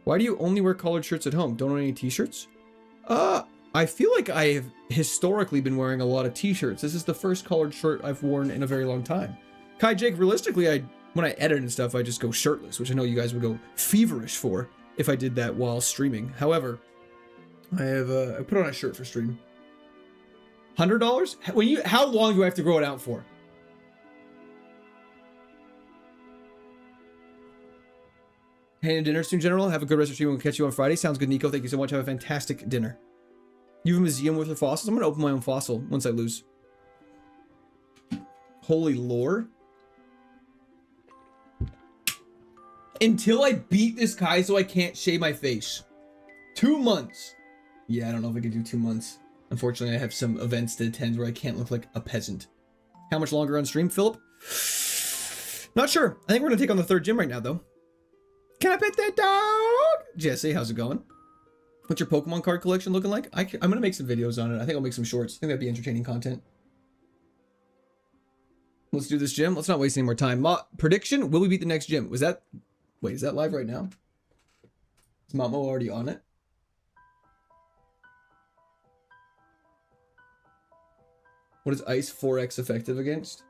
Why do you only wear collared shirts at home? Don't own any t-shirts? I feel like I have historically been wearing a lot of t-shirts. This is the first collared shirt I've worn in a very long time. Kai Jake, realistically, when I edit and stuff, I just go shirtless, which I know you guys would go feverish for if I did that while streaming. However, I put on a shirt for stream. $100? How long do I have to grow it out for? Hey, dinner soon, General. Have a good rest of stream. We'll catch you on Friday. Sounds good, Nico. Thank you so much. Have a fantastic dinner. You have a museum with your fossils? I'm going to open my own fossil once I lose. Holy lore. Until I beat this Kaizo, I can't shave my face. 2 months. Yeah, I don't know if I can do 2 months. Unfortunately, I have some events to attend where I can't look like a peasant. How much longer on stream, Philip? Not sure. I think we're going to take on the third gym right now, though. Can I pet that dog? Jesse, how's it going? What's your Pokemon card collection looking like? I'm gonna make some videos on it. I think I'll make some shorts. I think that'd be entertaining content. Let's do this gym. Let's not waste any more time. Prediction, will we beat the next gym? Was that... Wait, is that live right now? Is Mamo already on it? What is Ice 4X effective against?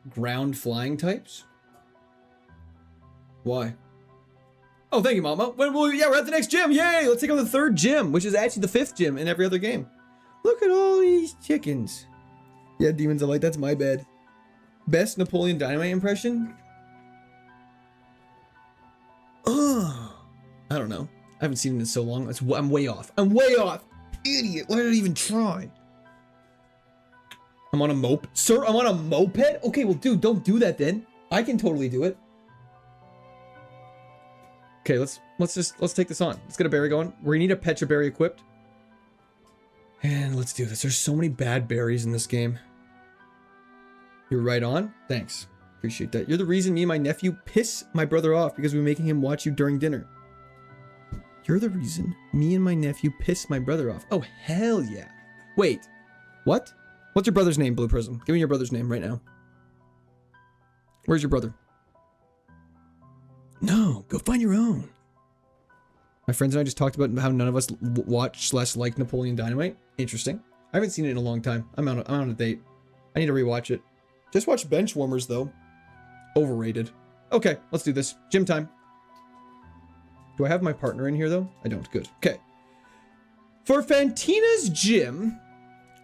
Ground flying types? Why? Oh, thank you, Mama. Yeah, we're at the next gym. Yay! Let's take on the third gym, which is actually the 5th gym in every other game. Look at all these chickens. Yeah, Demons of Light, that's my bed. Best Napoleon Dynamite impression? Oh, I don't know. I haven't seen it in so long. I'm way off. I'm way off. Idiot. Why did I even try? I'm on a moped. Sir, I'm on a moped? Okay, well, dude, don't do that then. I can totally do it. Okay, let's take this on. Let's get a berry going. We need a Petra berry equipped. And let's do this. There's so many bad berries in this game. You're right on. Thanks. Appreciate that. You're the reason me and my nephew piss my brother off because we were making him watch you during dinner. You're the reason me and my nephew piss my brother off. Oh, hell yeah. Wait. What? What's your brother's name, Blue Prism? Give me your brother's name right now. Where's your brother? No, go find your own. My friends and I just talked about how none of us watch/like Napoleon Dynamite. Interesting. I haven't seen it in a long time. I'm on a date. I need to rewatch it. Just watch Benchwarmers though. Overrated. Okay, let's do this. Gym time. Do I have my partner in here though? I don't. Good. Okay. For Fantina's gym,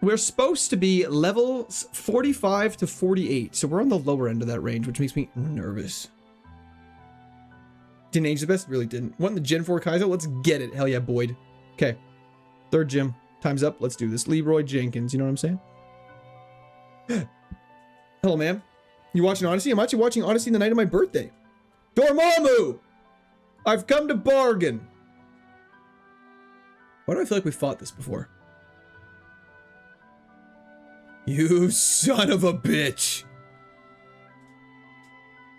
we're supposed to be levels 45 to 48. So we're on the lower end of that range, which makes me nervous. Didn't age the best? Really didn't. Want the Gen 4 Kaizo? Let's get it. Hell yeah, Boyd. Okay. Third gym. Time's up. Let's do this. Leroy Jenkins. You know what I'm saying? Hello, ma'am. You watching Odyssey? I'm actually watching Odyssey the night of my birthday. Dormammu! I've come to bargain. Why do I feel like we fought this before? You son of a bitch.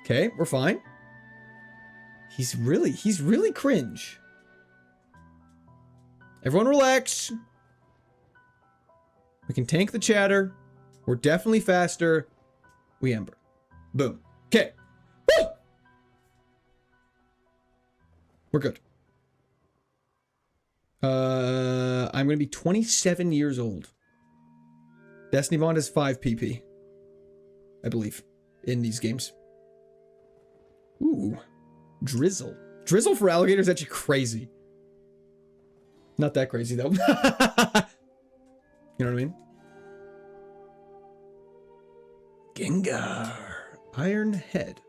Okay, we're fine. He's really cringe. Everyone relax. We can tank the chatter. We're definitely faster. We Ember. Boom. Okay. Woo! We're good. I'm gonna be 27 years old. Destiny Bond is 5 PP. I believe. In these games. Ooh. Drizzle. Drizzle for alligator is actually crazy. Not that crazy though. You know what I mean? Gengar. Iron Head.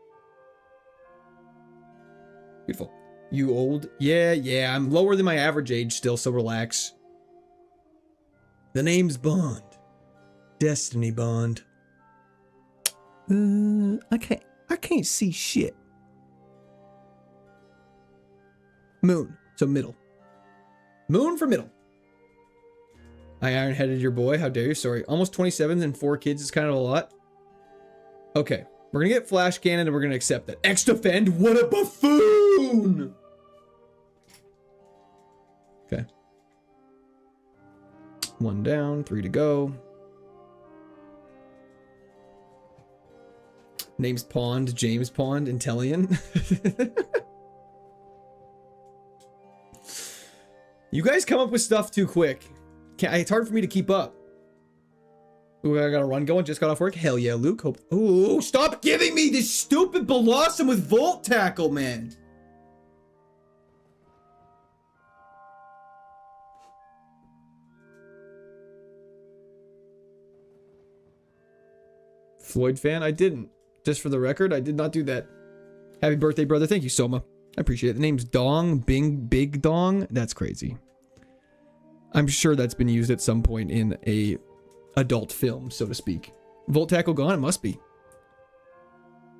Beautiful. You old? Yeah, I'm lower than my average age still, so relax. The name's Bond. Destiny Bond. I can't see shit. Moon. So middle. Moon for middle. I iron-headed your boy. How dare you? Sorry. Almost 27 and 4 kids is kind of a lot. Okay. We're going to get Flash Cannon and we're going to accept that. X-Defend? What a buffoon! Okay. 1 down. 3 to go. Name's Pond. James Pond. Intellion. You guys come up with stuff too quick. It's hard for me to keep up. Ooh, I got a run going. Just got off work. Hell yeah, Luke. Hope. Ooh, stop giving me this stupid Blossom with Volt Tackle, man. Floyd fan? I didn't. Just for the record, I did not do that. Happy birthday, brother. Thank you, Soma. I appreciate it. The name's Dong. Big Dong. That's crazy. I'm sure that's been used at some point in a adult film, so to speak. Volt Tackle gone? It must be.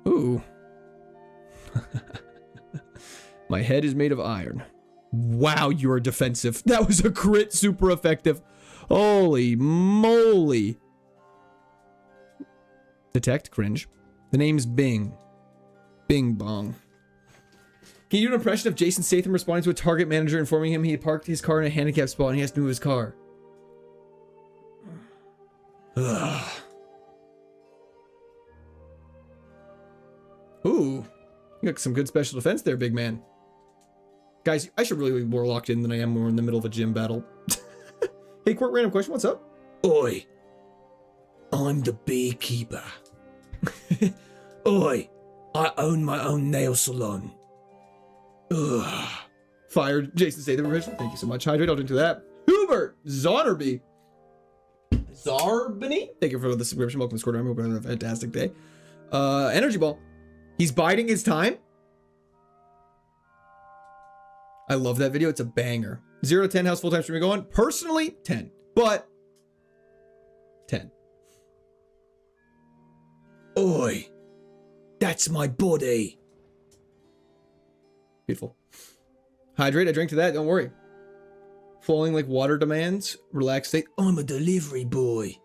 Ooh. My head is made of iron. Wow, you are defensive. That was a crit, super effective. Holy moly. Detect, cringe. The name's Bing. Bing Bong. Can you do an impression of Jason Statham responding to a Target manager informing him he had parked his car in a handicapped spot and he has to move his car? Ugh. Ooh. You got some good special defense there, big man. Guys, I should really be more locked in than I am when we're in the middle of a gym battle. Hey, quick random question. What's up? Oi. I'm the beekeeper. Oi. I own my own nail salon. Ugh. Fired Jason Statham original. Thank you so much. Hydrate. I'll drink to that. Hubert Zonnerby. Zarbany. Thank you for the subscription. Welcome to Squad Army. Hope you're having a fantastic day. Energy Ball. He's biding his time. I love that video. It's a banger. 0 to 10. How's full-time streaming going? Personally, 10. But 10. Oi. That's my body. Beautiful. Hydrate. I drink to that. Don't worry. Flowing like water demands. Relaxed state. I'm a delivery boy.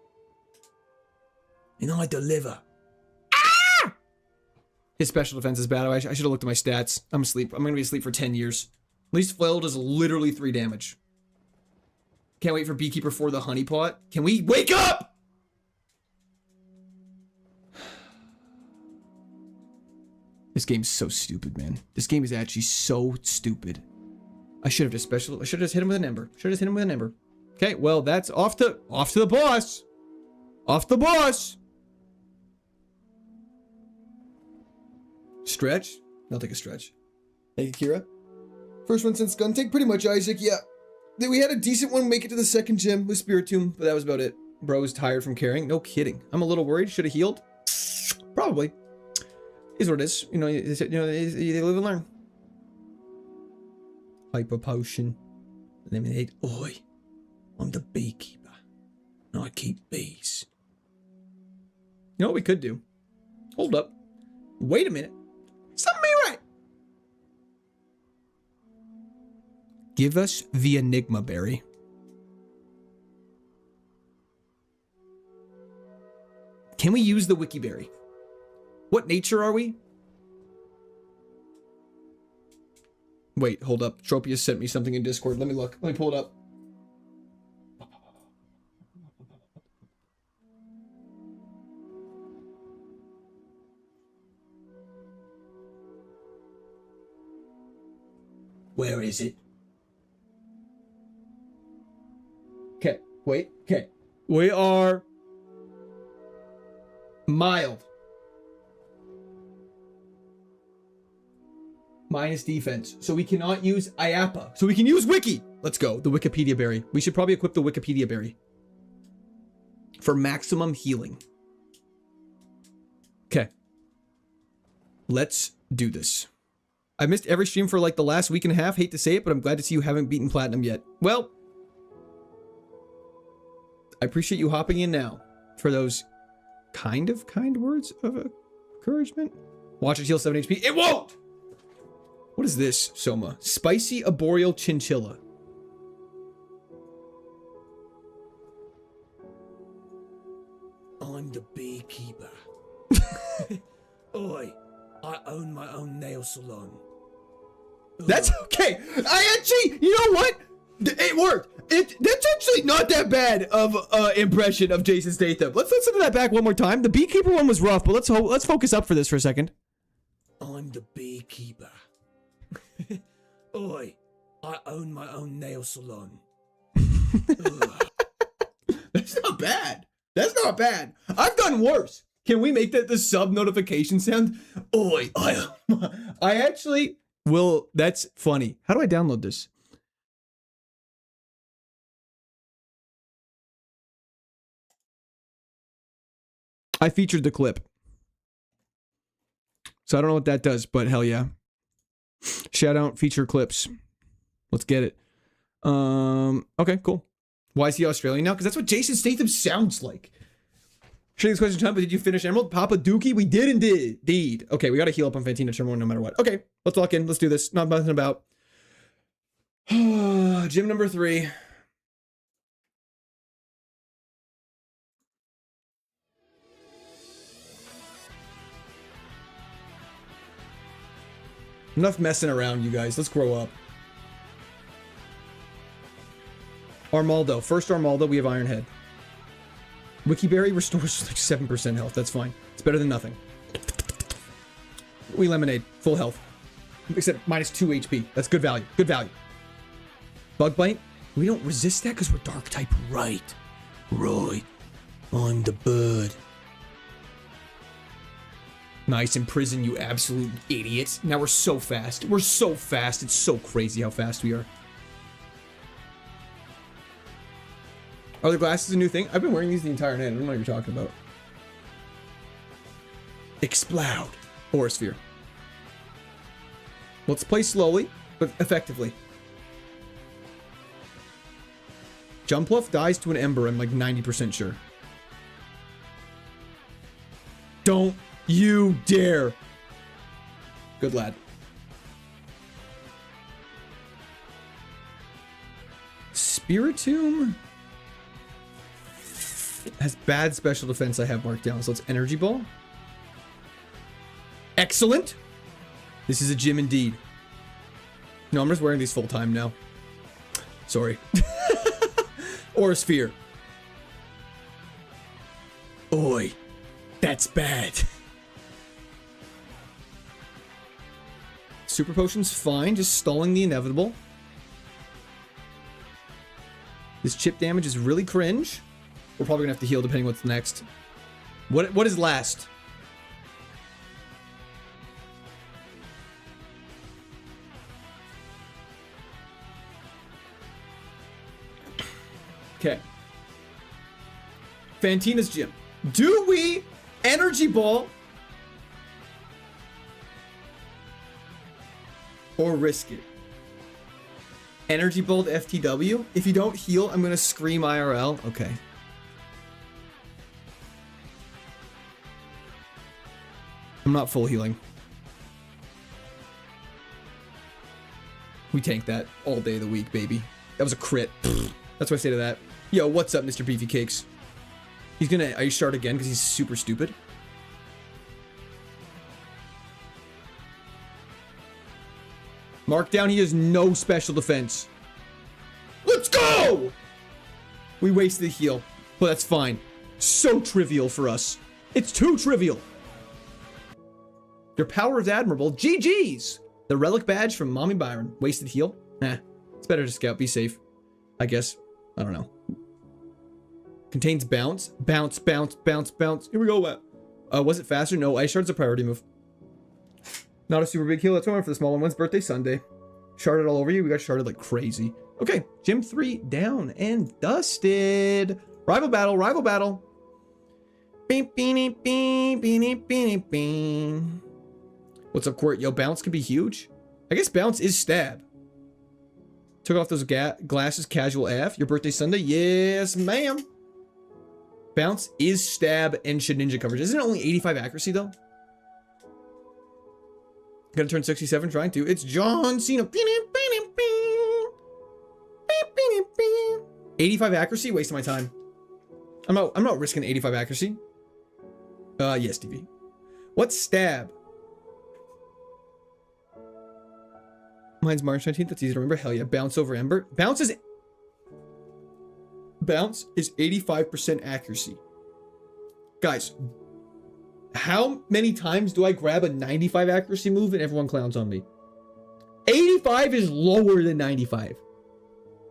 And I deliver. Ah! His special defense is bad. I should have looked at my stats. I'm asleep. I'm going to be asleep for 10 years. At least flail does literally 3 damage. Can't wait for Beekeeper for the honeypot. Can we wake up? This game's so stupid, man. This game is actually so stupid. I should have just hit him with an ember. Okay, well, that's off to the boss. Off the boss. Stretch. I'll take a stretch. Thank you, Kira. First one since Guntig. Pretty much, Isaac. Yeah. We had a decent one make it to the second gym with Spiritomb, but that was about it. Bro was tired from carrying. No kidding. I'm a little worried. Should have healed. Probably. Is what it is. You they live and learn. Hyper potion. Eliminate. Oi. I'm the beekeeper. And I keep bees. You know what we could do? Hold up. Wait a minute. Something ain't right. Give us the Enigma Berry. Can we use the Wiki Berry? What nature are we? Wait, hold up. Tropius sent me something in Discord. Let me look. Let me pull it up. Where is it? Okay, wait, okay. We are mild. Minus defense. So we cannot use IAPA. So we can use Wiki. Let's go. The Wikipedia berry. We should probably equip the Wikipedia berry for maximum healing. Okay. Let's do this. I missed every stream for like the last week and a half. Hate to say it, but I'm glad to see you haven't beaten platinum yet. Well, I appreciate you hopping in now for those kind words of encouragement. Watch it heal 7 HP. It won't! What is this, Soma? Spicy arboreal chinchilla. I'm the beekeeper. Oi, I own my own nail salon. That's okay. I actually, you know what? It worked. That's actually not that bad of impression of Jason Statham. Let's listen to that back one more time. The beekeeper one was rough, but let's focus up for this for a second. I'm the beekeeper. Oi, I own my own nail salon. That's not bad. That's not bad. I've done worse. Can we make that the sub notification sound? Oi, I actually will. That's funny. How do I download this? I featured the clip. So I don't know what that does, but hell yeah. Shout out feature clips. Let's get it. Okay, cool. Why is he Australian now? Because that's what Jason Statham sounds like. Sure, this question time, but did you finish Emerald? Papa Dookie? We did indeed. Okay, we gotta heal up on Fantina Turn 1 no matter what. Okay, let's lock in. Let's do this. Not nothing about. Gym number 3. Enough messing around, you guys. Let's grow up. Armaldo. First Armaldo, we have Iron Head. Wikiberry restores like 7% health. That's fine. It's better than nothing. We Lemonade. Full health. Except minus 2 HP. That's good value. Good value. Bug Bite. We don't resist that because we're Dark type. Right. Right. I'm the bird. Nice. Imprison, you absolute idiot. Now we're so fast. We're so fast. It's so crazy how fast we are. Are the glasses a new thing? I've been wearing these the entire night. I don't know what you're talking about. Explode. Aura Sphere. Let's play slowly, but effectively. Jumpluff dies to an Ember, I'm like 90% sure. Don't you dare. Good lad. Spiritomb has bad special defense I have marked down, so it's Energy Ball. Excellent. This is a gym indeed. No, I'm just wearing these full time now. Sorry. Aura Sphere. Oi. That's bad. Super Potion's fine, just stalling the inevitable. This chip damage is really cringe. We're probably gonna have to heal depending what's next. What is last? Okay. Fantina's Gym. Do we Energy Ball or risk it? Energy Ball to FTW. If you don't heal, I'm gonna scream IRL. Okay. I'm not full healing. We tank that all day of the week, baby. That was a crit. That's what I say to that. Yo, what's up, Mr. Beefy Cakes? He's gonna ice shard again because he's super stupid. Markdown, he has no special defense. Let's go! We wasted the heal, but that's fine. So trivial for us. It's too trivial. Your power is admirable. GG's! The relic badge from Mommy Byron. Wasted heal? Nah. It's better to scout. Be safe. I guess. I don't know. Contains bounce. Bounce, bounce, bounce, bounce. Here we go. Was it faster? No. Ice Shard's a priority move. Not a super big heal. That's one for the small one. When's birthday? Sunday. Sharded all over you. We got sharded like crazy. Okay. Gym 3 down and dusted. Rival battle. Rival battle. Beep, beanie, beep, beanie, beanie, beep. What's up, Court? Yo, bounce can be huge. I guess bounce is stab. Took off those glasses, casual AF. Your birthday Sunday? Yes, ma'am. Bounce is stab and shit ninja coverage. Isn't it only 85 accuracy, though? Gonna turn 67, trying to. It's John Cena. 85 accuracy? Wasting my time. I'm not risking 85 accuracy. Yes, TV. What's stab? Mine's March 19th. That's easy to remember. Hell yeah. Bounce over Ember. Bounce is 85% accuracy. Guys, how many times do I grab a 95 accuracy move and everyone clowns on me? 85 is lower than 95.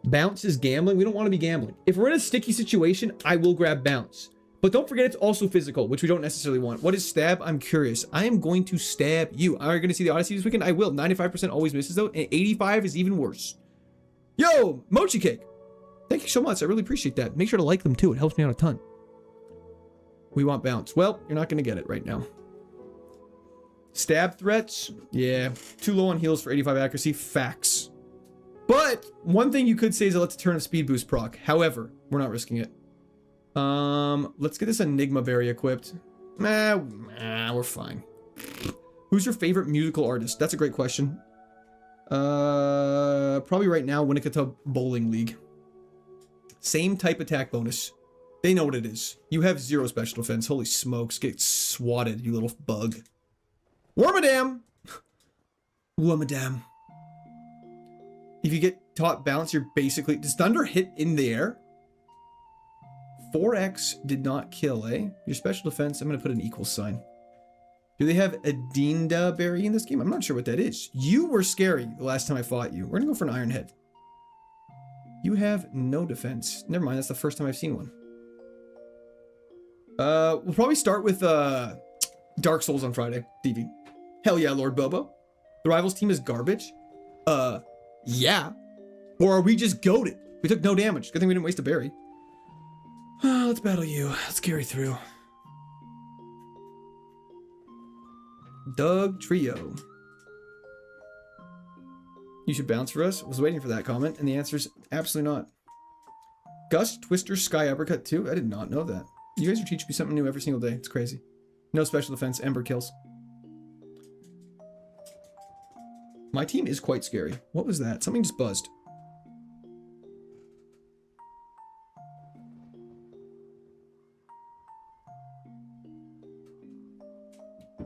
Bounce is gambling. We don't want to be gambling. If we're in a sticky situation, I will grab bounce. But don't forget it's also physical, which we don't necessarily want. What is stab? I'm curious. I am going to stab you. Are you going to see the Odyssey this weekend? I will. 95% always misses though, and 85 is even worse. Yo, Mochi Cake. Thank you so much. I really appreciate that. Make sure to like them too. It helps me out a ton. We want bounce. Well, you're not going to get it right now. Stab threats? Yeah. Too low on heals for 85 accuracy. Facts. But one thing you could say is it lets a turn of speed boost proc. However, we're not risking it. Let's get this Enigma Berry equipped. We're fine. Who's your favorite musical artist? That's a great question. Probably right now, Winnicott Bowling League. Same type attack bonus. They know what it is. You have 0 special defense. Holy smokes. Get swatted, you little bug. Wormadam! Whoa, madame. If you get taught balance, you're basically... Does thunder hit in the air? 4x did not kill, eh? Your special defense, I'm going to put an equal sign. Do they have a Dinda berry in this game? I'm not sure what that is. You were scary the last time I fought you. We're going to go for an Iron Head. You have no defense. Never mind, that's the first time I've seen one. We'll probably start with Dark Souls on Friday, DV. Hell yeah, Lord Bobo. The rivals team is garbage. Yeah. Or are we just goated? We took no damage. Good thing we didn't waste a berry. Let's battle you. Let's carry through. Doug Trio. You should bounce for us. Was waiting for that comment, and the answer is absolutely not. Gust, Twister, Sky Uppercut too? I did not know that. You guys are teaching me something new every single day. It's crazy. No special defense. Ember kills. My team is quite scary. What was that? Something just buzzed.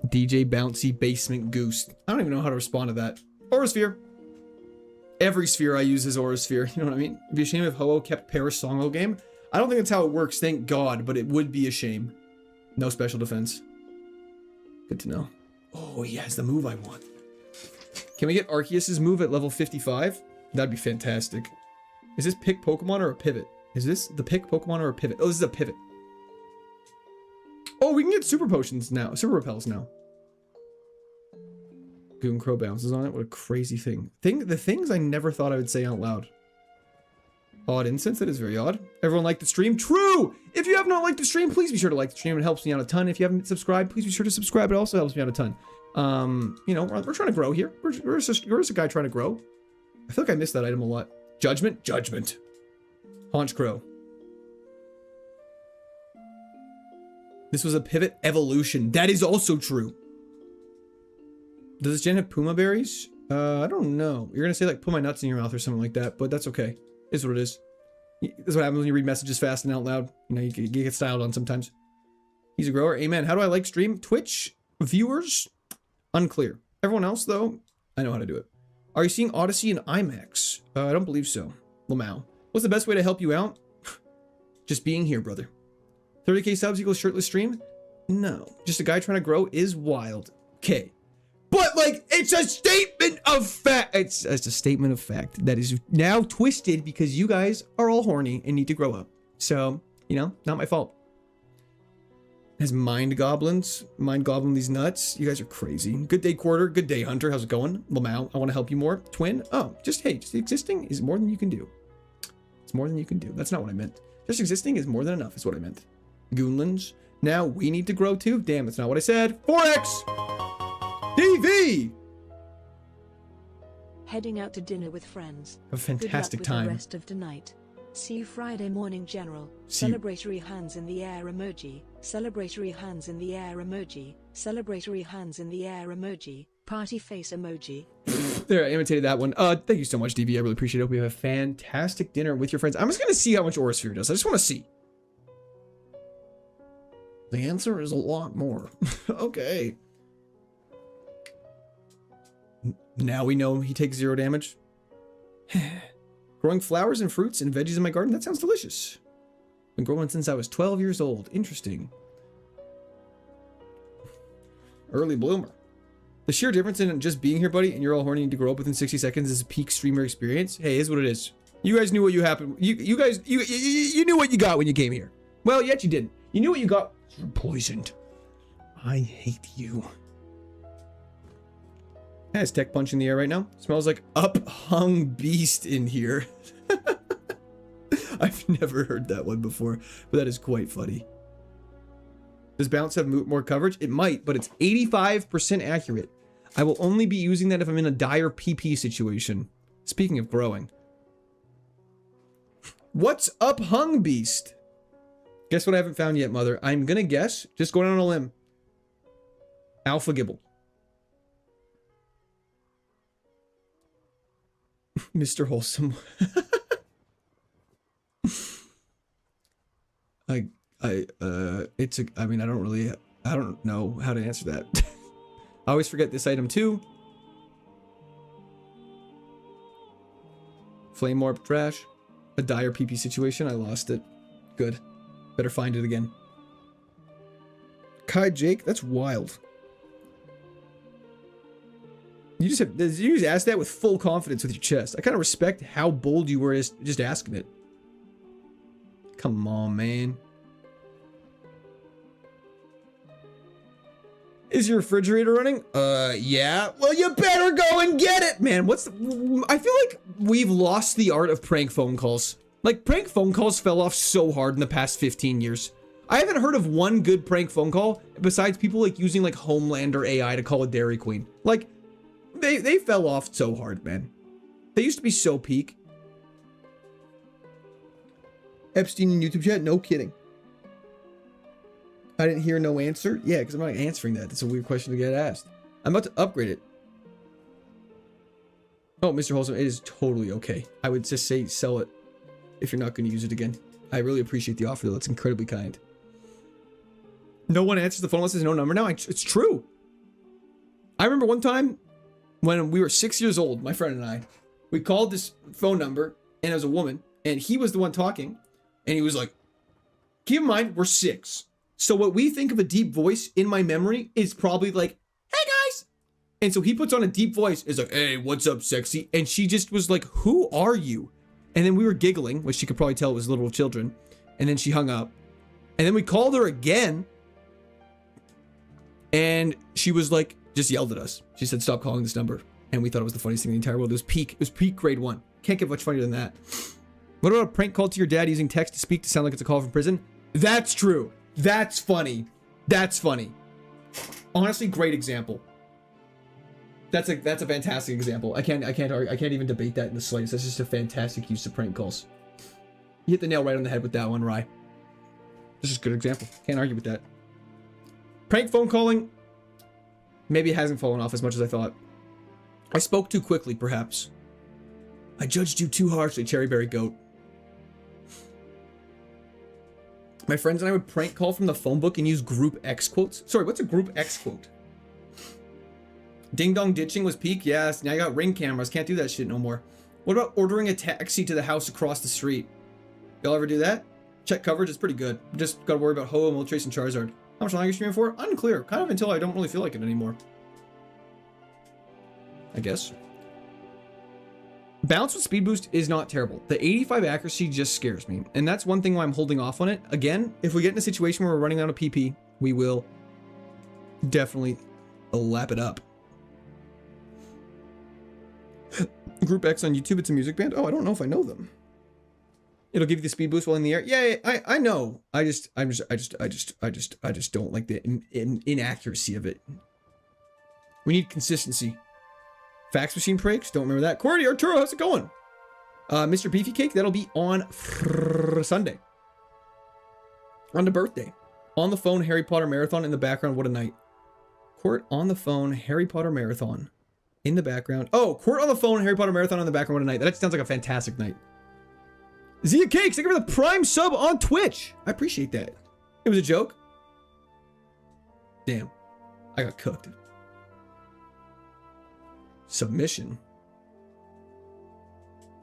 DJ Bouncy Basement Goose. I don't even know how to respond to that. Aura Sphere. Every sphere I use is Aura Sphere. You know what I mean? It'd be a shame if Ho-Oh kept Paris Songo game. I don't think that's how it works, thank God, but it would be a shame. No special defense. Good to know. Oh, he has the move I want. Can we get Arceus's move at level 55? That'd be fantastic. Is this pick Pokemon or a pivot? Is this the pick Pokemon or a pivot? Oh, this is a pivot. Oh, we can get super potions now. Super repels now. Goon Crow bounces on it. What a crazy thing. The things I never thought I would say out loud. Odd incense. That is very odd. Everyone liked the stream? True! If you have not liked the stream, please be sure to like the stream. It helps me out a ton. If you haven't subscribed, please be sure to subscribe. It also helps me out a ton. You know, we're trying to grow here. We're just a guy trying to grow. I feel like I missed that item a lot. Judgment? Judgment. Haunch Crow. This was a pivot evolution. That is also true. Does this gen have Puma berries? I don't know. You're gonna say like put my nuts in your mouth or something like that, but that's okay. It's what it is. That's what happens when you read messages fast and out loud. You know, you get styled on sometimes. He's a grower. Amen. How do I like stream? Twitch viewers? Unclear. Everyone else though, I know how to do it. Are you seeing Odyssey in IMAX? I don't believe so. Lamau. What's the best way to help you out? Just being here, brother. 30k subs equals shirtless stream? No. Just a guy trying to grow is wild. Okay. But, like, it's a statement of fact. It's a statement of fact that is now twisted because you guys are all horny and need to grow up. So, you know, not my fault. Has Mind Goblins. Mind Goblin these nuts. You guys are crazy. Good day, Quarter. Good day, Hunter. How's it going? Lamau, I want to help you more. Twin. Oh, just existing is more than you can do. It's more than you can do. That's not what I meant. Just existing is more than enough is what I meant. Goonlands. Now we need to grow too. Damn, that's not what I said. 4x! TV! Heading out to dinner with friends. A fantastic Good luck with time. The rest of the night. See you Friday morning, General. Celebratory hands in the air emoji. Celebratory hands in the air emoji. Celebratory hands in the air emoji. Party face emoji. There, I imitated that one. Thank you so much, DV. I really appreciate it. Hope you have a fantastic dinner with your friends. I'm just gonna see how much Aura Sphere does. I just want to see. The answer is a lot more. Okay. Now we know he takes 0 damage. Growing flowers and fruits and veggies in my garden? That sounds delicious. Been growing since I was 12 years old. Interesting. Early bloomer. The sheer difference in just being here, buddy, and you're all horny to grow up within 60 seconds is a peak streamer experience. Hey, is what it is. You guys knew what you happened. You guys knew what you got when you came here. Well, yet you didn't. You knew what you got. You're poisoned. I hate you. Has tech punch in the air right now. Smells like up-hung beast in here. I've never heard that one before, but that is quite funny. Does bounce have more coverage? It might, but it's 85% accurate. I will only be using that if I'm in a dire PP situation. Speaking of growing. What's up-hung beast? Guess what I haven't found yet, mother? I'm gonna guess, just going on a limb. Alpha Gibble. Mr. Wholesome. I mean, I don't know how to answer that. I always forget this item too. Flame orb trash. A dire PP situation. I lost it. Good. Better find it again. Kai Jake, that's wild. You just asked that with full confidence with your chest. I kind of respect how bold you were just asking it. Come on, man. Is your refrigerator running? Yeah. Well, you better go and get it, man. I feel like we've lost the art of prank phone calls. Like, prank phone calls fell off so hard in the past 15 years. I haven't heard of one good prank phone call besides people like using like Homelander AI to call a Dairy Queen. Like, they fell off so hard, man. They used to be so peak. Epstein in YouTube chat? No kidding. I didn't hear no answer. Yeah, because I'm not answering that. That's a weird question to get asked. I'm about to upgrade it. Oh, Mr. Wholesome, it is totally okay. I would just say sell it if you're not going to use it again. I really appreciate the offer, though. That's incredibly kind. No one answers the phone unless there's no number now. It's true. I remember one time when we were 6 years old, my friend and I, we called this phone number, and it was a woman, and he was the one talking, and he was like, keep in mind, we're 6. So what we think of a deep voice in my memory is probably like, hey guys. And so he puts on a deep voice. It's like, hey, what's up, sexy? And she just was like, who are you? And then we were giggling, which she could probably tell was little children. And then she hung up. And then we called her again. And she was like, just yelled at us. She said, stop calling this number. And we thought it was the funniest thing in the entire world. It was peak grade 1. Can't get much funnier than that. What about a prank call to your dad using text to speak to sound like it's a call from prison? That's true. That's funny. That's funny. Honestly, great example. That's a fantastic example. I can't even debate that in the slightest. That's just a fantastic use of prank calls. You hit the nail right on the head with that one, Rye. This is a good example. Can't argue with that. Prank phone calling, maybe it hasn't fallen off as much as I thought. I spoke too quickly, perhaps. I judged you too harshly, Cherryberry Goat. My friends and I would prank call from the phone book and use group X quotes. Sorry, what's a group X quote? Ding dong ditching was peak. Yes, now you got Ring cameras. Can't do that shit no more. What about ordering a taxi to the house across the street? Y'all ever do that? Check coverage is pretty good. Just gotta worry about Ho, Moltres, and Charizard. How much longer are you streaming for? Unclear. Kind of until I don't really feel like it anymore. I guess. Bounce with speed boost is not terrible. The 85 accuracy just scares me. And that's one thing why I'm holding off on it. Again, if we get in a situation where we're running out of PP, we will definitely lap it up. Group X on YouTube, it's a music band. Oh, I don't know if I know them. It'll give you the speed boost while in the air. Yeah, I know. I just don't like the inaccuracy of it. We need consistency. Fax machine breaks. Don't remember that. Cordy, Arturo, how's it going? Mr. Beefy Cake, that'll be on Sunday. On the birthday. On the phone, Harry Potter marathon in the background. What a night. Court on the phone, Harry Potter marathon in the background. Oh, Court on the phone, Harry Potter marathon in the background. What a night. That sounds like a fantastic night. Zia Cakes, thank you for the Prime sub on Twitch. I appreciate that. It was a joke. Damn. I got cooked. Submission.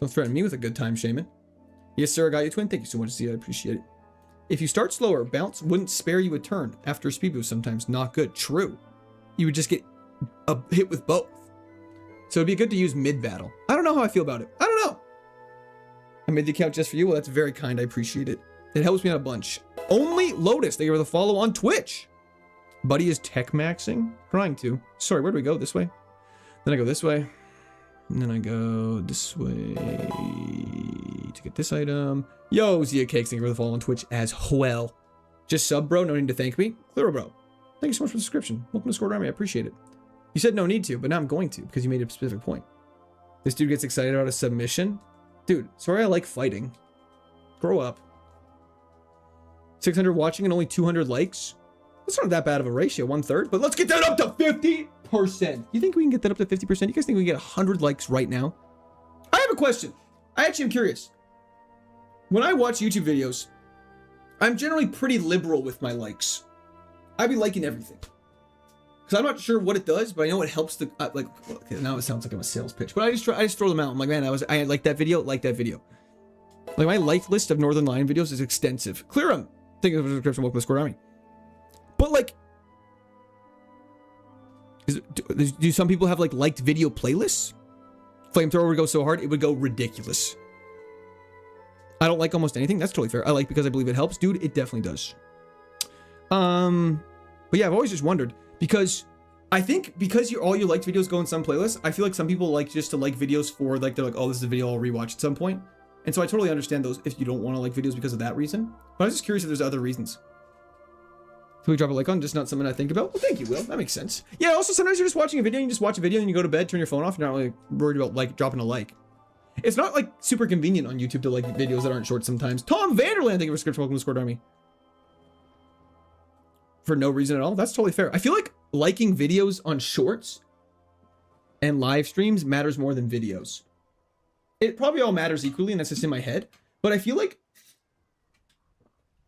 Don't threaten me with a good time, Shaman. Yes, sir, I got you, twin. Thank you so much, Zia. I appreciate it. If you start slower, bounce wouldn't spare you a turn after a speed boost sometimes. Not good. True. You would just get a hit with both. So it'd be good to use mid-battle. I don't know how I feel about it. I don't know. I made the account just for you. Well, that's very kind. I appreciate it. It helps me out a bunch. Only Lotus, thank you for the follow on Twitch. Buddy is tech maxing. Trying to. Sorry, where do we go? This way? Then I go this way. And then I go this way to get this item. Yo, Zia Cakes, thank you for the follow on Twitch as well. Just sub, bro. No need to thank me. Clear, bro. Thank you so much for the subscription. Welcome to Score Army. I appreciate it. You said no need to, but now I'm going to because you made a specific point. This dude gets excited about a submission. Dude, sorry I like fighting. Grow up. 600 watching and only 200 likes? That's not that bad of a ratio, 1/3. But let's get that up to 50%. You think we can get that up to 50%? You guys think we can get 100 likes right now? I have a question. I actually am curious. When I watch YouTube videos, I'm generally pretty liberal with my likes. I be liking everything. because I'm not sure what it does, but I know it helps the like. Okay, now it sounds like I'm a sales pitch, but I just throw them out. I'm like, man, I like that video, like that video. Like my like list of Northern Lion videos is extensive. Clear them. Think of the description. Welcome to Square Army. But like, do some people have like liked video playlists? Flamethrower would go so hard, it would go ridiculous. I don't like almost anything. That's totally fair. I like because I believe it helps. Dude, it definitely does. But yeah, I've always just wondered, because I think because all your liked videos go in some playlists, I feel like some people like just to like videos for like, they're like, oh, this is a video I'll rewatch at some point. And so I totally understand those if you don't want to like videos because of that reason. But I was just curious if there's other reasons. Can we drop a like on? Just not something I think about. Well, thank you, Will. That makes sense. Yeah, also sometimes you're just watching a video and you just watch a video and you go to bed, turn your phone off, you're not really worried about like dropping a like. It's not like super convenient on YouTube to like videos that aren't short sometimes. Tom Vanderland, thank you for subscription. Welcome to Squad Army. For no reason at all. That's totally fair. I feel like liking videos on shorts and live streams matters more than videos. It probably all matters equally, and that's just in my head. But I feel like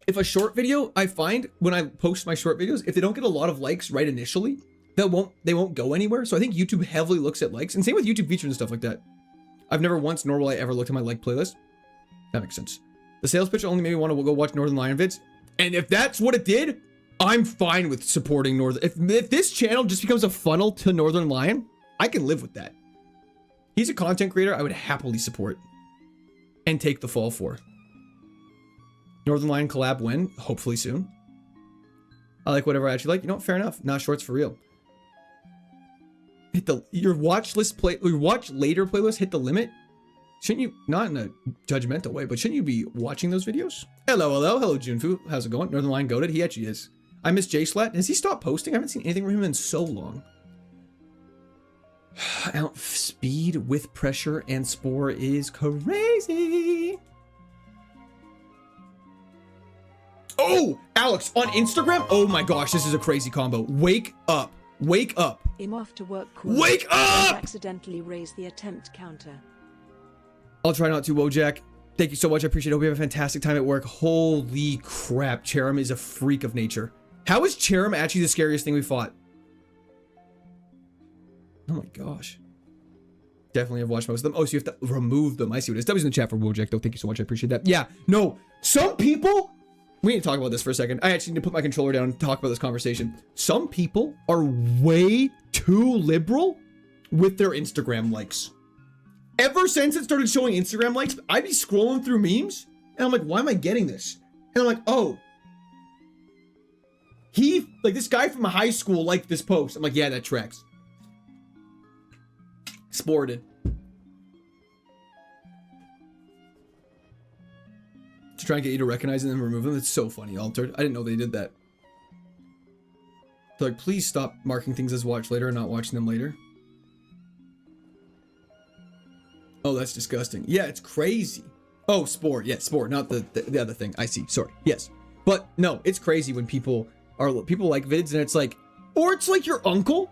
if a short video, I find when I post my short videos, if they don't get a lot of likes right initially, they won't go anywhere. So I think YouTube heavily looks at likes, and same with YouTube features and stuff like that. I've never once, nor will I ever, looked at my like playlist. That makes sense. The sales pitch only made me want to go watch Northern Lion vids, and if that's what it did, I'm fine with supporting Northern. If this channel just becomes a funnel to Northern Lion, I can live with that. He's a content creator I would happily support and take the fall for. Northern Lion collab when? Hopefully soon. I like whatever I actually like. You know what? Fair enough. Not shorts for real. Hit your watch later playlist hit the limit. Shouldn't you, not in a judgmental way, but shouldn't you be watching those videos? Hello, Junfu. How's it going? Northern Lion goated. He actually is. I miss J-Slat. Has he stopped posting? I haven't seen anything from him in so long. Outspeed with pressure and Spore is crazy. Oh, Alex, on Instagram? Oh my gosh, this is a crazy combo. Wake up. Wake up. I'm off to work. Wake up! Accidentally raise the attempt counter. I'll try not to, Wojak. Thank you so much. I appreciate it. Hope you have a fantastic time at work. Holy crap. Cherim is a freak of nature. How is Cherim actually the scariest thing we fought? Oh my gosh. Definitely have watched most of them. Oh, so you have to remove them. I see what it is. W's in the chat for Wojak, though. Thank you so much. I appreciate that. Yeah, no. Some people... We need to talk about this for a second. I actually need to put my controller down and talk about this conversation. Some people are way too liberal with their Instagram likes. Ever since it started showing Instagram likes, I'd be scrolling through memes, and I'm like, why am I getting this? And I'm like, oh. This guy from high school liked this post. I'm like, yeah, that tracks. Sported. To try and get you to recognize them and remove them. It's so funny, Altered. I didn't know they did that. They're like, please stop marking things as watch later and not watching them later. Oh, that's disgusting. Yeah, it's crazy. Oh, Spore. Yeah, Spore, not the other thing. I see. Sorry. Yes. But no, it's crazy when people like vids and it's like, or it's like your uncle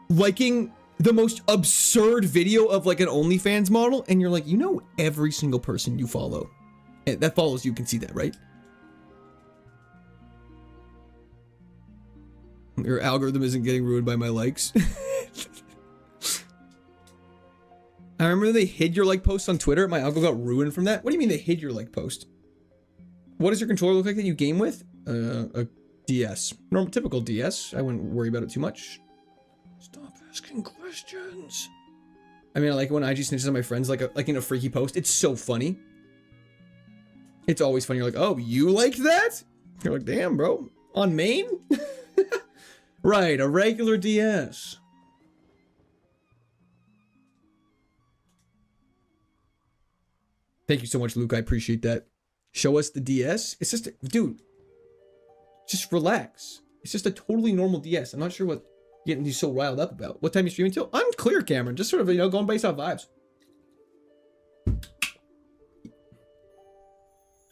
liking the most absurd video of like an OnlyFans model, and you're like, you know, every single person you follow that follows you can see that, right? Your algorithm isn't getting ruined by my likes. I remember they hid your like post on Twitter. My algo got ruined from that. What do you mean they hid your like post? What does your controller look like that you game with? A DS. Normal, typical DS. I wouldn't worry about it too much. Stop asking questions. I mean, I like when IG snitches on my friends like in a freaky post. It's so funny. It's always funny. You're like, oh, you like that? You're like, damn, bro. On main? Right, a regular DS. Thank you so much, Luke. I appreciate that. Show us the DS. It's just, dude, just relax. It's just a totally normal DS. I'm not sure what getting you so riled up about. What time you streaming till? Unclear, Cameron. Just sort of, going based off vibes.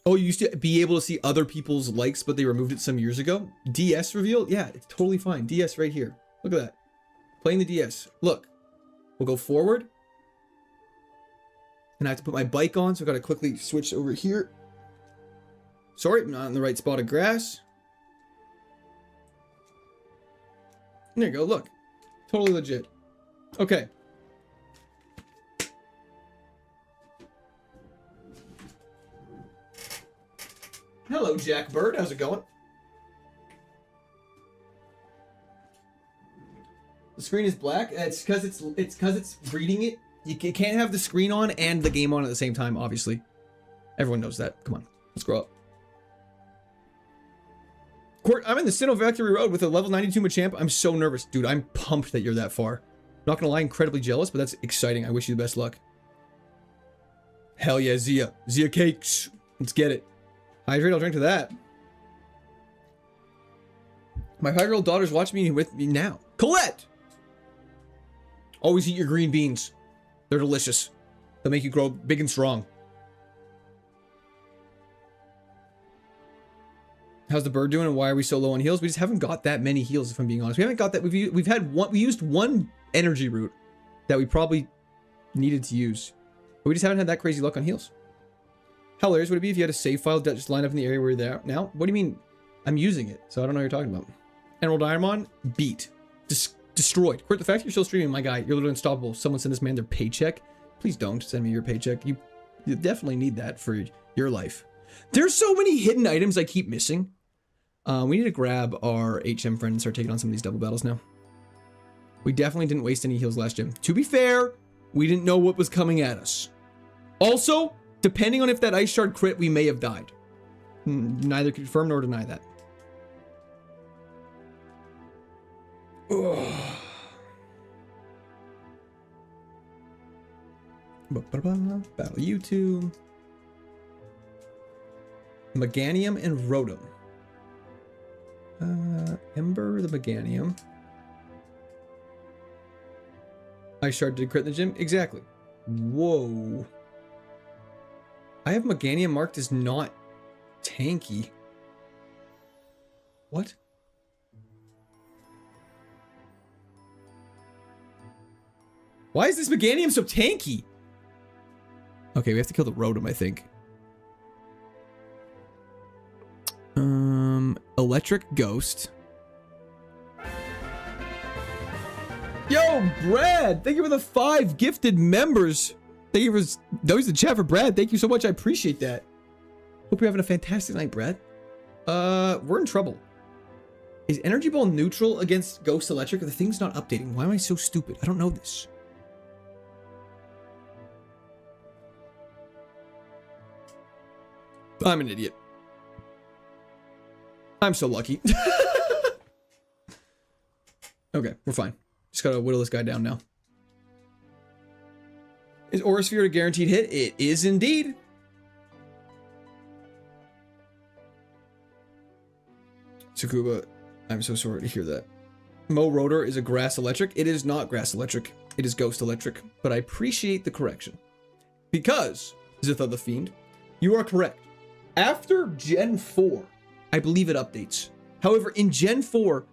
Oh, you used to be able to see other people's likes, but they removed it some years ago? DS reveal? Yeah, it's totally fine. DS right here. Look at that. Playing the DS. Look. We'll go forward. And I have to put my bike on, so I've got to quickly switch over here. Sorry, I'm not in the right spot of grass. There you go, look. Totally legit. Okay. Hello, Jack Bird. How's it going? The screen is black. It's because it's reading it. You can't have the screen on and the game on at the same time, obviously. Everyone knows that. Come on, let's grow up. Court, I'm in the Sinnoh Factory Road with a level 92 Machamp. I'm so nervous. Dude, I'm pumped that you're that far. Not gonna lie, incredibly jealous, but that's exciting. I wish you the best luck. Hell yeah, Zia. Zia cakes. Let's get it. Hydrate, I'll drink to that. My 5-year-old daughter's watching me with me now. Colette! Always eat your green beans. They're delicious. They'll make you grow big and strong. How's the bird doing and why are we so low on heals? We just haven't got that many heals, if I'm being honest. We haven't got that. We used one energy root that we probably needed to use. But we just haven't had that crazy luck on heals. How hilarious would it be if you had a save file that just lined up in the area where you're there now? What do you mean? I'm using it, so I don't know what you're talking about. Emerald Diamond, beat. Destroyed. Quit the fact you're still streaming, my guy. You're literally unstoppable. Someone send this man their paycheck. Please don't send me your paycheck. You definitely need that for your life. There's so many hidden items I keep missing. We need to grab our HM friend and start taking on some of these double battles now. We definitely didn't waste any heals last gym. To be fair, we didn't know what was coming at us. Also, depending on if that ice shard crit, we may have died. Neither confirm nor deny that. Ugh. Battle YouTube. Meganium and Rotom. Ember, the Meganium. Ice shard did crit in the gym? Exactly. Whoa. I have Meganium marked as not tanky. What? Why is this Meganium so tanky? Okay, we have to kill the Rotom, I think. Electric Ghost. Yo, Brad! Thank you for the 5 gifted members. Thank you for those in the chat for Brad. Thank you so much. I appreciate that. Hope you're having a fantastic night, Brad. We're in trouble. Is Energy Ball neutral against Ghost Electric? The thing's not updating. Why am I so stupid? I don't know this. I'm an idiot. I'm so lucky. Okay, we're fine. Just gotta whittle this guy down now. Is Aura Sphere a guaranteed hit? It is indeed. Tsukuba, I'm so sorry to hear that. Mo Rotor is a grass electric. It is not grass electric. It is ghost electric. But I appreciate the correction. Because, Zitha the Fiend, you are correct. After Gen 4, I believe it updates. However, in Gen 4,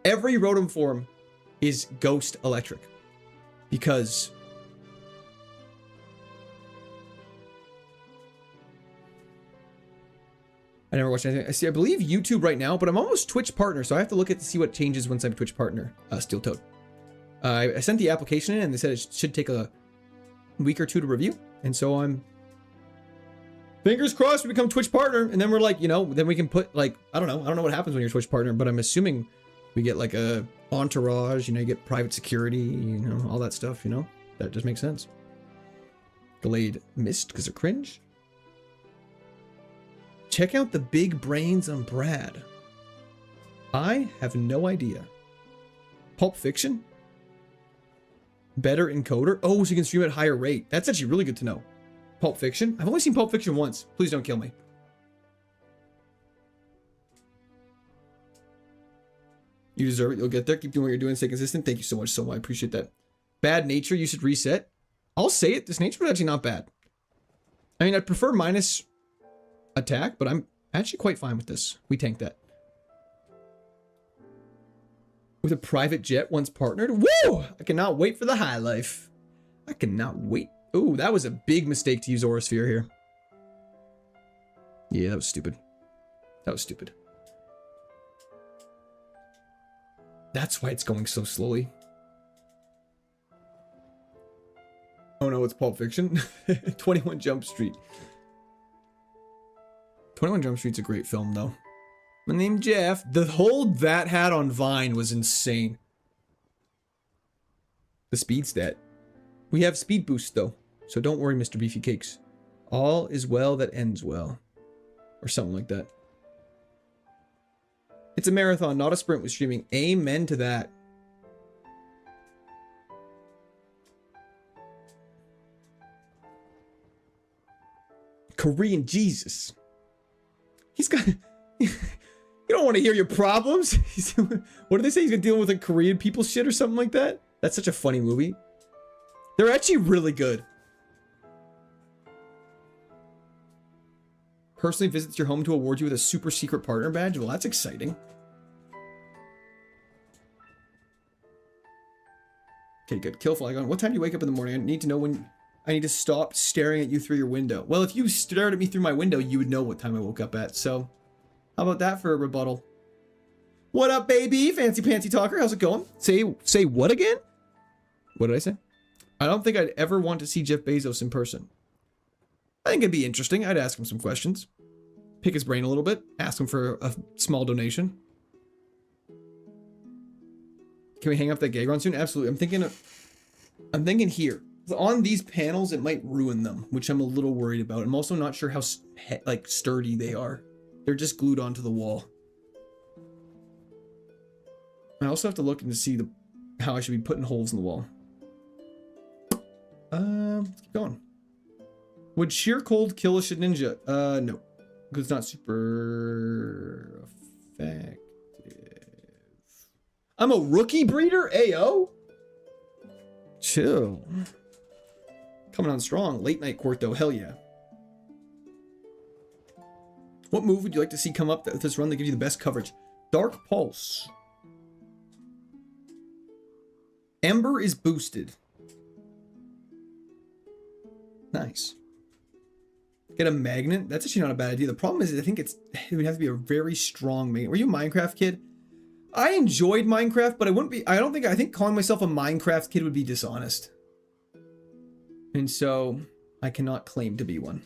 every Rotom form is ghost electric. Because I never watched anything. I believe YouTube right now, but I'm almost Twitch partner, so I have to look at to see what changes once I'm Twitch partner. Steel Toad. I sent the application in, and they said it should take a week or two to review, and so I'm fingers crossed we become Twitch partner, and then we're like, you know, then we can put like I don't know what happens when you're Twitch partner, but I'm assuming we get like a entourage, you know, you get private security, you know, all that stuff, you know, that just makes sense. Glade missed because of cringe. Check out the big brains on Brad. I have no idea. Pulp Fiction? Better encoder? Oh, so you can stream at higher rate. That's actually really good to know. Pulp Fiction? I've only seen Pulp Fiction once. Please don't kill me. You deserve it. You'll get there. Keep doing what you're doing. Stay consistent. Thank you so much, Soma. I appreciate that. Bad nature. You should reset. I'll say it. This nature is actually not bad. I mean, I'd prefer minus attack, but I'm actually quite fine with this. We tank that. With a private jet once partnered. Woo! I cannot wait for the high life. I cannot wait. Ooh, that was a big mistake to use Aura Sphere here. Yeah, that was stupid. That was stupid. That's why it's going so slowly. Oh no, it's Pulp Fiction. 21 Jump Street. 21 Jump Street's a great film, though. My name's Jeff. The whole That Hat on Vine was insane. The speed stat. We have speed boost, though. So don't worry, Mr. Beefy Cakes. All is well that ends well. Or something like that. It's a marathon, not a sprint with streaming. Amen to that. Korean Jesus. He's got... You don't want to hear your problems. What do they say? He's gonna deal with like Korean people shit or something like that? That's such a funny movie. They're actually really good. Personally visits your home to award you with a super secret partner badge. Well, that's exciting. Okay, good. Kill Flygon. What time do you wake up in the morning? I need to know when I need to stop staring at you through your window. Well, if you stared at me through my window, you would know what time I woke up at. So, how about that for a rebuttal? What up, baby? Fancy Pantsy Talker. How's it going? Say what again? What did I say? I don't think I'd ever want to see Jeff Bezos in person. I think it'd be interesting. I'd ask him some questions. Pick his brain a little bit. Ask him for a small donation. Can we hang up that gag run soon? Absolutely. I'm thinking here. On these panels, it might ruin them, which I'm a little worried about. I'm also not sure how like sturdy they are. They're just glued onto the wall. I also have to look and see how I should be putting holes in the wall. Let's keep going. Would sheer cold kill a Shedinja? No. Because it's not super effective. I'm a rookie breeder? Ayo? Chill. Coming on strong. Late night court though. Hell yeah. What move would you like to see come up with this run that gives you the best coverage? Dark Pulse. Ember is boosted. Nice. Get a magnet. That's actually not a bad idea. The problem is I think it would have to be a very strong magnet. Were you a Minecraft kid? I enjoyed Minecraft, but I think calling myself a Minecraft kid would be dishonest. And so I cannot claim to be one.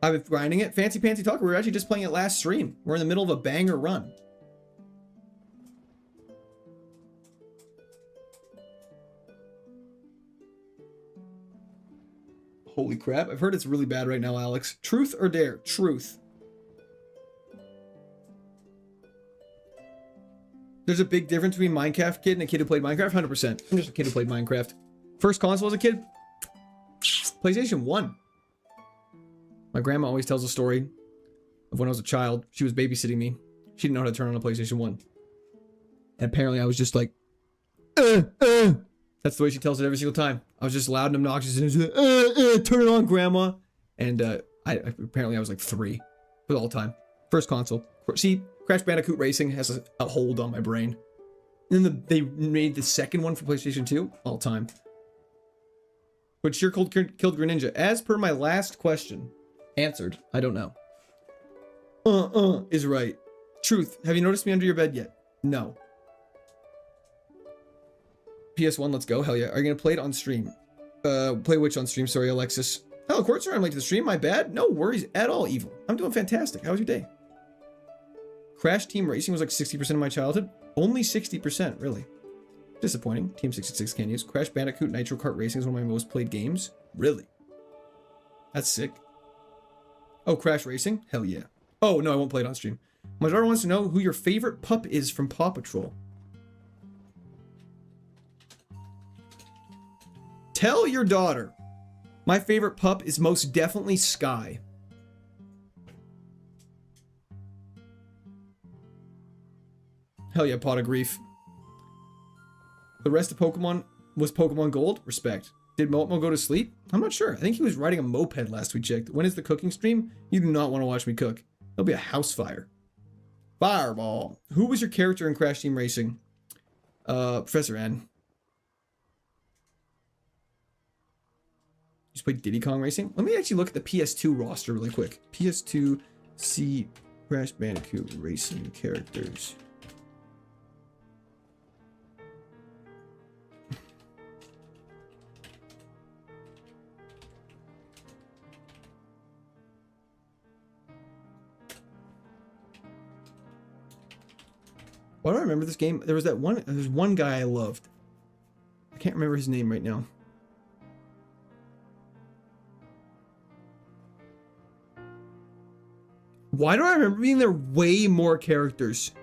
I've been grinding it. Fancy Pantsy Talker. We were actually just playing it last stream. We're in the middle of a banger run. Holy crap. I've heard it's really bad right now, Alex. Truth or dare? Truth. There's a big difference between Minecraft kid and a kid who played Minecraft. 100%. I'm just a kid who played Minecraft. First console as a kid? PlayStation 1. My grandma always tells a story of when I was a child. She was babysitting me. She didn't know how to turn on a PlayStation 1. And apparently I was just like, That's the way she tells it every single time. I was just loud and obnoxious and it was like, turn it on, grandma. And apparently I was like 3 for all time. First console. See, Crash Bandicoot Racing has a hold on my brain. And then they made the second one for PlayStation 2, all time. But Sheer Cold killed Greninja. As per my last question, answered, I don't know. Is right. Truth, have you noticed me under your bed yet? No. PS1, let's go. Hell yeah. Are you going to play it on stream? Play which on stream? Sorry, Alexis. Hello, Court, sorry I'm late to the stream. My bad. No worries at all, Evil. I'm doing fantastic. How was your day? Crash Team Racing was like 60% of my childhood. Only 60%, really. Disappointing. Team 66 can't use. Crash Bandicoot Nitro Kart Racing is one of my most played games. Really? That's sick. Oh, Crash Racing? Hell yeah. Oh, no, I won't play it on stream. My daughter wants to know who your favorite pup is from Paw Patrol. Tell your daughter. My favorite pup is most definitely Sky. Hell yeah, Pot of Grief. The rest of Pokemon was Pokemon Gold? Respect. Did Momo go to sleep? I'm not sure. I think he was riding a moped last we checked. When is the cooking stream? You do not want to watch me cook. There'll be a house fire. Fireball. Who was your character in Crash Team Racing? Professor N. You just played Diddy Kong Racing? Let me actually look at the PS2 roster really quick. PS2, see Crash Bandicoot Racing characters. Why do I remember this game? There was one guy I loved. I can't remember his name right now. Why do I remember being there way more characters?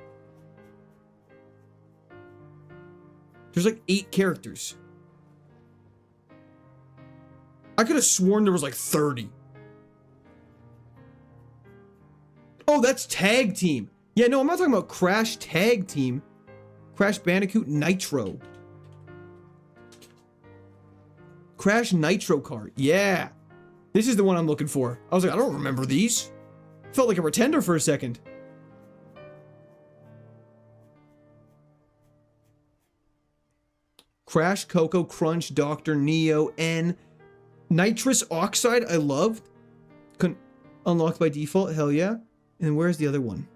There's like 8 characters. I could have sworn there was like 30. Oh, that's Tag Team. Yeah, no, I'm not talking about Crash Tag Team. Crash Bandicoot Nitro. Crash Nitro Kart. Yeah. This is the one I'm looking for. I was like, I don't remember these. Felt like a pretender for a second. Crash, Coco, Crunch, Dr. Neo, N. Nitrous Oxide, I loved. Couldn't unlock by default, hell yeah. And where's the other one?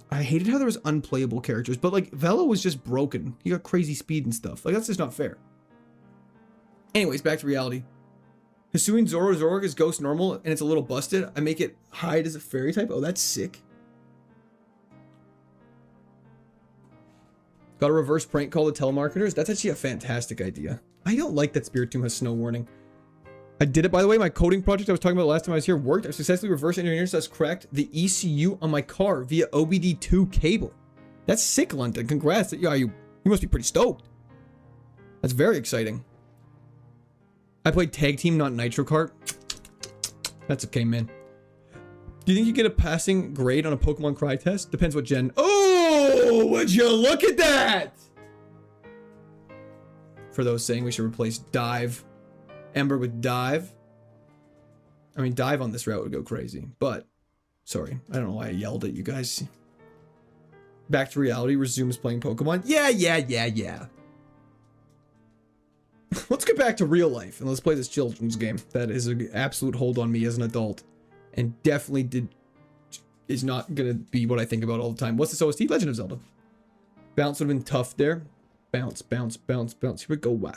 I hated how there was unplayable characters, but like Velo was just broken. He got crazy speed and stuff. Like that's just not fair. Anyways, back to reality. Hisuian Zoro Zorg is ghost normal and it's a little busted. I make it hide as a fairy type. Oh, that's sick. Got a reverse prank call to telemarketers. That's actually a fantastic idea. I don't like that Spirit Tomb has snow warning. I did it, by the way. My coding project I was talking about last time I was here worked. I successfully reverse engineered / cracked the ECU on my car via OBD2 cable. That's sick, London. Congrats. Yeah, you must be pretty stoked. That's very exciting. I played Tag Team, not Nitro Kart. That's okay, man. Do you think you get a passing grade on a Pokemon Cry test? Depends what gen. Oh, would you look at that? For those saying we should replace Dive. Ember with Dive. I mean, Dive on this route would go crazy, but sorry. I don't know why I yelled at you guys. Back to reality, resumes playing Pokemon. Yeah. Let's get back to real life and let's play this children's game. That is an absolute hold on me as an adult and definitely is not going to be what I think about all the time. What's this OST? Legend of Zelda. Bounce would have been tough there. Bounce. Here we go. Wow.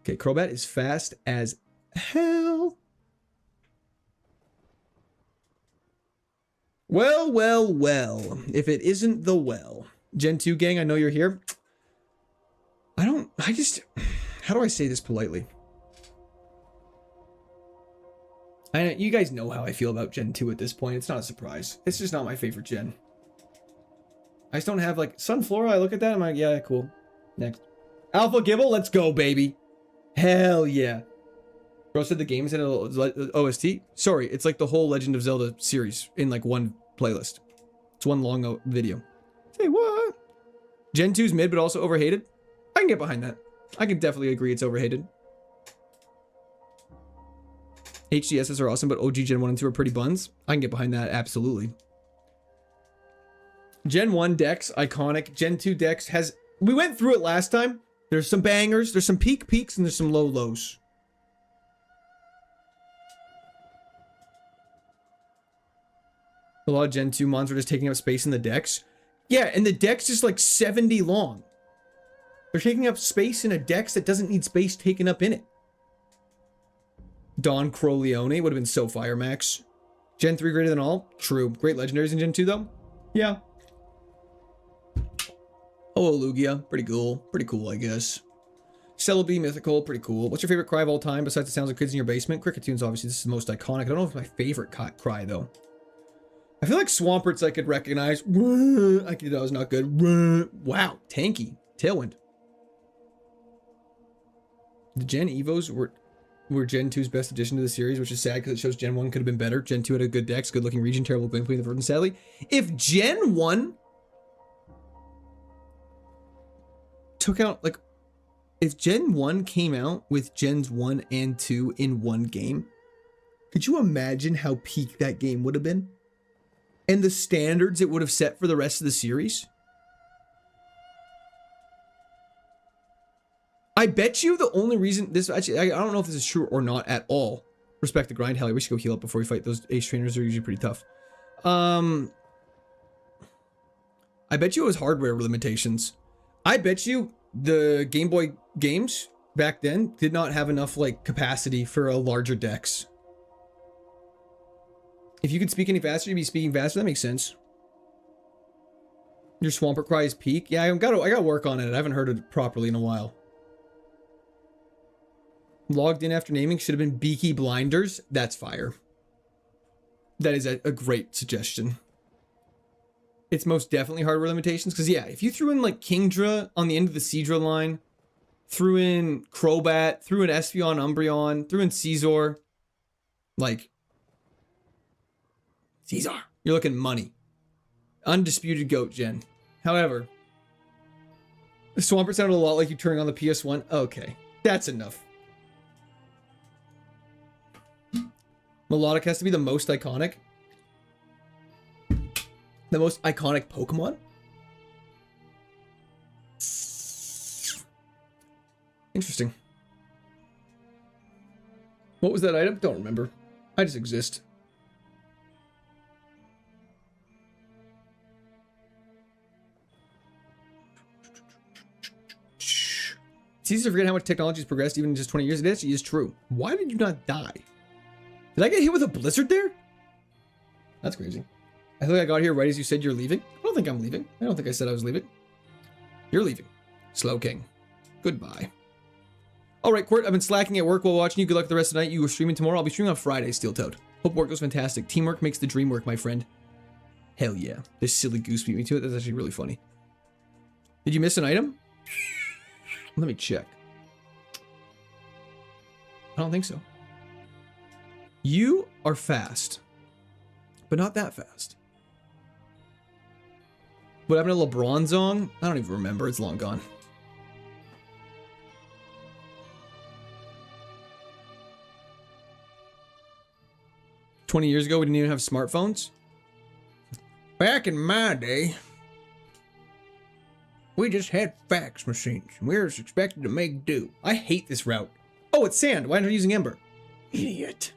Okay, Crobat is fast as hell. Well. If it isn't the well. Gen 2 gang, I know you're here. How do I say this politely? You guys know how I feel about Gen 2 at this point. It's not a surprise. It's just not my favorite gen. I just don't have like Sunflora. I look at that, I'm like, yeah, cool. Next. Alpha Gibble, let's go, baby. Hell yeah. Bro said the game's in an OST. Sorry, it's like the whole Legend of Zelda series in like one playlist. It's one long video. Say what? Gen 2's mid, but also overhated. I can get behind that. I can definitely agree it's overhated. HDSs are awesome, but OG Gen 1 and 2 are pretty buns. I can get behind that, absolutely. Gen 1 decks, iconic. Gen 2 decks has... We went through it last time. There's some bangers, there's some peaks, and there's some low lows. A lot of Gen 2 mons are just taking up space in the decks. Yeah, and the deck's just like 70 long. They're taking up space in a dex that doesn't need space taken up in it. Don Crowleone would have been so fire, Max. Gen 3 greater than all? True. Great legendaries in Gen 2, though? Yeah. Oh, Lugia. Pretty cool. Pretty cool, I guess. Celebi, mythical. Pretty cool. What's your favorite cry of all time besides the sounds of kids in your basement? Crickettunes, obviously. This is the most iconic. I don't know if it's my favorite cry, though. I feel like Swamperts I could recognize. I could, that was not good. Wow. Tanky. Tailwind. The Gen Evos were Gen 2's best addition to the series, which is sad because it shows Gen 1 could have been better. Gen 2 had a good dex, good looking region, terrible gameplay in the version, sadly. If Gen 1 took out, like, if Gen 1 came out with Gens 1 and 2 in one game, could you imagine how peak that game would have been? And the standards it would have set for the rest of the series? I bet you the only reason this actually, I don't know if this is true or not at all. Respect the grind. Hell, we should go heal up before we fight. Those ace trainers are usually pretty tough. I bet you it was hardware limitations. I bet you the Game Boy games back then did not have enough like capacity for a larger dex. If you could speak any faster, you'd be speaking faster. That makes sense. Your Swampert cry is peak. Yeah, I gotta work on it. I haven't heard it properly in a while. Logged in after naming should have been Beaky Blinders. That's fire. That is a great suggestion. It's most definitely hardware limitations. Because, yeah, if you threw in, like, Kingdra on the end of the Seadra line, threw in Crobat, threw in Espeon, Umbreon, threw in Caesar, like, Caesar, you're looking money. Undisputed GOAT gen. However, the Swampert sounded a lot like you turning on the PS1. Okay, that's enough. Melodic has to be the most iconic. The most iconic Pokemon? Interesting. What was that item? Don't remember. I just exist. It's easy to forget how much technology has progressed even in just 20 years. It actually is true. Why did you not die? Did I get hit with a blizzard there? That's crazy. I think I got here right as you said you're leaving. I don't think I'm leaving. I don't think I said I was leaving. You're leaving. Slow King. Goodbye. Alright, Quirt, I've been slacking at work while watching you. Good luck the rest of the night. You were streaming tomorrow. I'll be streaming on Friday, Steel Toad. Hope work goes fantastic. Teamwork makes the dream work, my friend. Hell yeah. This silly goose beat me to it. That's actually really funny. Did you miss an item? Let me check. I don't think so. You are fast, but not that fast. What happened to LeBronzong? I don't even remember. It's long gone. "20 years ago, we didn't even have smartphones." Back in my day, we just had fax machines. We were expected to make do. I hate this route. Oh, it's sand. Why aren't I using Ember? Idiot.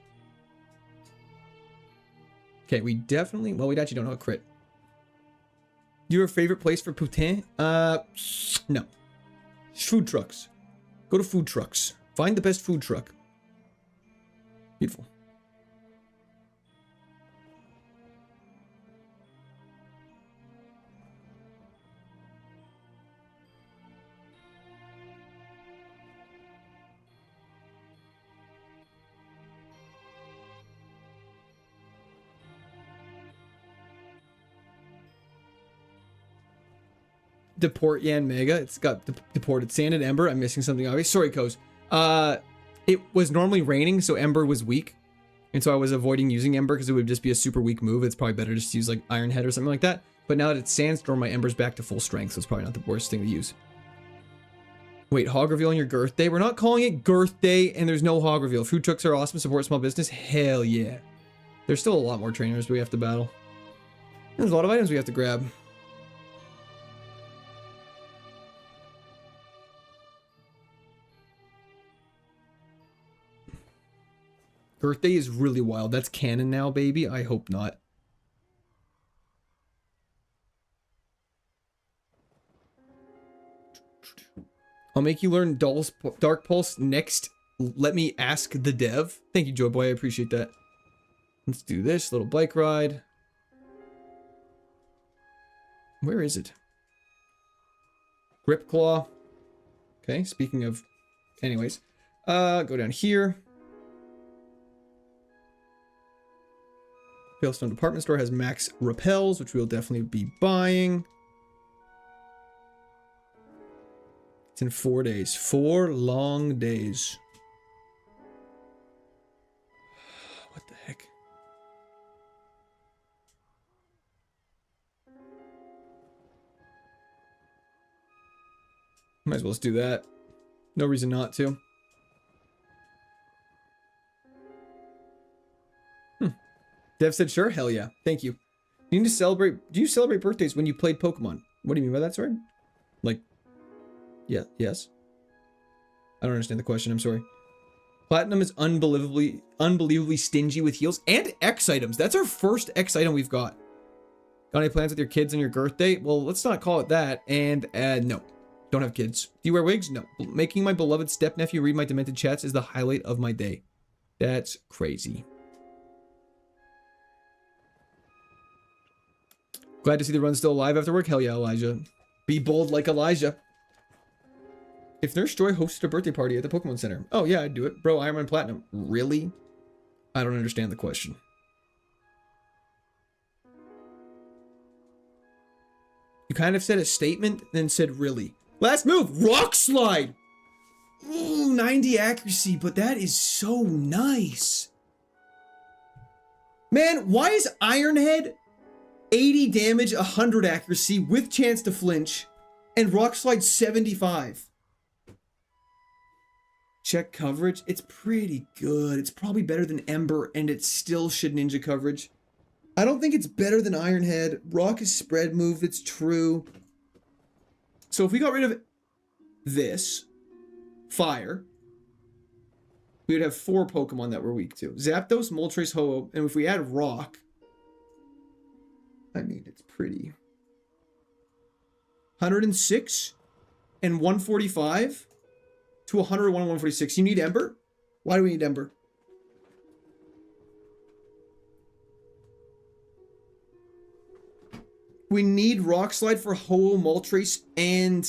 Okay, we definitely... Well, we actually don't know a crit. Your favorite place for poutine? No. Food trucks. Go to food trucks. Find the best food truck. Beautiful. Deport Yan Mega. It's got deported sand and Ember. I'm missing something obvious. Sorry, Koz. It was normally raining, so Ember was weak. And so I was avoiding using Ember because it would just be a super weak move. It's probably better just to use like Iron Head or something like that. But now that it's Sandstorm, my Ember's back to full strength, so it's probably not the worst thing to use. Wait, Hog Reveal on your Girth Day? We're not calling it Girth Day, and there's no Hog Reveal. Food trucks are awesome. Support small business. Hell yeah. There's still a lot more trainers we have to battle. There's a lot of items we have to grab. Birthday is really wild. That's canon now, baby. I hope not. I'll make you learn Dark Pulse next. Let me ask the dev. Thank you, Joy Boy. I appreciate that. Let's do this little bike ride. Where is it? Grip Claw. Okay, speaking of... Anyways. Go down here. Palestone Department Store has max repels, which we'll definitely be buying. It's in 4 days. 4 long days. What the heck? Might as well just do that. No reason not to. Dev said, sure, hell yeah. Thank you. You need to celebrate... Do you celebrate birthdays when you played Pokemon? What do you mean by that, sorry? Like... Yeah, yes. I don't understand the question, I'm sorry. Platinum is unbelievably stingy with heals and X items. That's our first X item we've got. Got any plans with your kids on your birthday? Well, let's not call it that. And, no. Don't have kids. Do you wear wigs? No. Making my beloved stepnephew read my demented chats is the highlight of my day. That's crazy. Glad to see the run still alive after work. Hell yeah, Elijah. Be bold like Elijah. If Nurse Joy hosted a birthday party at the Pokemon Center. Oh yeah, I'd do it. Bro, Ironman Platinum. Really? I don't understand the question. You kind of said a statement, then said really. Last move, Rock Slide! Ooh, 90 accuracy, but that is so nice. Man, why is Iron Head 80 damage, 100 accuracy with chance to flinch, and Rock Slide 75? Check coverage. It's pretty good. It's probably better than Ember, and it still should ninja coverage. I don't think it's better than Iron Head. Rock is spread move. It's true. So if we got rid of this, Fire, we would have 4 Pokemon that we're weak to. Zapdos, Moltres, Ho-Oh, and if we add Rock, I mean, it's pretty. 106 and 145 to 101 and 146. You need Ember? Why do we need Ember? We need Rock Slide for Ho-Oh, Moltres, and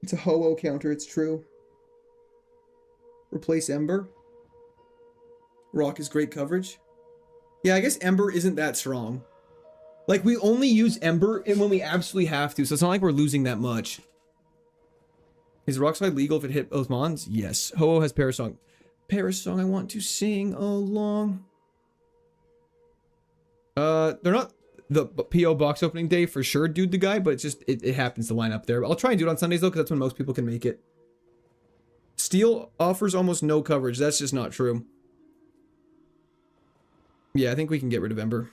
it's a Ho-Oh counter, it's true. Replace Ember. Rock is great coverage. Yeah, I guess Ember isn't that strong. Like, we only use Ember when we absolutely have to, so it's not like we're losing that much. Is Rock Slide legal if it hit both Mons? Yes. Ho-Oh has Parasong. Parasong I want to sing along. They're not the PO box opening day for sure, dude, the guy, but it's just, it happens to line up there. I'll try and do it on Sundays, though, because that's when most people can make it. Steel offers almost no coverage. That's just not true. Yeah, I think we can get rid of Ember.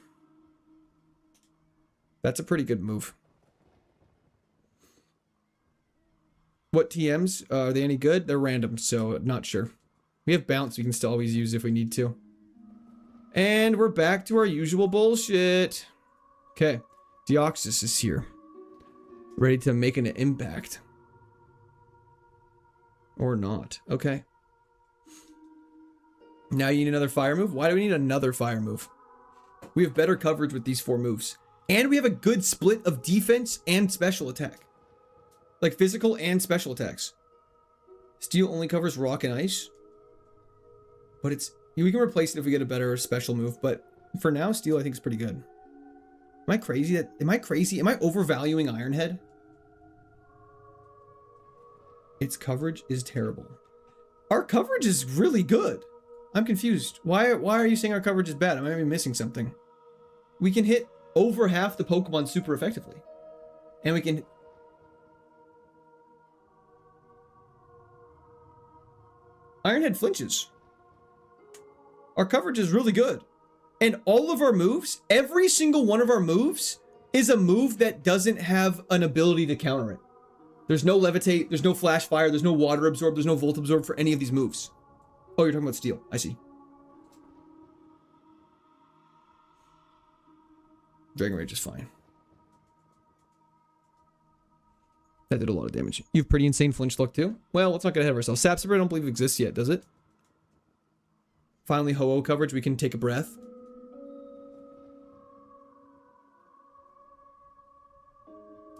That's a pretty good move. What TMs? Are they any good? They're random, so not sure. We have Bounce we can still always use if we need to. And we're back to our usual bullshit. Okay, Deoxys is here. Ready to make an impact. Or not. Okay. Now you need another fire move? Why do we need another fire move? We have better coverage with these 4 moves. And we have a good split of defense and special attack. Like physical and special attacks. Steel only covers rock and ice. But it's... we can replace it if we get a better special move. But for now, Steel I think is pretty good. Am I crazy? Am I crazy? Am I overvaluing Iron Head? Its coverage is terrible. Our coverage is really good. I'm confused. Why are you saying our coverage is bad? Am I missing something? We can hit over half the Pokemon super effectively. And we can... Iron Head flinches. Our coverage is really good. And all of our moves, every single one of our moves, is a move that doesn't have an ability to counter it. There's no Levitate, there's no Flash Fire, there's no Water Absorb, there's no Volt Absorb for any of these moves. Oh, you're talking about Steel. I see. Dragon Rage is fine. That did a lot of damage. You have pretty insane flinch luck too? Well, let's not get ahead of ourselves. Sapsabra I don't believe exists yet, does it? Finally, Ho-Oh coverage. We can take a breath.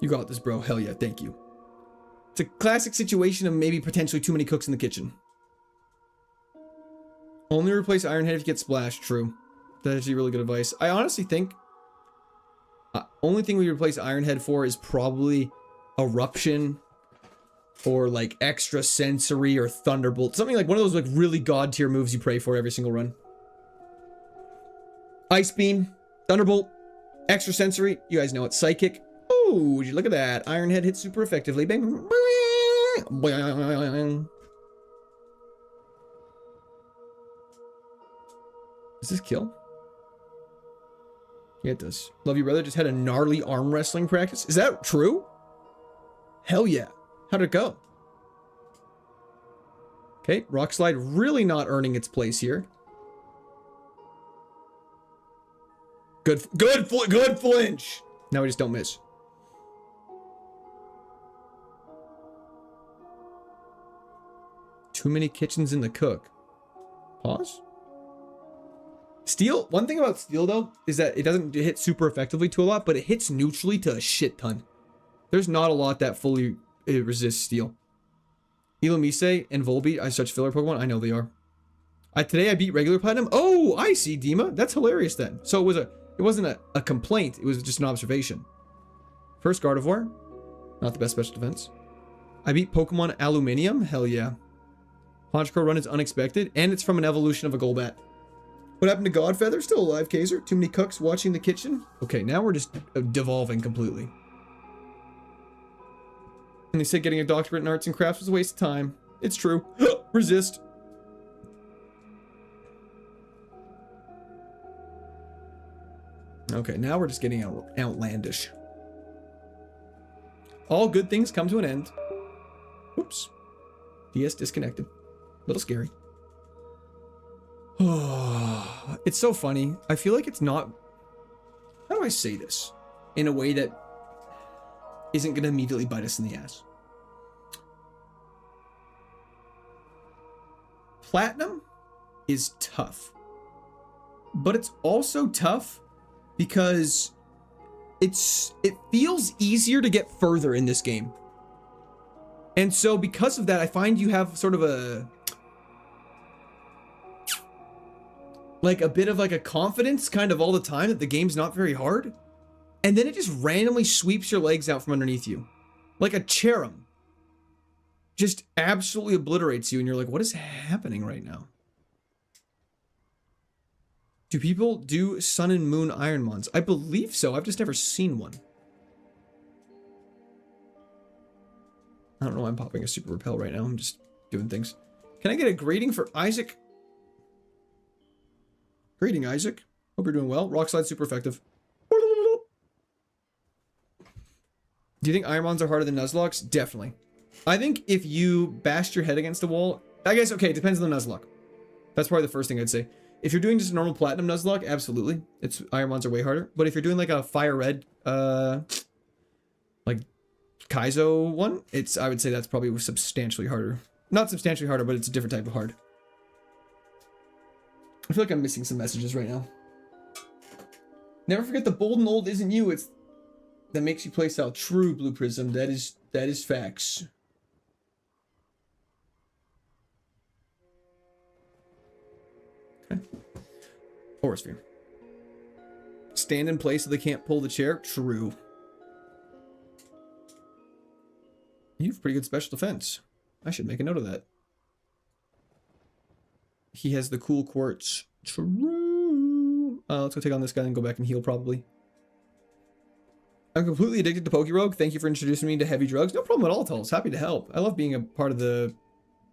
You got this, bro. Hell yeah, thank you. It's a classic situation of maybe potentially too many cooks in the kitchen. Only replace Iron Head if you get splashed. True. That's actually really good advice. I honestly think... only thing we replace Iron Head for is probably Eruption or like Extra Sensory or Thunderbolt. Something like one of those like really god tier moves you pray for every single run. Ice Beam, Thunderbolt, Extra Sensory. You guys know it. Psychic. Oh, would you look at that? Iron Head hits super effectively. Bang. Does this kill? Yeah, it does. Love you, brother. Just had a gnarly arm wrestling practice. Is that true? Hell yeah. How'd it go? Okay, Rock Slide really not earning its place here. Good flinch. Now we just don't miss. Too many kitchens in the cook. Pause. Steel, one thing about steel though, is that it doesn't hit super effectively to a lot, but it hits neutrally to a shit ton. There's not a lot that fully resists steel. Ilamise and Volbeat are such filler Pokemon. I know they are. Today I beat regular platinum. Oh, I see, Dima. That's hilarious then. So it wasn't a complaint. It was just an observation. First Gardevoir. Not the best special defense. I beat Pokemon Aluminium. Hell yeah. Honchkrow run is unexpected, and it's from an evolution of a Golbat. What happened to Godfeather? Still alive, Kaiser. Too many cooks watching the kitchen. Okay, now we're just devolving completely. And they said getting a doctorate in arts and crafts was a waste of time. It's true. Resist. Okay, now we're just getting outlandish. All good things come to an end. Oops. DS disconnected. A little scary. Oh, it's so funny. I feel like it's not... How do I say this? In a way that isn't going to immediately bite us in the ass. Platinum is tough. But it's also tough because it feels easier to get further in this game. And so because of that, I find you have sort of a bit of like a confidence kind of all the time that the game's not very hard. And then it just randomly sweeps your legs out from underneath you. Like a cherub. Just absolutely obliterates you and you're like, what is happening right now? Do people do Sun and Moon Ironmons? I believe so. I've just never seen one. I don't know why I'm popping a Super Repel right now. I'm just doing things. Can I get a grading for Isaac? Grading, Isaac. Hope you're doing well. Rock Slide super effective. Do you think Ironmons are harder than Nuzlocks? Definitely. I think if you bashed your head against a wall... I guess, okay, it depends on the Nuzlocke. That's probably the first thing I'd say. If you're doing just a normal Platinum Nuzlocke, absolutely. Ironmons are way harder. But if you're doing like a Fire Red, like KAIZO one, I would say that's probably substantially harder. Not substantially harder, but it's a different type of hard. I feel like I'm missing some messages right now. Never forget the bold and old isn't you. It's that makes you play style. True, Blue Prism. That is facts. Okay. Aura Sphere. Stand in place so they can't pull the chair. True. You have pretty good special defense. I should make a note of that. He has the cool quartz. True. Let's go take on this guy and go back and heal probably. I'm completely addicted to Pokerogue. Thank you for introducing me to heavy drugs. No problem at all, Tulls. Happy to help. I love being a part of the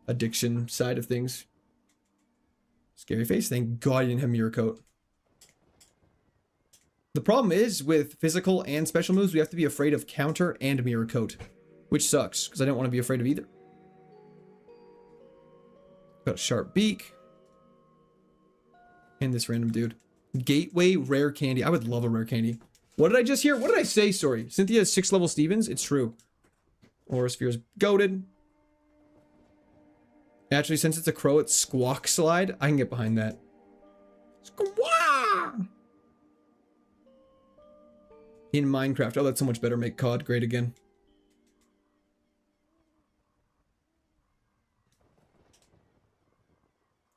addiction side of things. Scary face. Thank God you didn't have Mirror Coat. The problem is with physical and special moves, we have to be afraid of counter and Mirror Coat, which sucks because I don't want to be afraid of either. Got a sharp beak. And this random dude. Gateway rare candy. I would love a rare candy. What did I just hear? What did I say? Sorry. Cynthia has 6 level Stevens. It's true. Aura Sphere's goated. Actually, since it's a crow, it's Squawk Slide. I can get behind that. Squawk! In Minecraft. Oh, that's so much better. Make COD great again.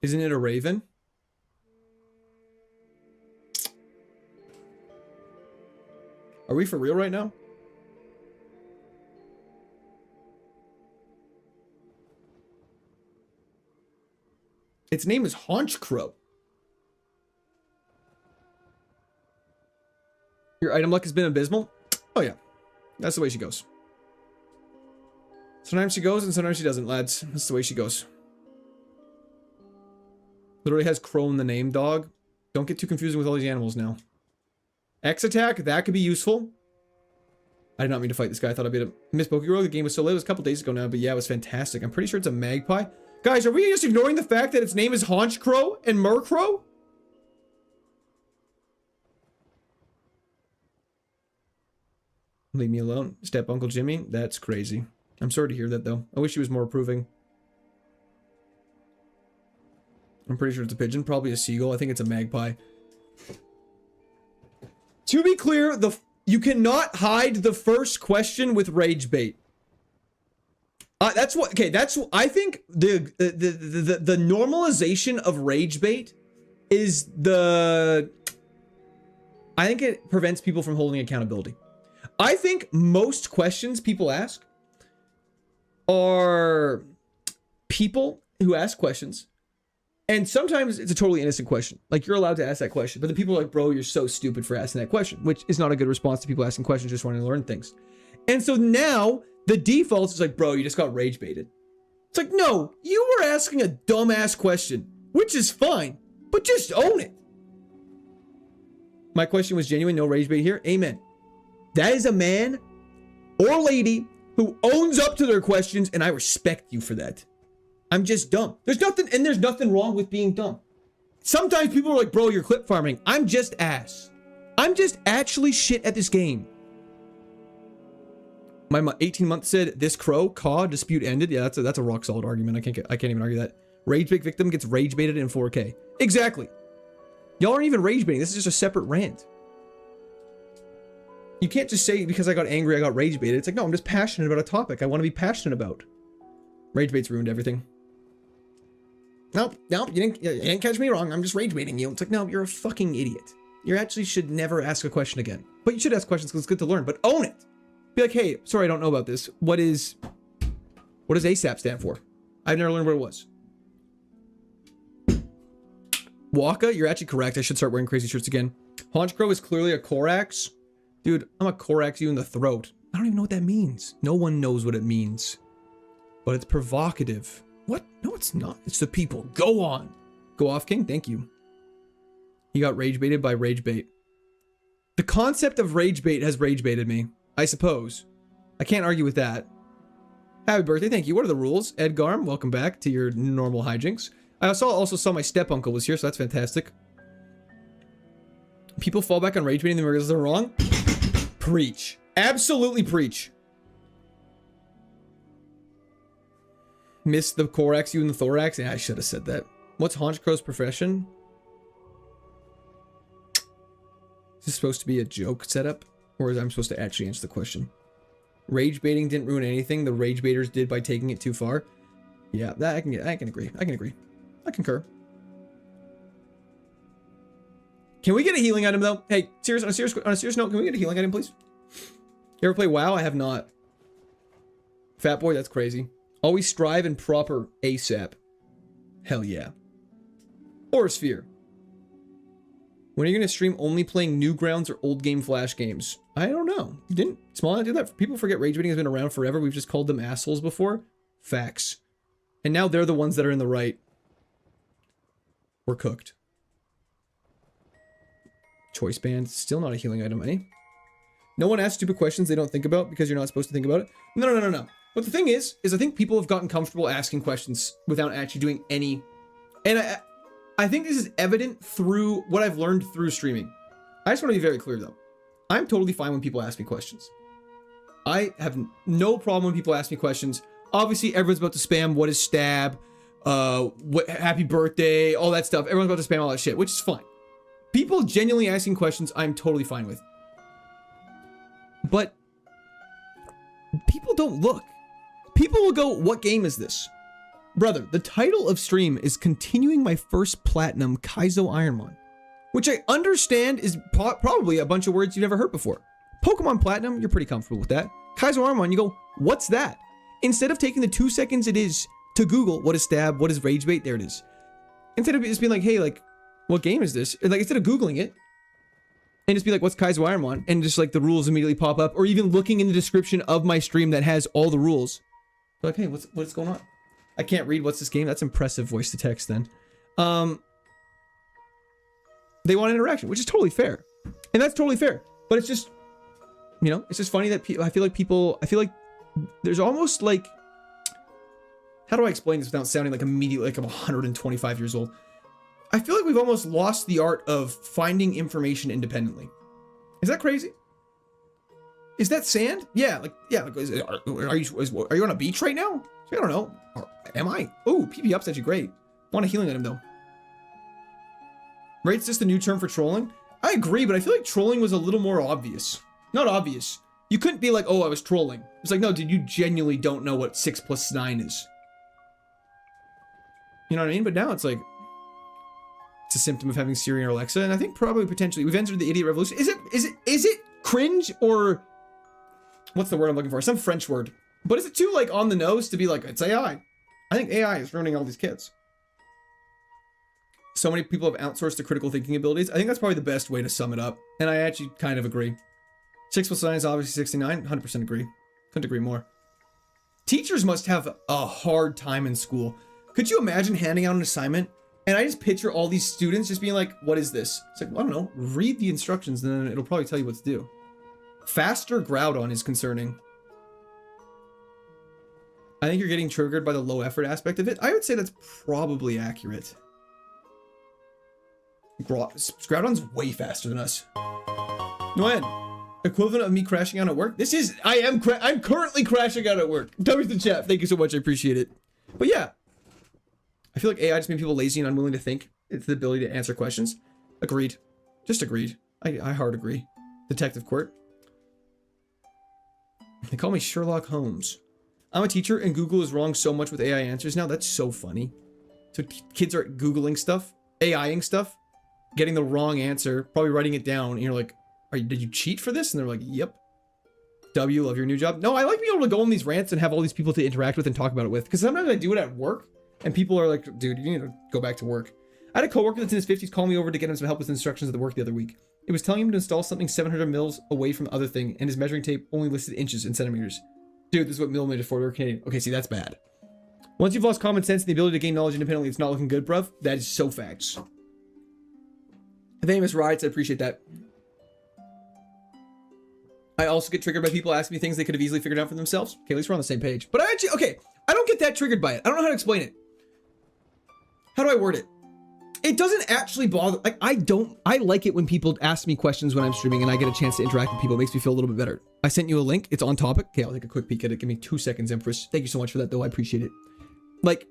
Isn't it a raven? Are we for real right now? Its name is Honchkrow. Your item luck has been abysmal? Oh yeah. That's the way she goes. Sometimes she goes and sometimes she doesn't, lads. That's the way she goes. Literally has crow in the name, dog. Don't get too confusing with all these animals now. X attack, that could be useful. I did not mean to fight this guy. I thought I'd beat him. Miss Pokerogue, the game was so late. It was a couple days ago now, but yeah, it was fantastic. I'm pretty sure it's a magpie. Guys, are we just ignoring the fact that its name is Honchkrow and Murkrow? Leave me alone. Step Uncle Jimmy? That's crazy. I'm sorry to hear that, though. I wish he was more approving. I'm pretty sure it's a pigeon. Probably a seagull. I think it's a magpie. To be clear, you cannot hide the first question with rage bait. That's what. Okay, I think the normalization of rage bait is I think it prevents people from holding accountability. I think most questions people ask are people who ask questions, and sometimes it's a totally innocent question. Like, you're allowed to ask that question, but the people are like, bro, you're so stupid for asking that question, which is not a good response to people asking questions just wanting to learn things. And so now the default is like, bro, you just got rage baited. It's like, no, you were asking a dumbass question, which is fine, but just own it. My question was genuine, no rage bait here. Amen. That is a man or lady who owns up to their questions, and I respect you for that. I'm just dumb. There's nothing wrong with being dumb. Sometimes people are like, bro, you're clip farming. I'm just ass. I'm just actually shit at this game. My 18-month said, this crow, caw, dispute ended. Yeah, that's a rock solid argument. I can't even argue that. Rage bait victim gets rage baited in 4K. Exactly. Y'all aren't even rage baiting. This is just a separate rant. You can't just say, because I got angry, I got rage baited. It's like, no, I'm just passionate about a topic I want to be passionate about. Rage bait's ruined everything. Nope, you didn't catch me wrong. I'm just rage baiting you. It's like, no, you're a fucking idiot. You actually should never ask a question again. But you should ask questions because it's good to learn, but own it. Be like, hey, sorry, I don't know about this. What does ASAP stand for? I've never learned what it was. Waka, you're actually correct. I should start wearing crazy shirts again. Haunch Crow is clearly a Korax. Dude, I'm a Korax you in the throat. I don't even know what that means. No one knows what it means. But it's provocative. What? No, it's not. It's the people. Go on. Go off, King. Thank you. He got rage baited by rage bait. The concept of rage bait has rage baited me, I suppose. I can't argue with that. Happy birthday. Thank you. What are the rules? Edgarm, welcome back to your normal hijinks. I also saw my step uncle was here, so that's fantastic. People fall back on rage baiting because they're wrong. Preach. Absolutely preach. Missed the Korax, you and the thorax. Yeah, I should have said that. What's Haunch Crow's profession? Is this supposed to be a joke setup? Or is I'm supposed to actually answer the question? Rage baiting didn't ruin anything. The rage baiters did by taking it too far. Yeah, that I can agree. I concur. Can we get a healing item though? Hey, on a serious note, can we get a healing item, please? You ever play WoW? I have not. Fat boy, that's crazy. Always strive and proper ASAP. Hell yeah. Or Sphere. When are you going to stream only playing Newgrounds or old game Flash games? I don't know. Didn't Small do that? People forget rage baiting has been around forever. We've just called them assholes before. Facts. And now they're the ones that are in the right. We're cooked. Choice band. Still not a healing item, eh? No one asks stupid questions they don't think about because you're not supposed to think about it. No. But the thing is I think people have gotten comfortable asking questions without actually doing any. And I think this is evident through what I've learned through streaming. I just want to be very clear though. I'm totally fine when people ask me questions. I have no problem when people ask me questions. Obviously, everyone's about to spam what is stab, what happy birthday, all that stuff. Everyone's about to spam all that shit, which is fine. People genuinely asking questions, I'm totally fine with. But people don't look. People will go, what game is this? Brother, the title of stream is continuing my first platinum KAIZO IRONMON, which I understand is probably a bunch of words you've never heard before. Pokemon Platinum, you're pretty comfortable with that. KAIZO IRONMON, you go, what's that? Instead of taking the 2 seconds it is to Google what is stab, what is rage bait, there it is. Instead of just being like, hey, like, what game is this? Like, instead of Googling it, and just be like, what's KAIZO IRONMON? And just like the rules immediately pop up, or even looking in the description of my stream that has all the rules. Like, hey, what's going on? I can't read what's this game. That's impressive voice to text then. They want interaction, which is totally fair. And that's totally fair. But it's just, you know, it's just funny that I feel like there's almost like, how do I explain this without sounding like immediately like I'm 125 years old? I feel like we've almost lost the art of finding information independently. Is that crazy? Is that sand? Yeah, like, yeah. Are you on a beach right now? I don't know. Or am I? Oh, PP up's actually great. Want a healing item though. Rate's just a new term for trolling. I agree, but I feel like trolling was a little more obvious. Not obvious. You couldn't be like, oh, I was trolling. It's like, no, dude, you genuinely don't know what 6 + 9 is. You know what I mean? But now it's like, it's a symptom of having Siri or Alexa, and I think probably potentially we've entered the idiot revolution. Is it cringe, or what's the word I'm looking for? Some French word. But is it too like on the nose to be like, it's AI? I think AI is ruining all these kids. So many people have outsourced their critical thinking abilities. I think that's probably the best way to sum it up. And I actually kind of agree. 6 + 9 is obviously 69. 100% agree. Couldn't agree more. Teachers must have a hard time in school. Could you imagine handing out an assignment and I just picture all these students just being like, what is this? It's like, well, I don't know. Read the instructions and then it'll probably tell you what to do. Faster Groudon is concerning. I think you're getting triggered by the low effort aspect of it. I would say that's probably accurate. Groudon's way faster than us. Noen, equivalent of me crashing out at work? This is, I'm currently crashing out at work. Tell me the chat. Thank you so much. I appreciate it. But yeah, I feel like AI just made people lazy and unwilling to think. It's the ability to answer questions. Agreed. Just agreed. I hard agree. Detective Court. They call me Sherlock Holmes. I'm a teacher and Google is wrong so much with AI answers now. That's so funny. So kids are Googling stuff, AIing stuff, getting the wrong answer, probably writing it down. And you're like, did you cheat for this? And they're like, yep. W, love your new job. No, I like being able to go on these rants and have all these people to interact with and talk about it with. Because sometimes I do it at work and people are like, dude, you need to go back to work. I had a coworker that's in his 50s call me over to get him some help with instructions at the work the other week. It was telling him to install something 700 mils away from the other thing, and his measuring tape only listed inches and centimeters. Dude, this is what millimeters for. We're Canadian. Okay, see, that's bad. Once you've lost common sense and the ability to gain knowledge independently, it's not looking good, bruv. That is so facts. Famous rides, I appreciate that. I also get triggered by people asking me things they could have easily figured out for themselves. Okay, at least we're on the same page. But I actually, okay, I don't get that triggered by it. I don't know how to explain it. How do I word it? It doesn't actually bother, like, I like it when people ask me questions when I'm streaming and I get a chance to interact with people. It makes me feel a little bit better. I sent you a link. It's on topic. Okay, I'll take a quick peek at it. Give me 2 seconds, Empress. Thank you so much for that, though. I appreciate it. Like,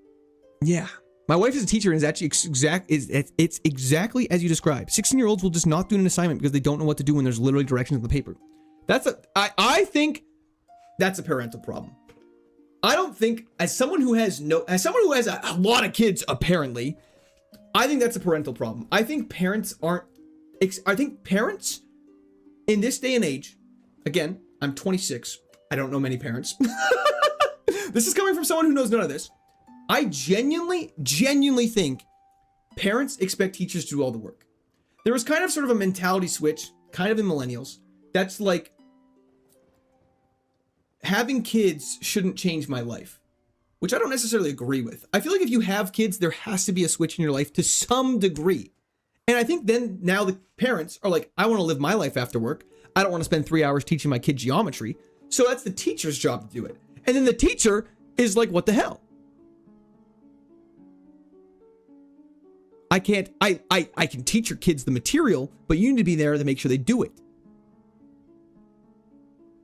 yeah. My wife is a teacher and is actually it's exactly as you described. 16-year-olds will just not do an assignment because they don't know what to do when there's literally directions on the paper. I think that's a parental problem. I don't think, as someone who has a lot of kids, apparently, I think that's a parental problem. I think parents in this day and age, again, I'm 26. I don't know many parents. This is coming from someone who knows none of this. I genuinely think parents expect teachers to do all the work. There was kind of sort of a mentality switch, kind of in millennials. That's like, having kids shouldn't change my life, which I don't necessarily agree with. I feel like if you have kids, there has to be a switch in your life to some degree. And I think then now the parents are like, I want to live my life after work. I don't want to spend 3 hours teaching my kid geometry. So that's the teacher's job to do it. And then the teacher is like, what the hell? I can teach your kids the material, but you need to be there to make sure they do it.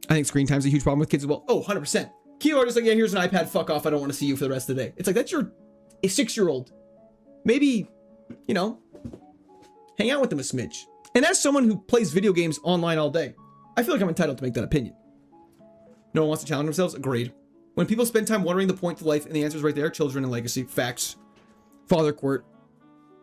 I think screen time is a huge problem with kids as well. Oh, 100%. Kilo are just like, yeah, here's an iPad, fuck off, I don't want to see you for the rest of the day. It's like, that's your 6-year-old. Maybe, you know, hang out with them a smidge. And as someone who plays video games online all day, I feel like I'm entitled to make that opinion. No one wants to challenge themselves? Agreed. When people spend time wondering the point to life and the answer's right there, children and legacy, facts. Father Court.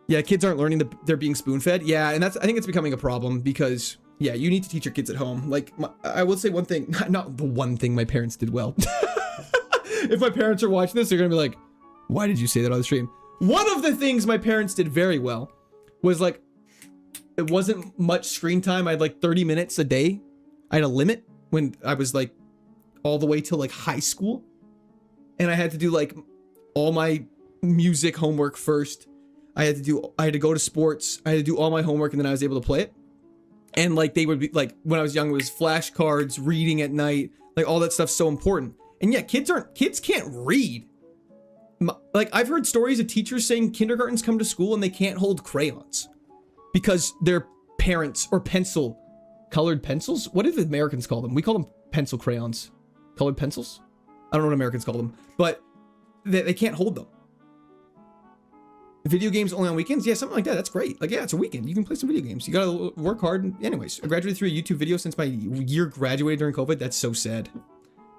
Yeah, kids aren't learning they're being spoon-fed. Yeah, and I think it's becoming a problem because, yeah, you need to teach your kids at home. Like, I will say one thing, not the one thing my parents did well. If my parents are watching this, they're gonna be like, why did you say that on the stream? One of the things my parents did very well was, like, it wasn't much screen time. I had like 30 minutes a day. I had a limit when I was like all the way till like high school. And I had to do like all my music homework first. I had to go to sports. I had to do all my homework and then I was able to play it. And like they would be like, when I was young, it was flashcards, reading at night, like all that stuff's so important. And yeah, kids can't read. Like I've heard stories of teachers saying kindergartens come to school and they can't hold crayons because their parents or colored pencils. What do the Americans call them? We call them pencil crayons, colored pencils. I don't know what Americans call them, but they can't hold them. Video games only on weekends? Yeah, something like that. That's great. Like, yeah, it's a weekend. You can play some video games. You gotta work hard. Anyways, I graduated through a YouTube video since my year graduated during COVID. That's so sad.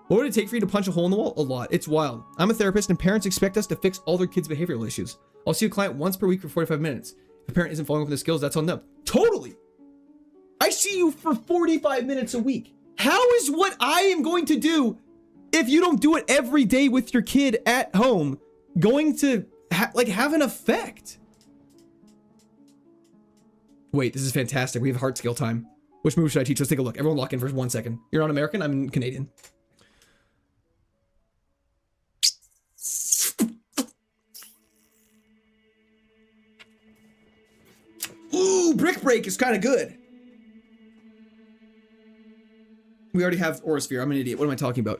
What would it take for you to punch a hole in the wall? A lot. It's wild. I'm a therapist and parents expect us to fix all their kids' behavioral issues. I'll see a client once per week for 45 minutes. If a parent isn't following up with the skills, that's on them. Totally. I see you for 45 minutes a week. How is what I am going to do if you don't do it every day with your kid at home going to have an effect? Wait, this is fantastic. We have heart scale time. Which move should I teach? Let's take a look. Everyone lock in for 1 second. You're not American, I'm Canadian. Ooh, Brick Break is kind of good. We already have Aurasphere. I'm an idiot. What am I talking about?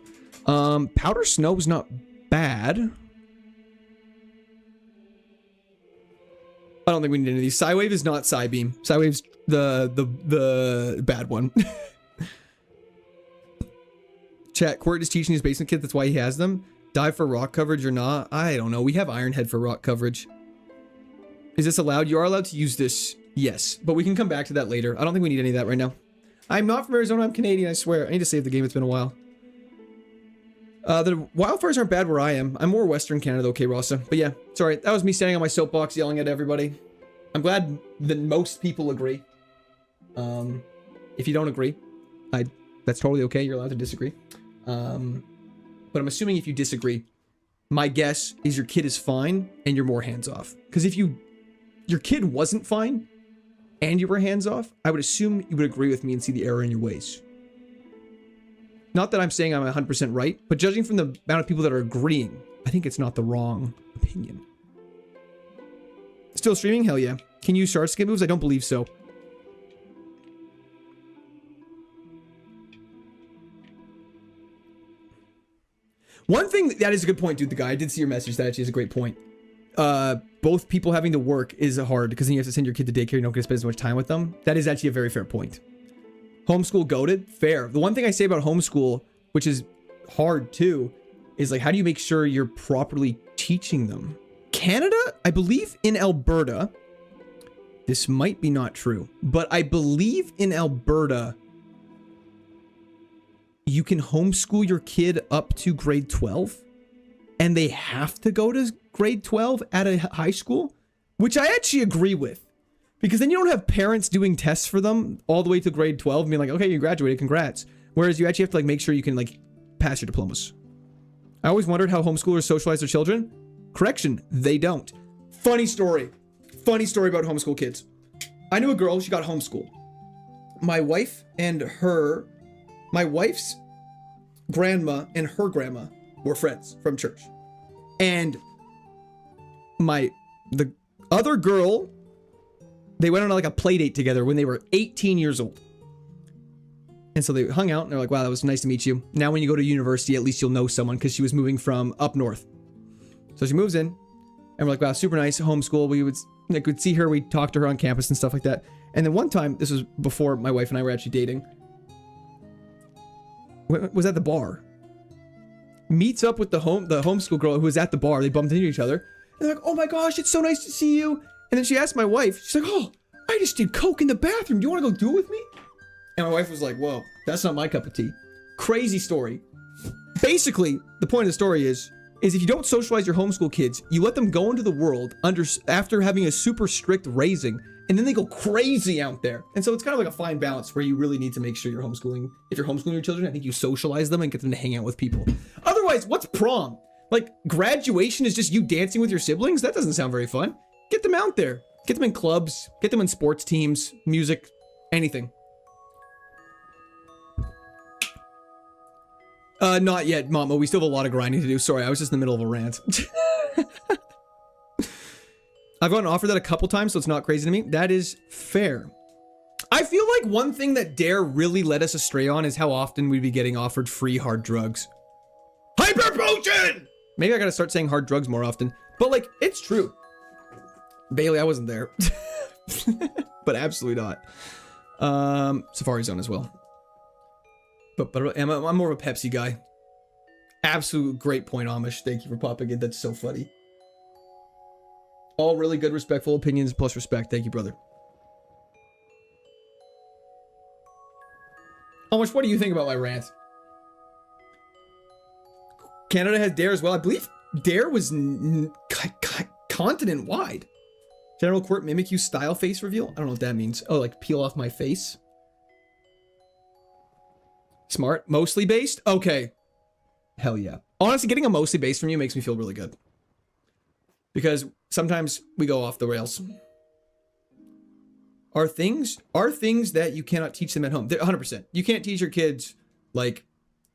Powder Snow is not bad. I don't think we need any of these. Psywave is not Psybeam. Psywave's the bad one. Chat, Quirt is teaching his basement kids. That's why he has them. Dive for rock coverage or not? I don't know. We have Ironhead for rock coverage. Is this allowed? You are allowed to use this. Yes, but we can come back to that later. I don't think we need any of that right now. I'm not from Arizona. I'm Canadian, I swear. I need to save the game. It's been a while. The wildfires aren't bad where I am. I'm more Western Canada, okay, Rasa. But yeah, sorry. That was me standing on my soapbox yelling at everybody. I'm glad that most people agree. If you don't agree, that's totally okay. You're allowed to disagree. But I'm assuming if you disagree, my guess is your kid is fine and you're more hands-off. Because if your kid wasn't fine and you were hands-off, I would assume you would agree with me and see the error in your ways. Not that I'm saying I'm 100% right, but judging from the amount of people that are agreeing, I think it's not the wrong opinion. Still streaming? Hell yeah. Can you start skip moves? I don't believe so. One thing that is a good point, dude. The guy, I did see your message. That actually is a great point. Both people having to work is hard because then you have to send your kid to daycare. You don't get to spend as much time with them. That is actually a very fair point. Homeschool goated? Fair. The one thing I say about homeschool, which is hard too, is like, how do you make sure you're properly teaching them? Canada, I believe in Alberta, this might be not true, but I believe in Alberta, you can homeschool your kid up to grade 12 and they have to go to grade 12 at a high school, which I actually agree with. Because then you don't have parents doing tests for them all the way to grade 12 and being like, okay, you graduated, congrats. Whereas you actually have to like make sure you can like pass your diplomas. I always wondered how homeschoolers socialize their children. Correction, they don't. Funny story. Funny story about homeschool kids. I knew a girl, she got homeschooled. My wife's grandma and her grandma were friends from church. And the other girl, they went on like a play date together when they were 18 years old. And so they hung out and they're like, wow, that was nice to meet you. Now when you go to university, at least you'll know someone, because she was moving from up north. So she moves in and we're like, wow, super nice homeschool. We would see her, we'd talk to her on campus and stuff like that. And then one time, this was before my wife and I were actually dating, was at the bar. Meets up with the homeschool girl who was at the bar. They bumped into each other. And they're like, oh my gosh, it's so nice to see you. And then she asked my wife, she's like, oh, I just did coke in the bathroom. Do you want to go do it with me? And my wife was like, whoa, that's not my cup of tea. Crazy story. Basically, the point of the story is if you don't socialize your homeschool kids, you let them go into the world after having a super strict raising, and then they go crazy out there. And so it's kind of like a fine balance where you really need to make sure you're homeschooling. If you're homeschooling your children, I think you socialize them and get them to hang out with people. Otherwise, what's prom? Like, graduation is just you dancing with your siblings? That doesn't sound very fun. Get them out there. Get them in clubs. Get them in sports teams, music, anything. Not yet, Mama. We still have a lot of grinding to do. Sorry, I was just in the middle of a rant. I've gotten offered that a couple times, so it's not crazy to me. That is fair. I feel like one thing that Dare really led us astray on is how often we'd be getting offered free hard drugs. Hyper potion! Maybe I gotta start saying hard drugs more often. But like, it's true. Bailey, I wasn't there. But absolutely not. Safari Zone as well. But I'm more of a Pepsi guy. Absolute great point, Amish. Thank you for popping it. That's so funny. All really good, respectful opinions plus respect. Thank you, brother. Almost, what do you think about my rant? Canada has DARE as well. I believe DARE was continent-wide. General Court Mimic You style face reveal? I don't know what that means. Oh, like peel off my face? Smart. Mostly based? Okay. Hell yeah. Honestly, getting a mostly based from you makes me feel really good. Because sometimes we go off the rails. Are things that you cannot teach them at home? 100%. You can't teach your kids, like,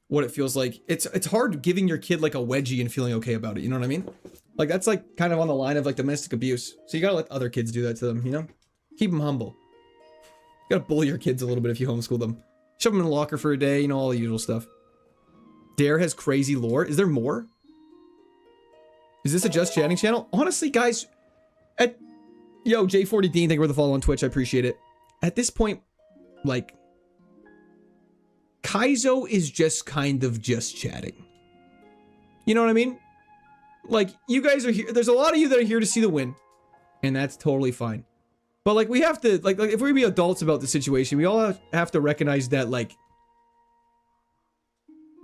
what it feels like. It's hard giving your kid, like, a wedgie and feeling okay about it. You know what I mean? Like, that's, like, kind of on the line of, like, domestic abuse. So you gotta let other kids do that to them, you know? Keep them humble. You gotta bully your kids a little bit if you homeschool them. Shove them in a locker for a day, you know, all the usual stuff. DARE has crazy lore. Is there more? Is this a Just Chatting channel? Honestly, guys, yo, J40 Dean, thank you for the follow on Twitch. I appreciate it. At this point, like, Kaizo is just kind of just chatting. You know what I mean? Like, you guys are here. There's a lot of you that are here to see the win, and that's totally fine. But, like, we have to, like if we're gonna be adults about the situation, we all have to recognize that, like,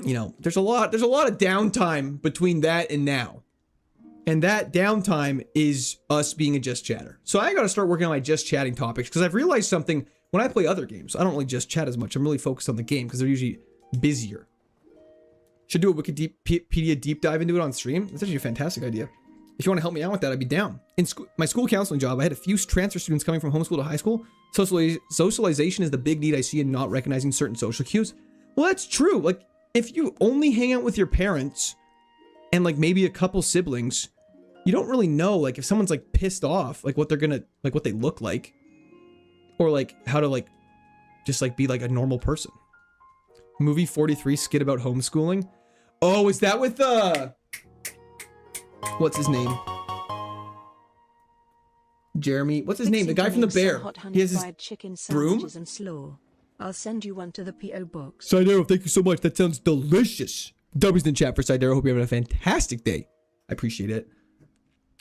you know, there's a lot of downtime between that and now. And that downtime is us being a just chatter. So I gotta start working on my just chatting topics, because I've realized something. When I play other games, I don't really just chat as much. I'm really focused on the game, because they're usually busier. Should do a Wikipedia deep dive into it on stream. That's actually a fantastic idea. If you want to help me out with that, I'd be down. In my school counseling job, I had a few transfer students coming from homeschool to high school. Socialization is the big need I see in not recognizing certain social cues. Well, that's true. Like, if you only hang out with your parents and, like, maybe a couple siblings, you don't really know, like, if someone's, like, pissed off, like, what they're gonna, like, what they look like. Or, like, how to, like, just, like, be, like, a normal person. Movie 43 skit about homeschooling. Oh, is that with, what's his name? Jeremy. What's his name? The guy from The Bear. He has his chicken broom? sandwiches and slaw. I'll send you one to the P.O. box. Sidero, thank you so much. That sounds delicious. W's in the chat for Sidero. Hope you're having a fantastic day. I appreciate it.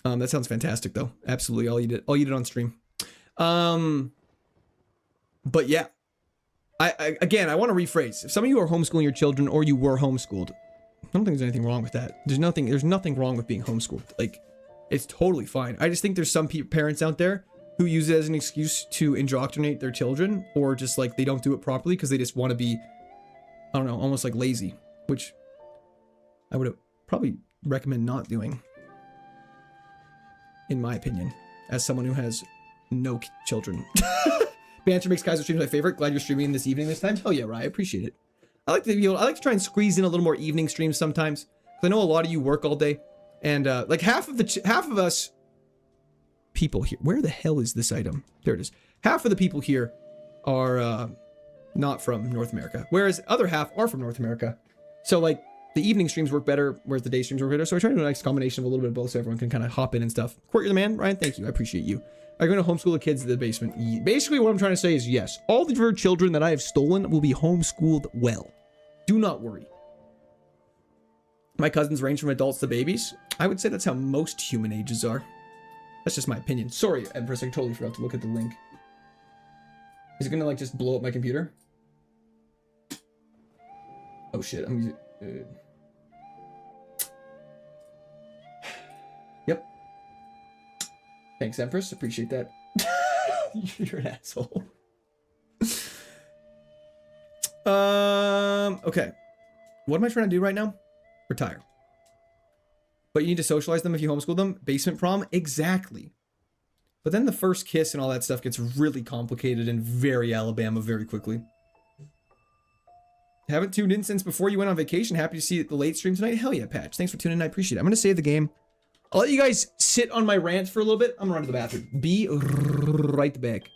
That sounds fantastic, though. Absolutely. I'll eat it. I'll eat it on stream. But yeah. Again, I want to rephrase. If some of you are homeschooling your children, or you were homeschooled, I don't think there's anything wrong with that. There's nothing wrong with being homeschooled. Like, it's totally fine. I just think there's some parents out there who use it as an excuse to indoctrinate their children, or just, like, they don't do it properly because they just want to be, I don't know, almost like lazy, which I would probably recommend not doing, in my opinion, as someone who has no children. Banter makes Kaizo streams my favorite. Glad you're streaming this evening this time. Hell yeah, Ryan. I appreciate it. I like to try and squeeze in a little more evening streams sometimes, because I know a lot of you work all day, and like half of us people here. Where the hell is this item? There it is. Half of the people here are not from North America, whereas other half are from North America. So, like, the evening streams work better, whereas the day streams work better. So I try to do a nice combination of a little bit of both, so everyone can kind of hop in and stuff. Court, you're the man, Ryan. Thank you. I appreciate you. Are you going to homeschool the kids in the basement? Basically, what I'm trying to say is yes. All of your children that I have stolen will be homeschooled well. Do not worry. My cousins range from adults to babies. I would say that's how most human ages are. That's just my opinion. Sorry, Empress, I totally forgot to look at the link. Is it going to, like, just blow up my computer? Oh, shit. I'm using... Yep. Thanks, Empress. Appreciate that. You're an asshole. Okay. What am I trying to do right now? Retire. But you need to socialize them if you homeschool them. Basement prom? Exactly. But then the first kiss and all that stuff gets really complicated and very Alabama very quickly. Haven't tuned in since before you went on vacation. Happy to see the late stream tonight. Hell yeah, Patch. Thanks for tuning in. I appreciate it. I'm going to save the game. I'll let you guys sit on my rant for a little bit. I'm going to run to the bathroom. Be right back.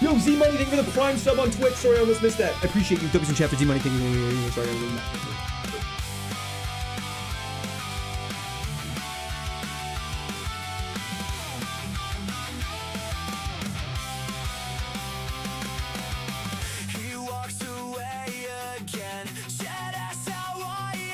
Yo, Z-Money, thank you for the Prime sub on Twitch. Sorry, I almost missed that. I appreciate you. W's in chat for Z-Money. Thank you. Sorry, I was that. He walks away again. Said that's how I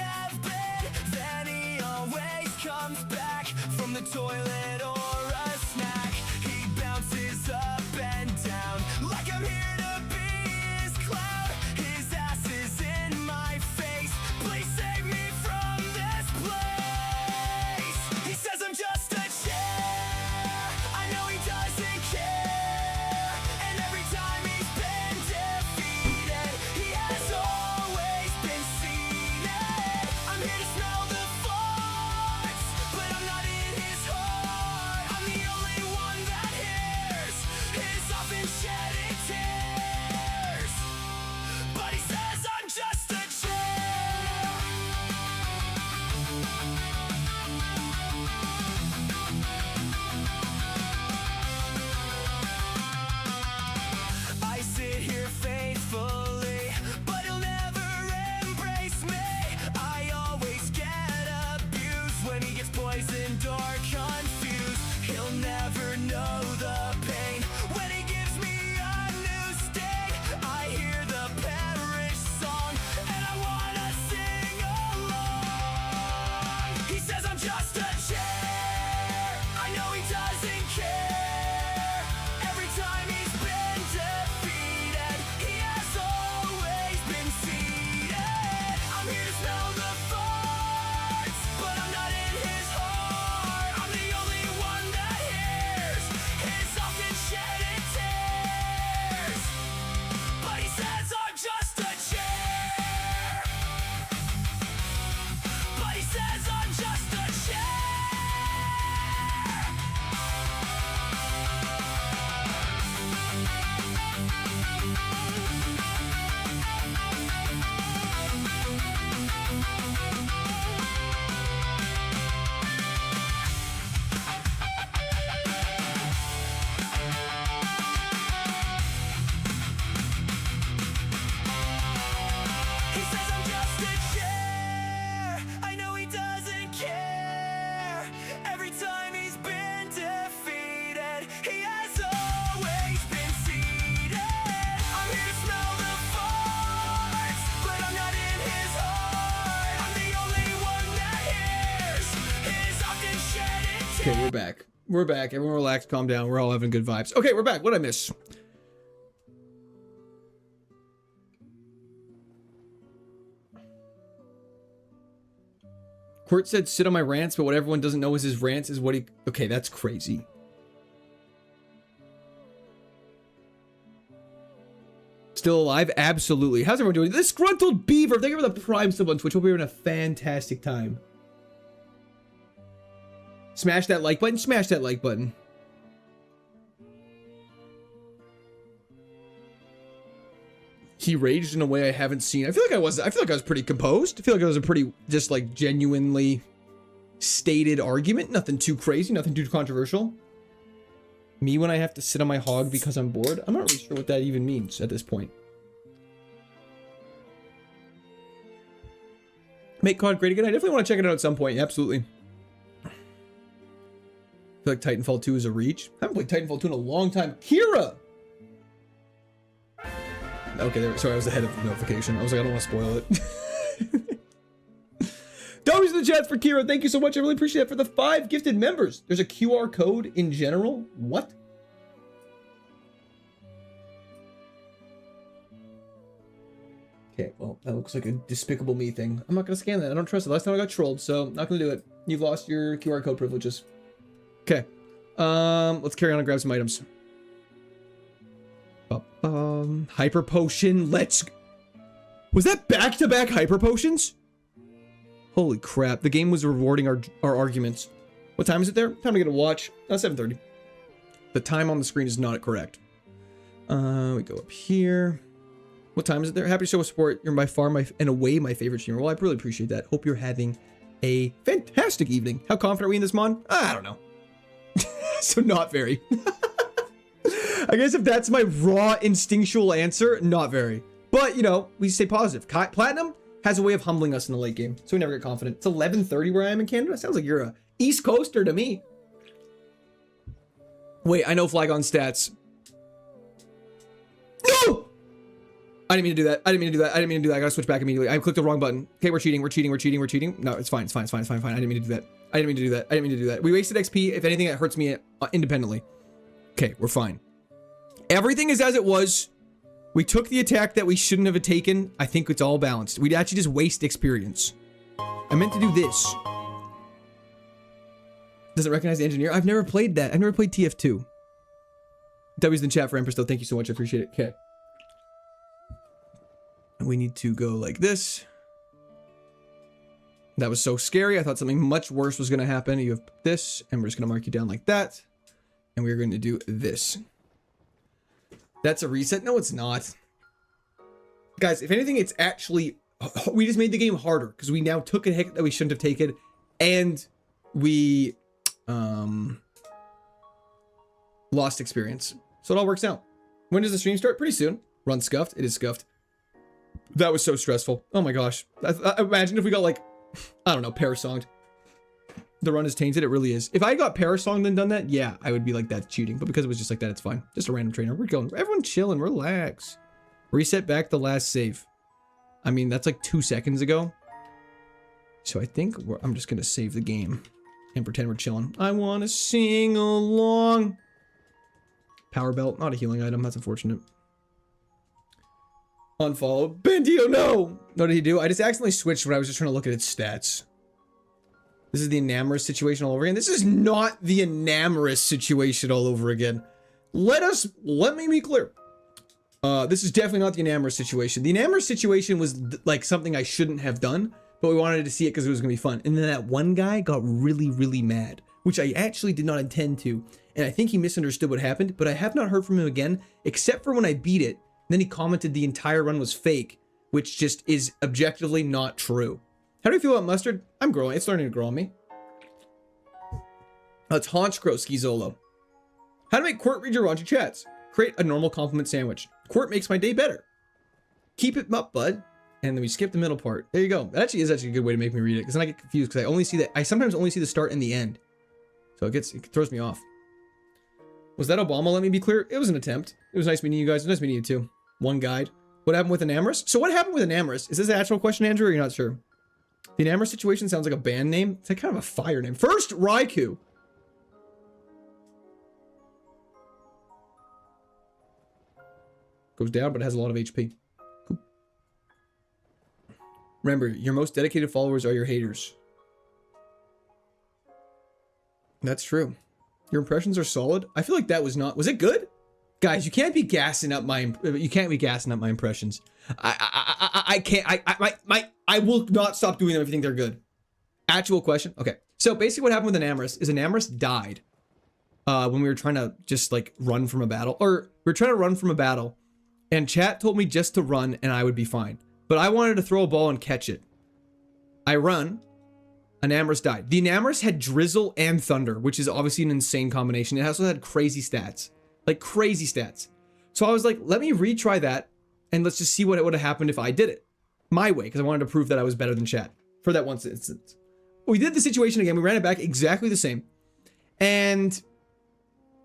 Okay, we're back. We're back. Everyone relax, calm down. We're all having good vibes. Okay, we're back. What did I miss? Quirt said sit on my rants, but what everyone doesn't know is his rants is what he... Okay, that's crazy. Still alive? Absolutely. How's everyone doing? This Disgruntled Beaver, thank you for the Prime sub on Twitch. Hope you're having a fantastic time. Smash that like button. Smash that like button. He raged in a way I haven't seen. I feel like I was pretty composed. I feel like it was a pretty just like genuinely stated argument. Nothing too crazy, nothing too controversial. Me when I have to sit on my hog because I'm bored? I'm not really sure what that even means at this point. Make COD great again? I definitely want to check it out at some point. Yeah, absolutely. I feel like Titanfall 2 is a reach. I haven't played Titanfall 2 in a long time. Kira! Okay, there, sorry, I was ahead of the notification. I was like, I don't want to spoil it. W's in the chat for Kira. Thank you so much. I really appreciate it. For the 5 gifted members. There's a QR code in general. What? Okay, well, that looks like a Despicable Me thing. I'm not going to scan that. I don't trust it. Last time I got trolled, so not going to do it. You've lost your QR code privileges. Okay. Let's carry on and grab some items. Hyper potion. Let's... Was that back-to-back hyper potions? Holy crap. The game was rewarding our arguments. What time is it there? Time to get a watch. 7:30. The time on the screen is not correct. We go up here. What time is it there? Happy to show support. You're by far and away my favorite streamer. Well, I really appreciate that. Hope you're having a fantastic evening. How confident are we in this mod? I don't know. So not very. I guess if that's my raw instinctual answer, not very. But, you know, we stay positive. Platinum has a way of humbling us in the late game, so we never get confident. It's 11:30 where I am in Canada. Sounds like you're a East Coaster to me. Wait, I know Flygon stats. No! I didn't mean to do that. I gotta switch back immediately. I clicked the wrong button. Okay, we're cheating. No, it's fine. I didn't mean to do that. We wasted XP. If anything, it hurts me independently. Okay, we're fine. Everything is as it was. We took the attack that we shouldn't have taken. I think it's all balanced. We'd actually just waste experience. I meant to do this. Doesn't recognize the engineer. I've never played that. I've never played TF2. W's in the chat for Empress though. Thank you so much. I appreciate it. Okay. We need to go like this. That was so scary. I thought something much worse was going to happen. You have this, and we're just going to mark you down like that. And we're going to do this. That's a reset. No, it's not. Guys, if anything, it's actually... We just made the game harder because we now took a hit that we shouldn't have taken. And we lost experience. So it all works out. When does the stream start? Pretty soon. Run scuffed. It is scuffed. That was so stressful. Oh my gosh. Imagine if we got like, I don't know, parasonged. The run is tainted. It really is. If I got parasonged and done that, yeah, I would be like, that's cheating. But because it was just like that, it's fine. Just a random trainer. We're going. Everyone chilling. Relax. Reset back the last save. I mean, that's like 2 seconds ago. So I think I'm just going to save the game and pretend we're chilling. I want to sing along. Power belt. Not a healing item. That's unfortunate. Unfollow. Bendio, no! What did he do? I just accidentally switched when I was just trying to look at its stats. This is the Enamorous situation all over again. This is not the Enamorous situation all over again. Let me be clear. This is definitely not the Enamorous situation. The Enamorous situation was like something I shouldn't have done, but we wanted to see it because it was going to be fun. And then that one guy got really, really mad, which I actually did not intend to. And I think he misunderstood what happened, but I have not heard from him again, except for when I beat it. Then he commented the entire run was fake, which just is objectively not true. How do you feel about mustard? I'm growing. It's starting to grow on me. Let's haunch grow Skizolo. How to make Quirt read your raunchy chats. Create a normal compliment sandwich. Quirt makes my day better. Keep it up, bud. And then we skip the middle part. There you go. That actually is a good way to make me read it, because then I get confused because I only see that. I sometimes only see the start and the end. So it throws me off. Was that Obama? Let me be clear. It was an attempt. It was nice meeting you guys. It was nice meeting you too. One guide. What happened with Enamorous? So what happened with Enamorous? Is this an actual question, Andrew, or you're not sure? The Enamorous situation sounds like a band name. It's like kind of a fire name. First, Raikou. Goes down, but it has a lot of HP. Cool. Remember, your most dedicated followers are your haters. That's true. Your impressions are solid. I feel like that was not... Was it good? Guys, you can't be gassing up my... You can't be gassing up my impressions. I can't... I will not stop doing them if you think they're good. Actual question. Okay. So basically what happened with Enamorous is Enamorous died when we were trying to just like run from a battle. Or we were trying to run from a battle. And chat told me just to run and I would be fine. But I wanted to throw a ball and catch it. I run. Enamorous died. The Enamorous had Drizzle and Thunder, which is obviously an insane combination. It also had crazy stats. Like crazy stats. So I was like, let me retry that and let's just see what would have happened if I did it my way, because I wanted to prove that I was better than chat for that one instance. We did the situation again. We ran it back exactly the same. And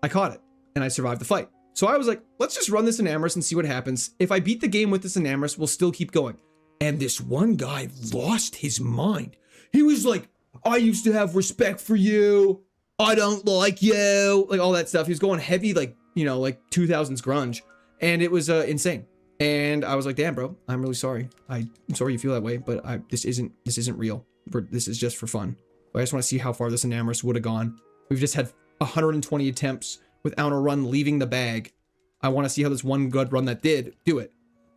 I caught it and I survived the fight. So I was like, let's just run this Enamorous and see what happens. If I beat the game with this Enamorous, we'll still keep going. And this one guy lost his mind. He was like, I used to have respect for you. I don't like you. Like all that stuff. He was going heavy, like, you know, like 2000s grunge. And it was insane. And I was like, damn, bro, I'm really sorry. I'm sorry you feel that way, but this isn't real. This is just for fun. I just want to see how far this Enamorous would have gone. We've just had 120 attempts without a run leaving the bag. I want to see how this one good run that did do it.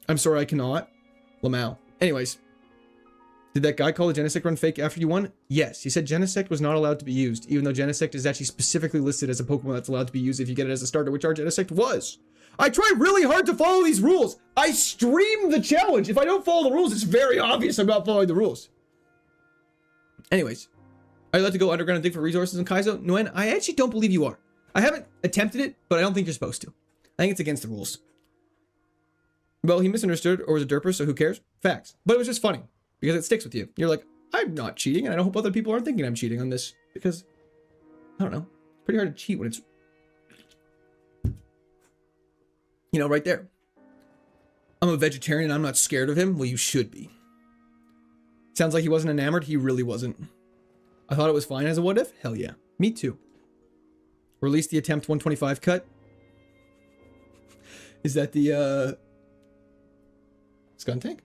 I'm sorry I cannot. Lamau. Anyways. Did that guy call the Genesect run fake after you won? Yes. He said Genesect was not allowed to be used, even though Genesect is actually specifically listed as a Pokemon that's allowed to be used if you get it as a starter, which our Genesect was. I try really hard to follow these rules. I stream the challenge. If I don't follow the rules, it's very obvious I'm not following the rules. Anyways. Are you allowed to go underground and dig for resources in Kaizo? Nguyen, I actually don't believe you are. I haven't attempted it, but I don't think you're supposed to. I think it's against the rules. Well, he misunderstood or was a derper, so who cares? Facts. But it was just funny. Because it sticks with you. You're like, I'm not cheating, and I hope other people aren't thinking I'm cheating on this. Because, I don't know. It's pretty hard to cheat when it's... You know, right there. I'm a vegetarian, I'm not scared of him. Well, you should be. Sounds like he wasn't enamored. He really wasn't. I thought it was fine as a what if? Hell yeah. Me too. Release the attempt 125 cut. Is that the, Skuntank?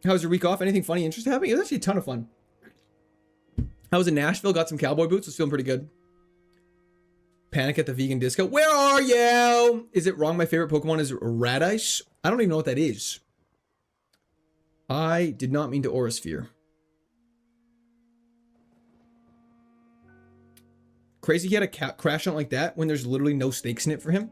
How was your week off? Anything funny, interesting happening? It was actually a ton of fun. I was in Nashville, got some cowboy boots, was feeling pretty good. Panic at the vegan disco. Where are you? Is it wrong? My favorite Pokemon is Radice. I don't even know what that is. I did not mean to Aurasphere. Crazy he had a crash on like that when there's literally no stakes in it for him.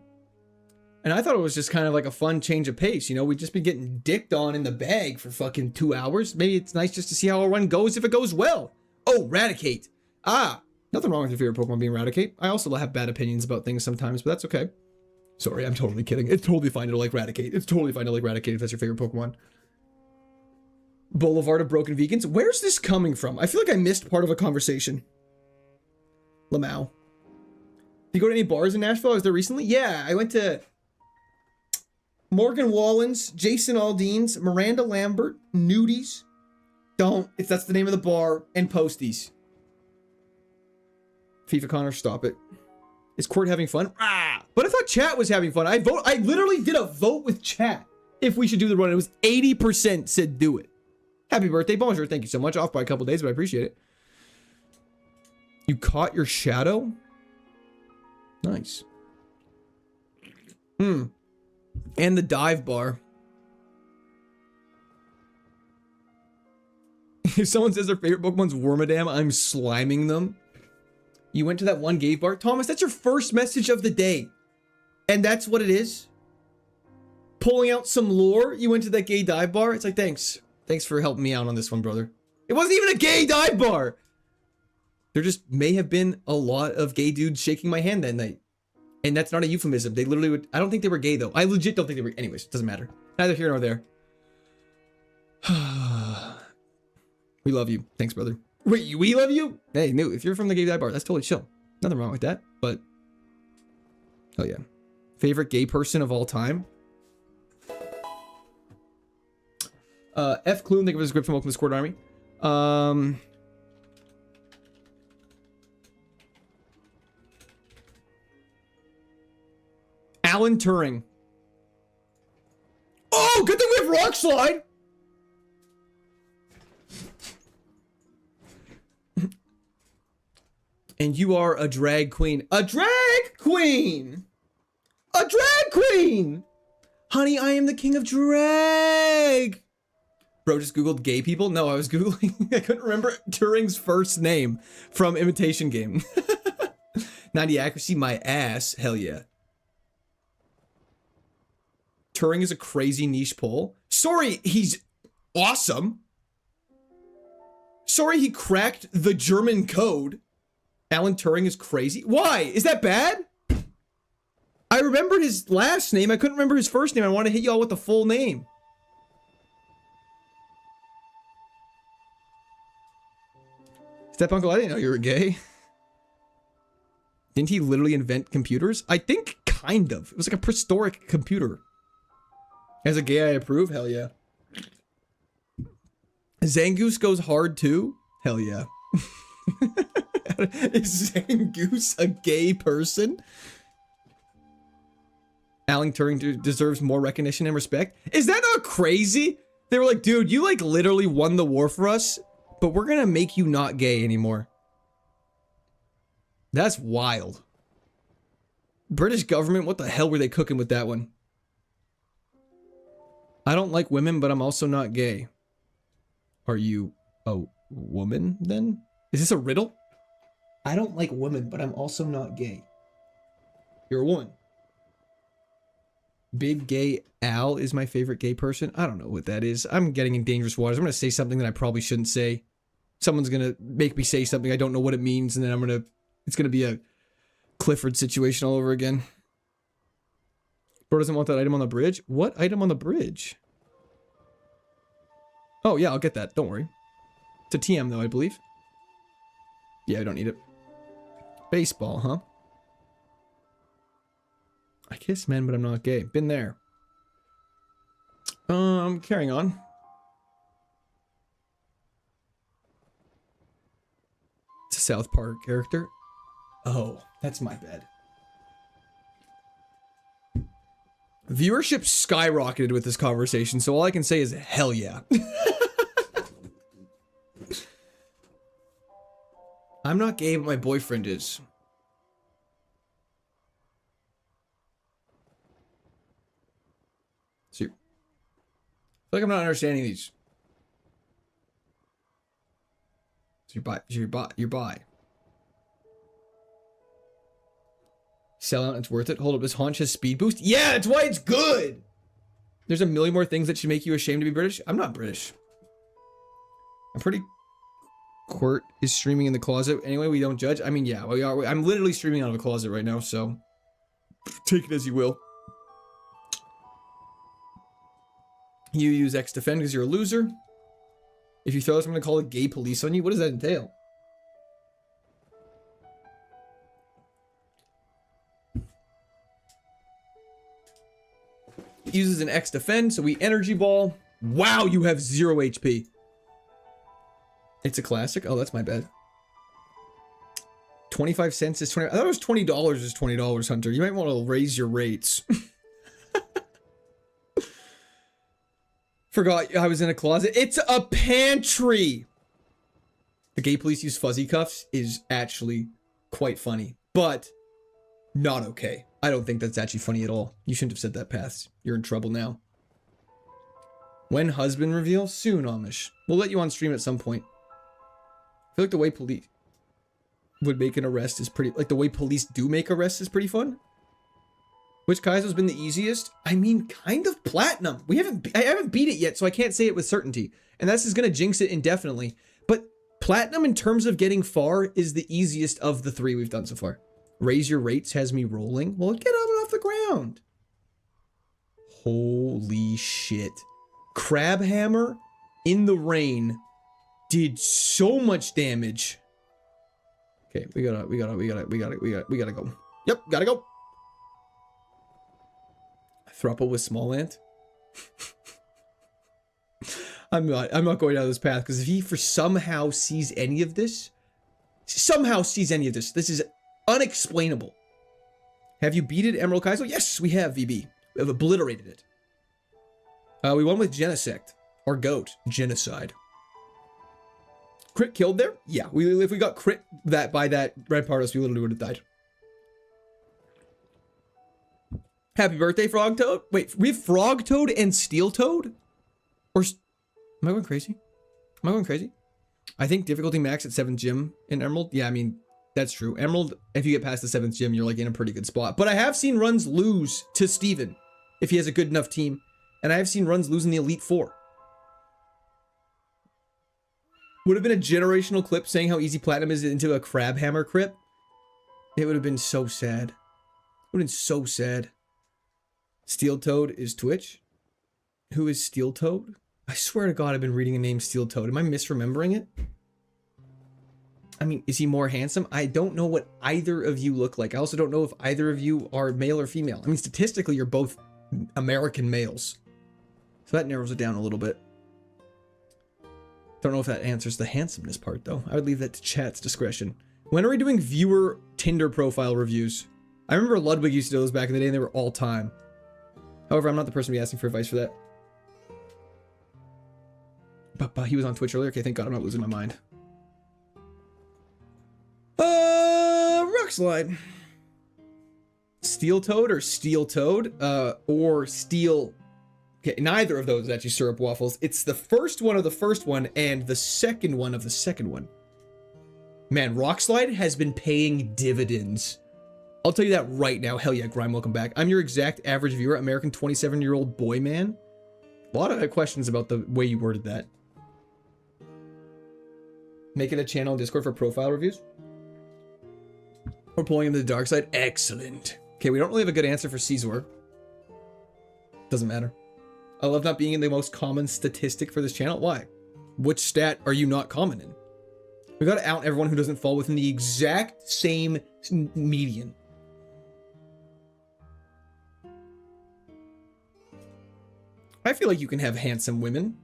And I thought it was just kind of like a fun change of pace. You know, we'd just be getting dicked on in the bag for fucking 2 hours. Maybe it's nice just to see how a run goes if it goes well. Oh, Raticate. Ah, nothing wrong with your favorite Pokemon being Raticate. I also have bad opinions about things sometimes, but that's okay. Sorry, I'm totally kidding. It's totally fine to like Raticate. It's totally fine to like Raticate if that's your favorite Pokemon. Boulevard of Broken Vegans. Where's this coming from? I feel like I missed part of a conversation. Lamau. Did you go to any bars in Nashville? I was there recently. Yeah, I went to... Morgan Wallen's, Jason Aldean's, Miranda Lambert, Nudies. That's the name of the bar, and Posties. FIFA Connor, stop it. Is Court having fun? Ah! But I thought chat was having fun. I literally did a vote with chat if we should do the run. It was 80% said do it. Happy birthday, bonjour. Thank you so much. Off by a couple days, but I appreciate it. You caught your shadow? Nice. And the dive bar. If someone says their favorite Pokemon's Wormadam, I'm sliming them. You went to that one gay bar? Thomas, that's your first message of the day. And that's what it is? Pulling out some lore? You went to that gay dive bar? It's like, thanks. Thanks for helping me out on this one, brother. It wasn't even a gay dive bar! There just may have been a lot of gay dudes shaking my hand that night. And that's not a euphemism. They literally would... I don't think they were gay, though. I legit don't think they were... Anyways, it doesn't matter. Neither here nor there. We love you. Thanks, brother. Wait, we love you? Hey, no, if you're from the gay dive bar, that's totally chill. Nothing wrong with that, but... Oh, yeah. Favorite gay person of all time? F. Clune, think of his description. Welcome to Squad Army. Alan Turing. Oh, good thing we have Rock Slide. And you are a drag queen. A drag queen! A drag queen! Honey, I am the king of drag. Bro just Googled gay people? No, I was Googling. I couldn't remember Turing's first name from Imitation Game. 90 accuracy, my ass. Hell yeah. Turing is a crazy niche poll. Sorry, he's awesome. Sorry, he cracked the German code. Alan Turing is crazy. Why? Is that bad? I remembered his last name. I couldn't remember his first name. I want to hit y'all with the full name. Step Uncle, I didn't know you were gay. Didn't he literally invent computers? I think kind of. It was like a prehistoric computer. As a gay, I approve. Hell yeah. Zangoose goes hard too? Hell yeah. Is Zangoose a gay person? Alan Turing deserves more recognition and respect. Is that not crazy? They were like, dude, you like literally won the war for us, but we're gonna make you not gay anymore. That's wild. British government, what the hell were they cooking with that one? I don't like women, but I'm also not gay. Are you a woman then? Is this a riddle? I don't like women, but I'm also not gay. You're a woman. Big Gay Al is my favorite gay person. I don't know what that is. I'm getting in dangerous waters. I'm going to say something that I probably shouldn't say. Someone's going to make me say something I don't know what it means, and then it's going to be a Clifford situation all over again. Bro doesn't want that item on the bridge? What item on the bridge? Oh, yeah, I'll get that. Don't worry. It's a TM, though, I believe. Yeah, I don't need it. Baseball, huh? I kiss men, but I'm not gay. Been there. Carrying on. It's a South Park character. Oh, that's my bad. Viewership skyrocketed with this conversation, so all I can say is hell yeah. I'm not gay, but my boyfriend is. So I feel like I'm not understanding these. So you're bi. Sell out, it's worth it. Hold up, this haunch has speed boost. Yeah, that's why it's good. There's a million more things that should make you ashamed to be British. I'm not British. I'm pretty. Quirt is streaming in the closet. Anyway, we don't judge. I mean, yeah, we are. I'm literally streaming out of a closet right now, so take it as you will. You use X defend because you're a loser. If you throw this, I'm going to call it gay police on you. What does that entail? Uses an X defend, so we energy ball. Wow, you have 0 HP. It's a classic. Oh, that's my bad. 25 cents is 20. I thought it was $20 is $20, Hunter. You might want to raise your rates. Forgot I was in a closet. It's a pantry. The gay police use fuzzy cuffs is actually quite funny, but not okay. I don't think that's actually funny at all. You shouldn't have said that, Paths. You're in trouble now. When husband reveal? Soon, Amish. We'll let you on stream at some point. I feel like the way police would make an arrest is pretty... Like, the way police do make arrests is pretty fun. Which Kaizo's been the easiest? I mean, kind of Platinum. I haven't beat it yet, so I can't say it with certainty. And this is going to jinx it indefinitely. But Platinum, in terms of getting far, is the easiest of the 3 we've done so far. Raise your rates has me rolling. Well, get up and off the ground. Holy shit. Crab Hammer in the rain did so much damage. Okay, we gotta go. Yep, gotta go. Thruple with small ant. I'm not going down this path because if he somehow sees any of this, this is unexplainable. Have you beaten Emerald Kaizo? Yes, we have, VB. We have obliterated it. We won with Genesect. Or Goat. Genocide. Crit killed there? Yeah. If we got crit by that Red Pardos, we literally would have died. Happy birthday, Frog Toad. Wait, we have Frog Toad and Steel Toad? Or... Am I going crazy? Am I going crazy? I think difficulty max at 7th gym in Emerald. Yeah, I mean, that's true. Emerald, if you get past the 7th gym, you're like in a pretty good spot. But I have seen runs lose to Steven if he has a good enough team. And I have seen runs lose in the Elite Four. Would have been a generational clip saying how easy Platinum is into a Crab Hammer crit. It would have been so sad. It would have been so sad. Steel Toad is Twitch. Who is Steel Toad? I swear to God, I've been reading a name Steel Toad. Am I misremembering it? I mean, is he more handsome? I don't know what either of you look like. I also don't know if either of you are male or female. I mean, statistically, you're both American males. So that narrows it down a little bit. Don't know if that answers the handsomeness part, though. I would leave that to chat's discretion. When are we doing viewer Tinder profile reviews? I remember Ludwig used to do those back in the day, and they were all time. However, I'm not the person to be asking for advice for that. But he was on Twitch earlier. Okay, thank God I'm not losing my mind. Rock Slide. Steel Toad or Steel Toad? Or Steel... Okay, neither of those is actually Syrup Waffles. It's the first one of the first one and the second one of the second one. Man, Rock Slide has been paying dividends. I'll tell you that right now. Hell yeah, Grime, welcome back. I'm your exact average viewer, American 27-year-old boy man. A lot of questions about the way you worded that. Make it a channel on Discord for profile reviews. We're pulling him to the dark side. Excellent. Okay, we don't really have a good answer for Caesar. Doesn't matter. I love not being in the most common statistic for this channel. Why? Which stat are you not common in? We gotta out everyone who doesn't fall within the exact same median. I feel like you can have handsome women.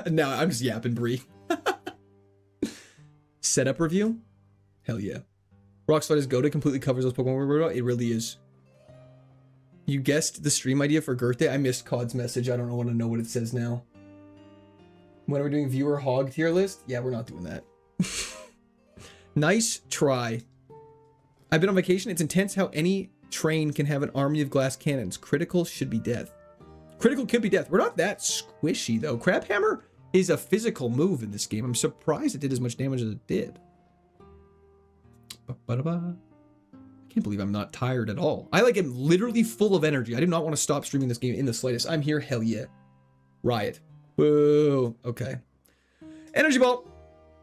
No, I'm just yapping, Bree. Setup review? Hell yeah. Rockslide is goated, completely covers those Pokemon we're worried about. It really is. You guessed the stream idea for Girthday? I missed COD's message. I don't want to know what it says now. When are we doing viewer hog tier list? Yeah, we're not doing that. Nice try. I've been on vacation. It's intense how any train can have an army of glass cannons. Critical should be death. Critical could be death. We're not that squishy, though. Crab Hammer is a physical move in this game. I'm surprised it did as much damage as it did. I can't believe I'm not tired at all. I am literally full of energy. I do not want to stop streaming this game in the slightest. I'm here. Hell yeah. Riot. Whoa. Okay. Energy Ball.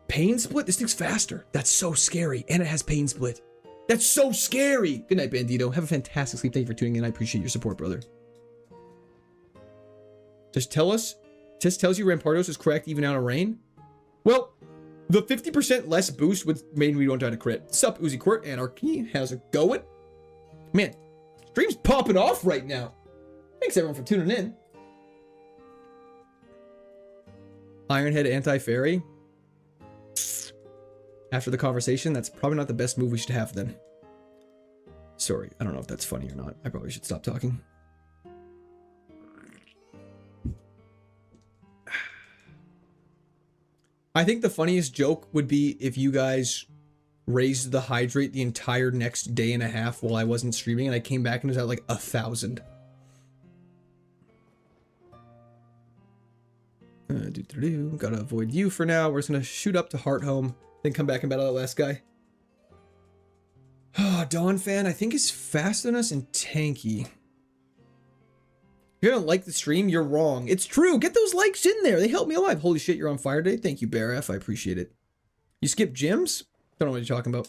Pain Split? This thing's faster. That's so scary. And it has Pain Split. That's so scary. Good night, Bandito. Have a fantastic sleep. Thank you for tuning in. I appreciate your support, brother. Just tells you Rampardos is correct even out of rain? Well, the 50% less boost would mean we don't try to crit. Sup, Uzi Quirt, Anarchy. How's it going? Man, stream's popping off right now. Thanks everyone for tuning in. Ironhead Anti-Fairy. After the conversation, that's probably not the best move we should have then. Sorry, I don't know if that's funny or not. I probably should stop talking. I think the funniest joke would be if you guys raised the hydrate the entire next day and a half while I wasn't streaming and I came back and it was at like 1,000. Gotta avoid you for now. We're just gonna shoot up to Heart Home, then come back and battle that last guy. Oh, Dawn Fan, I think is faster than us and tanky. If you don't like the stream, you're wrong. It's true. Get those likes in there. They help me alive. Holy shit, you're on fire today. Thank you, Bear F. I appreciate it. You skip gyms? Don't know what you're talking about.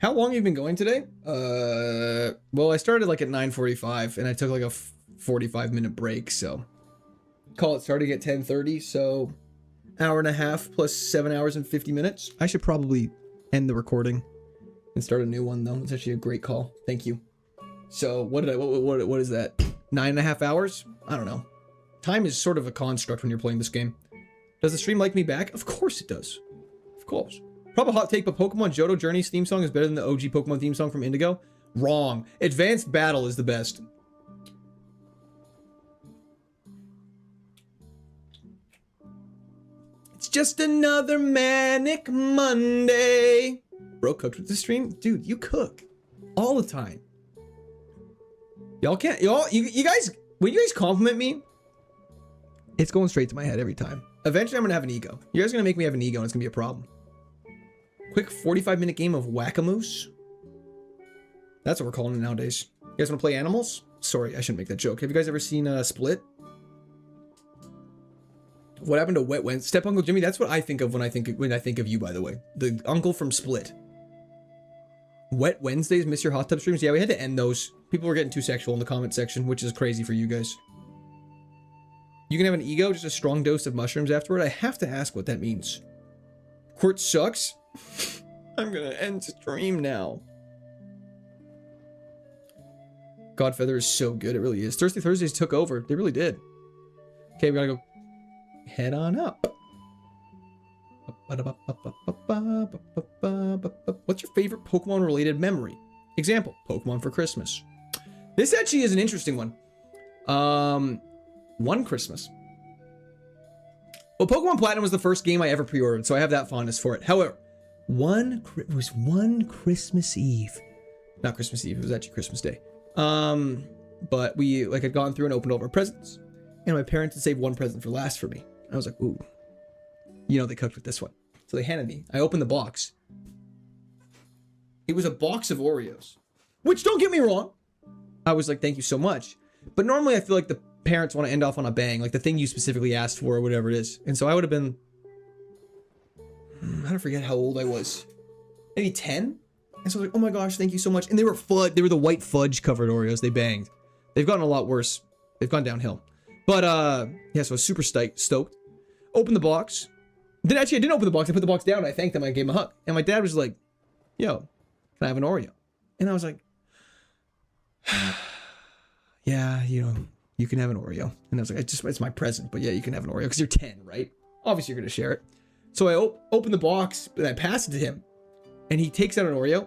How long have you been going today? Well, I started like at 9:45 and I took like a 45-minute break, so call it starting at 10:30, so hour and a half plus 7 hours and 50 minutes. I should probably end the recording and start a new one though. It's actually a great call. Thank you. So what is that? 9.5 hours? I don't know. Time is sort of a construct when you're playing this game. Does the stream like me back? Of course it does. Of course. Probably a hot take, but Pokemon Johto Journey's theme song is better than the OG Pokemon theme song from Indigo. Wrong. Advanced Battle is the best. It's just another manic Monday. Bro cooked with the stream? Dude, you cook all the time. Y'all can't, you guys, when you guys compliment me, it's going straight to my head every time. Eventually I'm gonna have an ego. You guys are gonna make me have an ego and it's gonna be a problem. Quick 45-minute game of Whack-A-Moose. That's what we're calling it nowadays. You guys wanna play animals? Sorry, I shouldn't make that joke. Have you guys ever seen Split? What happened to Wet Wednesday? Step Uncle Jimmy, that's what I think of when I think of you, by the way. The uncle from Split. Wet Wednesdays, miss your hot tub streams? Yeah, we had to end those. People were getting too sexual in the comment section, which is crazy for you guys. You can have an ego, just a strong dose of mushrooms afterward. I have to ask what that means. Court sucks? I'm gonna end stream now. Godfeather is so good, it really is. Thirsty Thursdays took over. They really did. Okay, we gotta go head on up. What's your favorite Pokemon related memory? Example, Pokemon for Christmas. This actually is an interesting one. One Christmas. Well, Pokemon Platinum was the first game I ever pre-ordered, so I have that fondness for it. However, it was one Christmas Eve. Not Christmas Eve, it was actually Christmas Day. But we had gone through and opened all of our presents. And my parents had saved one present for last for me. I was like, ooh. You know they cooked with this one. So they handed me. I opened the box. It was a box of Oreos. Which, don't get me wrong, I was like, thank you so much. But normally I feel like the parents want to end off on a bang. Like the thing you specifically asked for or whatever it is. And so I would have been... I don't forget how old I was. Maybe 10? And so I was like, oh my gosh, thank you so much. And they were fudge. They were the white fudge covered Oreos. They banged. They've gotten a lot worse. They've gone downhill. But yeah, so I was super stoked. Opened the box. I didn't open the box. I put the box down. I thanked them. I gave him a hug. And my dad was like, yo, can I have an Oreo? And I was like, yeah, you can have an Oreo. And I was like, it's my present. But yeah, you can have an Oreo because you're 10, right? Obviously, you're going to share it. So I opened the box and I passed it to him. And he takes out an Oreo.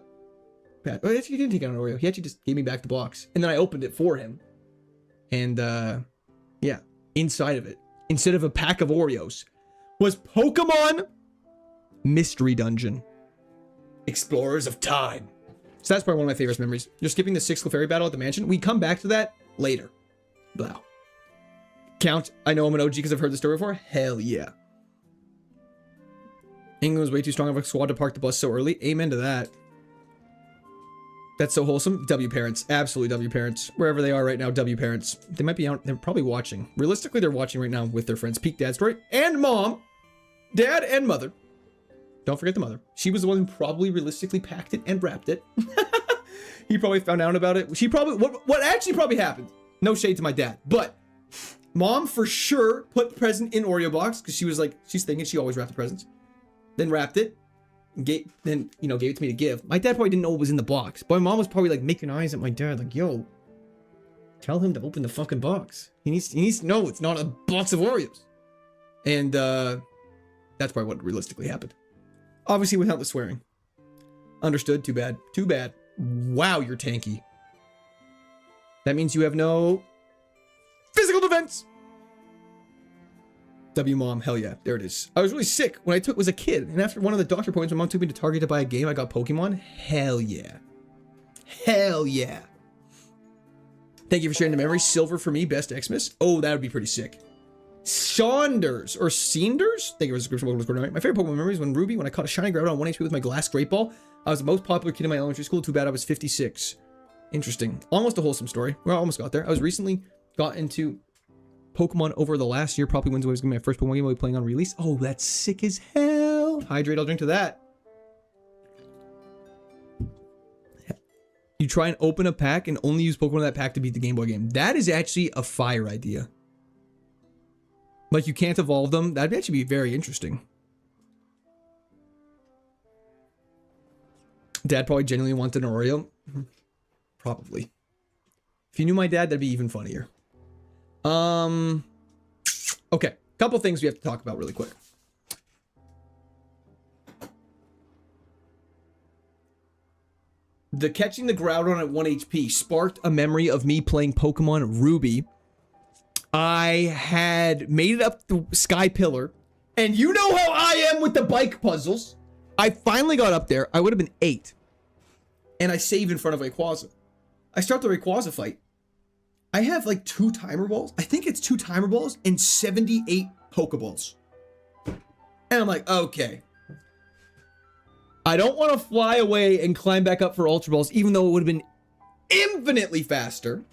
Oh, actually, he didn't take out an Oreo. He actually just gave me back the box. And then I opened it for him. And yeah, inside of it, instead of a pack of Oreos, was Pokemon Mystery Dungeon. Explorers of Time. So that's probably one of my favorite memories. You're skipping the 6th Clefairy battle at the mansion. We come back to that later. Blah. Count, I know I'm an OG because I've heard the story before. Hell yeah. England was way too strong of a squad to park the bus so early. Amen to that. That's so wholesome. W parents. Absolutely W parents. Wherever they are right now, W parents. They might be out. They're probably watching. Realistically, they're watching right now with their friends. Peak Dad Story. And Mom. Dad and Mother. Don't forget the mother. She was the one who probably realistically packed it and wrapped it. He probably found out about it. She probably... What actually probably happened? No shade to my dad. But Mom for sure put the present in Oreo box because she was like... She's thinking she always wrapped the presents. Then wrapped it. Gave it to me to give. My dad probably didn't know what was in the box. But my mom was probably like making eyes at my dad like, yo, tell him to open the fucking box. He needs to know it's not a box of Oreos. And that's probably what realistically happened. Obviously without the swearing. Understood. Too bad. Too bad. Wow, you're tanky. That means you have no physical defense. W Mom, hell yeah, there it is. I was really sick when I was a kid, and after one of the doctor appointments, my mom took me to Target to buy a game. I got Pokemon. Hell yeah. Hell yeah. Thank you for sharing the memory. Silver for me, best Xmas. Oh, that would be pretty sick. Saunders or Seenders. Thank you for the description. My favorite Pokemon memory is when Ruby, when I caught a shiny Groudon on 1 HP with my glass great ball. I was the most popular kid in my elementary school. Too bad I was 56. Interesting. Almost a wholesome story. Well, I almost got there. I was recently got into Pokemon over the last year. Probably when's I was getting my first Pokemon game. I'll be playing on release. Oh, that's sick as hell. Hydrate. I'll drink to that. You try and open a pack and only use Pokemon in that pack to beat the Game Boy game. That is actually a fire idea. Like you can't evolve them. That'd actually be very interesting. Dad probably genuinely wanted an Oreo. Probably. If you knew my dad, that'd be even funnier. Okay. Couple things we have to talk about really quick. the catching the Groudon at 1 HP sparked a memory of me playing Pokemon Ruby. I had made it up the Sky Pillar, and you know how I am with the bike puzzles. I finally got up there. I would have been 8, and I save in front of Rayquaza. I start the Rayquaza fight. I have like 2 timer balls. I think it's 2 timer balls and 78 Pokeballs. And I'm like, okay. I don't want to fly away and climb back up for Ultra Balls, even though it would have been infinitely faster.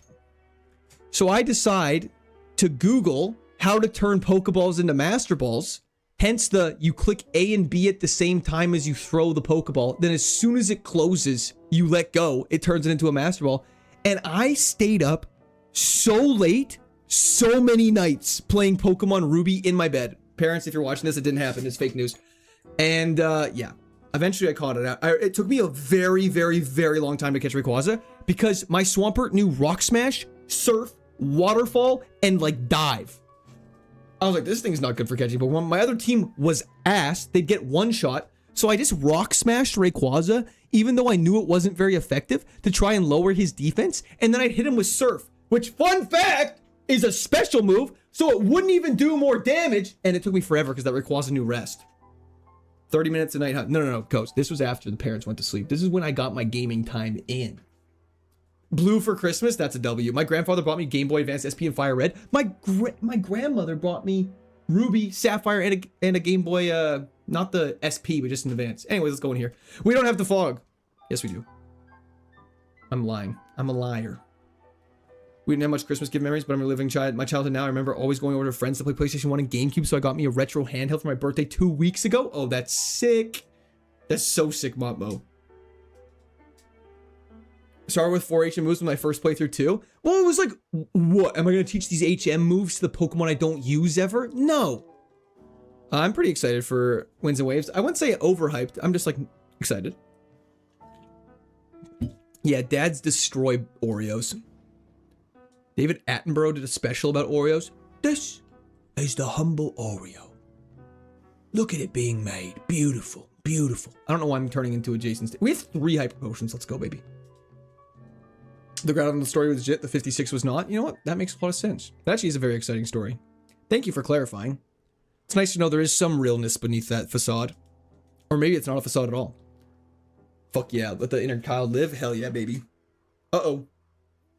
So I decide to Google how to turn Pokeballs into Master Balls. Hence the, you click A and B at the same time as you throw the Pokeball. Then as soon as it closes, you let go. It turns it into a Master Ball. And I stayed up so late, so many nights playing Pokemon Ruby in my bed. Parents, if you're watching this, it didn't happen. It's fake news. And yeah, eventually I caught it out. It took me a very, very, very long time to catch Rayquaza because my Swampert knew Rock Smash, Surf, Waterfall, and like Dive. I was like, this thing's not good for catching, but when my other team was ass, they'd get 1 shot. So I just Rock Smashed Rayquaza, even though I knew it wasn't very effective, to try and lower his defense. And then I'd hit him with Surf, which, fun fact, is a special move, so it wouldn't even do more damage. And it took me forever because that Rayquaza knew rest. 30 minutes a night. No, Coach. This was after the parents went to sleep. This is when I got my gaming time in. Blue for Christmas, that's a W. My grandfather bought me Game Boy Advance SP and Fire Red. My grandmother bought me Ruby, Sapphire, and a Game Boy, not the SP, but just in Advance. Anyways, let's go in here. We don't have the fog. Yes, we do. I'm lying. I'm a liar. We didn't have much Christmas gift memories, but I'm reliving my childhood now. I remember always going over to friends to play PlayStation 1 and GameCube, so I got me a retro handheld for my birthday 2 weeks ago. Oh, that's sick. That's so sick, Motmo. Started with 4 HM moves with my first playthrough too. Well, it was like, what? Am I going to teach these HM moves to the Pokemon I don't use ever? No. I'm pretty excited for Winds and Waves. I wouldn't say overhyped. I'm just like excited. Yeah, dads destroy Oreos. David Attenborough did a special about Oreos. This is the humble Oreo. Look at it being made. Beautiful, beautiful. I don't know why I'm turning into a Jason Statham. We have 3 hyper potions. Let's go, baby. The ground on the story was legit. The 56 was not. You know what? That makes a lot of sense. That actually is a very exciting story. Thank you for clarifying. It's nice to know there is some realness beneath that facade. Or maybe it's not a facade at all. Fuck yeah. Let the inner child live. Hell yeah, baby. Uh-oh.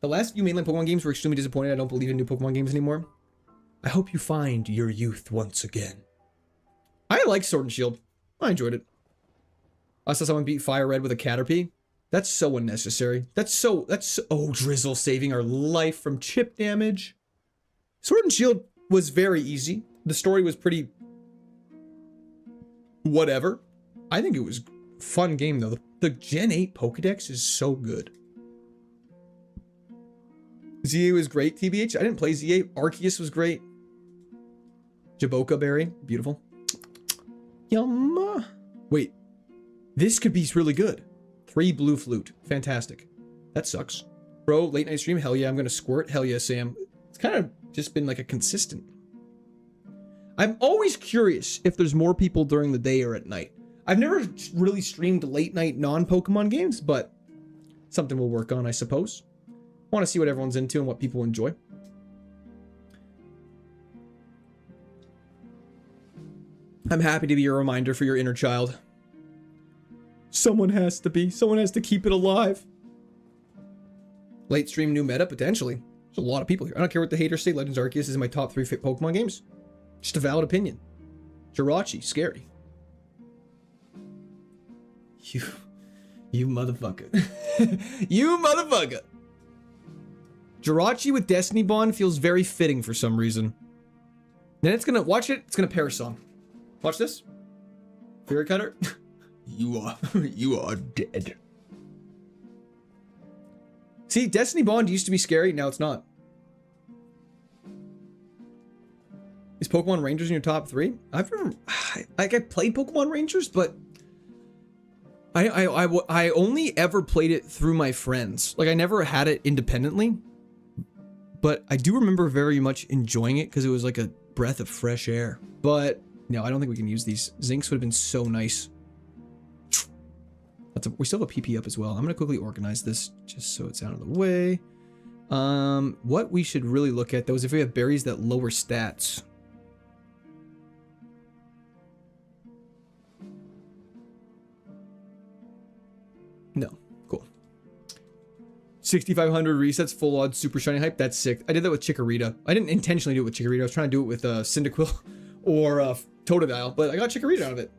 The last few mainline Pokemon games were extremely disappointing. I don't believe in new Pokemon games anymore. I hope you find your youth once again. I like Sword and Shield. I enjoyed it. I saw someone beat Fire Red with a Caterpie. That's so unnecessary. That's so, oh, Drizzle saving our life from chip damage. Sword and Shield was very easy. The story was pretty whatever. I think it was a fun game though. The Gen 8 Pokedex is so good. ZA was great, TBH. I didn't play ZA. Arceus was great. Jaboka Berry, beautiful. Yum. Wait, this could be really good. 3 Blue Flute, fantastic. That sucks. Bro, late night stream, hell yeah, I'm gonna squirt. Hell yeah, Sam. It's kind of just been like a consistent. I'm always curious if there's more people during the day or at night. I've never really streamed late night non-Pokemon games, but something we'll work on, I suppose. Want to see what everyone's into and what people enjoy. I'm happy to be a reminder for your inner child. Someone has to be. Someone has to keep it alive. Late stream new meta, potentially. There's a lot of people here. I don't care what the haters say. Legends Arceus is in my top 3 fit Pokemon games. Just a valid opinion. Jirachi, scary. You motherfucker. You motherfucker. Jirachi with Destiny Bond feels very fitting for some reason. Then it's gonna, watch it, it's gonna pair a song. Watch this. Fairy Cutter. You are dead. See, Destiny Bond used to be scary, now it's not. Is Pokemon Rangers in your top 3? I've never, like, I played Pokemon Rangers, but I only ever played it through my friends. Like, I never had it independently, but I do remember very much enjoying it because it was like a breath of fresh air. But no, I don't think we can use these. Zinks would have been so nice. We still have a PP up as well. I'm gonna quickly organize this just so it's out of the way. What we should really look at though is if we have berries that lower stats. No, cool. 6,500 resets, full odds, super shiny hype. That's sick. I did that with Chikorita. I didn't intentionally do it with Chikorita. I was trying to do it with Cyndaquil or Totodile, but I got Chikorita out of it.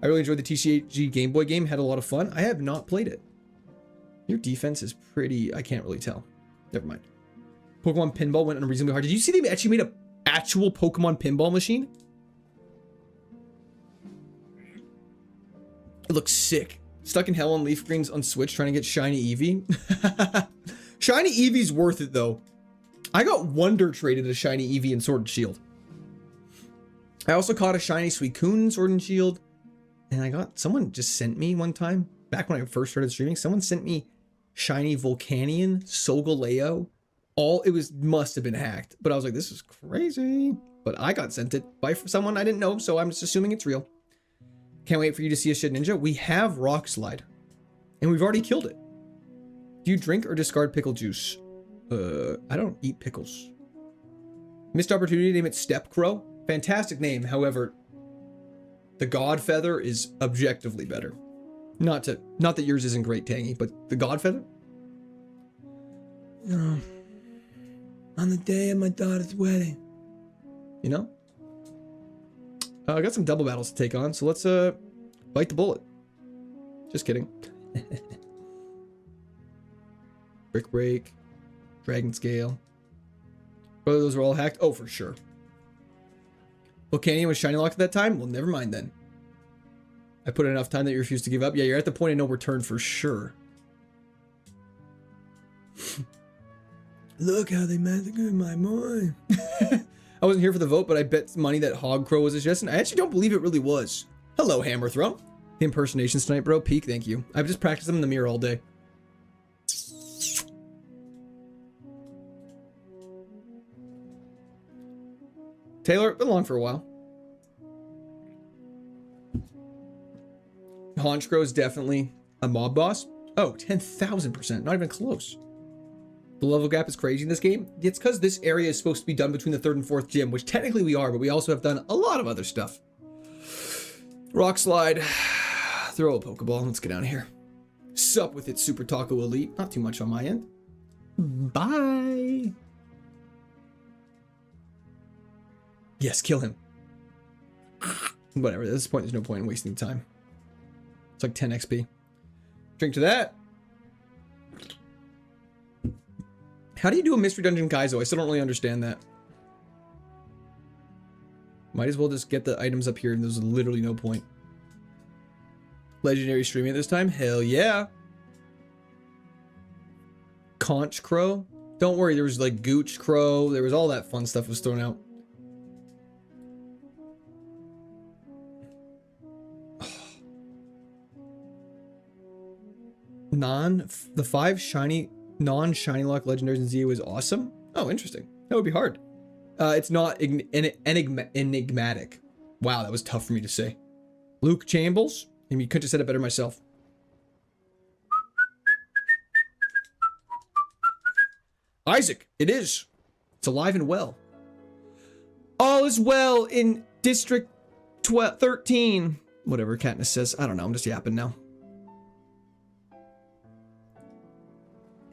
I really enjoyed the TCG Game Boy game. Had a lot of fun. I have not played it. Your defense is pretty... I can't really tell. Never mind. Pokemon Pinball went unreasonably hard. Did you see they actually made an actual Pokemon Pinball machine? It looks sick. Stuck in hell on Leaf Greens on Switch trying to get Shiny Eevee. Shiny Eevee's worth it though. I got Wonder traded a Shiny Eevee in Sword and Shield. I also caught a Shiny Suicune in Sword and Shield. And I got... Someone just sent me one time, back when I first started streaming, someone sent me Shiny Volcanion, Solgaleo. Must have been hacked. But I was like, this is crazy. But I got sent it by someone I didn't know, so I'm just assuming it's real. Can't wait for you to see a Shit Ninja. We have Rock Slide. And we've already killed it. Do you drink or discard pickle juice? I don't eat pickles. Missed opportunity to name it Step Crow. Fantastic name, however, the Godfeather is objectively better. Not that yours isn't great, Tangy, but the Godfeather? On the day of my daughter's wedding. You know? I got some double battles to take on, so let's bite the bullet. Just kidding. Brick Break, Dragon Scale. Whether those were all hacked? Oh, for sure. Volcanion was shiny locked at that time? Well, never mind then. I put in enough time that you refuse to give up. Yeah, you're at the point of no return for sure. Look how they massacred my mind. I wasn't here for the vote, but I bet money that Hog Crow was a suggestion. I actually don't believe it really was. Hello, Hammer Throw. The impersonations tonight, bro. Peak, thank you. I've just practiced them in the mirror all day. Taylor, been along for a while. Honchkrow is definitely a mob boss. Oh, 10,000%. Not even close. The level gap is crazy in this game. It's because this area is supposed to be done between the 3rd and 4th gym, which technically we are, but we also have done a lot of other stuff. Rock Slide. Throw a Pokeball. Let's get down here. Sup with it, Super Taco Elite. Not too much on my end. Bye. Yes, kill him. Whatever, at this point, there's no point in wasting time. It's like 10 XP. Drink to that. How do you do a Mystery Dungeon Kaizo? I still don't really understand that. Might as well just get the items up here and there's literally no point. Legendary streaming at this time? Hell yeah. Conch Crow? Don't worry, there was like Gooch Crow. There was all that fun stuff was thrown out. The 5 shiny non-shiny lock legendaries in ZU is awesome. Oh, interesting. That would be hard. It's not enigmatic. Wow, that was tough for me to say. Luke Chambles. I mean, you couldn't have said it better myself. Isaac, it is. It's alive and well. All is well in District 13. Whatever Katniss says. I don't know. I'm just yapping now.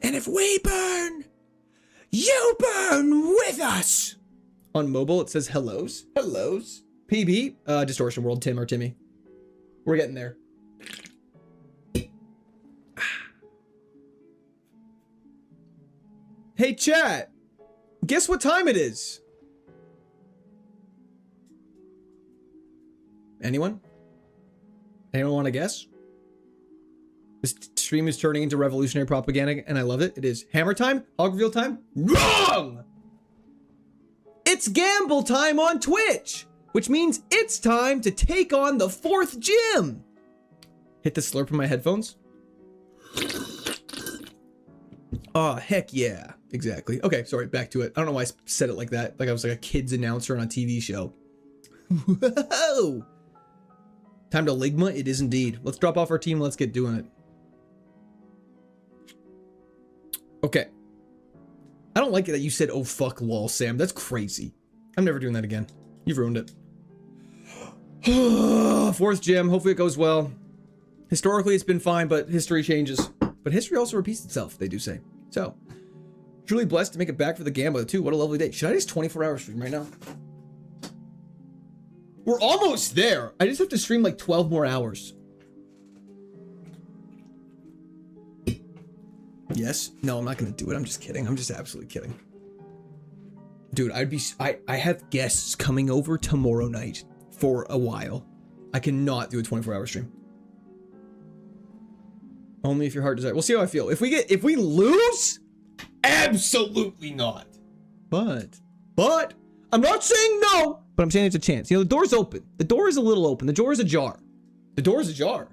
And if we burn, you burn with us. On mobile, it says hellos. Hellos. PB. Distortion World, Tim or Timmy. We're getting there. Hey, chat. Guess what time it is? Anyone? Anyone want to guess? This stream is turning into revolutionary propaganda, and I love it. It is hammer time? Hog reveal time? Wrong! It's gamble time on Twitch, which means it's time to take on the 4th gym. Hit the slurp in my headphones. Oh, heck yeah. Exactly. Okay, sorry, back to it. I don't know why I said it like that. Like I was like a kid's announcer on a TV show. Whoa! Time to Ligma? It is indeed. Let's drop off our team. Let's get doing it. Okay. I don't like it that you said, oh fuck lol, Sam. That's crazy. I'm never doing that again. You've ruined it. 4th gym. Hopefully it goes well. Historically, it's been fine, but history changes. But history also repeats itself, they do say. So, truly blessed to make it back for the Gamba, too. What a lovely day. Should I just 24-hour stream right now? We're almost there. I just have to stream like 12 more hours. Yes? No, I'm not going to do it. I'm just kidding. I'm just absolutely kidding. Dude, I have guests coming over tomorrow night for a while. I cannot do a 24-hour stream. Only if your heart desires. We'll see how I feel. If we lose, absolutely not. But I'm not saying no, but I'm saying it's a chance. You know, the door's open. The door is a little open. The door is ajar. The door is ajar.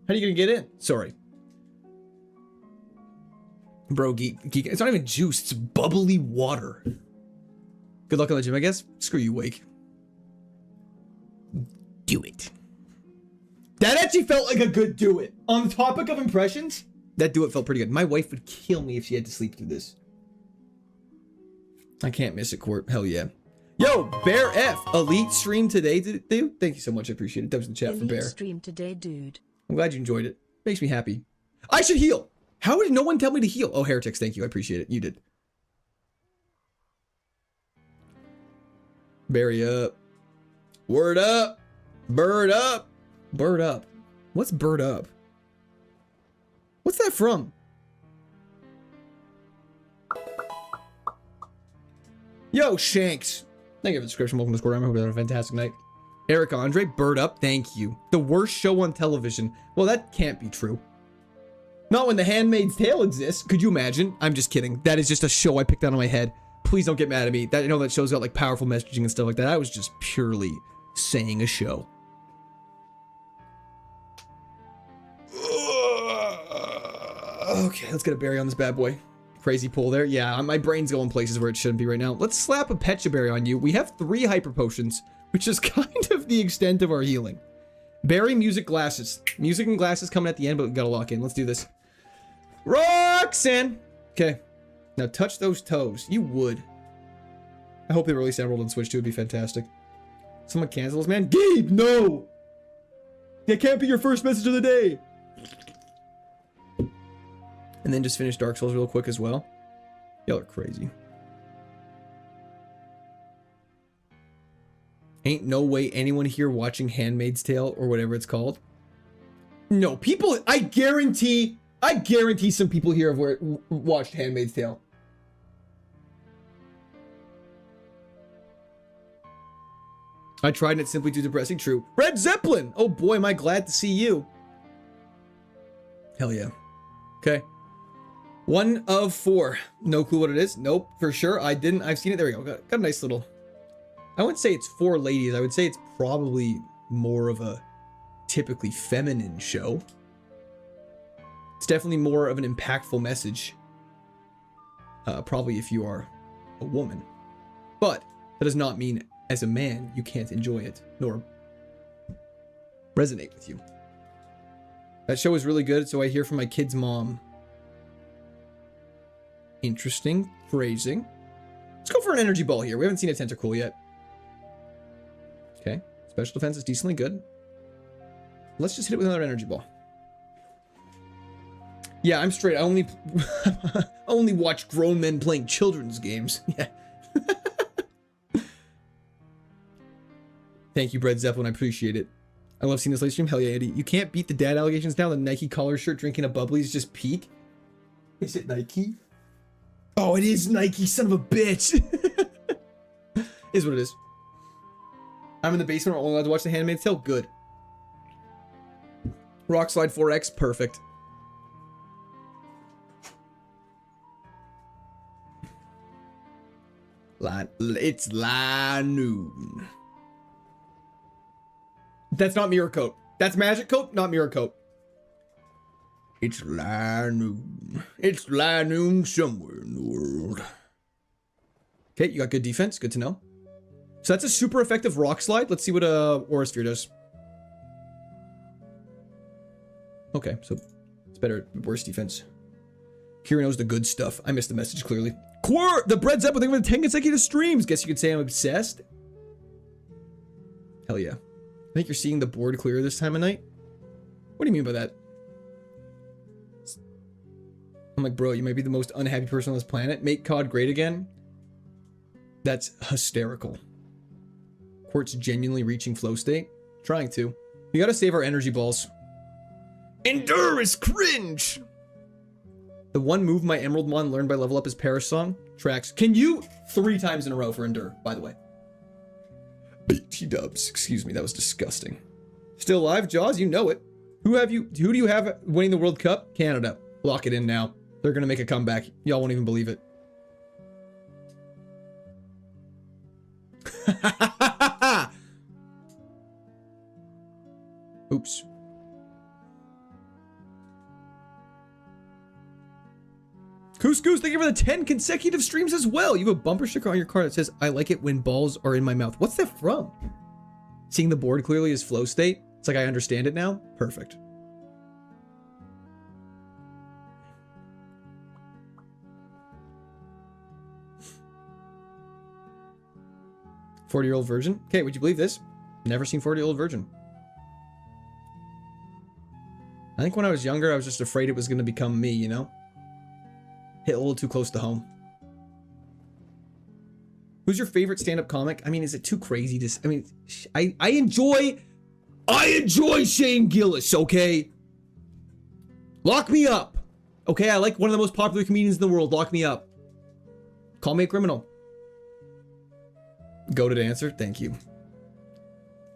How are you gonna get in? Sorry. Bro, geek. It's not even juice. It's bubbly water. Good luck on the gym, I guess. Screw you, Wake. Do it. That actually felt like a good do it. On the topic of impressions, that do it felt pretty good. My wife would kill me if she had to sleep through this. I can't miss it, Court. Hell yeah. Yo, Bear F. Elite stream today, dude. Thank you so much. I appreciate it. That was in the chat for Bear. Stream today, dude. I'm glad you enjoyed it. Makes me happy. I should heal. How did no one tell me to heal? Oh, Heretics, thank you. I appreciate it. You did. Berry up. Word up. Bird up. Bird up. What's bird up? What's that from? Yo, Shanks. Thank you for the description. Welcome to Square. I hope you had a fantastic night. Eric Andre, bird up. Thank you. The worst show on television. Well, that can't be true. Not when The Handmaid's Tale exists. Could you imagine? I'm just kidding. That is just a show I picked out of my head. Please don't get mad at me. That, I know that show's got like powerful messaging and stuff like that. I was just purely saying a show. Okay, let's get a berry on this bad boy. Crazy pull there. Yeah, my brain's going places where it shouldn't be right now. Let's slap a Pecha Berry on you. We have 3 hyper potions, which is kind of the extent of our healing. Berry, music, glasses. Music and glasses coming at the end, but we gotta lock in. Let's do this. Roxanne! Okay. Now touch those toes. You would. I hope they release Emerald and Switch 2. Would be fantastic. Someone cancels, man. Gabe, no! That can't be your first message of the day! And then just finish Dark Souls real quick as well. Y'all are crazy. Ain't no way anyone here watching Handmaid's Tale or whatever it's called. No, people, I guarantee some people here have watched Handmaid's Tale. I tried and it's simply too depressing. True. Red Zeppelin! Oh boy, am I glad to see you. Hell yeah. Okay. 1 of 4. No clue what it is. Nope, for sure. I didn't. I've seen it. There we go. Got a nice little... I wouldn't say it's for ladies. I would say it's probably more of a typically feminine show. It's definitely more of an impactful message. Probably if you are a woman. But that does not mean as a man you can't enjoy it nor resonate with you. That show is really good, so I hear from my kid's mom. Interesting phrasing. Let's go for an energy ball here. We haven't seen a Tentacool yet. Okay. Special defense is decently good. Let's just hit it with another energy ball. Yeah, I'm straight. I only watch grown men playing children's games. Yeah. Thank you, Bread Zeppelin. I appreciate it. I love seeing this live stream. Hell yeah, Andy. You can't beat the dad allegations now. The Nike collar shirt drinking a bubbly is just peak. Is it Nike? Oh, it is Nike, son of a bitch. Is what it is. I'm in the basement. I'm only allowed to watch The Handmaid's Tale. Good. Rock Slide 4X. Perfect. It's Lanoon. That's not Mirror Coat. That's Magic Coat, not Mirror Coat. It's Lanoon. It's Lanoon somewhere in the world. Okay, you got good defense. Good to know. So that's a super effective Rock Slide. Let's see what Aura Sphere does. Okay, so it's better, worse defense. Kira knows the good stuff. I missed the message clearly. Quir, the bread's up with 10 consecutive streams. Guess you could say I'm obsessed. Hell yeah. I think you're seeing the board clear this time of night. What do you mean by that? I'm like, bro, you might be the most unhappy person on this planet. Make COD great again. That's hysterical. Quartz genuinely reaching flow state. Trying to. We gotta save our energy balls. Endure is cringe. The one move my Emerald Mon learned by Level Up is Paris Song. Tracks. Can you 3 times in a row for Endure, by the way? T-dubs. Excuse me, that was disgusting. Still alive, Jaws? You know it. Who do you have winning the World Cup? Canada. Lock it in now. They're gonna make a comeback. Y'all won't even believe it. Oops. Couscous, thank you for the 10 consecutive streams as well. You have a bumper sticker on your car that says, I like it when balls are in my mouth. What's that from? Seeing the board clearly is flow state. It's like I understand it now. Perfect. "40-year-old virgin." Okay, would you believe this? Never seen 40-year-old virgin. I think when I was younger, I was just afraid it was going to become me, you know? Hit a little too close to home. Who's your favorite stand-up comic? I mean, is it too crazy to... I mean, I enjoy Shane Gillis, okay? Lock me up. Okay, I like one of the most popular comedians in the world. Lock me up. Call me a criminal. Goated answer. Thank you.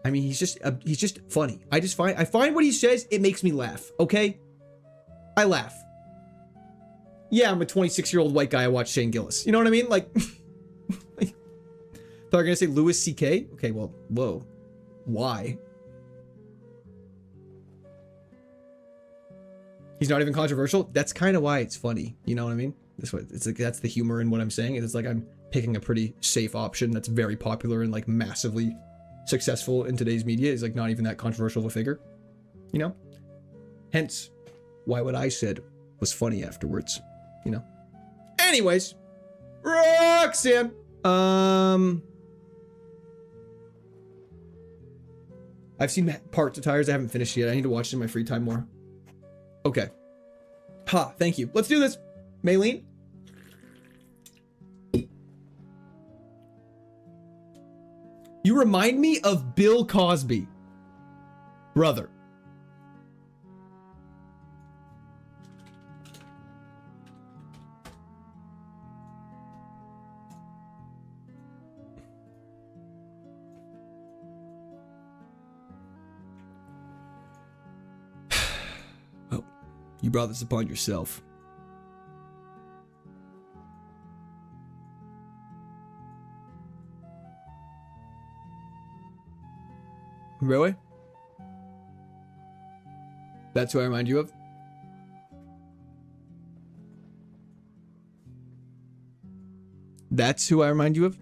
I mean, he's just funny. I find what he says, it makes me laugh, okay? I laugh. Yeah, I'm a 26-year-old white guy. I watch Shane Gillis. You know what I mean? Like, thought you were gonna say Louis C.K.? Okay, well, whoa. Why? He's not even controversial? That's kind of why it's funny. You know what I mean? It's like, that's the humor in what I'm saying. It's like I'm picking a pretty safe option that's very popular and like massively successful in today's media. Is like not even that controversial of a figure. You know? Hence, why what I said was funny afterwards. You know? Anyways. Roxanne! I've seen parts of Tires. I haven't finished yet. I need to watch it in my free time more. Okay. Ha, thank you. Let's do this. Maylene? You remind me of Bill Cosby. Brother. Oh, you brought this upon yourself. Really? That's who I remind you of? That's who I remind you of?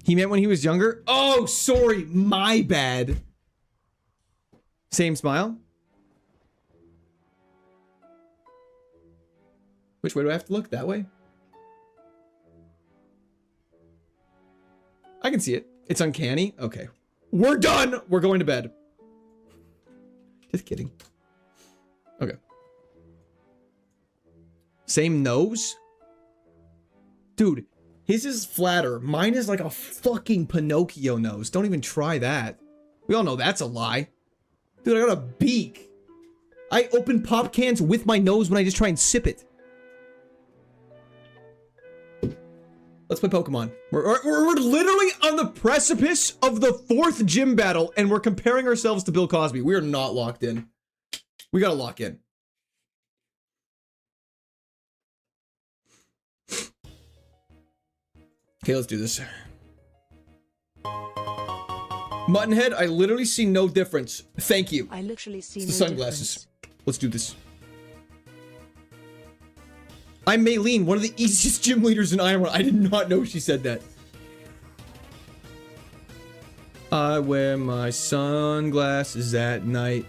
He meant when he was younger? Oh, sorry. My bad. Same smile? Which way do I have to look? That way? I can see it. It's uncanny. Okay. We're done! We're going to bed. Just kidding. Okay. Same nose? Dude, his is flatter. Mine is like a fucking Pinocchio nose. Don't even try that. We all know that's a lie. Dude, I got a beak. I open pop cans with my nose when I just try and sip it. Let's play Pokemon. We're literally on the precipice of the 4th gym battle, and we're comparing ourselves to Bill Cosby. We are not locked in. We gotta lock in. Okay, let's do this. Muttonhead, I literally see no difference. Thank you. I literally see it's no the sunglasses. difference. Let's do this. I'm Maylene, one of the easiest gym leaders in Iowa. I did not know she said that. I wear my sunglasses at night.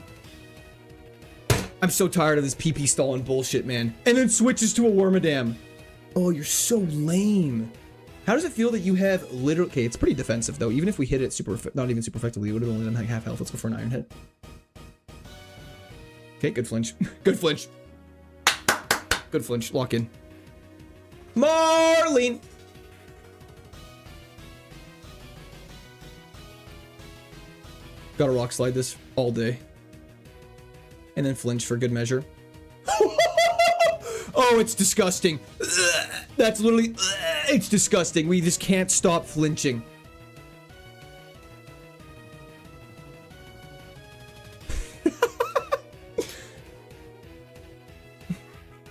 I'm so tired of this PP stalling bullshit, man. And then switches to a Wormadam. Oh, you're so lame. How does it feel that you have literally... Okay, it's pretty defensive, though. Even if we hit it not even super effectively, it would have only done like half health. Let's go for an Iron Head. Okay, good flinch. Good flinch. Good flinch. Lock in. Marlene! Gotta rock slide this all day. And then flinch for good measure. Oh, it's disgusting. Ugh, that's literally... it's disgusting. We just can't stop flinching.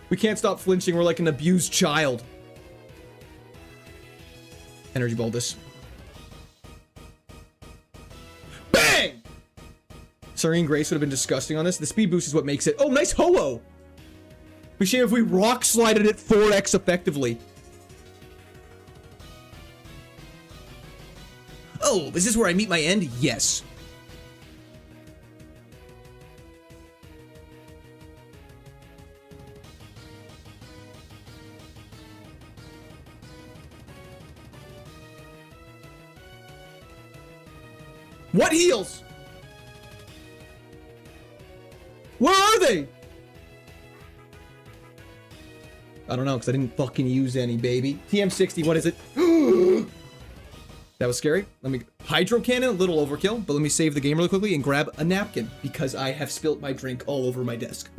We can't stop flinching. We're like an abused child. Energy ball this. Bang! Serene Grace would have been disgusting on this. The speed boost is what makes it. Oh, nice Ho-Oh! Be shame if we rock slided it 4x effectively. Oh, is this where I meet my end? Yes. What heals? Where are they? I don't know, because I didn't fucking use any, baby. TM60, what is it? That was scary. Let me... Hydro Cannon, a little overkill, but let me save the game really quickly and grab a napkin, because I have spilt my drink all over my desk.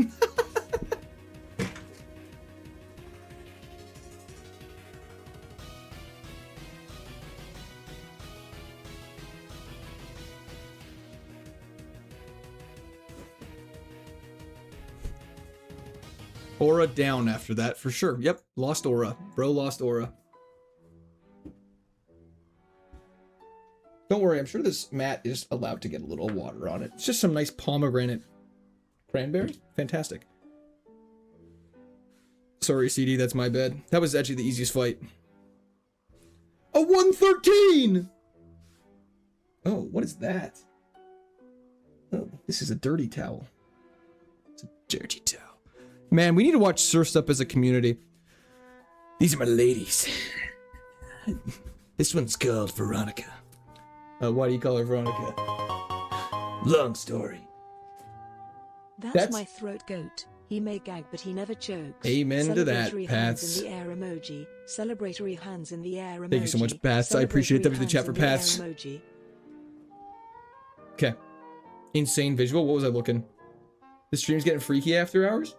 Aura down after that, for sure. Yep, lost aura. Bro lost aura. Don't worry, I'm sure this mat is allowed to get a little water on it. It's just some nice pomegranate cranberry. Fantastic. Sorry, CD, that's my bad. That was actually the easiest fight. A 113! Oh, what is that? Oh, this is a dirty towel. It's a dirty towel. Man, we need to watch Surf's Up as a community. These are my ladies. This one's called Veronica. Why do you call her Veronica? Long story. That's my throat goat. He may gag, but he never chokes. Amen to that, Celebratory Pats. hands in the air emoji. Celebratory hands in the air emoji. Thank you so much, Pats. I appreciate it. W the chat for Pats. Okay. Insane visual. What was I looking? The stream's getting freaky after hours?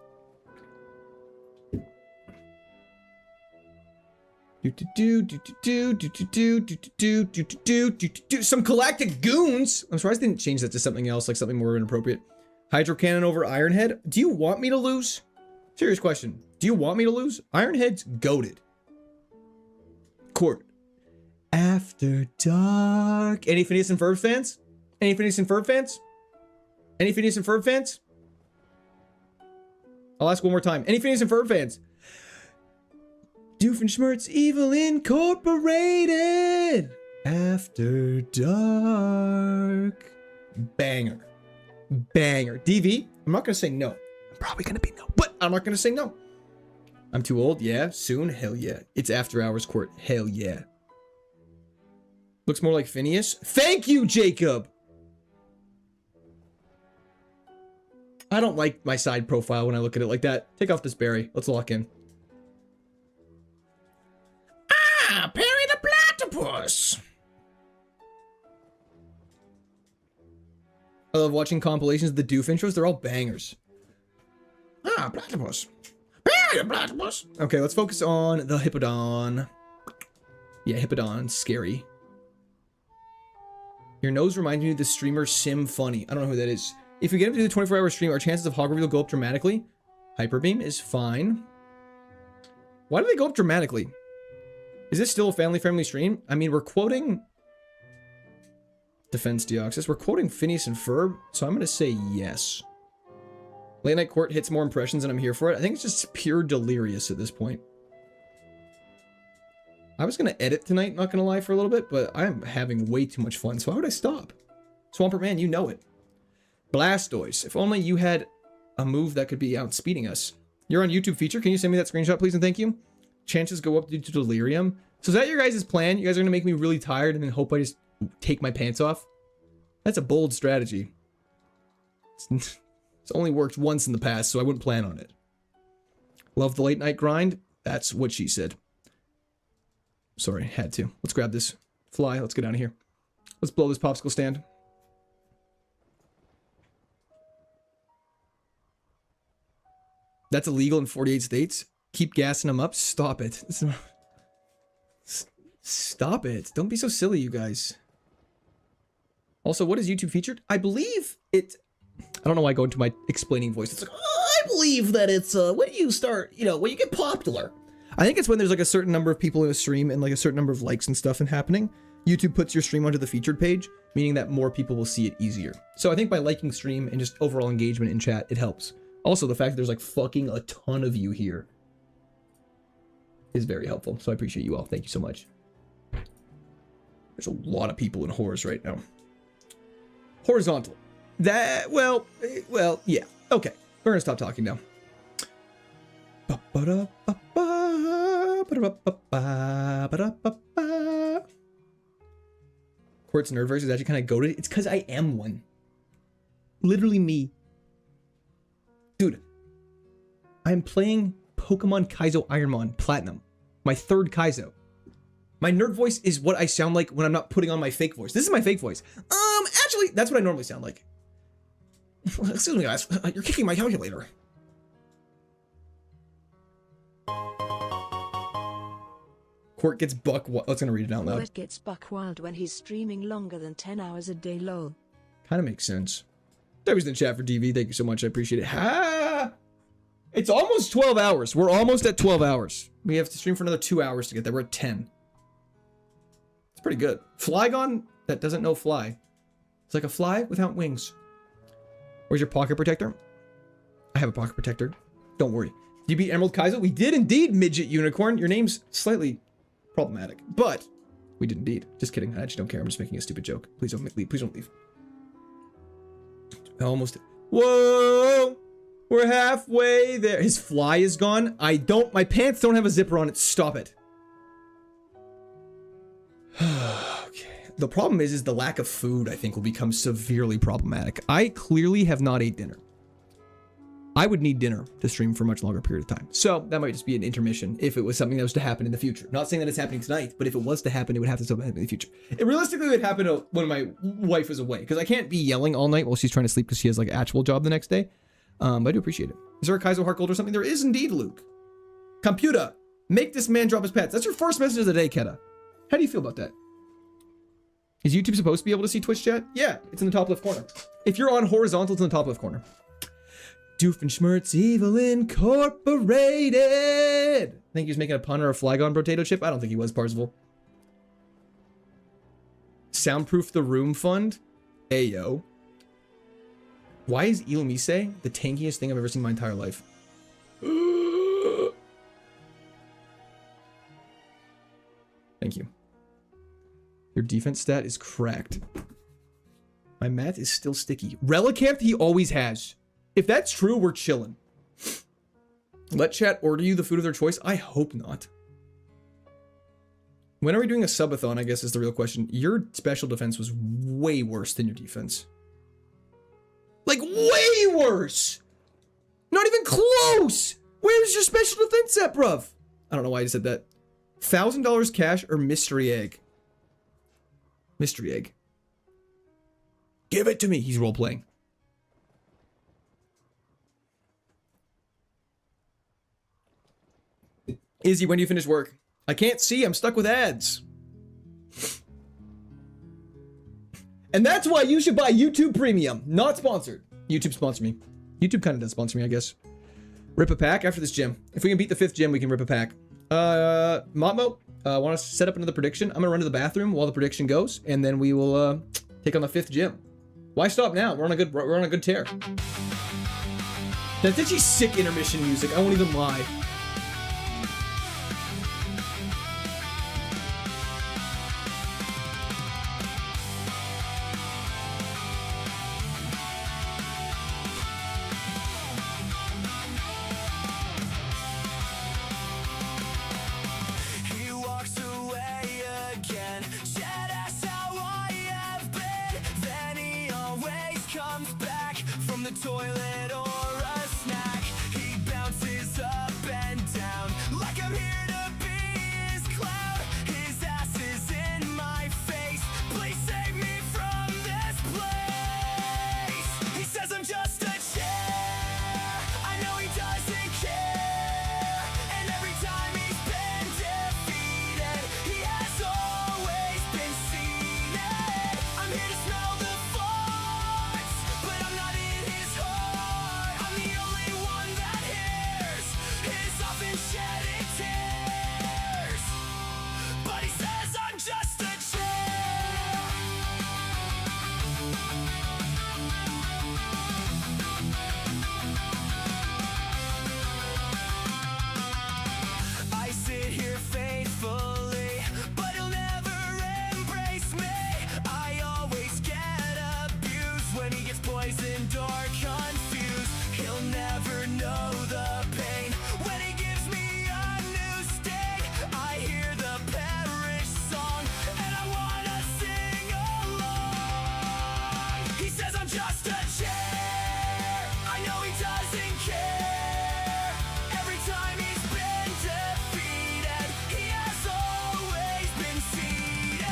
Some galactic goons. I'm surprised they didn't change that to something else, like something more inappropriate. Hydro Cannon over Ironhead. Do you want me to lose? Serious question. Do you want me to lose? Ironhead's goated. Court. After dark. Any Phineas and Ferb fans? Any Phineas and Ferb fans? Any Phineas and Ferb fans? I'll ask one more time. Any Phineas and Ferb fans? Doofenshmirtz Evil Incorporated. After dark. Banger. Banger. DV, I'm not going to say no. I'm probably going to be no, but I'm not going to say no. I'm too old. Yeah. Soon. Hell yeah. It's after hours court. Hell yeah. Looks more like Phineas. Thank you, Jacob. I don't like my side profile when I look at it like that. Take off this berry. Let's lock in. Ah, Perry the Platypus. I love watching compilations of the Doof intros. They're all bangers. Ah, Platypus. Perry the Platypus. Okay, let's focus on the Hippodon. Yeah, Hippodon. Scary. Your nose reminds me of the streamer Sim Funny. I don't know who that is. If we get him to do the 24-hour stream, our chances of hog reveal go up dramatically. Hyper Beam is fine. Why do they go up dramatically? Is this still a family-friendly stream? I mean, we're quoting Defense Deoxys. We're quoting Phineas and Ferb, so I'm going to say yes. Late Night Court hits more impressions and I'm here for it. I think it's just pure delirious at this point. I was gonna edit tonight, not gonna lie, for a little bit, but I'm having way too much fun, so why would I stop? Swampert Man, you know it. Blastoise, if only you had a move that could be outspeeding us. You're on YouTube feature, can you send me that screenshot, please, and thank you? Chances go up due to delirium. So is that your guys' plan? You guys are gonna make me really tired and then hope I just take my pants off? That's a bold strategy. It's only worked once in the past, so I wouldn't plan on it. Love the late night grind? That's what she said. Sorry, had to. Let's grab this fly. Let's get out of here. Let's blow this popsicle stand. That's illegal in 48 states. Keep gassing them up. Stop it. Stop it. Don't be so silly, you guys. Also, what is YouTube featured? I believe it... I don't know why I go into my explaining voice. It's like, oh, I believe that it's when you start, you know, when you get popular. I think it's when there's like a certain number of people in a stream and like a certain number of likes and stuff and happening. YouTube puts your stream onto the featured page, meaning that more people will see it easier. So I think by liking stream and just overall engagement in chat, it helps. Also, the fact that there's like fucking a ton of you here is very helpful. So I appreciate you all. Thank you so much. There's a lot of people in horrors right now. Horizontal. That, well, yeah. Okay. We're gonna stop talking now. Quartz Nerdverse is actually kind of goated. It's because I am one. Literally me. Dude. I'm playing Pokemon KAIZO IRONMON Platinum. My third Kaizo. My nerd voice is what I sound like when I'm not putting on my fake voice. This is my fake voice. Actually, that's what I normally sound like. Excuse me, guys. You're kicking my calculator. Court gets buck wild. Let's gonna read it out loud. Court gets buck wild when he's streaming longer than 10 hours a day, lol. Kind of makes sense. That was in the chat for DV. Thank you so much. I appreciate it. Ha! It's almost 12 hours. We're almost at 12 hours. We have to stream for another 2 hours to get there. We're at 10. It's pretty good. Flygon that doesn't know fly. It's like a fly without wings. Where's your pocket protector? I have a pocket protector. Don't worry. Did you beat Emerald Kaizo? We did indeed, Midget Unicorn. Your name's slightly problematic, but we did indeed. Just kidding. I actually don't care. I'm just making a stupid joke. Please don't leave. Please don't leave. Almost. Whoa! We're halfway there. His fly is gone. My pants don't have a zipper on it. Stop it. Okay. The problem is the lack of food, I think, will become severely problematic. I clearly have not ate dinner. I would need dinner to stream for a much longer period of time. So that might just be an intermission if it was something that was to happen in the future. Not saying that it's happening tonight, but if it was to happen, it would have to still happen in the future. It realistically would happen when my wife was away, because I can't be yelling all night while she's trying to sleep because she has like an actual job the next day. But I do appreciate it. Is there a Kaizo Heart Gold or something? There is indeed, Luke. Computer, make this man drop his pets. That's your first message of the day, Keta. How do you feel about that? Is YouTube supposed to be able to see Twitch chat? Yeah, it's in the top left corner. If you're on horizontal, it's in the top left corner. Doofenshmirtz Evil Incorporated. I think he was making a pun or a Flygon potato chip. I don't think he was, Parzival. Soundproof the Room Fund. Ayo. Why is Ilumise the tankiest thing I've ever seen in my entire life? Thank you. Your defense stat is cracked. My mat is still sticky. Relicanth he always has. If that's true, we're chilling. Let chat order you the food of their choice? I hope not. When are we doing a subathon, I guess is the real question. Your special defense was way worse than your defense. Like, way worse! Not even close! Where's your special defense at, bruv? I don't know why I said that. $1,000 cash or mystery egg? Mystery egg. Give it to me. He's role-playing. Izzy, when do you finish work? I can't see. I'm stuck with ads. And that's why you should buy YouTube Premium. Not sponsored. YouTube sponsor me. YouTube kind of does sponsor me, I guess. Rip a pack after this gym. If we can beat the 5th gym, we can rip a pack. Matmo, want to set up another prediction? I'm going to run to the bathroom while the prediction goes, and then we will take on the 5th gym. Why stop now? We're on a good tear. That's actually sick intermission music. I won't even lie. toilet or a snack. He bounces up and down like I'm here to be his clown. His ass is in my face. Please save me from this place. He says I'm just a chair. I know he doesn't care. And every time he's been defeated, he has always been seated. I'm here to smell the farts, but I'm not in his heart. I'm the only one that hears his often shedding tears. But he says I'm just a chair. I sit here faithfully, but he'll never embrace me. I always get abused when he gets poisoned or confused. He'll never know the pain when he gives me a new sting. I hear the parish song and I wanna sing along. He says I'm just a chair. I know he doesn't care. Every time he's been defeated, he has always been seated.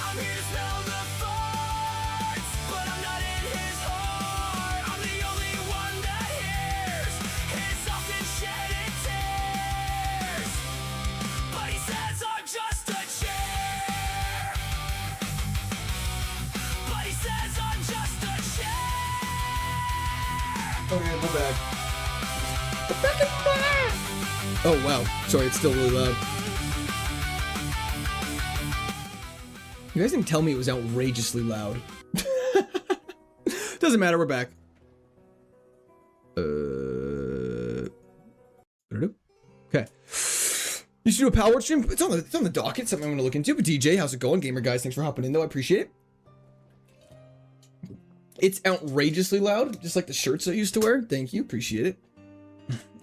I'm here to smell the farts, but I'm not in his heart. I'm the only one that hears his often shedding tears. But he says I'm just a chair. But he says I'm just a chair. Okay, we're back. Oh wow, sorry, it's still really loud. You guys didn't tell me it was outrageously loud. Doesn't matter, we're back. Okay. You should do a power stream? It's on the docket, something I'm gonna look into. But DJ, how's it going? Gamer guys, thanks for hopping in though, I appreciate it. It's outrageously loud, just like the shirts I used to wear. Thank you, appreciate it.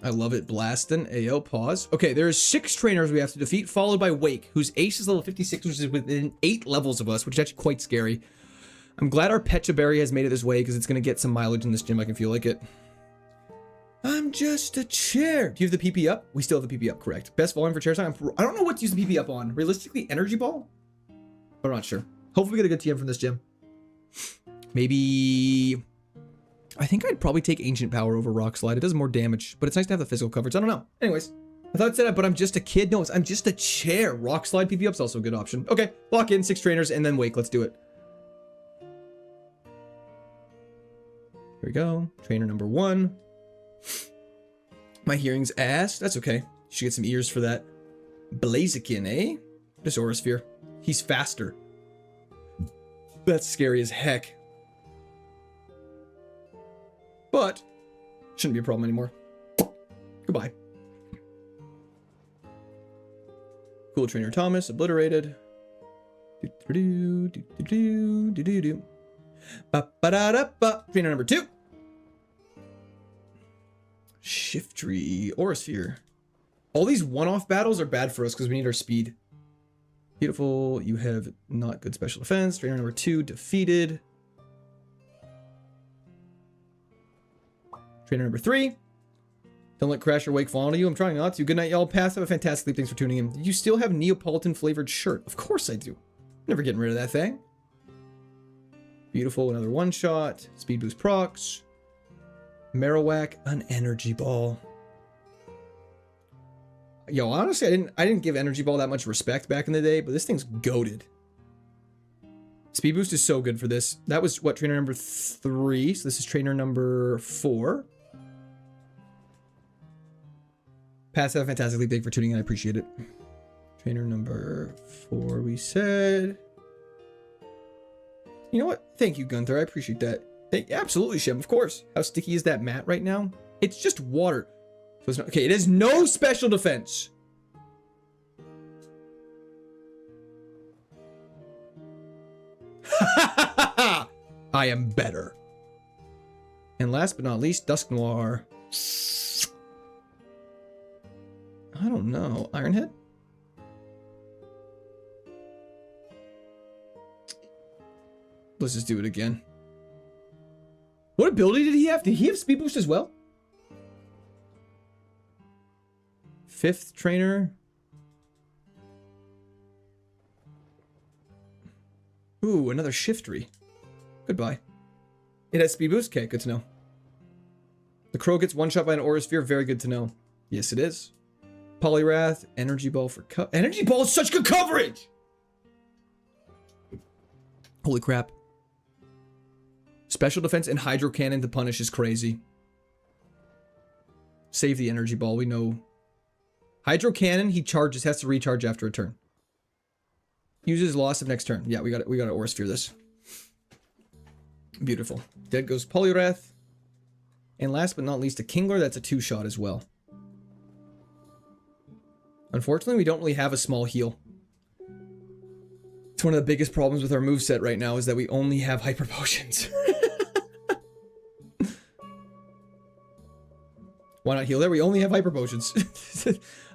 I love it. Blastin', AO, pause. Okay, there's 6 trainers we have to defeat, followed by Wake, whose ace is level 56, which is within 8 levels of us, which is actually quite scary. I'm glad our Pecha Berry has made it this way, because it's going to get some mileage in this gym. I can feel like it. I'm just a chair. Do you have the PP up? We still have the PP up, correct. Best volume for chair time? I don't know what to use the PP up on. Realistically, Energy Ball? But I'm not sure. Hopefully we get a good TM from this gym. Maybe... I think I'd probably take Ancient Power over Rock Slide. It does more damage, but it's nice to have the physical coverage. I don't know. Anyways, I thought it said that, but I'm just a kid. No, I'm just a chair. Rock Slide PP up's also a good option. Okay, lock in 6 trainers and then Wake. Let's do it. Here we go. Trainer number 1. My hearing's ass. That's okay. You should get some ears for that. Blaziken, eh? This Aurasphere. He's faster. That's scary as heck. But shouldn't be a problem anymore. Goodbye. Cool Trainer Thomas, obliterated. Trainer number 2. Shiftry, Aurasphere. All these one-off battles are bad for us because we need our speed. Beautiful. You have not good special defense. Trainer number 2 defeated. Trainer number 3. Don't let Crash or Wake fall on you. I'm trying not to. Good night, y'all. Pass. Have a fantastic sleep. Thanks for tuning in. Do you still have Neapolitan flavored shirt? Of course I do. Never getting rid of that thing. Beautiful. Another one shot. Speed boost procs. Marowak, an energy ball. Yo, honestly, I didn't give energy ball that much respect back in the day, but this thing's goated. Speed boost is so good for this. That was what, trainer number 3. So this is trainer number 4. Pass, have a fantastic leap. Thank you for tuning in. I appreciate it. Trainer number 4, we said. You know what? Thank you, Gunther. I appreciate that. Absolutely, Shem. Of course. How sticky is that mat right now? It's just water. So it's not, okay, it has no special defense. I am better. And last but not least, Dusk Noir. I don't know. Ironhead? Let's just do it again. What ability did he have? Did he have speed boost as well? 5th trainer. Ooh, another Shiftry. Goodbye. It has speed boost? Okay, good to know. The crow gets one shot by an aura sphere. Very good to know. Yes, it is. Poliwrath, energy ball for energy ball is such good coverage! Holy crap. Special defense and hydro cannon to punish is crazy. Save the energy ball, we know. Hydro cannon, he charges, has to recharge after a turn. Uses loss of next turn. Yeah, we got to aura sphere this. Beautiful. Dead goes Poliwrath. And last but not least, a Kingler. That's a 2-shot as well. Unfortunately, we don't really have a small heal. It's one of the biggest problems with our moveset right now is that we only have hyper potions. Why not heal there? We only have hyper potions.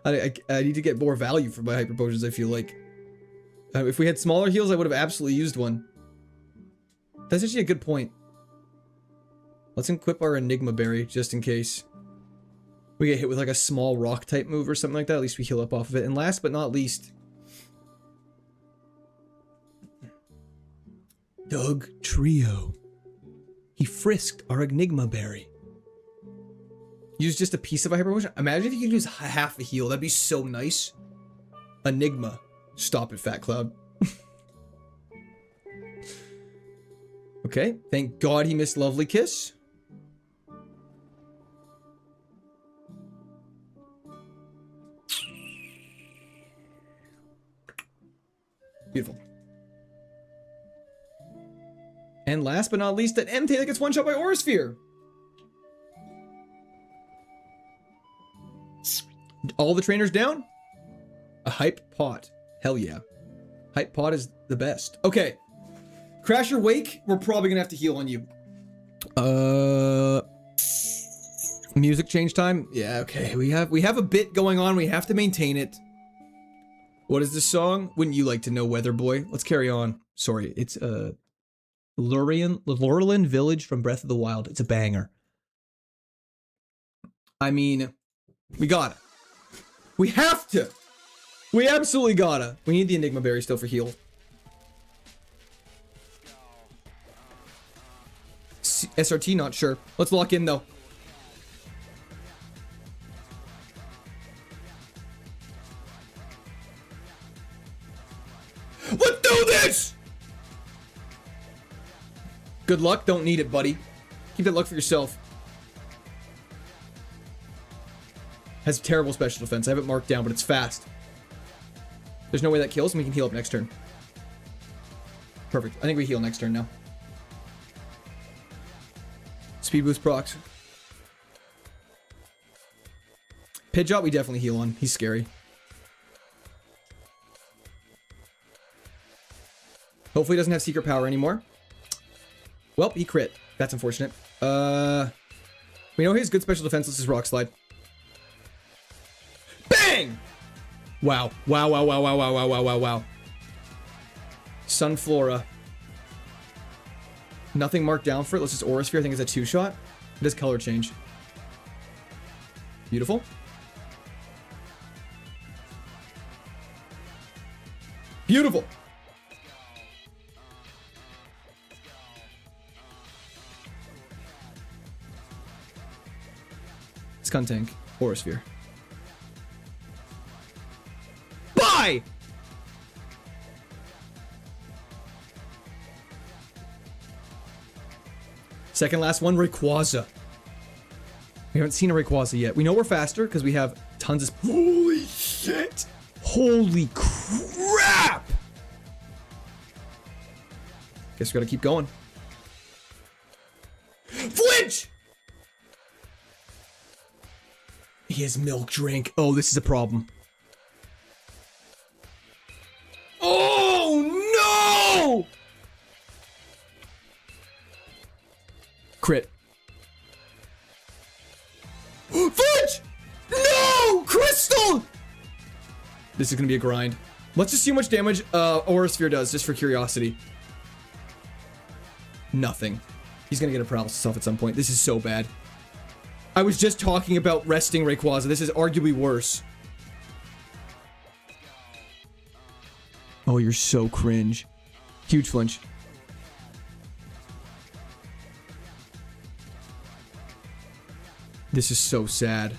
I need to get more value for my hyper potions, I feel like. If we had smaller heals, I would have absolutely used one. That's actually a good point. Let's equip our Enigma Berry, just in case we get hit with like a small rock type move or something like that. At least we heal up off of it. And last but not least, Doug Trio. He frisked our Enigma Berry. Use just a piece of a hyper potion. Imagine if you could use half a heal. That'd be so nice. Enigma. Stop it, Fat Cloud. Okay. Thank God he missed Lovely Kiss. Beautiful. And last but not least, that M-Taylor gets one shot by Aura Sphere. All the trainers down? A hype pot. Hell yeah. Hype pot is the best. Okay. Crasher Wake, we're probably gonna have to heal on you. Music change time? Yeah, okay. We have a bit going on. We have to maintain it. What is this song? Wouldn't you like to know, Weather Boy? Let's carry on. Sorry, it's Lurelin Village from Breath of the Wild. It's a banger. I mean, we gotta. We have to. We absolutely gotta. We need the Enigma Berry still for heal. SRT, not sure. Let's lock in though. Let's do this! Good luck. Don't need it, buddy. Keep that luck for yourself. Has terrible special defense. I have it marked down, but it's fast. There's no way that kills, and we can heal up next turn. Perfect. I think we heal next turn now. Speed boost procs. Pidgeot, we definitely heal on. He's scary. Hopefully he doesn't have secret power anymore. Well, he crit. That's unfortunate. We know his good special defense is Rock Slide. Bang! Wow. Wow, wow, wow, wow, wow, wow, wow, wow, wow. Sunflora. Nothing marked down for it. Let's just Aura Sphere. I think it's a 2-shot. It does color change. Beautiful. Beautiful. Skuntank. Aura Sphere. Bye! Second last one, Rayquaza. We haven't seen a Rayquaza yet. We know we're faster because we have tons of... Holy shit! Holy crap! Guess we gotta keep going. Flinch! He has Milk Drink. Oh, this is a problem. Oh, no! Crit. Fudge! No! Crystal! This is gonna be a grind. Let's just see how much damage Aura Sphere does, just for curiosity. Nothing. He's gonna get a paralysis off at some point. This is so bad. I was just talking about resting Rayquaza. This is arguably worse. Oh, you're so cringe. Huge flinch. This is so sad.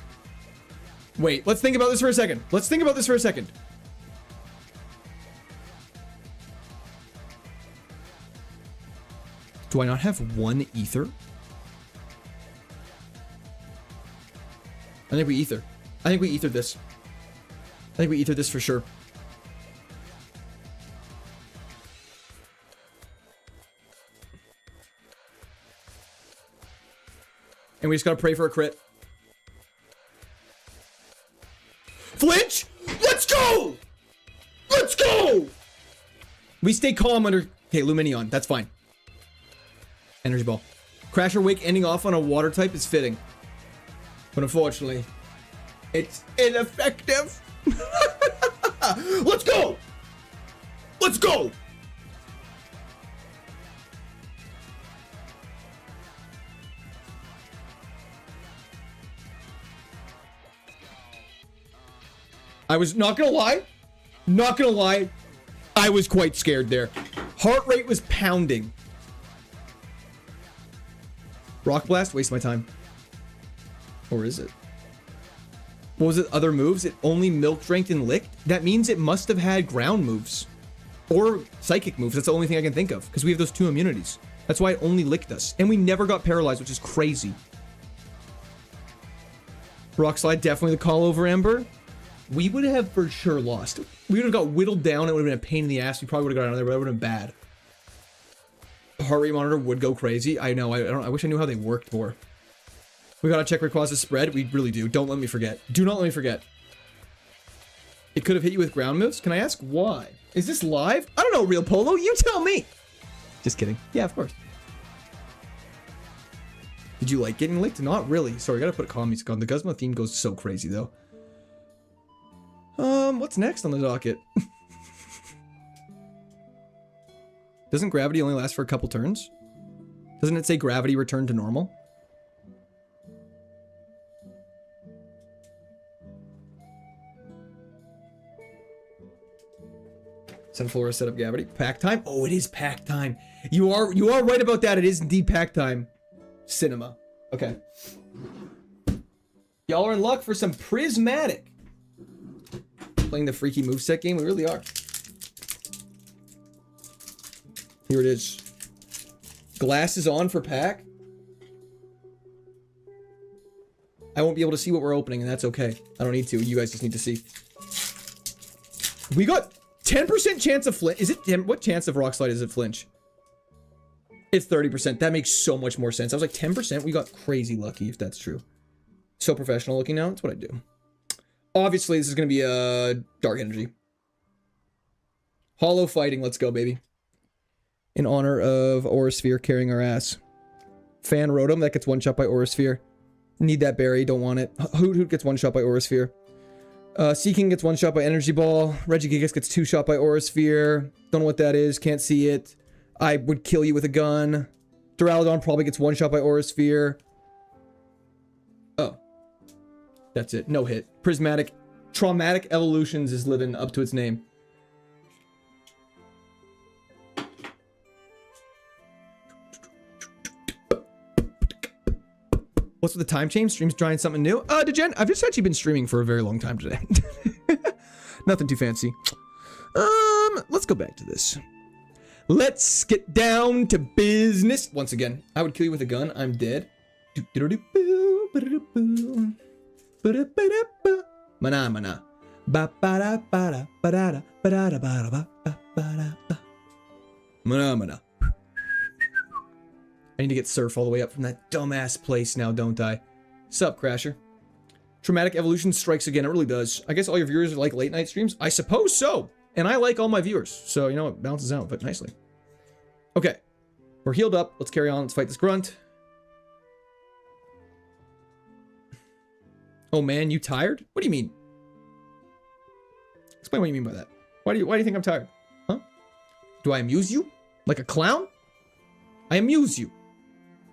Wait, let's think about this for a second. Let's think about this for a second. Do I not have one ether? I think we ether. I think we ether this. I think we ether this for sure. And we just gotta pray for a crit. Flinch! Let's go! Let's go! We stay calm under... Okay, Luminion. That's fine. Energy Ball. Crasher Wake ending off on a water type is fitting. But unfortunately, it's ineffective. Let's go! Let's go! I was not gonna lie, I was quite scared there. Heart rate was pounding. Rock Blast, waste my time. Or is it? What was it? Other moves? It only Milk Drank and Licked? That means it must have had ground moves. Or psychic moves. That's the only thing I can think of. Because we have those 2 immunities. That's why it only licked us. And we never got paralyzed, which is crazy. Rock Slide, definitely the call over Ember. We would have for sure lost. We would have got whittled down. It would have been a pain in the ass. We probably would have got out of there, but that would have been bad. Heart rate monitor would go crazy. I know. I wish I knew how they worked more. We gotta check Rayquaza's spread. We really do. Don't let me forget. Do not let me forget. It could have hit you with ground moves. Can I ask why? Is this live? I don't know, Real Polo. You tell me. Just kidding. Yeah, of course. Did you like getting licked? Not really. Sorry, I gotta put a calm music on. The Guzma theme goes so crazy though. What's next on the docket? Doesn't gravity only last for a couple turns? Doesn't it say gravity returned to normal? Sunflora set up gravity. Pack time? Oh, it is pack time. You are right about that. It is indeed pack time. Cinema. Okay. Y'all are in luck for some prismatic. Playing the freaky moveset game, we really are. Here it is. Glasses on for pack. I won't be able to see what we're opening, and that's okay. I don't need to. You guys just need to see. We got 10% chance of flinch. Is it? What chance of Rock Slide is it flinch? It's 30%. That makes so much more sense. I was like 10%. We got crazy lucky if that's true. So professional looking now. That's what I do. Obviously, this is going to be a Dark Energy. Hollow Fighting. Let's go, baby. In honor of Aurasphere carrying our ass. Fan Rotom. That gets one shot by Aurasphere. Need that berry. Don't want it. Hoot gets one shot by Aurasphere. Seeking gets one shot by Energy Ball. Regigigas gets 2 shot by Aurasphere. Don't know what that is. Can't see it. I would kill you with a gun. Duraludon probably gets 1 shot by Aurasphere. Oh. That's it. No hit. Prismatic. Traumatic Evolutions is living up to its name. What's with the time change? Stream's trying something new? Degen, I've just actually been streaming for a very long time today. Nothing too fancy. Let's go back to this. Let's get down to business. Once again, I would kill you with a gun. I'm dead. Mana mana. Mana mana. I need to get Surf all the way up from that dumbass place now, don't I? Sup, Crasher? Traumatic Evolution strikes again. It really does. I guess all your viewers like late night streams? I suppose so. And I like all my viewers. So, you know, it balances out, but nicely. Okay. We're healed up. Let's carry on. Let's fight this grunt. Oh, man, you tired? What do you mean? Explain what you mean by that. Why do you think I'm tired? Huh? Do I amuse you? Like a clown? I amuse you.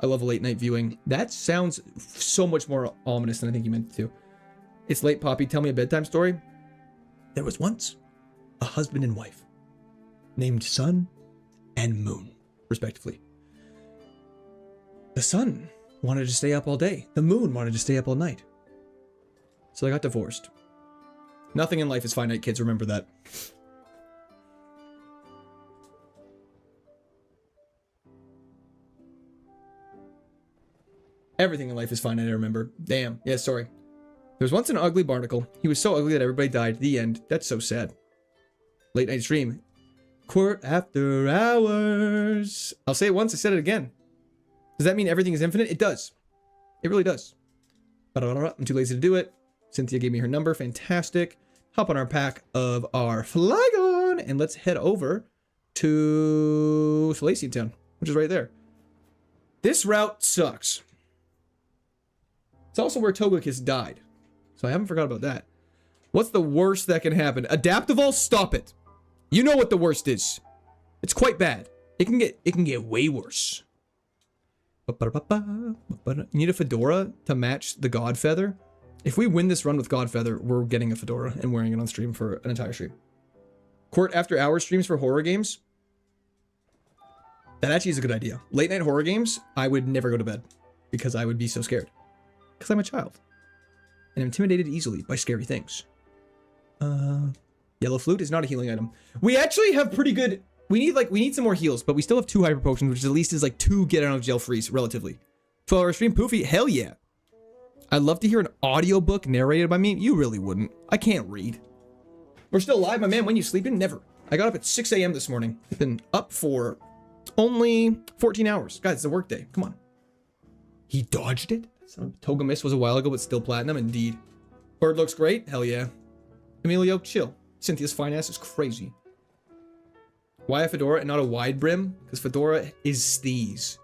I love a late night viewing. That sounds so much more ominous than I think you meant it to. It's late, Poppy. Tell me a bedtime story. There was once a husband and wife named Sun and Moon, respectively. The sun wanted to stay up all day. The moon wanted to stay up all night. So they got divorced. Nothing in life is finite, kids. Remember that. Everything in life is finite, I remember. Damn. Yeah, sorry. There was once an ugly barnacle. He was so ugly that everybody died. The end. That's so sad. Late night stream. Court after hours. I'll say it once, I said it again. Does that mean everything is infinite? It does. It really does. I'm too lazy to do it. Cynthia gave me her number. Fantastic. Hop on our pack of our Flygon. And let's head over to Salacian Town, which is right there. This route sucks. It's also where Togekiss died. So I haven't forgot about that. What's the worst that can happen? Adaptable? Stop it. You know what the worst is. It's quite bad. It can get way worse. You need a fedora to match the God Feather. If we win this run with God Feather, we're getting a fedora and wearing it on stream for an entire stream. Court after hours streams for horror games. That actually is a good idea. Late night horror games, I would never go to bed because I would be so scared. Because I'm a child. And I'm intimidated easily by scary things. Yellow flute is not a healing item. We actually have pretty good... We need some more heals, but we still have 2 hyper potions, which at least is like 2 get out of jail frees, relatively. 12-hour stream, Poofy, hell yeah. I'd love to hear an audiobook narrated by me. You really wouldn't. I can't read. We're still live, my man. When you sleeping? Never. I got up at 6 a.m. this morning. I've been up for only 14 hours. Guys, it's a work day. Come on. He dodged it? Togemis was a while ago, but still platinum, indeed. Bird looks great. Hell yeah. Emilio, chill. Cynthia's fine ass is crazy. Why a fedora and not a wide brim? Because fedora is steez.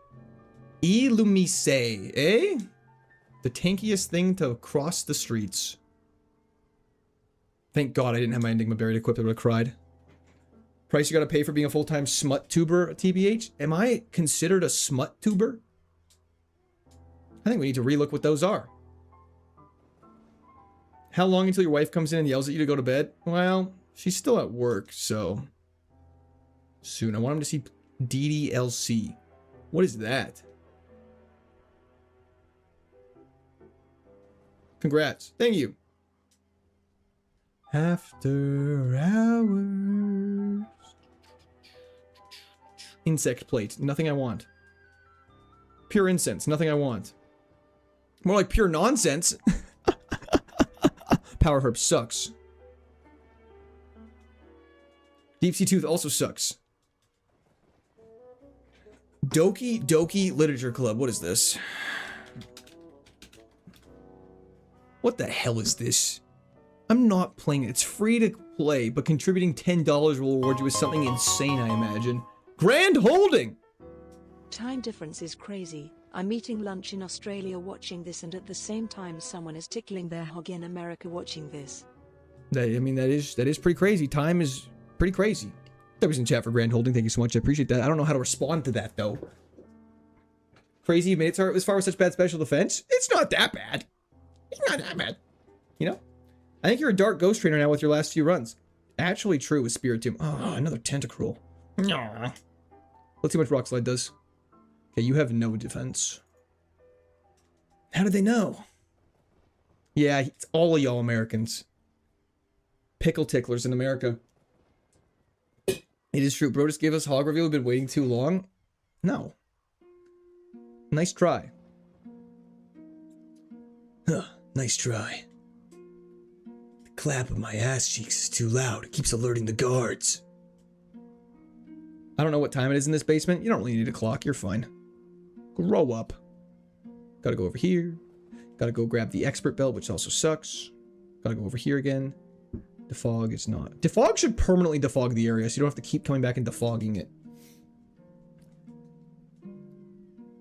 Illumise, eh? The tankiest thing to cross the streets. Thank God I didn't have my Enigma Berry equipped. I would have cried. Price you gotta pay for being a full-time smut tuber, TBH? Am I considered a smut tuber? I think we need to relook what those are. How long until your wife comes in and yells at you to go to bed? Well, she's still at work, so... soon. I want him to see DDLC. What is that? Congrats. Thank you. After hours. Insect plate. Nothing I want. Pure incense. Nothing I want. More like pure nonsense. Power herb sucks. Deep Sea Tooth also sucks. Doki Doki Literature Club. What is this? What the hell is this? I'm not playing it. It's free to play, but contributing $10 will reward you with something insane, I imagine. Grand Holding! Time difference is crazy. I'm eating lunch in Australia watching this, and at the same time someone is tickling their hog in America watching this. That is pretty crazy. Time is pretty crazy. That was in chat for Grand Holding. Thank you so much. I appreciate that. I don't know how to respond to that, though. Crazy minutes are as far as such bad special defense. It's not that bad. It's not that bad. You know? I think you're a dark ghost trainer now with your last few runs. Actually true with Spiritomb. Oh, another Tentacruel. Aww. Let's see what Rock Slide does. Okay, you have no defense. How did they know? Yeah, it's all of y'all Americans. Pickle ticklers in America. It is true. Bro just gave us hog reveal. We've been waiting too long. No. Nice try. Huh, nice try. The clap of my ass cheeks is too loud. It keeps alerting the guards. I don't know what time it is in this basement. You don't really need a clock. You're fine. Grow up. Gotta go over here. Gotta go grab the expert belt, which also sucks. Gotta go over here again. Defog is not. Defog should permanently defog the area, so you don't have to keep coming back and defogging it.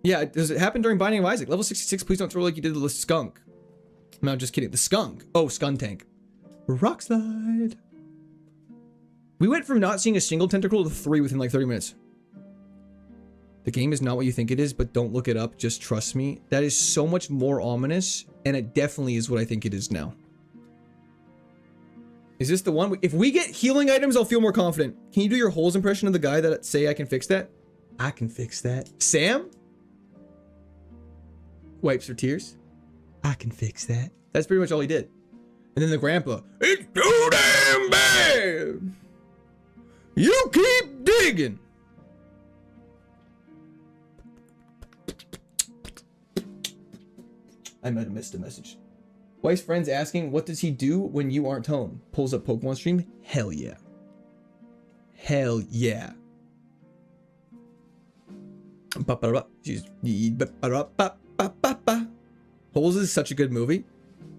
Yeah, does it happen during Binding of Isaac? Level 66, please don't throw like you did the skunk. No, just kidding. The skunk. Oh, Skuntank. Rock Slide. We went from not seeing a single tentacle to 3 within like 30 minutes. The game is not what you think it is, but don't look it up. Just trust me. That is so much more ominous, and it definitely is what I think it is now. Is this the one? If we get healing items, I'll feel more confident. Can you do your Holes impression of the guy that say I can fix that? I can fix that. Sam? Wipes her tears. I can fix that. That's pretty much all he did. And then the grandpa. It's too damn bad. You keep digging. I might have missed a message. Wife's friends asking, what does he do when you aren't home? Pulls up Pokemon stream? Hell yeah. Hell yeah. Holes is such a good movie.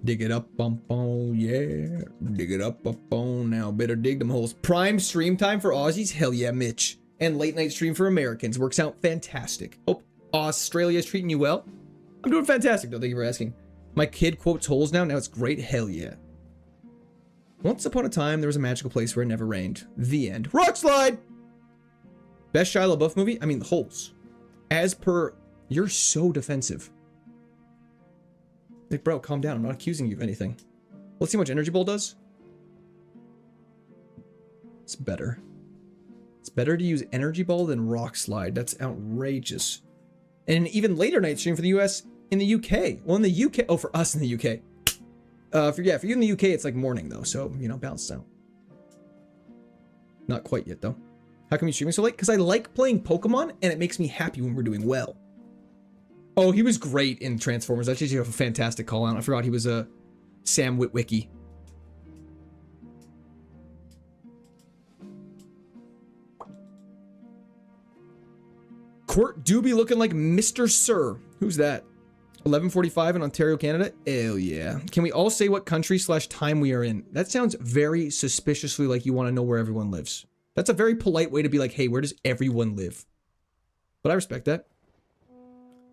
Dig it up, yeah. Dig it up, now better dig them holes. Prime stream time for Aussies? Hell yeah, Mitch. And late night stream for Americans. Works out fantastic. Hope Australia's treating you well. I'm doing fantastic though, thank you for asking. My kid quotes Holes now it's great, hell yeah. Once upon a time, there was a magical place where it never rained. The end. Rock slide! Best Shia LaBeouf movie? I mean, The Holes. As per, you're so defensive. Like, bro, calm down. I'm not accusing you of anything. Let's see how much Energy Ball does. It's better. It's better to use Energy Ball than Rock Slide. That's outrageous. And an even later night stream for the US in the UK. Well, in the UK. Oh, for us in the UK. For you in the UK, it's like morning though. So, you know, balance out. Not quite yet though. How come you streaming so late? Because I like playing Pokemon and it makes me happy when we're doing well. Oh, he was great in Transformers. That's actually a fantastic call out. I forgot he was a Sam Witwicky. Court Doobie looking like Mr. Sir. Who's that? 11:45 in Ontario, Canada? Hell yeah. Can we all say what country/time we are in? That sounds very suspiciously like you want to know where everyone lives. That's a very polite way to be like, hey, where does everyone live? But I respect that.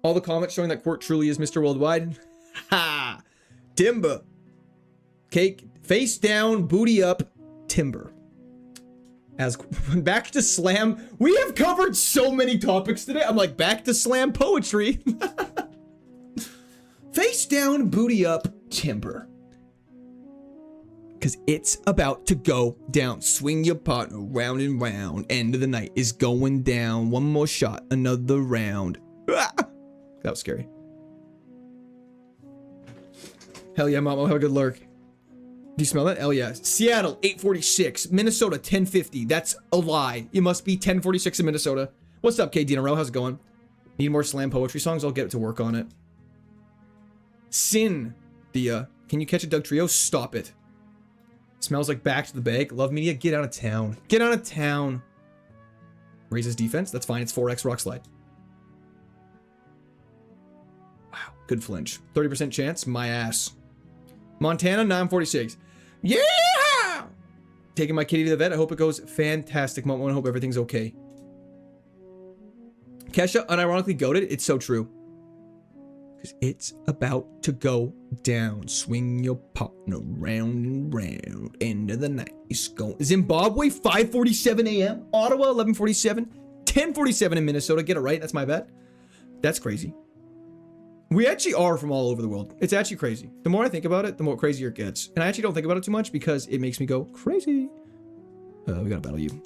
All the comments showing that Court truly is Mr. Worldwide. Ha! Timber. Cake. Face down, booty up, Timber. As back to slam. We have covered so many topics today. I'm like, back to slam poetry. Face down, booty up, Timber. Because it's about to go down. Swing your partner round and round. End of the night is going down. One more shot, another round. Ah! That was scary. Hell yeah, Mama, have a good lurk. Do you smell that? Hell yeah. Seattle, 846. Minnesota, 1050. That's a lie. It must be 1046 in Minnesota. What's up, KD in a row? How's it going? Need more slam poetry songs? I'll get to work on it. Sin, Thea. Can you catch a Doug Trio? Stop it. Smells like back to the bag. Love media. Get out of town. Get out of town. Raises defense. That's fine. It's 4x rock slide. Wow. Good flinch. 30% chance. My ass. Montana, 946. Yeah! Taking my kitty to the vet. I hope it goes fantastic. I hope everything's okay. Kesha, unironically goated. It's so true. Because it's about to go down. Swing your partner round and round. End of the night is going. Zimbabwe, 5:47 a.m. Ottawa, 11:47. 10:47 in Minnesota. Get it right. That's my bet. That's crazy. We actually are from all over the world. It's actually crazy. The more I think about it, the more crazier it gets. And I actually don't think about it too much because it makes me go crazy. We gotta battle you.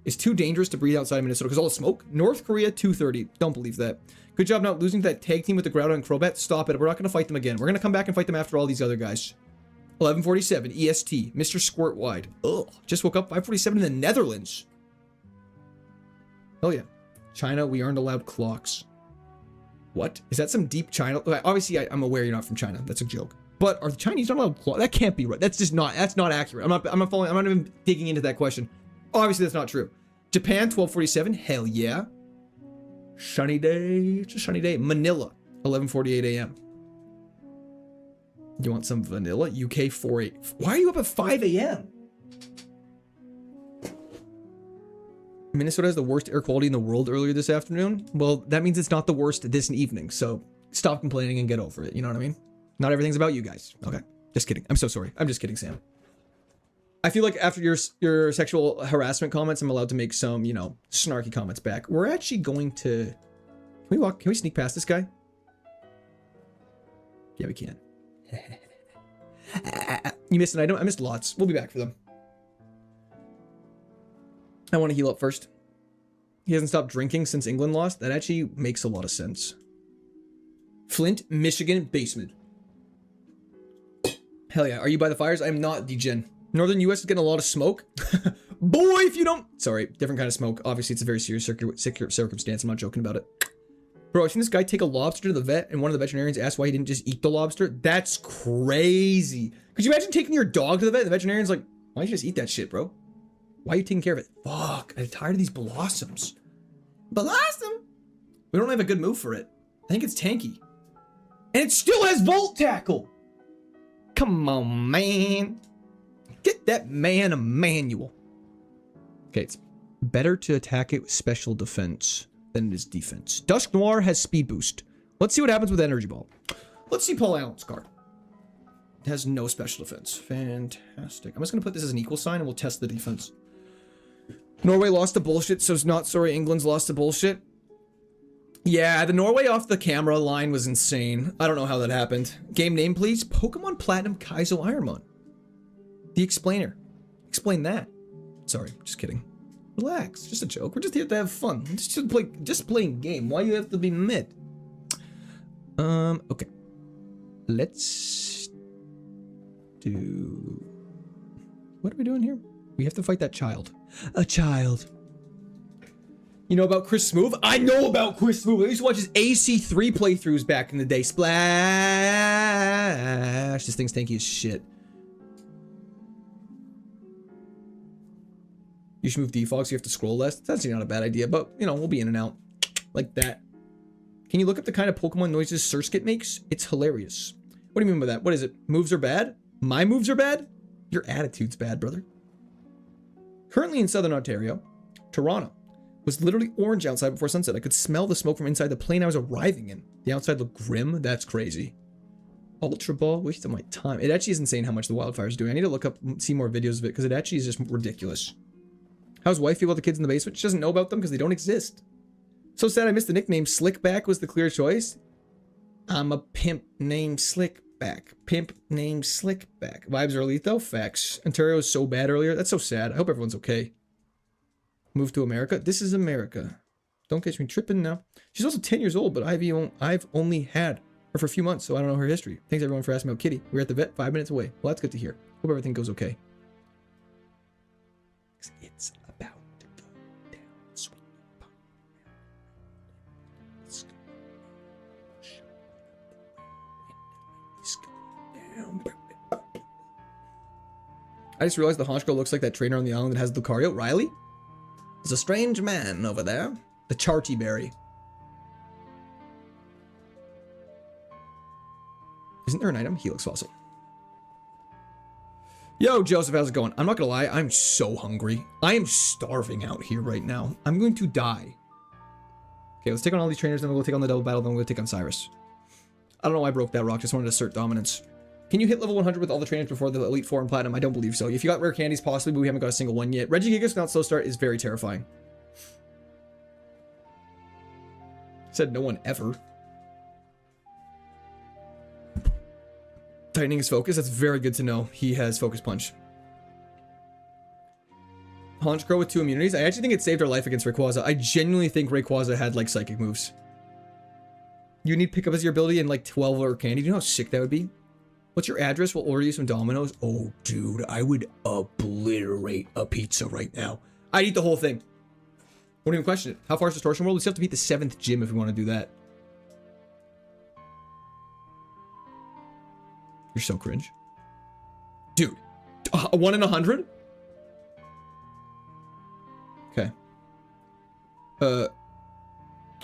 It's too dangerous to breathe outside of Minnesota because all the smoke. North Korea, 230. Don't believe that. Good job not losing to that tag team with the Groudon and Crobat. Stop it. We're not going to fight them again. We're going to come back and fight them after all these other guys. 11:47. EST. Mr. Squirt Wide. Ugh. Just woke up. 5:47 in the Netherlands. Oh yeah. China, we aren't allowed clocks. What? Is that some deep China? Obviously, I'm aware you're not from China. That's a joke. But are the Chinese not allowed clocks? That can't be right. That's just not. That's not accurate. I'm not even digging into that question. Obviously, that's not true. Japan, 12:47. Hell yeah. Sunny day. It's a sunny day. Manila, 11:48 a.m. You want some vanilla? UK 48. Why are you up at 5 a.m.? Minnesota has the worst air quality in the world earlier this afternoon. Well, that means it's not the worst this evening. So stop complaining and get over it. You know what I mean? Not everything's about you guys. Okay. Just kidding. I'm so sorry. I'm just kidding, Sam. I feel like after your sexual harassment comments, I'm allowed to make some, you know, snarky comments back. We're actually going to... Can we sneak past this guy? Yeah, we can. You missed an item? I missed lots. We'll be back for them. I want to heal up first. He hasn't stopped drinking since England lost. That actually makes a lot of sense. Flint, Michigan, basement. Hell yeah. Are you by the fires? I am not, degen. Northern US is getting a lot of smoke. Boy, if you don't... Sorry, different kind of smoke. Obviously, it's a very serious circumstance. I'm not joking about it. Bro, I've seen this guy take a lobster to the vet, and one of the veterinarians asked why he didn't just eat the lobster. That's crazy. Could you imagine taking your dog to the vet, and the veterinarian's like, why don't you just eat that shit, bro? Why are you taking care of it? Fuck, I'm tired of these blossoms. Blossom? We don't have a good move for it. I think it's tanky. And it still has Volt Tackle. Come on, man. Get that man a manual. Okay, it's better to attack it with special defense than it is defense. Dusk Noir has speed boost. Let's see what happens with Energy Ball. Let's see Paul Allen's card. It has no special defense. Fantastic. I'm just going to put this as an equal sign and we'll test the defense. Norway lost to bullshit, so it's not sorry England's lost to bullshit. Yeah, the Norway off the camera line was insane. I don't know how that happened. Game name, please. Pokemon Platinum KAIZO IRONMON. The Explainer. Explain that. Sorry, just kidding. Relax, just a joke. We're just here to have fun. Just playing game. Why you have to be mid? Okay. Let's do... What are we doing here? We have to fight that child. A child. You know about Chris Smoove? I know about Chris Smoove. I used to watch his AC3 playthroughs back in the day. Splash. This thing's tanky as shit. You should move default so you have to scroll less. That's actually not a bad idea, but, you know, we'll be in and out. Like that. Can you look up the kind of Pokemon noises Surskit makes? It's hilarious. What do you mean by that? What is it? Moves are bad? My moves are bad? Your attitude's bad, brother. Currently in Southern Ontario, Toronto. Was literally orange outside before sunset. I could smell the smoke from inside the plane I was arriving in. The outside looked grim. That's crazy. Ultra Ball, waste of my time. It actually is insane how much the wildfire's doing. I need to look up and see more videos of it because it actually is just ridiculous. How's wife feel about the kids in the basement? She doesn't know about them because they don't exist. So sad I missed the nickname. Slickback was the clear choice. I'm a pimp named Slickback. Pimp named Slickback. Vibes are elite though. Facts. Ontario was so bad earlier. That's so sad. I hope everyone's okay. Move to America. This is America. Don't catch me tripping now. She's also 10 years old, but I've only had her for a few months, so I don't know her history. Thanks everyone for asking about Kitty. We're at the vet 5 minutes away. Well, that's good to hear. Hope everything goes okay. It's about to go down, sweet pop. It's going down. I just realized the Haunch Girl looks like that trainer on the island that has Lucario. Riley? There's a strange man over there. The Charty Berry. Isn't there an item? Helix Fossil. Yo, Joseph, how's it going? I'm not gonna lie, I'm so hungry. I am starving out here right now. I'm going to die. Okay, let's take on all these trainers, then we'll go take on the double battle, then we'll go take on Cyrus. I don't know why I broke that rock, just wanted to assert dominance. Can you hit level 100 with all the trainers before the Elite 4 and Platinum? I don't believe so. If you got rare candies, possibly, but we haven't got a single one yet. Regigigas without slow start is very terrifying. Said no one ever. Tightening his focus. That's very good to know. He has Focus Punch. Haunch Girl with 2 immunities. I actually think it saved our life against Rayquaza. I genuinely think Rayquaza had like psychic moves. You need pickup as your ability and like 12 rare candy. Do you know how sick that would be? What's your address? We'll order you some Domino's. Oh, dude, I would obliterate a pizza right now. I'd eat the whole thing. Won't even question it. How far is Distortion World? We still have to beat the 7th gym if we want to do that. You're so cringe. Dude, 1 in 100? Okay. Oh,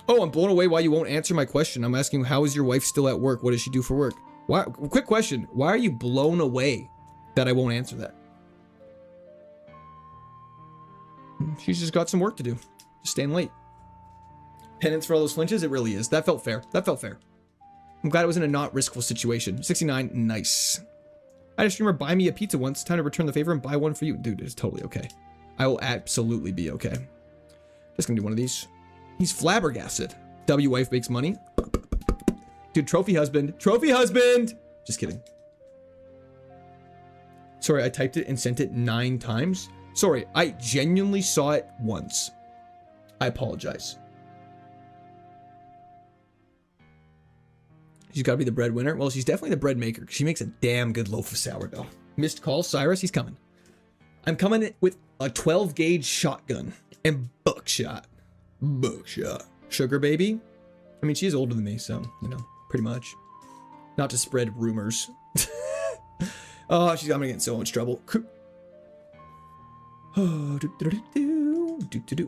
I'm blown away why you won't answer my question. I'm asking, how is your wife still at work? What does she do for work? Why? Quick question. Why are you blown away that I won't answer that? She's just got some work to do. Just staying late. Penance for all those flinches? It really is. That felt fair. That felt fair. I'm glad it was in a not riskful situation. 69. Nice. I had a streamer buy me a pizza once. Time to return the favor and buy one for you. Dude, it's totally okay. I will absolutely be okay. Just gonna do one of these. He's flabbergasted. W wife makes money. Dude, trophy husband. Trophy husband! Just kidding. Sorry, I typed it and sent it 9 times. Sorry, I genuinely saw it once. I apologize. She's got to be the breadwinner. Well, she's definitely the bread maker. She makes a damn good loaf of sourdough. Missed call, Cyrus. He's coming. I'm coming with a 12 gauge shotgun and buckshot. Buckshot. Sugar baby. I mean, she's older than me, so, you know, pretty much. Not to spread rumors. Oh, she's gonna get in so much trouble.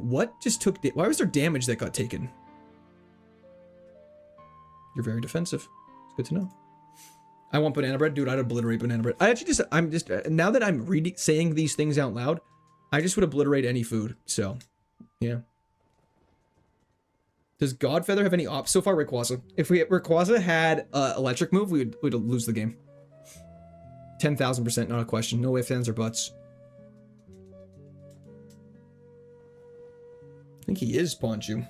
What just took... Why was there damage that got taken? You're very defensive. It's good to know. I want banana bread. Dude, I'd obliterate banana bread. I'm just, now that I'm saying these things out loud, I just would obliterate any food. So, yeah. Does Godfeather have any ops? So far, Rayquaza. If Rayquaza had electric move, we'd lose the game. 10,000%, not a question. No ifs, ands, or buts. I think he is Ponchu.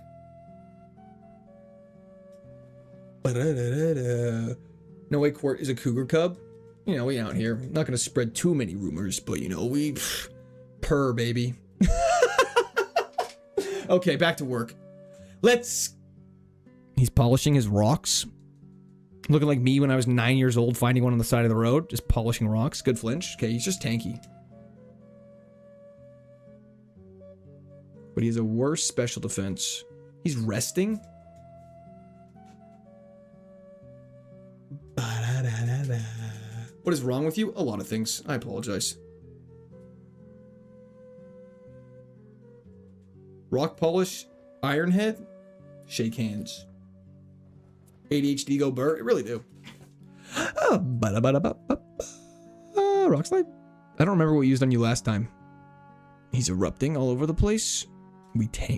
No way Quart is a cougar cub. You know, we out here. Not gonna spread too many rumors, but you know, we purr, baby. Okay, back to work. He's polishing his rocks. Looking like me when I was 9 years old, finding one on the side of the road, just polishing rocks. Good flinch. Okay, he's just tanky. But he has a worse special defense. He's resting? What is wrong with you? A lot of things. I apologize. Rock polish, iron head, shake hands. ADHD go burr. It really do. Rock slide. I don't remember what we used on you last time. He's erupting all over the place.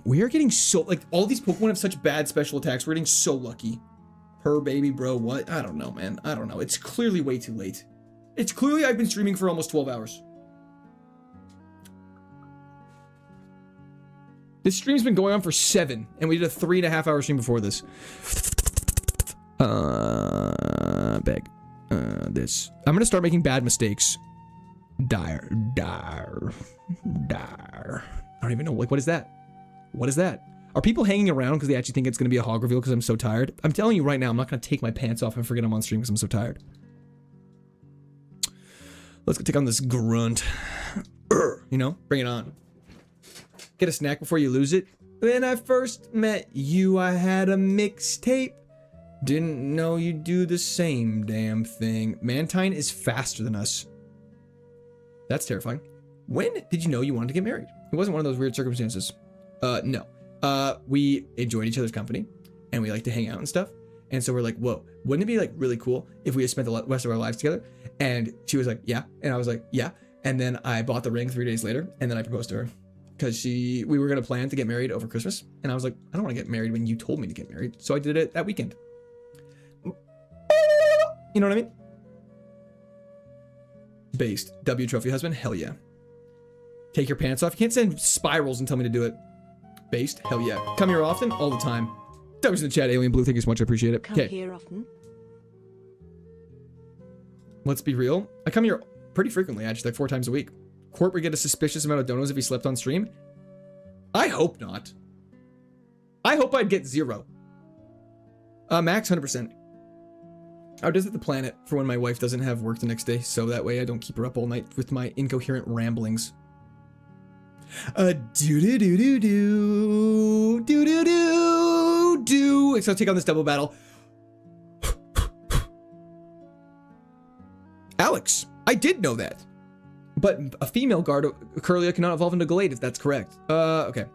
We are getting so, like, all these Pokemon have such bad special attacks. We're getting so lucky. Her baby, bro, what? I don't know, man. I don't know. It's clearly way too late. It's clearly I've been streaming for almost 12 hours. This stream's been going on for 7, and we did a 3.5-hour stream before this. This. I'm gonna start making bad mistakes. Dire. I don't even know, like, what is that? What is that? Are people hanging around because they actually think it's gonna be a hog reveal because I'm so tired? I'm telling you right now, I'm not gonna take my pants off and forget I'm on stream because I'm so tired. Let's go take on this grunt. You know, bring it on. Get a snack before you lose it. When I first met you, I had a mixtape. Didn't know you'd do the same damn thing. Mantine is faster than us. That's terrifying. When did you know you wanted to get married? It wasn't one of those weird circumstances. No. We enjoyed each other's company, and we like to hang out and stuff. And so we're like, whoa, wouldn't it be like really cool if we had spent the rest of our lives together? And she was like, yeah. And I was like, yeah. And then I bought the ring 3 days later, and then I proposed to her. Because we were going to plan to get married over Christmas. And I was like, I don't want to get married when you told me to get married. So I did it that weekend. You know what I mean? Based. W trophy husband? Hell yeah. Take your pants off. You can't send spirals and tell me to do it. Based? Hell yeah. Come here often? All the time. W's in the chat, Alien Blue. Thank you so much. I appreciate it. Come here often. Let's be real. I come here pretty frequently, actually, like 4 times a week. Court would get a suspicious amount of donos if he slept on stream. I hope not. I hope I'd get 0. Max 100%. I would visit the planet for when my wife doesn't have work the next day, so that way I don't keep her up all night with my incoherent ramblings. Do. So I'll take on this double battle. Alex, I did know that. But a female guard Curlia cannot evolve into Glade if that's correct. Okay.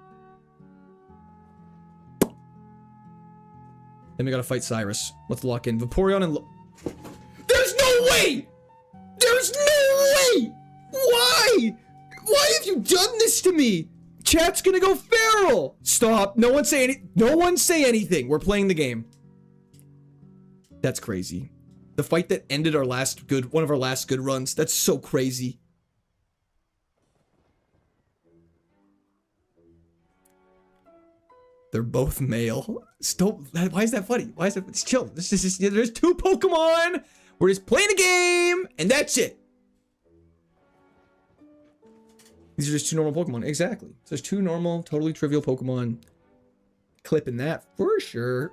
Then we gotta fight Cyrus. Let's lock in. Vaporeon and... There's no way! There's no way! Why? Why have you done this to me? Chat's gonna go feral! Stop. No one say anything. We're playing the game. That's crazy. The fight that ended our one of our last good runs. That's so crazy. They're both male. Stop. Why is that funny? Why is that? It's chill. There's 2 Pokemon. We're just playing a game, and that's it. These are just 2 normal Pokemon. Exactly. So there's 2 normal, totally trivial Pokemon. Clipping that for sure.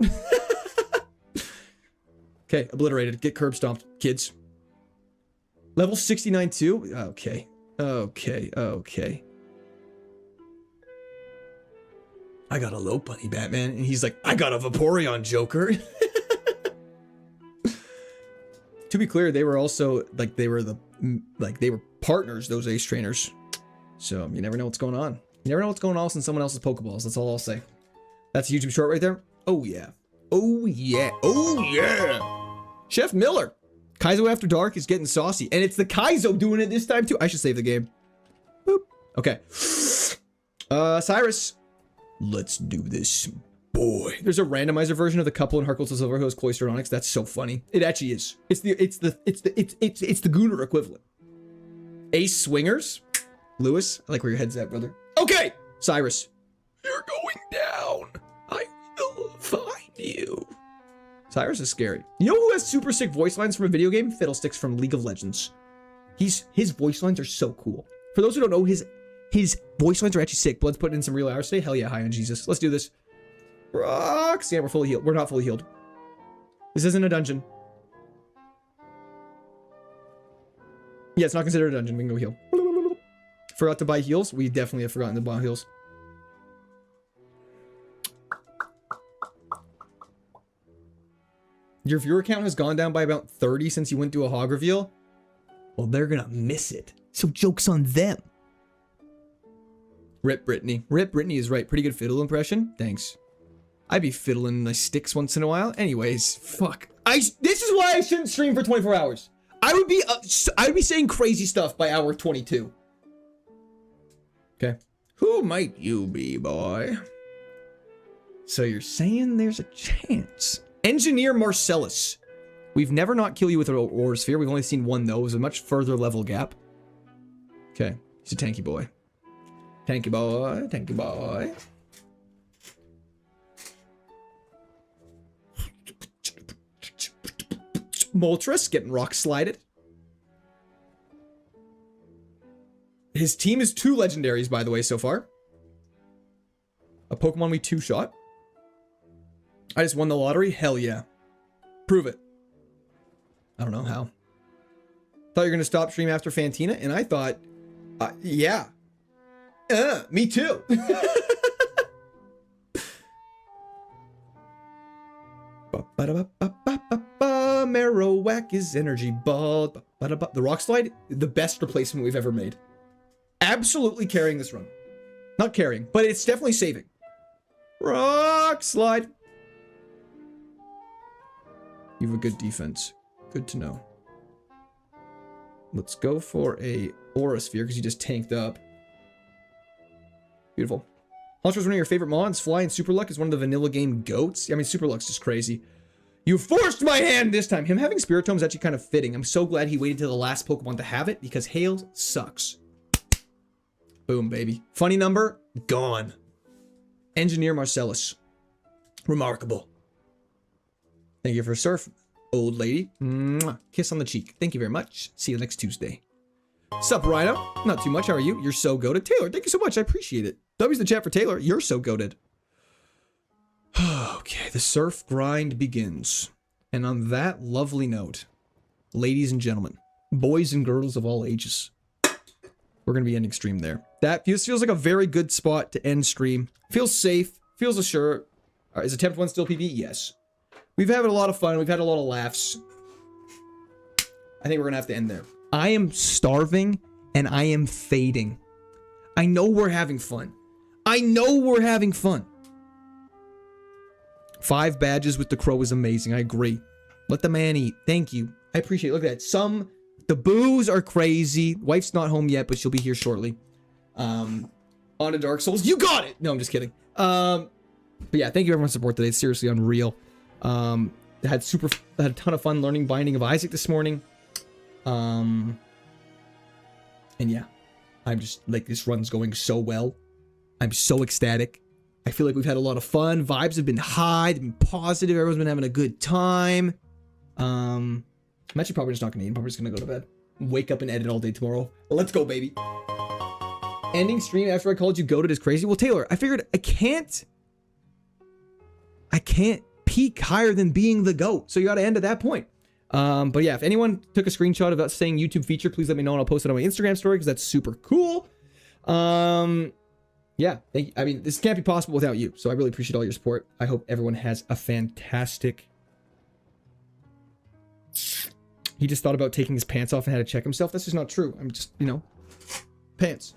Okay, obliterated. Get curb stomped, kids. Level 69 too? Okay. Okay. I got a Lopunny, Batman. And he's like, I got a Vaporeon, Joker. To be clear, they were also, like, they were partners, those ace trainers. So, you never know what's going on. You never know what's going on in someone else's Pokeballs. That's all I'll say. That's a YouTube short right there. Oh, yeah. Oh, yeah. Oh, yeah. Chef Miller. Kaizo After Dark is getting saucy. And it's the Kaizo doing it this time, too. I should save the game. Boop. Okay. Cyrus. Let's do this, boy. There's a randomizer version of the couple in Heart Silver who has Cloyster Onyx. That's so funny. It actually is. It's the Gunnar equivalent. Ace Swingers. Lewis, I like where your head's at, brother. Okay, Cyrus. You're going down. I will find you. Cyrus is scary. You know who has super sick voice lines from a video game? Fiddlesticks from League of Legends. His voice lines are so cool. For those who don't know, his voice lines are actually sick. Blood's putting in some real hours today. Hell yeah, high on Jesus. Let's do this. Rocks. Yeah, we're fully healed. We're not fully healed. This isn't a dungeon. Yeah, it's not considered a dungeon. We can go heal. Forgot to buy heals. We definitely have forgotten to buy heals. Your viewer count has gone down by about 30 since you went to a hog reveal. Well, they're gonna miss it. So joke's on them. Rip Brittany. Rip Brittany is right. Pretty good fiddle impression. Thanks. I'd be fiddling my sticks once in a while. Anyways, fuck. This is why I shouldn't stream for 24 hours. I would be saying crazy stuff by hour 22. Okay. Who might you be, boy? So you're saying there's a chance. Engineer Marcellus. We've never not killed you with an Aura Sphere. We've only seen one, though. It was a much further level gap. Okay. He's a tanky boy. Tanky boy. Tanky boy. Moltres getting rock slided. His team is 2 legendaries, by the way, so far. A Pokemon we 2-shot. I just won the lottery? Hell yeah. Prove it. I don't know how. Thought you were going to stop stream after Fantina, and I thought, yeah. Me too. Marowak is energy ball. The rock slide, the best replacement we've ever made. Absolutely carrying this run. Not carrying, but it's definitely saving. Rock slide. You have a good defense. Good to know. Let's go for a Aura Sphere because you just tanked up. Beautiful. Hunter's one of your favorite mons. Fly and Super Luck is one of the vanilla game goats. I mean, Super Luck's just crazy. You forced my hand this time. Him having Spiritomb is actually kind of fitting. I'm so glad he waited till the last Pokemon to have it because Hail sucks. Boom, baby. Funny number, gone. Engineer Marcellus. Remarkable. Thank you for surf, old lady. Mwah. Kiss on the cheek. Thank you very much. See you next Tuesday. Sup, Rhino? Not too much. How are you? You're so goated. Taylor, thank you so much. I appreciate it. W's the chat for Taylor. You're so goated. Okay, the surf grind begins. And on that lovely note, ladies and gentlemen, boys and girls of all ages, we're going to be ending stream there. That feels like a very good spot to end stream. Feels safe. Feels assured. Is attempt 1 still PB? Yes. We've had a lot of fun. We've had a lot of laughs. I think we're going to have to end there. I am starving and I am fading. I know we're having fun. I know we're having fun. 5 badges with the crow is amazing. I agree. Let the man eat. Thank you. I appreciate it. Look at that. The boos are crazy. Wife's not home yet, but she'll be here shortly. On to Dark Souls. You got it! No, I'm just kidding. But yeah, thank you everyone for support today. It's seriously unreal. had a ton of fun learning Binding of Isaac this morning. And yeah, I'm just like, this run's going so well. I'm so ecstatic. I feel like we've had a lot of fun. Vibes have been high, they've been positive. Everyone's been having a good time. I'm actually probably just not gonna eat. I'm probably just gonna go to bed. Wake up and edit all day tomorrow. Let's go, baby. Ending stream after I called you goated is crazy. Well, Taylor, I figured I can't peak higher than being the GOAT. So you gotta end at that point. But yeah, if anyone took a screenshot of us saying YouTube feature, please let me know and I'll post it on my Instagram story because that's super cool. Yeah, thank you. I mean, this can't be possible without you. So I really appreciate all your support. I hope everyone has a fantastic... He just thought about taking his pants off and had to check himself. That's just not true. I'm just, you know, pants.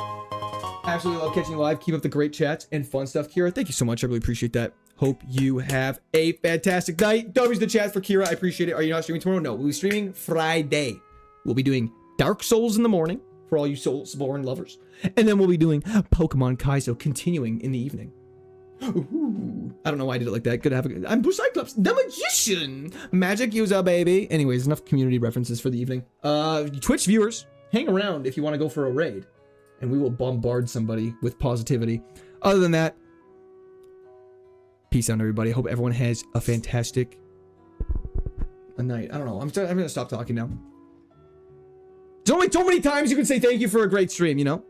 Absolutely love catching you live. Keep up the great chats and fun stuff, Kira. Thank you so much. I really appreciate that. Hope you have a fantastic night. W's the chat for Kira. I appreciate it. Are you not streaming tomorrow? No, we'll be streaming Friday. We'll be doing Dark Souls in the morning for all you Soulsborne lovers. And then we'll be doing Pokemon Kaizo continuing in the evening. Ooh, I don't know why I did it like that. Good to have a good... I'm Blue Cyclops, the magician. Magic user, baby. Anyways, enough community references for the evening. Twitch viewers, hang around if you want to go for a raid. And we will bombard somebody with positivity. Other than that, peace out, everybody. I hope everyone has a fantastic night. I don't know. I'm going to stop talking now. There's only so many times you can say thank you for a great stream, you know?